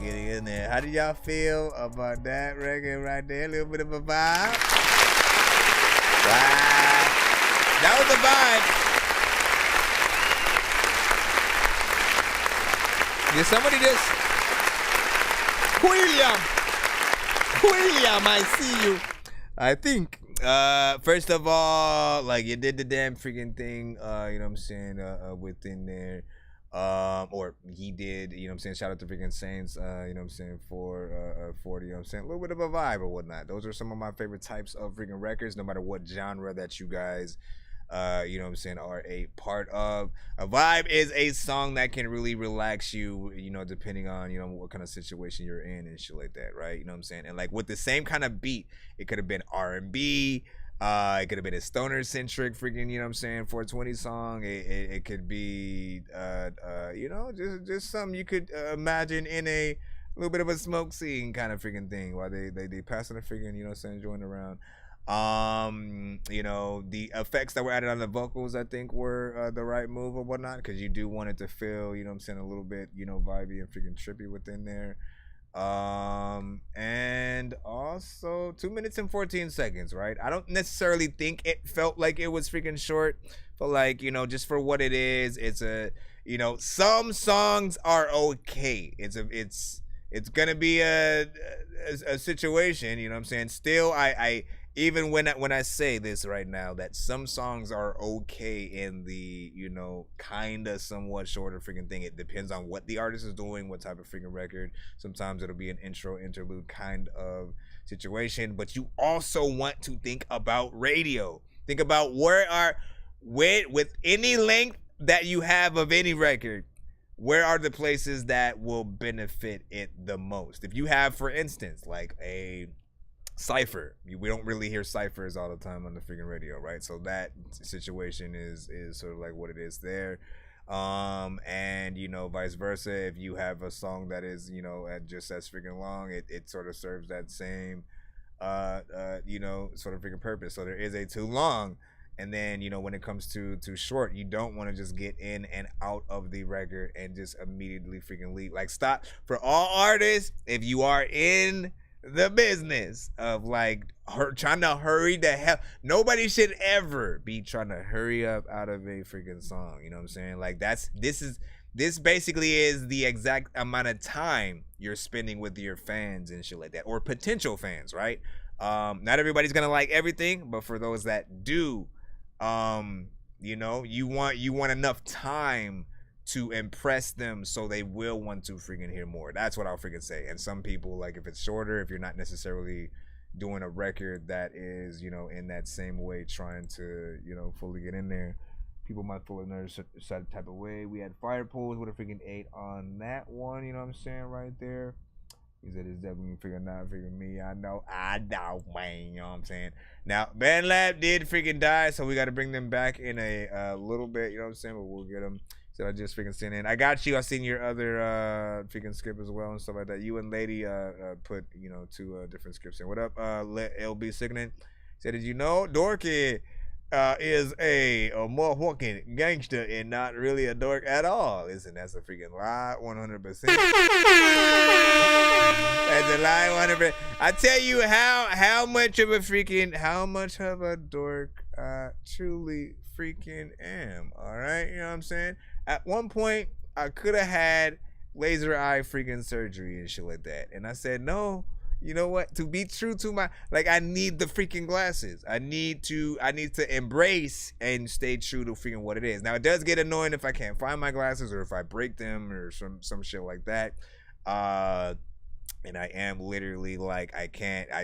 getting in there. How do y'all feel about that record right there? A little bit of a vibe. Wow. That was a vibe. Did somebody just William, I see you. I think first of all, like you did the damn freaking thing, you know what I'm saying, within there. Or he did, you know what I'm saying, shout out to freaking Saints, you know what I'm saying, for 40, you know what I'm saying, a little bit of a vibe or whatnot. Those are some of my favorite types of freaking records, no matter what genre that you guys you know what I'm saying, are a part of. A vibe is a song that can really relax you, you know, depending on, you know, what kind of situation you're in and shit like that, right? You know what I'm saying? And like with the same kind of beat, it could have been R&B, It could have been a stoner-centric freaking, you know what I'm saying, 420 song. It could be, you know, just something you could imagine in a little bit of a smoke scene kind of freaking thing while they passing the freaking, you know what I'm saying, joining around. You know, the effects that were added on the vocals, I think, were the right move or whatnot, because you do want it to feel, you know what I'm saying, a little bit, you know, vibey and freaking trippy within there. And also 2 minutes and 14 seconds, right? I don't necessarily think it felt like it was freaking short, but like, you know, just for what it is, it's a, you know, some songs are okay. It's gonna be a situation, you know what I'm saying? Still, I even when I say this right now, that some songs are okay in the, you know, kind of somewhat shorter freaking thing. It depends on what the artist is doing, what type of freaking record. Sometimes it'll be an intro, interlude kind of situation. But you also want to think about radio. Think about with any length that you have of any record, where are the places that will benefit it the most? If you have, for instance, like a Cypher, we don't really hear ciphers all the time on the freaking radio, right? So that situation is sort of like what it is there. And you know, vice versa, if you have a song that is, you know, just as freaking long, it sort of serves that same you know, sort of freaking purpose. So there is a too long, and then, you know, when it comes to short, you don't want to just get in and out of the record and just immediately freaking leave. Like, stop. For all artists, if you are in the business of like trying to hurry the hell, nobody should ever be trying to hurry up out of a freaking song, you know what I'm saying? Like, this basically is the exact amount of time you're spending with your fans and shit like that, or potential fans, right? Not everybody's gonna like everything, but for those that do, you know, you want enough time to impress them so they will want to freaking hear more. That's what I'll freaking say. And some people, like, if it's shorter, if you're not necessarily doing a record that is, you know, in that same way, trying to, you know, fully get in there, people might feel another certain type of way. We had Fire Pools with a freaking 8 on that one, you know what I'm saying, right there. He said, it's definitely freaking not freaking me. I know, man, you know what I'm saying? Now, Band Lab did freaking die, so we got to bring them back in a little bit, you know what I'm saying? But we'll get them. So I just freaking sent in. I got you. I seen your other freaking script as well and stuff like that. You and Lady put, you know, 2 different scripts in. What up, LB Sickening? Said, did you know Dorky is a motherfucking gangster and not really a dork at all? Listen, that's a freaking lie, 100%. That's a lie, 100%. I tell you how much of a dork I truly freaking am. All right, you know what I'm saying? At one point, I could have had laser eye freaking surgery and shit like that. And I said, no, you know what? To be true to my, like, I need the freaking glasses. I need to embrace and stay true to freaking what it is. Now, it does get annoying if I can't find my glasses or if I break them or some shit like that. And I am literally like, I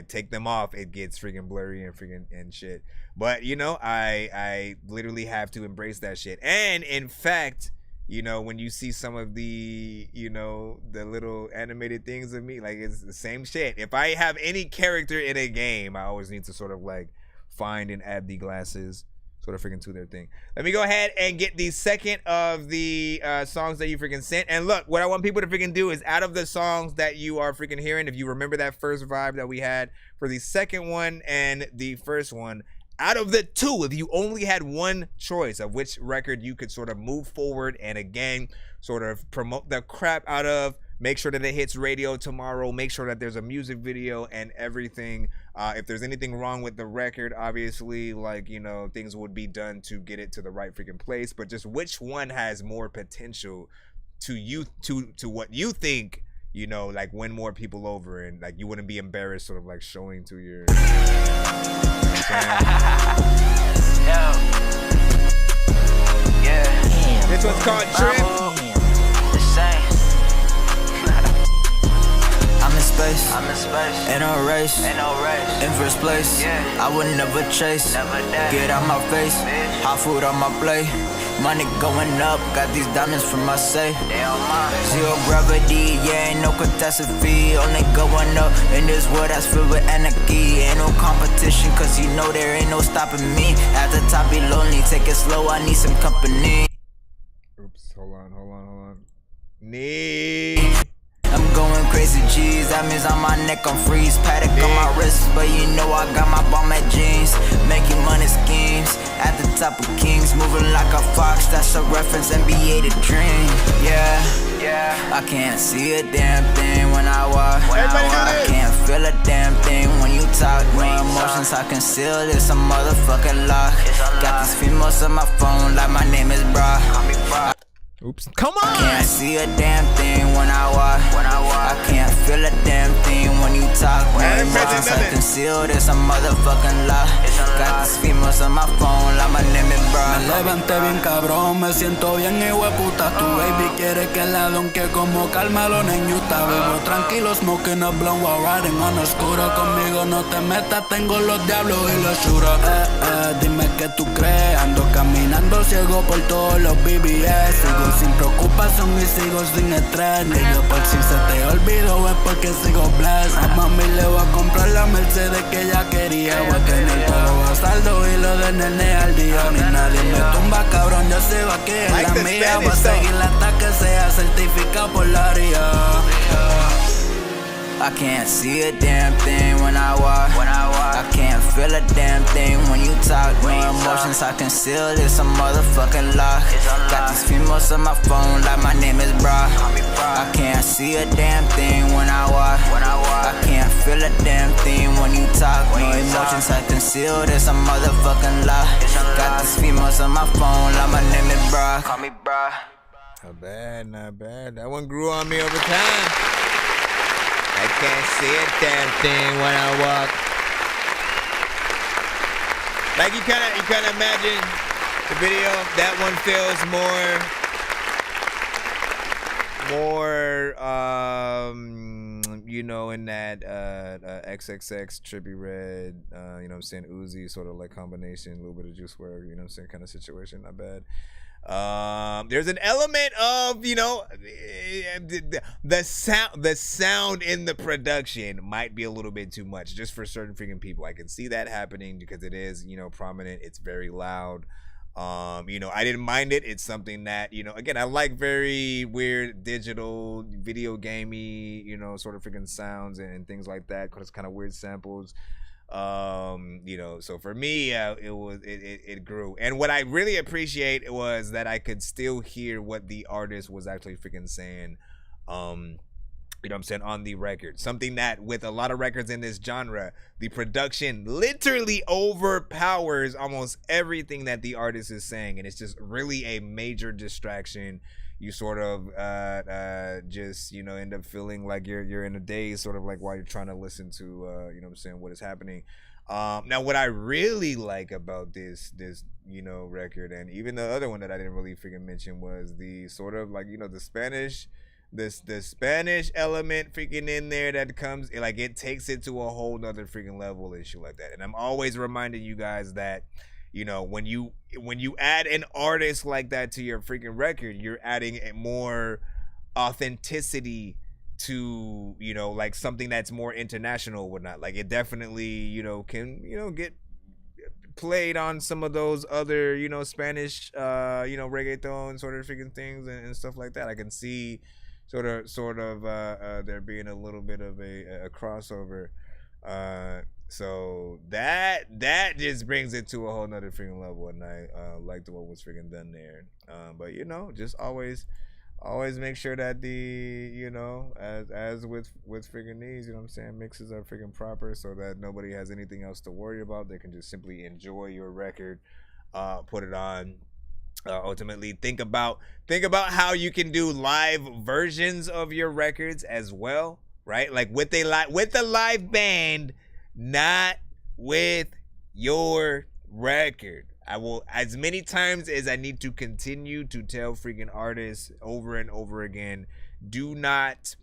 take them off, it gets freaking blurry and freaking and shit. But, you know, I literally have to embrace that shit. And in fact, you know, when you see some of the, you know, the little animated things of me, like, it's the same shit. If I have any character in a game, I always need to sort of like find and add the glasses sort of freaking to their thing. Let me go ahead and get the second of the songs that you freaking sent. And look, what I want people to freaking do is, out of the songs that you are freaking hearing, if you remember that first vibe that we had for the second one and the first one, out of the 2, if you only had one choice of which record you could sort of move forward and again sort of promote the crap out of, make sure that it hits radio tomorrow, make sure that there's a music video and everything. If there's anything wrong with the record, obviously, like, you know, things would be done to get it to the right freaking place. But just which one has more potential to you, to what you think, you know, like, win more people over, and like you wouldn't be embarrassed sort of like showing to your yeah. This one's called Trip. I'm in space, ain't no race, in first place, I would never chase, get out my face, hot food on my plate, Money going up, got these diamonds from my safe. Zero gravity, yeah, ain't no catastrophe. Only going up in this world that's filled with anarchy. Ain't no competition, cause you know there ain't no stopping me. At the top, be lonely, take it slow, I need some company. Oops, hold on. Need. I'm going crazy, G's. That means on my neck, I'm freeze. Paddock on my wrist, but you know I got my bomb at jeans. Making money schemes at the top of kings, moving like a fox. That's a reference, NBA the dream. Yeah. I can't see a damn thing when I walk. I can't feel a damn thing when you talk. No emotions I conceal, it's a motherfucking lock. Got these females on my phone like my name is Bra. Oops. Come on! I can't see a damn thing when I walk. I can't feel a damn thing when you talk. No emotions I conceal, it's a motherfucking lie. Got these females on my phone like my name is Bra. Me levanté bien cabrón, me siento bien hijueputa. Tu baby quiere que la donque como Carmelo en Utah. Vivo tranquilo, smoking a blunt while riding on oscuro. Conmigo no te metas, tengo los diablos y los churos. Dime que tú crees, ando caminando ciego por todos los BBS. Sigo sin preocupación y sigo sin estrés. Nigga, por si se te olvidó es porque sigo blessed. A mami le voy a comprar la Mercedes que ella quería. Voy a tener todo a saldo y lo de nene al día. Ni nadie me tumba, cabrón, yo sigo aquí en la mía. Voy a seguir hasta que sea certificado por la RIA. I can't see a damn thing when I walk. I can't feel a damn thing when you talk. No emotions I conceal, it's a motherfucking lock. Got these females on my phone like my name is Bra. I can't see a damn thing when I walk. I can't feel a damn thing when you talk. No emotions I conceal, it's a motherfucking lock. Got these females on my phone like my name is Bra. Call me Bra. Not bad. That one grew on me over time. I can't see a damn thing when I walk. Like you kind of imagine the video. That one feels more, you know, in that XXX Trippie Red, you know what I'm saying, Uzi sort of like combination, a little bit of Juice WRLD, you know what I'm saying, kind of situation. Not bad. There's an element of, you know, the sound in the production might be a little bit too much just for certain freaking people. I can see that happening because it is, you know, prominent. It's very loud. You know, I didn't mind it. It's something that, you know, again, I like very weird digital video gamey, you know, sort of freaking sounds and things like that, because it's kind of weird samples. You know, so for me, it grew. And what I really appreciate was that I could still hear what the artist was actually freaking saying, you know what I'm saying, on the record. Something that with a lot of records in this genre, the production literally overpowers almost everything that the artist is saying, and it's just really a major distraction. You sort of just, you know, end up feeling like you're in a daze, sort of like while you're trying to listen to, you know what I'm saying, what is happening. Now, what I really like about this, you know, record, and even the other one that I didn't really freaking mention, was the sort of like, you know, the Spanish element freaking in there that comes, like, it takes it to a whole nother freaking level and shit like that. And I'm always reminding you guys that, you know, when you add an artist like that to your freaking record, you're adding a more authenticity to, you know, like something that's more international or whatnot. Like, it definitely, you know, can, you know, get played on some of those other, you know, Spanish, you know, reggaeton sort of freaking things and stuff like that. I can see sort of there being a little bit of a crossover. So that just brings it to a whole nother freaking level, and I liked what was freaking done there. But, you know, just always make sure that the, you know, as with freaking these, you know what I'm saying, mixes are freaking proper, so that nobody has anything else to worry about. They can just simply enjoy your record, put it on. Ultimately, think about how you can do live versions of your records as well, right? Like with the live band. Not with your record. I will, as many times as I need to continue to tell freaking artists over and over again, do not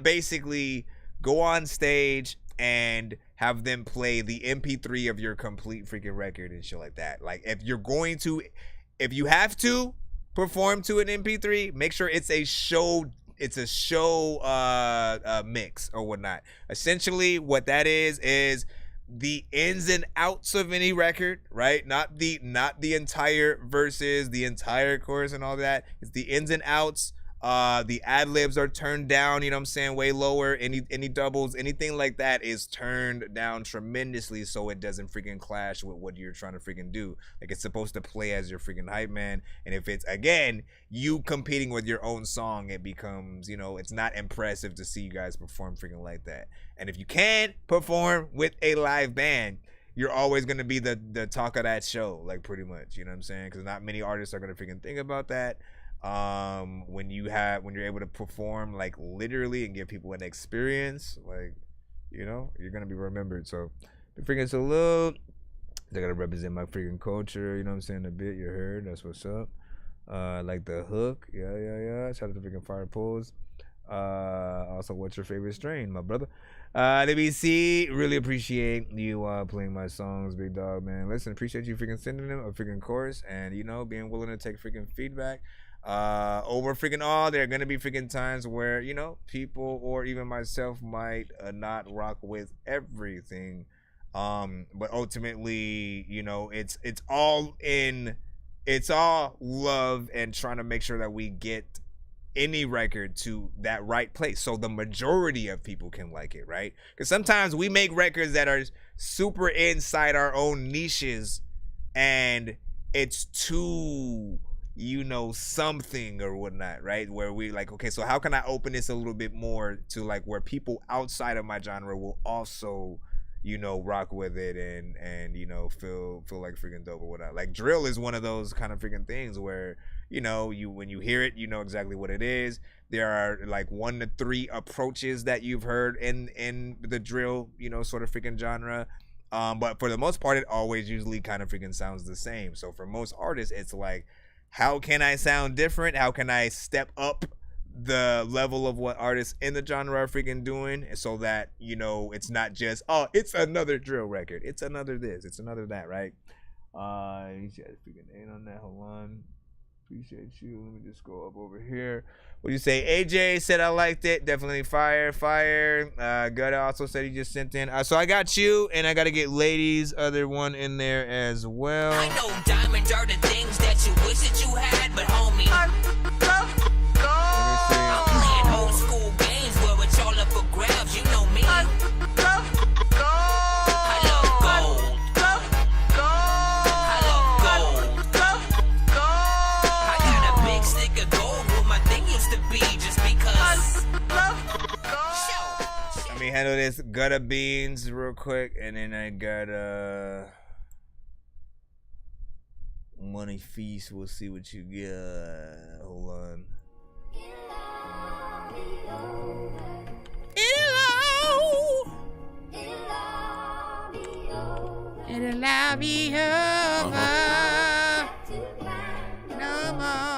basically go on stage and have them play the MP3 of your complete freaking record and shit like that. Like, if you're going to if you have to perform to an MP3, make sure it's a show. It's a show mix or whatnot. Essentially, what that is the ins and outs of any record, right? Not the entire verses, the entire chorus and all that. It's the ins and outs. The ad libs are turned down, you know what I'm saying, way lower. Any doubles, anything like that is turned down tremendously so it doesn't freaking clash with what you're trying to freaking do. Like, it's supposed to play as your freaking hype man. And if it's, again, you competing with your own song, it becomes, you know, it's not impressive to see you guys perform freaking like that. And if you can't perform with a live band, you're always going to be the talk of that show, like, pretty much, you know what I'm saying? Because not many artists are going to freaking think about that. When you're able to perform like literally and give people an experience, like, you know, you're gonna be remembered. So the freaking salute. They gotta represent my freaking culture, you know what I'm saying, a bit. You heard, that's what's up. Like the hook, yeah. Shout out to freaking Fire Pulls. Also, what's your favorite strain, my brother? DBC, really appreciate you playing my songs, big dog, man. Listen, appreciate you freaking sending them a freaking chorus and, you know, being willing to take freaking feedback. Over freaking all, there are gonna be freaking times where, you know, people or even myself might not rock with everything, but ultimately, you know, it's all love and trying to make sure that we get any record to that right place so the majority of people can like it, right? Because sometimes we make records that are super inside our own niches and it's too, you know, something or whatnot, right? Where we like, okay, so how can I open this a little bit more to like where people outside of my genre will also, you know, rock with it and you know, feel like freaking dope or whatnot. Like drill is one of those kind of freaking things where, you know, when you hear it, you know exactly what it is. There are like 1 to 3 approaches that you've heard in the drill, you know, sort of freaking genre. But for the most part, it always usually kind of freaking sounds the same. So for most artists, it's like, how can I sound different? How can I step up the level of what artists in the genre are freaking doing so that, you know, it's not just, oh, it's another drill record. It's another this. It's another that, right? You should freaking ain't on that. Hold on. Appreciate you. Let me just go up over here. What do you say? AJ said I liked it. Definitely fire. Gutta also said he just sent in. So I got you, and I got to get Ladies' other one in there as well. I know diamonds are the things that you wish that you had, but homie, I'm playing old school games where it's all up for grabs. You know me. I love gold. I got a big stick of gold where my thing used to be just because. Let me handle this Gutta Beans real quick, and then I got Money Feast. We'll see what you get. Hold on. It'll all be over. No more.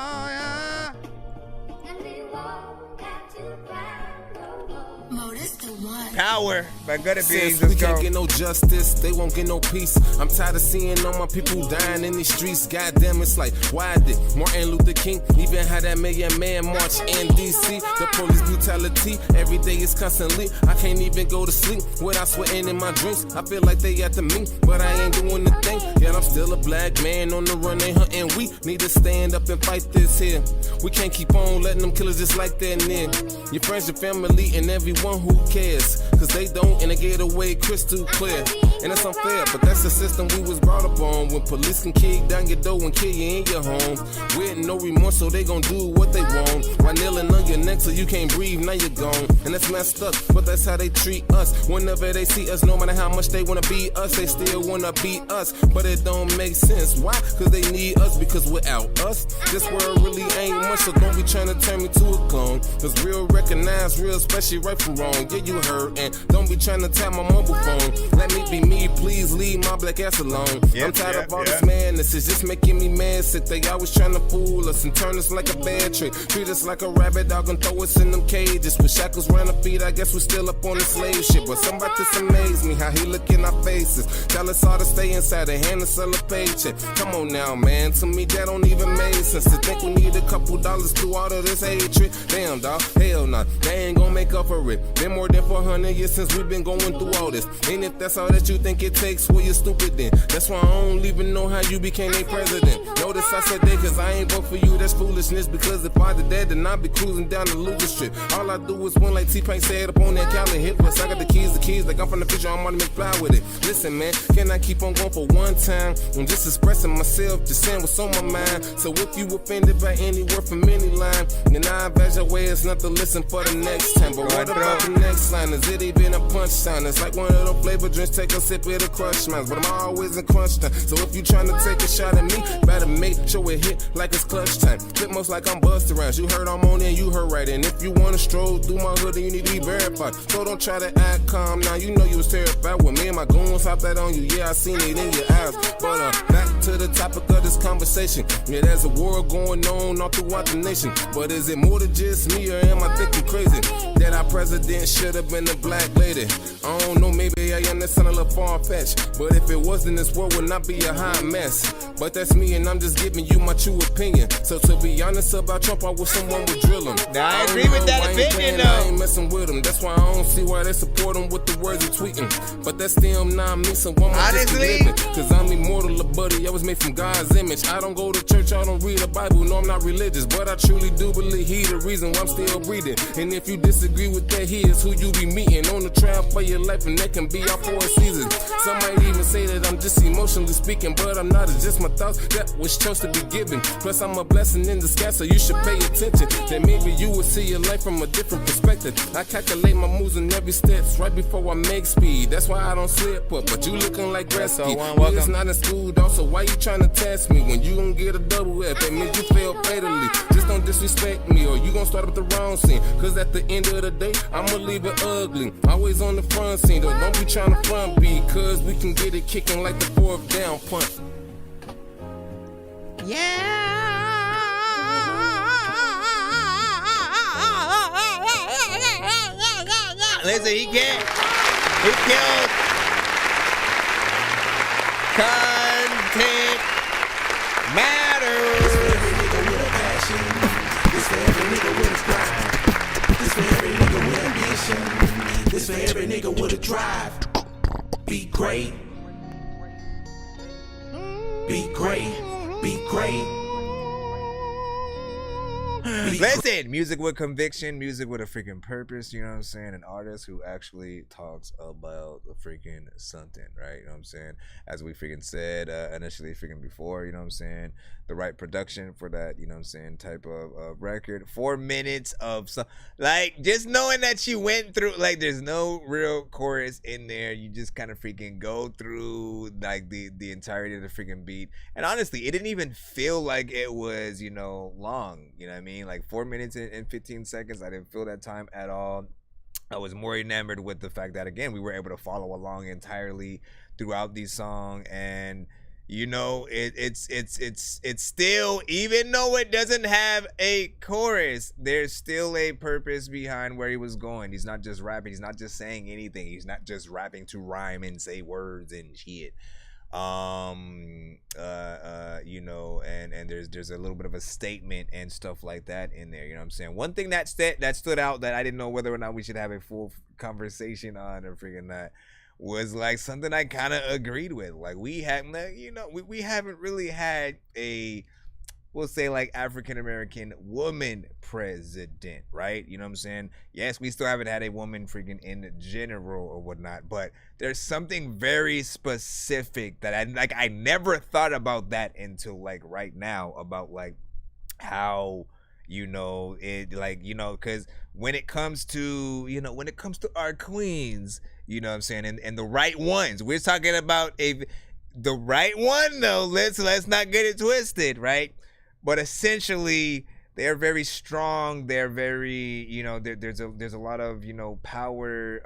Power by Gutta Beans. We can't get no justice, they won't get no peace. I'm tired of seeing all my people dying in the streets. Goddamn, it's like, why did Martin Luther King even had that million man march in DC? The police brutality, every day is constantly. I can't even go to sleep without sweating in my drinks. I feel like they after me, but I ain't doing the thing. Yet I'm still a black man on the run, they hunting. We need to stand up and fight this here. We can't keep on letting them killers just like that near. Your friends, your family, and everyone who cares. Cause they don't, and they get away crystal clear. And it's unfair, but that's the system we was brought up on. When police can kick down your door and kill you in your home, with no remorse, so they gon' do what they want. While kneeling on your neck so you can't breathe, now you're gone. And that's messed up, but that's how they treat us. Whenever they see us, no matter how much they wanna beat us, they still wanna beat us. But it don't make sense, why? Cause they need us, because without us, this world really ain't much. So don't be trying to turn me to a clone. Cause real recognize real, especially right from wrong. Yeah, you heard hurt. And don't be trying to tap my mobile phone. Let me be me, please leave my black ass alone. I'm tired of all this madness, it's just making me mad. Sick, they always trying to fool us and turn us like a bad trick. Treat us like a rabbit dog and throw us in them cages. With shackles round our feet, I guess we're still up on the slave ship. But somebody just amaze me, how he look in our faces. Tell us all to stay inside and hand us all a paycheck. Come on now, man, to me that don't even make sense. To think we need a couple dollars through all of this hatred. Damn, dog, hell nah, they ain't gonna make up for it. Been more than 400 years since we've been going through all this. And if that's all that you think it takes, well, you're stupid then. That's why I don't even know how you became a president. Notice I said that cause I ain't vote for you, that's foolishness. Because if I did that, then I'd be cruising down the loser strip. All I do is win like T-Pain said up on that calendar hit. Plus I got the keys, like I'm from the future, I'm on the McFly with it. Listen, man, can I keep on going for one time? I'm just expressing myself, just saying what's on my mind. So if you offended by any word from any line, then I advise your way it's not to listen for the next time. But what about the next line? Is it even a punchline? It's like one of them flavor drinks, take a sip of the crush mines. But I'm always in crunch time. So if you trying to take a shot at me, better make sure it hit like it's clutch time. Flip most like I'm Busta Rhymes. You heard I'm on it, you heard right. And if you wanna stroll through my hood, then you need to be verified. So don't try to act calm now. You know you was terrified when me and my goons hopped that on you. Yeah, I seen it in your eyes. But back to the topic of this conversation. Yeah, there's a war going on all throughout the nation. But is it more than just me or am I thinking crazy? That our president should have been a black lady. I don't know, maybe I am that sound a little far-fetched. But if it wasn't, this world would not be a hot mess. But that's me and I'm just giving you my true opinion. So to be honest about Trump, I wish someone would drill him. Now I agree with that opinion though. I ain't messing with him. That's why I don't see why they support him with the words he tweeting. But that's them not me, so one honestly, cause I'm immortal, a buddy. I was made from God's image. I don't go to church, I don't read the Bible. No, I'm not religious, but I truly do believe he the reason why I'm still breathing. And if you disagree with that, he is who you be meeting on the trial for your life, and that can be all 4 seasons. Some might even say that I'm just emotionally speaking, but I'm not. It's just my thoughts that was chose to be given. Plus I'm a blessing in disguise, so you should pay attention. That maybe you will see your life from a different perspective. I calculate my moves in every steps right before I make speed. That's why I don't slip up, but you looking like Gretzky. Me is not in school, dog, so why you trying to test me? When you gon' get a double F, that means you fail fatally. Just don't disrespect me or you gon' start up the wrong scene. Cause at the end of the day, I'ma leave it ugly. Always on the front scene, though, don't be trying to front beat. Cause we can get it kicking like the 4th down punt. Listen, he killed content matters. This for every nigga with a passion. This for every nigga with a drive. This for every nigga with ambition. This for every nigga with a drive. Be great. Be great. Be great. Listen, music with conviction, music with a freaking purpose, you know what I'm saying? An artist who actually talks about a freaking something, right? You know what I'm saying? As we freaking said initially freaking before, you know what I'm saying? The right production for that, you know what I'm saying, type of record. 4 minutes of like just knowing that she went through, like there's no real chorus in there. You just kind of freaking go through like the entirety of the freaking beat. And honestly, it didn't even feel like it was, you know, long, you know what I mean? Like 4 minutes and 15 seconds. I didn't feel that time at all. I was more enamored with the fact that, again, we were able to follow along entirely throughout the song. And you know, it's still, even though it doesn't have a chorus, there's still a purpose behind where he was going. He's not just rapping. He's not just saying anything. He's not just rapping to rhyme and say words and shit. You know, and there's a little bit of a statement and stuff like that in there. You know what I'm saying? One thing that stood out that I didn't know whether or not we should have a full conversation on or freaking that was like something I kind of agreed with. Like we haven't, you know, we haven't really had a, we'll say like African-American woman president, right? You know what I'm saying? Yes, we still haven't had a woman freaking in general or whatnot, but there's something very specific that I never thought about that until like right now about like how, you know, it like, you know, because when it comes to, you know, when it comes to our queens, you know what I'm saying, and the right ones, we're talking about the right one though, let's not get it twisted, right? But essentially they're very strong. They're very, you know, there's a lot of, you know, power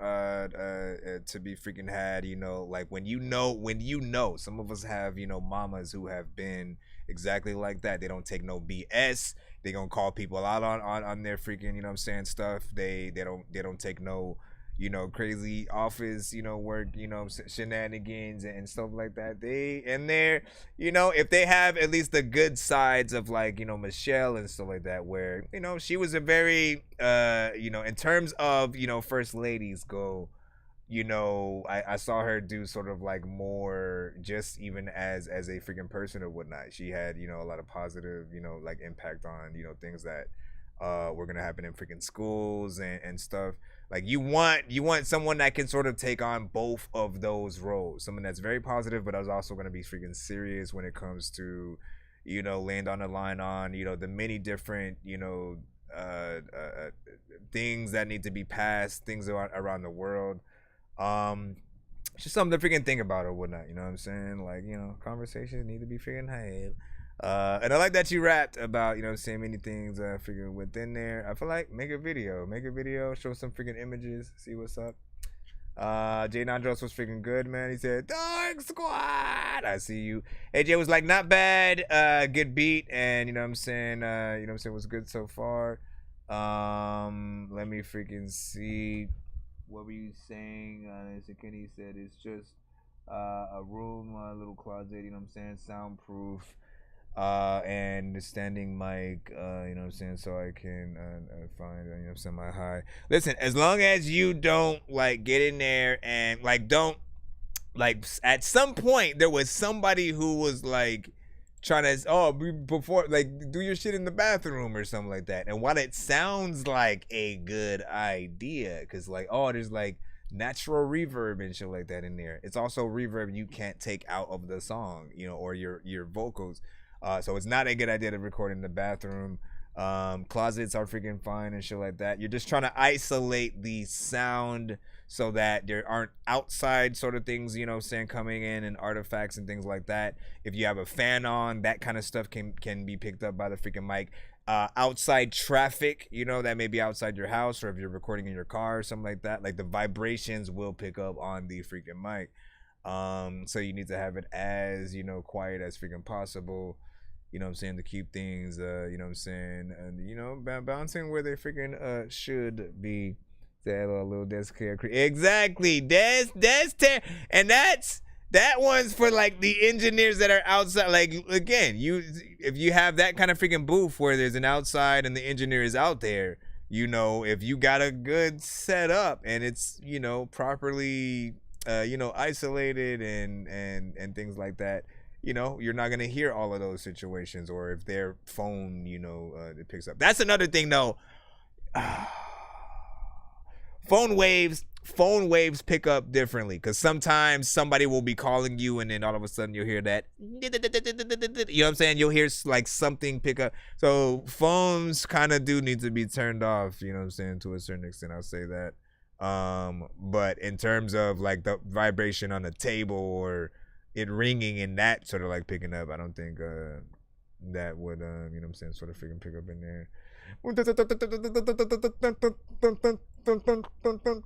to be freaking had, you know, like when you know, some of us have, you know, mamas who have been exactly like that. They don't take no BS. They gonna call people out on their freaking, you know what I'm saying, stuff. They don't take no, you know, crazy office, you know, work, you know, shenanigans and stuff like that. They're, you know, if they have at least the good sides of, like, you know, Michelle and stuff like that, where, you know, she was a very, you know, in terms of, you know, first ladies go, you know, I saw her do sort of like more just even as a freaking person or whatnot. She had, you know, a lot of positive, you know, like impact on, you know, things that were gonna happen in freaking schools and stuff. Like you want someone that can sort of take on both of those roles. Someone that's very positive, but is also gonna be freaking serious when it comes to, you know, land on the line on, you know, the many different, you know, things that need to be passed, things around the world. Just something to freaking think about or whatnot, you know what I'm saying? Like, you know, conversations need to be freaking had. And I like that you rapped about, you know, saying many things freaking within there. I feel like make a video, show some freaking images, see what's up. Jay Nandros was freaking good, man. He said, Dork Squad, I see you. AJ was like, not bad, good beat, and you know what I'm saying, you know what I'm saying, was good so far. Let me freaking see. What were you saying? So Kenny said it's just a room, a little closet, you know what I'm saying, soundproof, and the standing mic, you know what I'm saying, so I can find, you know what I'm saying, my high. Listen, as long as you don't like get in there and like don't like, at some point there was somebody who was like trying to before, like, do your shit in the bathroom or something like that. And while it sounds like a good idea, because like, there's like natural reverb and shit like that in there, it's also reverb you can't take out of the song, you know, or your vocals. So it's not a good idea to record in the bathroom. Closets are freaking fine and shit like that. You're just trying to isolate the sound so that there aren't outside sort of things, you know, saying coming in and artifacts and things like that. If you have a fan on, that kind of stuff can be picked up by the freaking mic. Outside traffic, you know, that may be outside your house, or if you're recording in your car or something like that, like the vibrations will pick up on the freaking mic. So you need to have it as, you know, quiet as freaking possible. You know what I'm saying, to keep things, you know what I'm saying, and, you know, bouncing where they freaking should be. That little desk care. Exactly, and that one's for like the engineers that are outside. Like, again, if you have that kind of freaking booth where there's an outside and the engineer is out there, you know, if you got a good setup and it's, you know, properly, you know, isolated and things like that, you know, you're not gonna hear all of those situations. Or if their phone, you know, it picks up. That's another thing though. Phone waves pick up differently, because sometimes somebody will be calling you and then all of a sudden you'll hear that, you know what I'm saying, you'll hear like something pick up. So phones kind of do need to be turned off, you know what I'm saying, to a certain extent, I'll say that. But in terms of like the vibration on the table or it ringing and that sort of like picking up, I don't think that would, you know what I'm saying, sort of freaking pick up in there.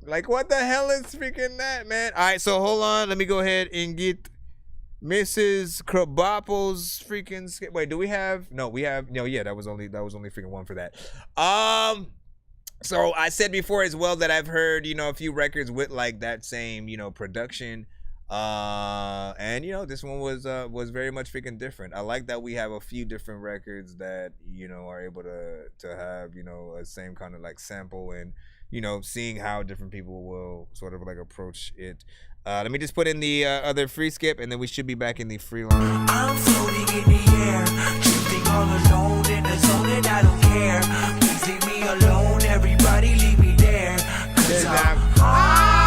Like, what the hell is freaking that, man? All right, so hold on, let me go ahead and get Mrs. Krabappel's freaking wait, do we have? No, we have. No, yeah, that was only freaking one for that. So I said before as well that I've heard, you know, a few records with like that same, you know, production. And you know, this one was very much freaking different. I like that we have a few different records that, you know, are able to have, you know, a same kind of like sample, and, you know, seeing how different people will sort of like approach it. Let me just put in the other free skip, and then we should be back in the free line. I'm floating in the air, drifting all alone in the zone, and I don't care. Please leave me alone, everybody leave me there, 'cause I'm high.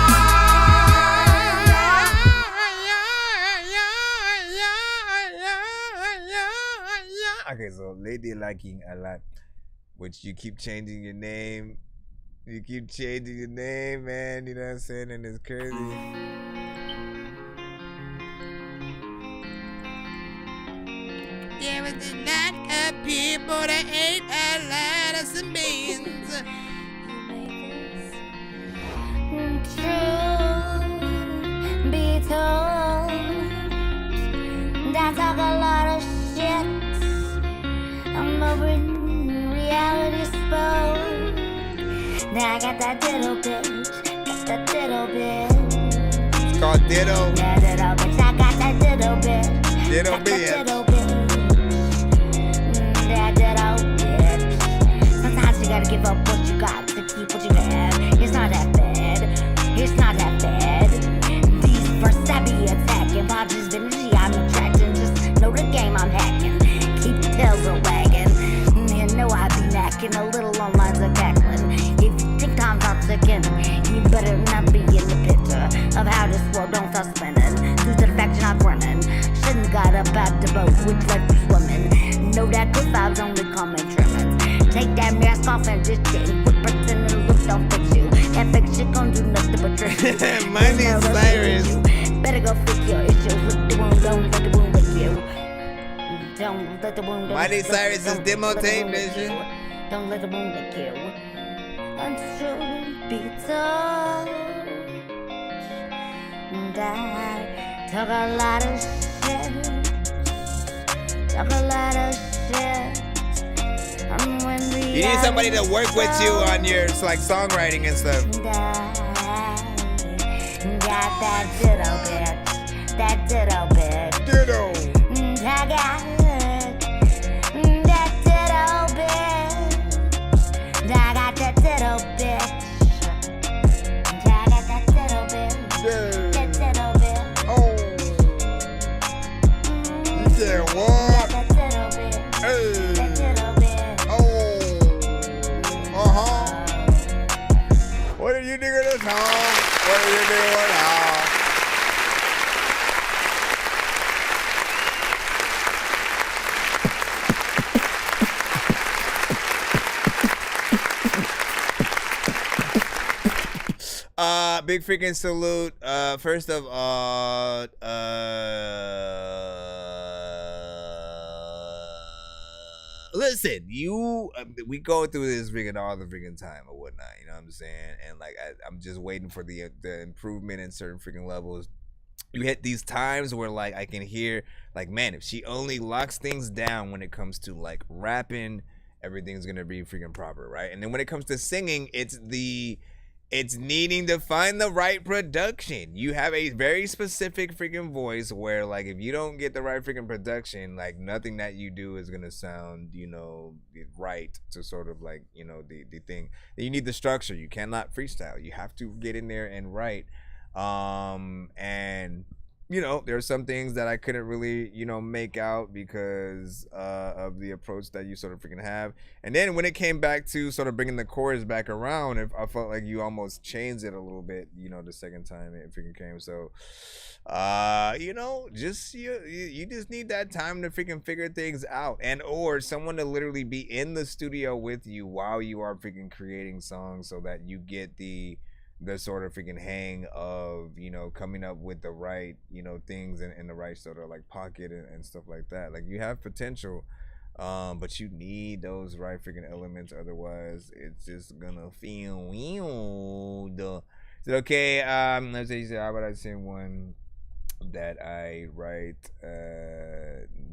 Okay, so lady liking a lot, which you keep changing your name. You keep changing your name, man. You know what I'm saying? And it's crazy. Yeah, with a lot of people that ate a lot of some beans. Truth be told, I talk a lot of shit. I'm over reality spoke. Now I got that ditto bitch, got that ditto bitch. It's called Ditto. That ditto bitch, I got that ditto bitch. Ditto Got that bitch. ditto bitch. That ditto bitch. Sometimes you gotta give up what you got to keep what you have. It's not that bad. It's not that bad. These first I be attacking. Bodges energy I'm attracting. Just know the game I'm hacking. Keep the tails a wagging. You know I be knacking a little on lines of cackling. If you think time's not ticking, you better not be in the picture of how this world don't start spinning. Due to the fact you're not running. Shouldn't got up out the boat with like swimming. Know that good vibes only come in trimmings. Take that mask off and just get and quit pretending the look don't fix you. That fake shit gon' do nothing but trick you. My name's Cyrus. Better go fix your issues. Lick the wound, don't let the wound lick you. Don't let the wound. My name's Cyrus is demo tape, vision. Don't let the wound lick you. Until be told, and I talk a lot of shit. Talk a lot of shit. You need somebody to work with you on your like songwriting and stuff. Got that ditto bitch. That ditto bitch. Ditto. I got it. That ditto bitch. I got that ditto bitch. I got that ditto bitch. That ditto bitch. Oh. You said what? That ditto bitch. Hey. That ditto bitch. What did you think of this song? What did you think of it? Big freaking salute. First of all, listen, we go through this freaking all the freaking time or whatnot, you know what I'm saying? And like, I'm just waiting for the improvement in certain freaking levels. You hit these times where like I can hear like, man, if she only locks things down when it comes to like rapping, everything's gonna be freaking proper, right? And then when it comes to singing, it's needing to find the right production. You have a very specific freaking voice where like if you don't get the right freaking production, like nothing that you do is gonna sound, you know, right to sort of like, you know, the thing. You need the structure. You cannot freestyle. You have to get in there and write. And you know, there are some things that I couldn't really, you know, make out because of the approach that you sort of freaking have. And then when it came back to sort of bringing the chorus back around, I felt like you almost changed it a little bit, you know, the second time it freaking came. So, you know, just you just need that time to freaking figure things out, and or someone to literally be in the studio with you while you are freaking creating songs, so that you get the sort of freaking hang of, you know, coming up with the right, you know, things in the right sort of like pocket and stuff like that. Like you have potential, but you need those right freaking elements, otherwise it's just gonna feel weird. Is it okay? Let's say, how about I send one that I write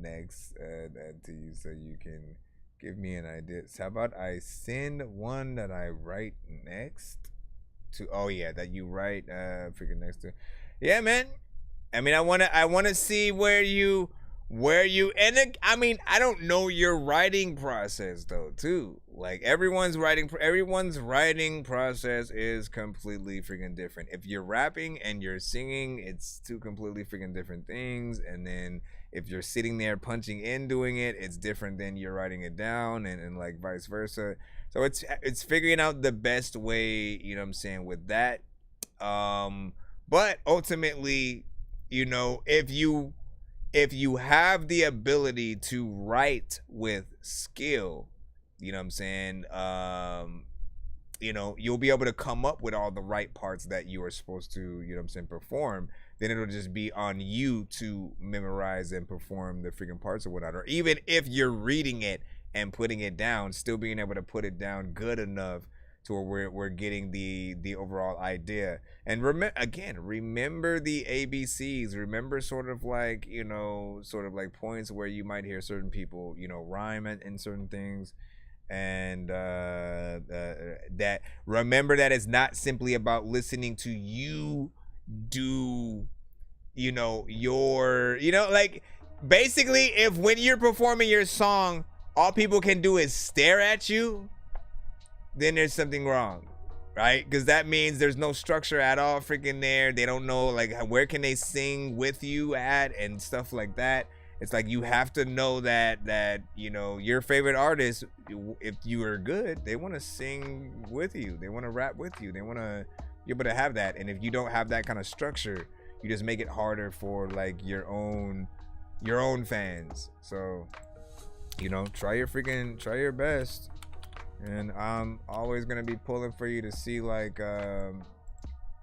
next to you so you can give me an idea. So how about I send one that I write next to, oh yeah, that you write freaking next to. Yeah, man, I mean, I want to see where you and I mean, I don't know your writing process though too. Like everyone's writing process is completely freaking different. If you're rapping and you're singing, it's two completely freaking different things. And then if you're sitting there punching in doing it, it's different than you're writing it down, and like vice versa. So it's figuring out the best way, you know what I'm saying, with that. But ultimately, you know, if you have the ability to write with skill, you know what I'm saying, you know, you'll be able to come up with all the right parts that you are supposed to, you know what I'm saying, perform. Then it'll just be on you to memorize and perform the freaking parts or whatnot. Or even if you're reading it and putting it down, still being able to put it down good enough to where we're getting the overall idea. And remember the ABCs. Remember sort of like, you know, sort of like points where you might hear certain people, you know, rhyme in certain things. And that remember that it's not simply about listening to you do, you know, your, you know, like basically if when you're performing your song all people can do is stare at you, then there's something wrong, right? Because that means there's no structure at all freaking there. They don't know like where can they sing with you at and stuff like that. It's like you have to know that you know, your favorite artist, if you are good, they want to sing with you, they want to rap with you, they want to be able to have that. And if you don't have that kind of structure, you just make it harder for like your own fans. So, you know, try your best. And I'm always gonna be pulling for you to see like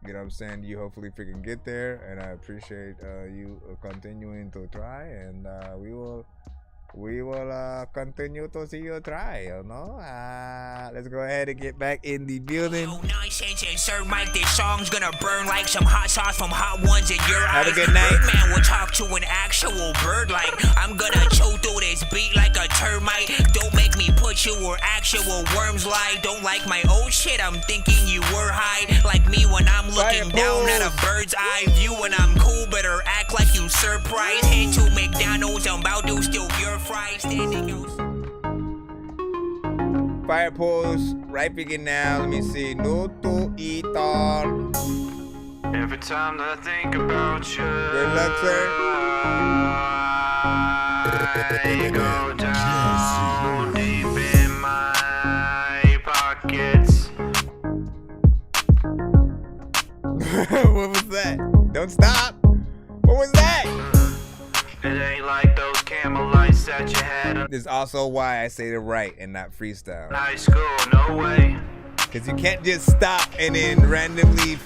you know what I'm saying, you hopefully freaking get there, and I appreciate you continuing to try, and we will continue to see you try, you know. Let's go ahead and get back in the building. Nonsense and Sir Mike, this song's gonna burn like some hot sauce from hot ones in your eyes. Have a good night. Birdman will talk to an actual bird like I'm gonna chew through this beat like a termite. Don't make me put you where actual worms lie. Don't like my old shit, I'm thinking you were high. Like me when I'm looking down at a bird's eye view. When I'm cool, better act like you surprised. Head to McDonald's, I'm about to steal your fries. Fire pose, right picking now. Let me see. No to eat all. Every time that I think about you, good luck, sir. I go down deep in my pockets. What was that? Don't stop. What was that? It ain't like those camel lights that you had in This is also why I say the right and not freestyle. high school, no way. Because you can't just stop and then randomly.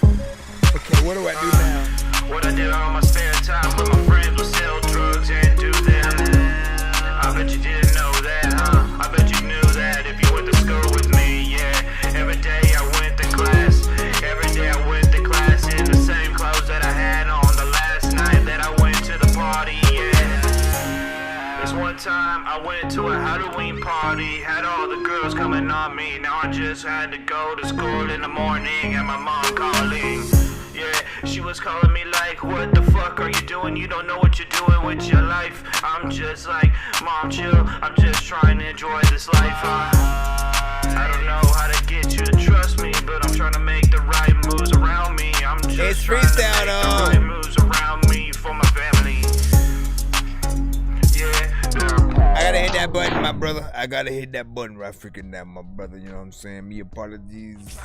Okay, what do I do now? What I did on my spare time with my friends was sell drugs and do them. I bet you didn't know that, huh? I bet you knew that if you went to school with me, yeah. Every day I went to class. Every day I went to class in the same clothes that I had on the last night that I went to the party, yeah. This one time I went to a Halloween party, had all the girls coming on me. Now I just had to go to school in the morning and my mom calling. Yeah, she was calling me like, what the fuck are you doing? You don't know what you're doing with your life. I'm just like, mom, chill. I'm just trying to enjoy this life. I don't know how to get you to trust me, but I'm trying to make the right moves around me. I'm just It's trying to freestyle, make the right moves around me for my family. Yeah. I gotta hit that button, my brother. I gotta hit that button right freaking now, my brother. You know what I'm saying? Me apologies.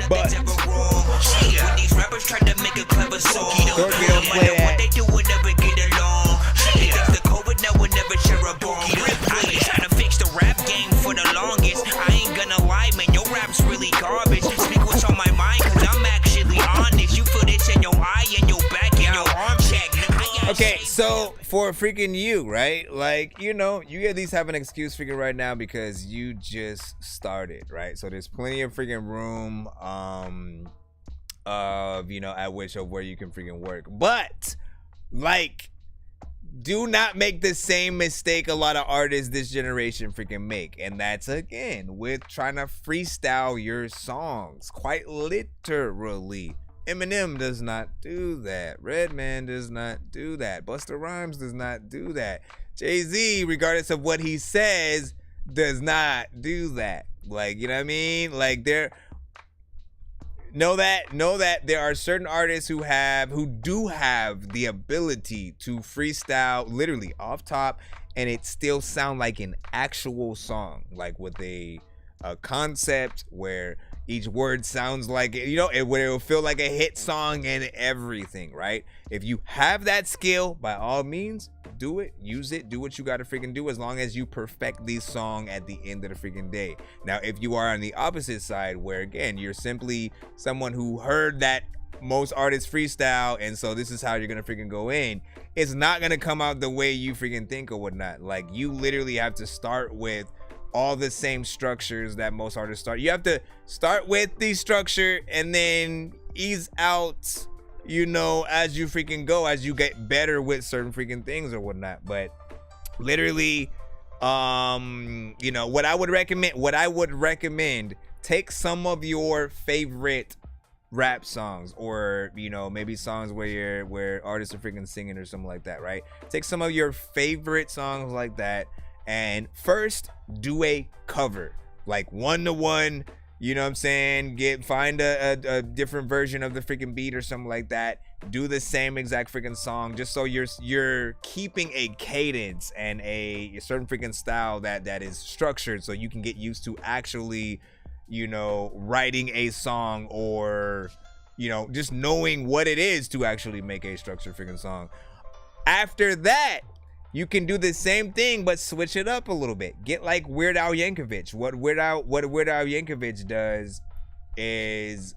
But When these rappers try to make a clever song, Dorky don't play what that. they do will never get along. They fix the COVID, now we'll never share a bomb. I've been trying to fix the rap game for the longest. I ain't gonna lie, man, your rap's really garbage. Speak what's on my mind, cause I'm actually honest. You feel this in your eye and your back and your arm check. Okay, so for freaking you, right? Like, you know, you at least have an excuse freaking right now because you just started, right? So there's plenty of freaking room, of, you know, at which of where you can freaking work. But, like, do not make the same mistake a lot of artists this generation freaking make. And that's, again, with trying to freestyle your songs, quite literally. Eminem does not do that. Redman does not do that. Busta Rhymes does not do that. Jay-Z, regardless of what he says, does not do that. Like, you know what I mean? Like, know that there are certain artists who do have the ability to freestyle literally off top and it still sound like an actual song, like with a concept where each word sounds like, you know, where it'll feel like a hit song and everything, right? If you have that skill, by all means, do it, use it, do what you gotta freaking do, as long as you perfect the song at the end of the freaking day. Now, if you are on the opposite side, where again, you're simply someone who heard that most artists freestyle, and so this is how you're gonna freaking go in, it's not gonna come out the way you freaking think or whatnot. Like, you literally have to start with all the same structures that most artists start. You have to start with the structure and then ease out, you know, as you freaking go, as you get better with certain freaking things or whatnot. But literally, you know, what I would recommend, take some of your favorite rap songs, or, you know, maybe songs where artists are freaking singing or something like that, right? Take some of your favorite songs like that, and first do a cover, like 1-to-1, you know what I'm saying? Find a different version of the freaking beat or something like that. Do the same exact freaking song, just so you're keeping a cadence and a certain freaking style that is structured, so you can get used to actually, you know, writing a song, or, you know, just knowing what it is to actually make a structured freaking song. After that, you can do the same thing, but switch it up a little bit. Get like Weird Al Yankovic. What Weird Al Yankovic does is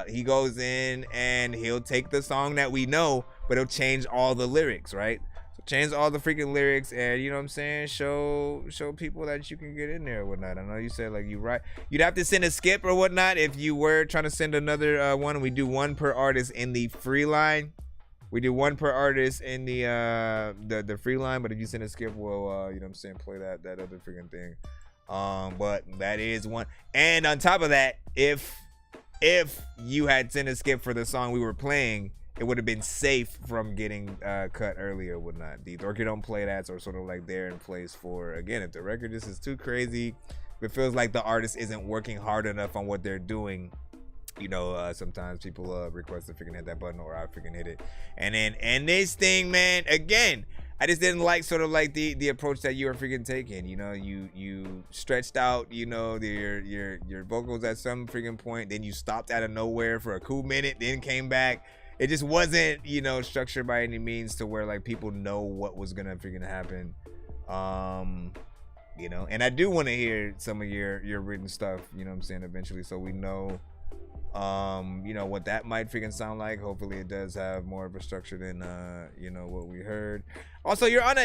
he goes in and he'll take the song that we know, but he'll change all the lyrics, right? So change all the freaking lyrics, and, you know what I'm saying, show people that you can get in there or whatnot. I know you said like you'd have to send a skip or whatnot if you were trying to send another one. We do one per artist in the free line. We do one per artist in the free line, but if you send a skip, we'll you know what I'm saying, play that other freaking thing. But that is one. And on top of that, if you had sent a skip for the song we were playing, it would have been safe from getting cut earlier or whatnot. The Dorky don't play that, so sort of like there in place for, again, if the record just is too crazy, if it feels like the artist isn't working hard enough on what they're doing, you know, sometimes people request to freaking hit that button, or I freaking hit it. And this thing, man, again, I just didn't like sort of like the approach that you were freaking taking. You know, you stretched out, you know, your vocals at some freaking point, then you stopped out of nowhere for a cool minute, then came back. It just wasn't, you know, structured by any means to where like people know what was gonna freaking happen. You know, and I do want to hear some of your written stuff, you know what I'm saying, eventually, so we know you know, what that might freaking sound like. Hopefully it does have more of a structure than you know, what we heard. Also, you're on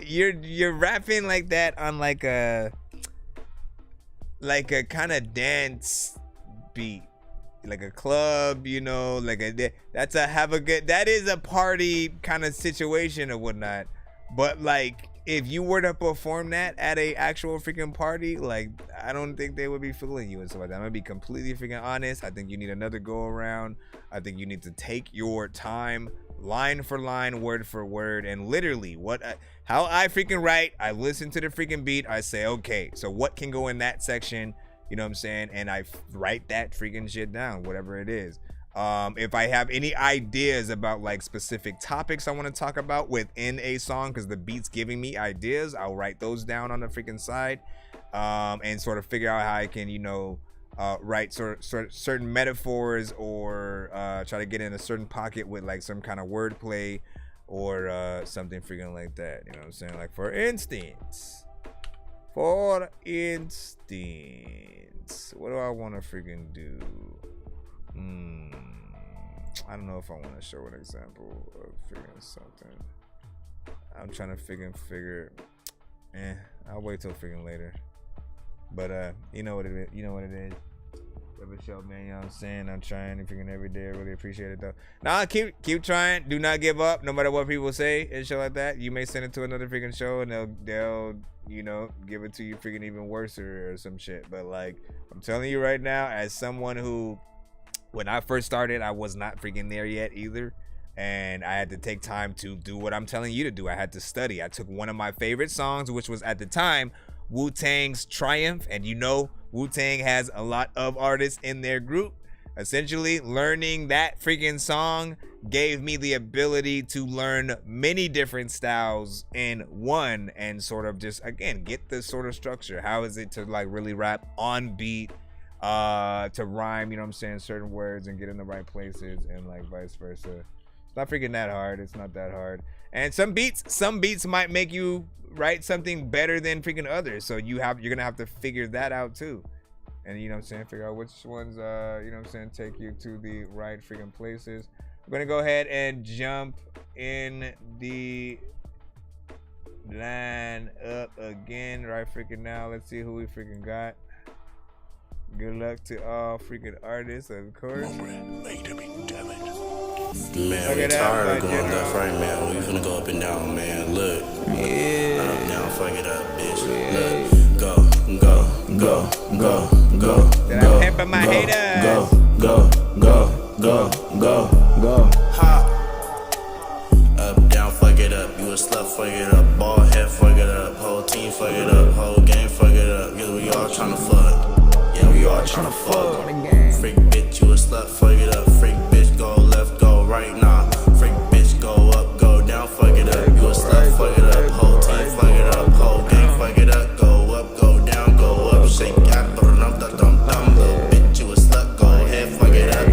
you're rapping like that on like a kind of dance beat, like a club, you know, like that is a party kind of situation or whatnot. But like, if you were to perform that at a actual freaking party, like, I don't think they would be feeling you and stuff like that. I'm gonna be completely freaking honest. I think you need another go around. I think you need to take your time, line for line, word for word, and literally how I freaking write. I listen to the freaking beat. I say, okay, so what can go in that section? You know what I'm saying? And I write that freaking shit down, whatever it is. If I have any ideas about like specific topics I want to talk about within a song, because the beat's giving me ideas, I'll write those down on the freaking side, and sort of figure out how I can, you know, write certain metaphors, or try to get in a certain pocket with like some kind of wordplay or something freaking like that. You know what I'm saying? Like, for instance, what do I want to freaking do? I don't know if I want to show an example of figuring something. I'm trying to figure. I'll wait till freaking later. But you know what it is. You know what it is. Every show, man. You know what I'm saying? I'm trying freaking every day. I really appreciate it though. Nah, keep trying. Do not give up, no matter what people say and shit like that. You may send it to another freaking show, and they'll you know, give it to you freaking even worse or some shit. But like, I'm telling you right now, as someone who, when I first started, I was not freaking there yet either. And I had to take time to do what I'm telling you to do. I had to study. I took one of my favorite songs, which was at the time Wu-Tang's Triumph. And you know, Wu-Tang has a lot of artists in their group. Essentially, learning that freaking song gave me the ability to learn many different styles in one, and sort of just, again, get the sort of structure. How is it to like really rap on beat, to rhyme, you know what I'm saying, certain words, and get in the right places, and like vice versa. not freaking that hard. It's not that hard. And some beats might make you write something better than freaking others. So you're gonna have to figure that out too. And you know what I'm saying, figure out which ones you know what I'm saying, take you to the right freaking places. I'm gonna go ahead and jump in the line up again right freaking now. Let's see who we freaking got. Good luck to all freaking artists, of course. Man, we tired of going left, right, man. We finna go up and down, man. Look. Yeah. Up, down, fuck it up, bitch. Look. Go. Then I pamper my haters. Go. Ha. Up, down, fuck it up. You a slut, fuck it up. Ball head, fuck it up. Whole team, fuck it up. Whole game, fuck it up. Yeah, we all tryna fuck. Yeah, we all tryna fuck. Freak bitch, you a slut, fuck it up. Freak bitch, go left, go right now. Freak bitch, go up, go down, fuck it up. You a slut, fuck it up. Whole team, fuck it up. Whole game, fuck it up. Go up, go down, go up. Shake out, dum. Little bitch, you a slut, go ahead, fuck it up.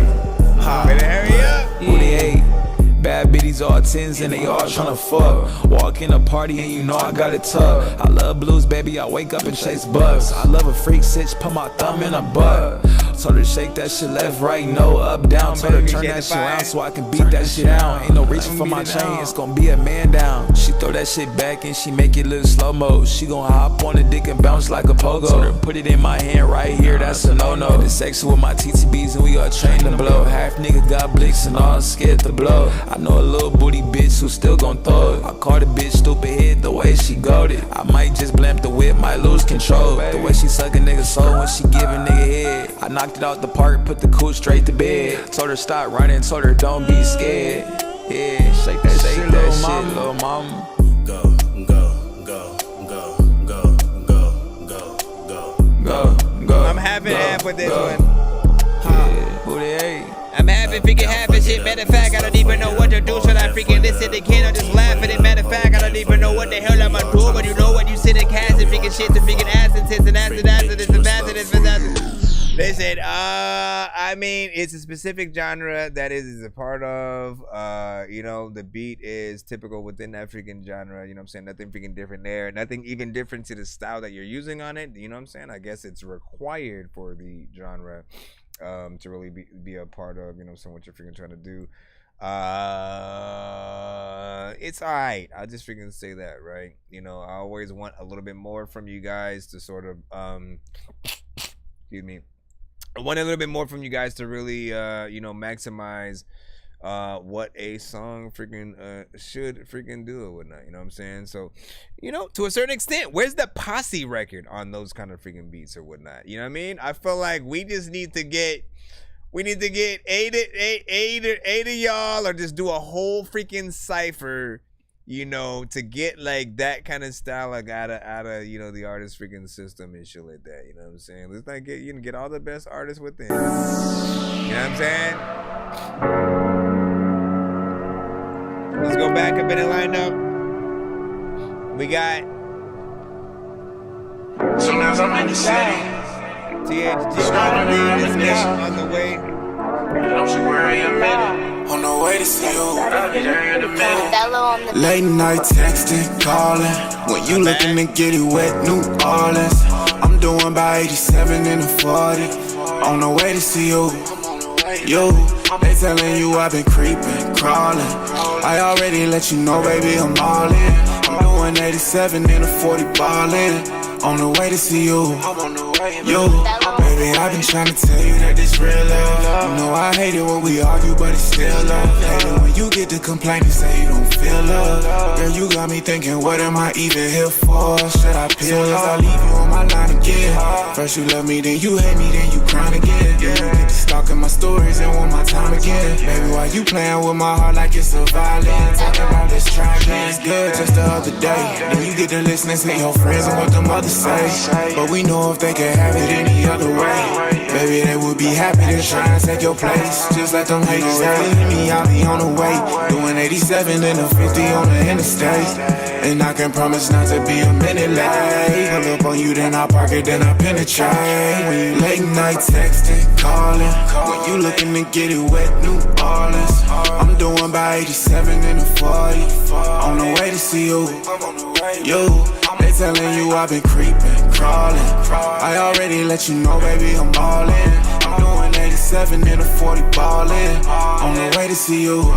Better hurry up. 48. Bad bitties all 10s and they all tryna fuck. Walk in a party and you know I got it tucked. I love blues, baby, I wake up and chase bugs. I love a freak sitch, put my thumb in her butt. Told her shake that shit left, right, no, up, down. Told her turn that shit around so I can beat that shit down. Ain't no reaching for my chain, it's gonna be a man down. She throw that shit back and she make it look slow-mo. She gon' hop on the dick and bounce like a pogo. Told her put it in my hand right here, that's a no-no. In the section with my TTBs and we all trained to blow. Half nigga got blicks and all scared to blow. I know a little booty bitch who still gon' throw it. I call the bitch stupid head the way she goated. I might just blamp the whip, might lose control. The way she suck a nigga soul when she give a nigga head. I knocked it out the park, put the coupe straight to bed. Told her stop running, told her don't be scared. Yeah, shake that shit, little mama. Go. I'm half and half with this one. Who they ain't? I'm having freaking half and shit. Matter of fact, I don't even know what to do. Should I freaking listen again or just laugh at it? Matter of fact, I don't even know what the hell I'm gonna do. But you know what? You sit and cast and freaking shit to freaking ass and tits and acid. They said, I mean, it's a specific genre that is a part of, you know, the beat is typical within that freaking genre, you know what I'm saying? Nothing freaking different there. Nothing even different to the style that you're using on it, you know what I'm saying? I guess it's required for the genre to really be a part of, you know, what you're freaking trying to do. It's alright. I'll just freaking say that, right? You know, I always want a little bit more from you guys to sort of, excuse me. I want a little bit more from you guys to really, you know, maximize what a song freaking should freaking do or whatnot. You know what I'm saying? So, you know, to a certain extent, where's the posse record on those kind of freaking beats or whatnot? You know what I mean? I feel like we just need to get, eight of y'all, or just do a whole freaking cipher, you know, to get like that kind of style, like out of you know, the artist freaking system and shit like that. You know what I'm saying? Let's not get, you can get all the best artists within. You know what I'm saying? Let's go back up in the lineup. We got Sometimes I'm in the city. THG on the way. Don't you worry a minute. On the way to see you. I'll be there in a minute. Late night texting, calling. When you looking to get it wet, New Orleans. I'm doing by 87 in the 40. On the way to see you. They telling you I've been creeping, crawling. I already let you know, baby, I'm all in. I'm doing 87 in the 40 ballin'. On the way to see you. Baby, I've been trying to tell you that this real love. You know I hate it when we argue, but it's still love. Hate it when you get to complain and say you don't feel love. Girl, you got me thinking, what am I even here for? Should I peel up? I leave you on my line again. First you love me, then you hate me, then you crying again. Then you get to stalking my stories and want my time again. Baby, why you playing with my heart like it's a violin? Talking about this try again. It's good just the other day. Then you get to listen and say your friends and what them others say. But we know if they can have it any other way, baby, they would be happy to try and take your place. Just let them haters hate me, I'll be on the way. Doing 87 and a 50 on the interstate. And I can promise not to be a minute late. Pull up on you, then I park it, then I penetrate. When you late night texting, calling. When you looking to get it wet, New Orleans. I'm doing by 87 in the 40. On the way to see you. They telling you I've been creeping, crawling. I already let you know, baby, I'm all in. I'm doing 87 in the 40 ballin'. On the way to see you. Baby,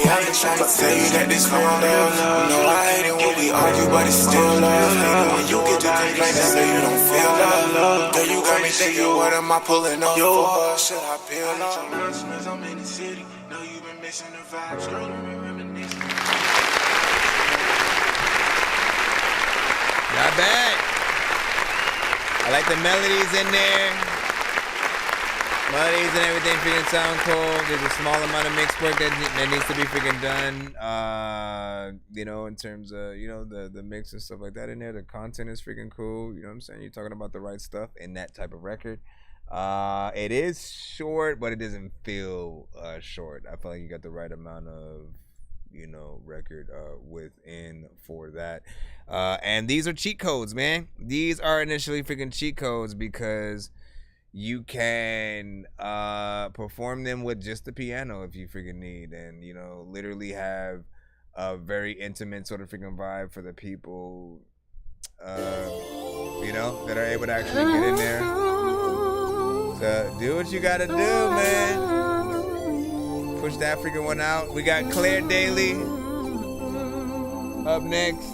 I've been trying to tell you that this real love. You know I hate it when we argue, but it's still love. When you get to complain and say you don't feel love, girl, you got me thinking, what am I pulling up for? Should I peel off? I'm in the city. Know you've been missing the vibes, girl. Not bad. I like the melodies in there. Melodies and everything freaking sound cool. There's a small amount of mix work that needs to be freaking done. You know, in terms of, you know, the mix and stuff like that in there. The content is freaking cool. You know what I'm saying? You're talking about the right stuff in that type of record. It is short, but it doesn't feel short. I feel like you got the right amount of, you know, record within for that. And these are cheat codes, man. These are initially freaking cheat codes because you can perform them with just the piano if you freaking need, and, you know, literally have a very intimate sort of freaking vibe for the people, you know, that are able to actually get in there. So do what you gotta do, man. Push that freaking one out. We got Claire Daly up next.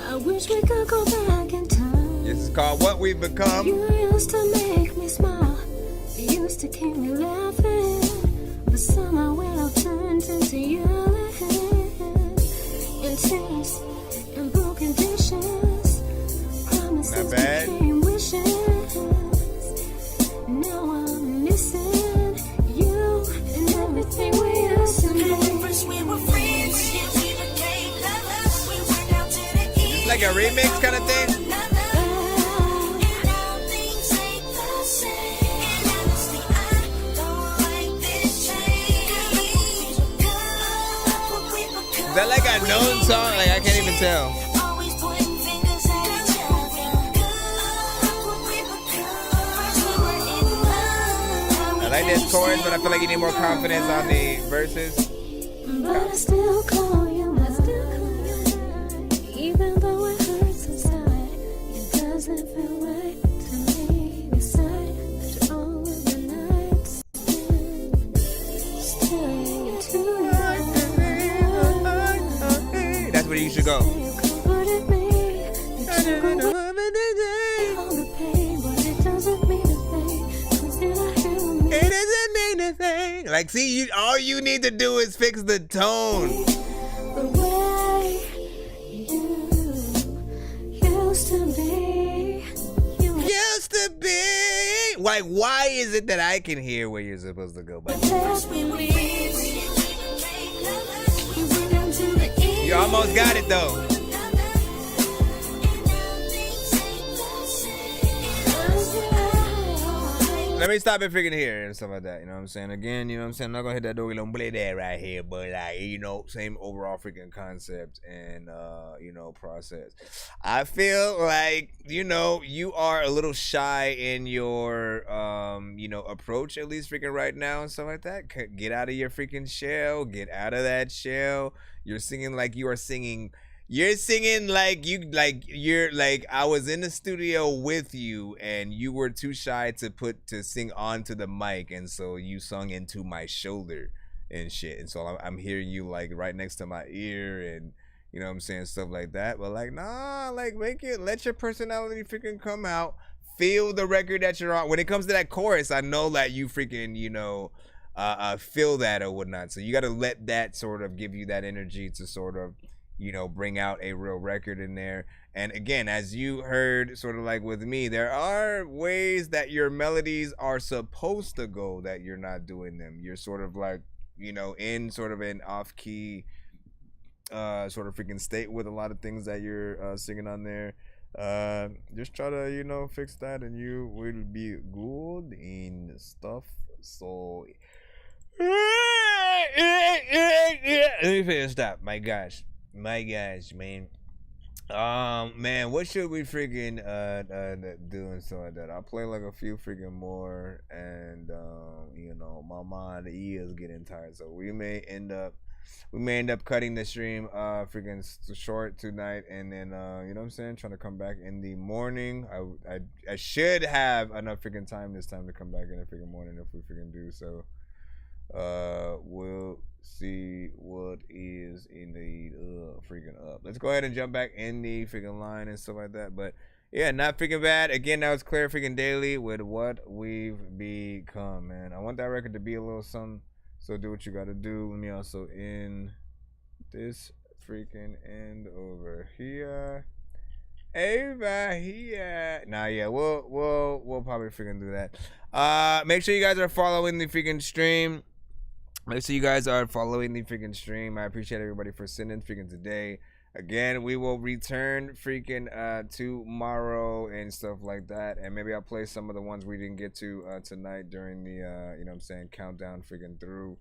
I wish we could go back in time. This is called What We've Become. You used to make me smile. You used to keep me laughing. But somehow it all turned into yelling. And tears and broken dishes. Promises became wishes. Now I'm missing you and everything we used to make. First we were friends, we became lovers. We went out to the east. It's like a remix kind of thing. Is that like a known song? Like, I can't even tell. I like this chorus, but I feel like you need more confidence on the verses. But I still call you mine. Even though it hurts inside, it doesn't feel right to leave your side after all of the nights. Still too young. That's where you should go. You comforted me. You took away all the pain, but it doesn't mean a thing. 'Cause still I hear me. It doesn't mean a thing. Like, see, all you need to do is fix the tone. The way you used to be. Used to be. Like, why is it that I can hear where you're supposed to go? But you almost got it, though. Let me stop it freaking here and stuff like that. You know what I'm saying? Again, you know what I'm saying? I'm not gonna hit that door. We don't play that right here, but, like, you know, same overall freaking concept and you know, process. I feel like, you know, you are a little shy in your you know, approach, at least freaking right now and stuff like that. Get out of your freaking shell. Get out of that shell. You're singing like you are singing. You're singing like you're like I was in the studio with you and you were too shy to sing onto the mic, and so you sung into my shoulder and shit, and so I'm hearing you like right next to my ear, and you know what I'm saying, stuff like that. But like, nah, like, let your personality freaking come out. Feel the record that you're on. When it comes to that chorus, I know that you freaking, you know, feel that or whatnot. So you got to let that sort of give you that energy to sort of, you know, bring out a real record in there. And again, as you heard sort of like with me, there are ways that your melodies are supposed to go that you're not doing them. You're sort of like, you know, in sort of an off-key sort of freaking state with a lot of things that you're singing on there. Just try to, you know, fix that and you will be good in stuff. So let me finish that. My gosh, man. Man, what should we freaking do and stuff like that? I'll play like a few freaking more, and you know, know, my mind is getting tired. So we may end up cutting the stream freaking short tonight, and then you know what I'm saying, trying to come back in the morning. I should have enough freaking time this time to come back in the freaking morning if we freaking do. So we'll see what is indeed freaking up. Let's go ahead and jump back in the freaking line and stuff like that. But yeah, not freaking bad. Again, that was Claire freaking Daily with What We've Become, man. I want that record to be a little something. So do what you gotta do. Let me also end this freaking end over here. Over here. Nah, yeah, we'll probably freaking do that. Make sure you guys are following the freaking stream. Make sure you guys are following the freaking stream. I appreciate everybody for sending freaking today. Again, we will return freaking tomorrow and stuff like that. And maybe I'll play some of the ones we didn't get to tonight during the, you know what I'm saying, countdown freaking through.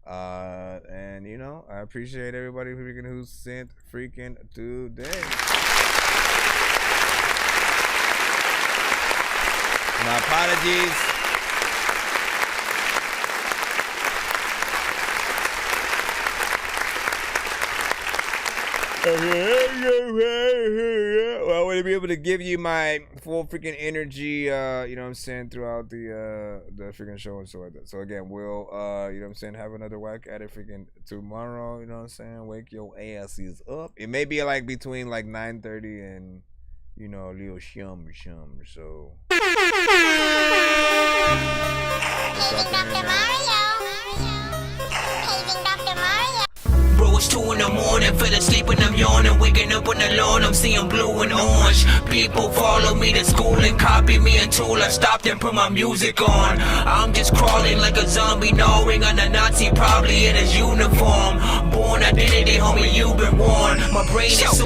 And, you know, I appreciate everybody freaking who sent freaking today. My apologies. I want to be able to give you my full freaking energy, you know what I'm saying, throughout the freaking show and stuff like that. So again, we'll, you know what I'm saying, have another whack at it freaking tomorrow, you know what I'm saying, wake your asses up. It may be like between like 9:30 and, you know, a little shum, so. Bro, it's 2 in the morning, fell asleep and I'm yawning. Waking up on the lawn, I'm seeing blue and orange. People follow me to school and copy me until I stopped and put my music on. I'm just crawling like a zombie, gnawing on a Nazi, probably in his uniform. Born identity, homie, you've been warned. My brain is so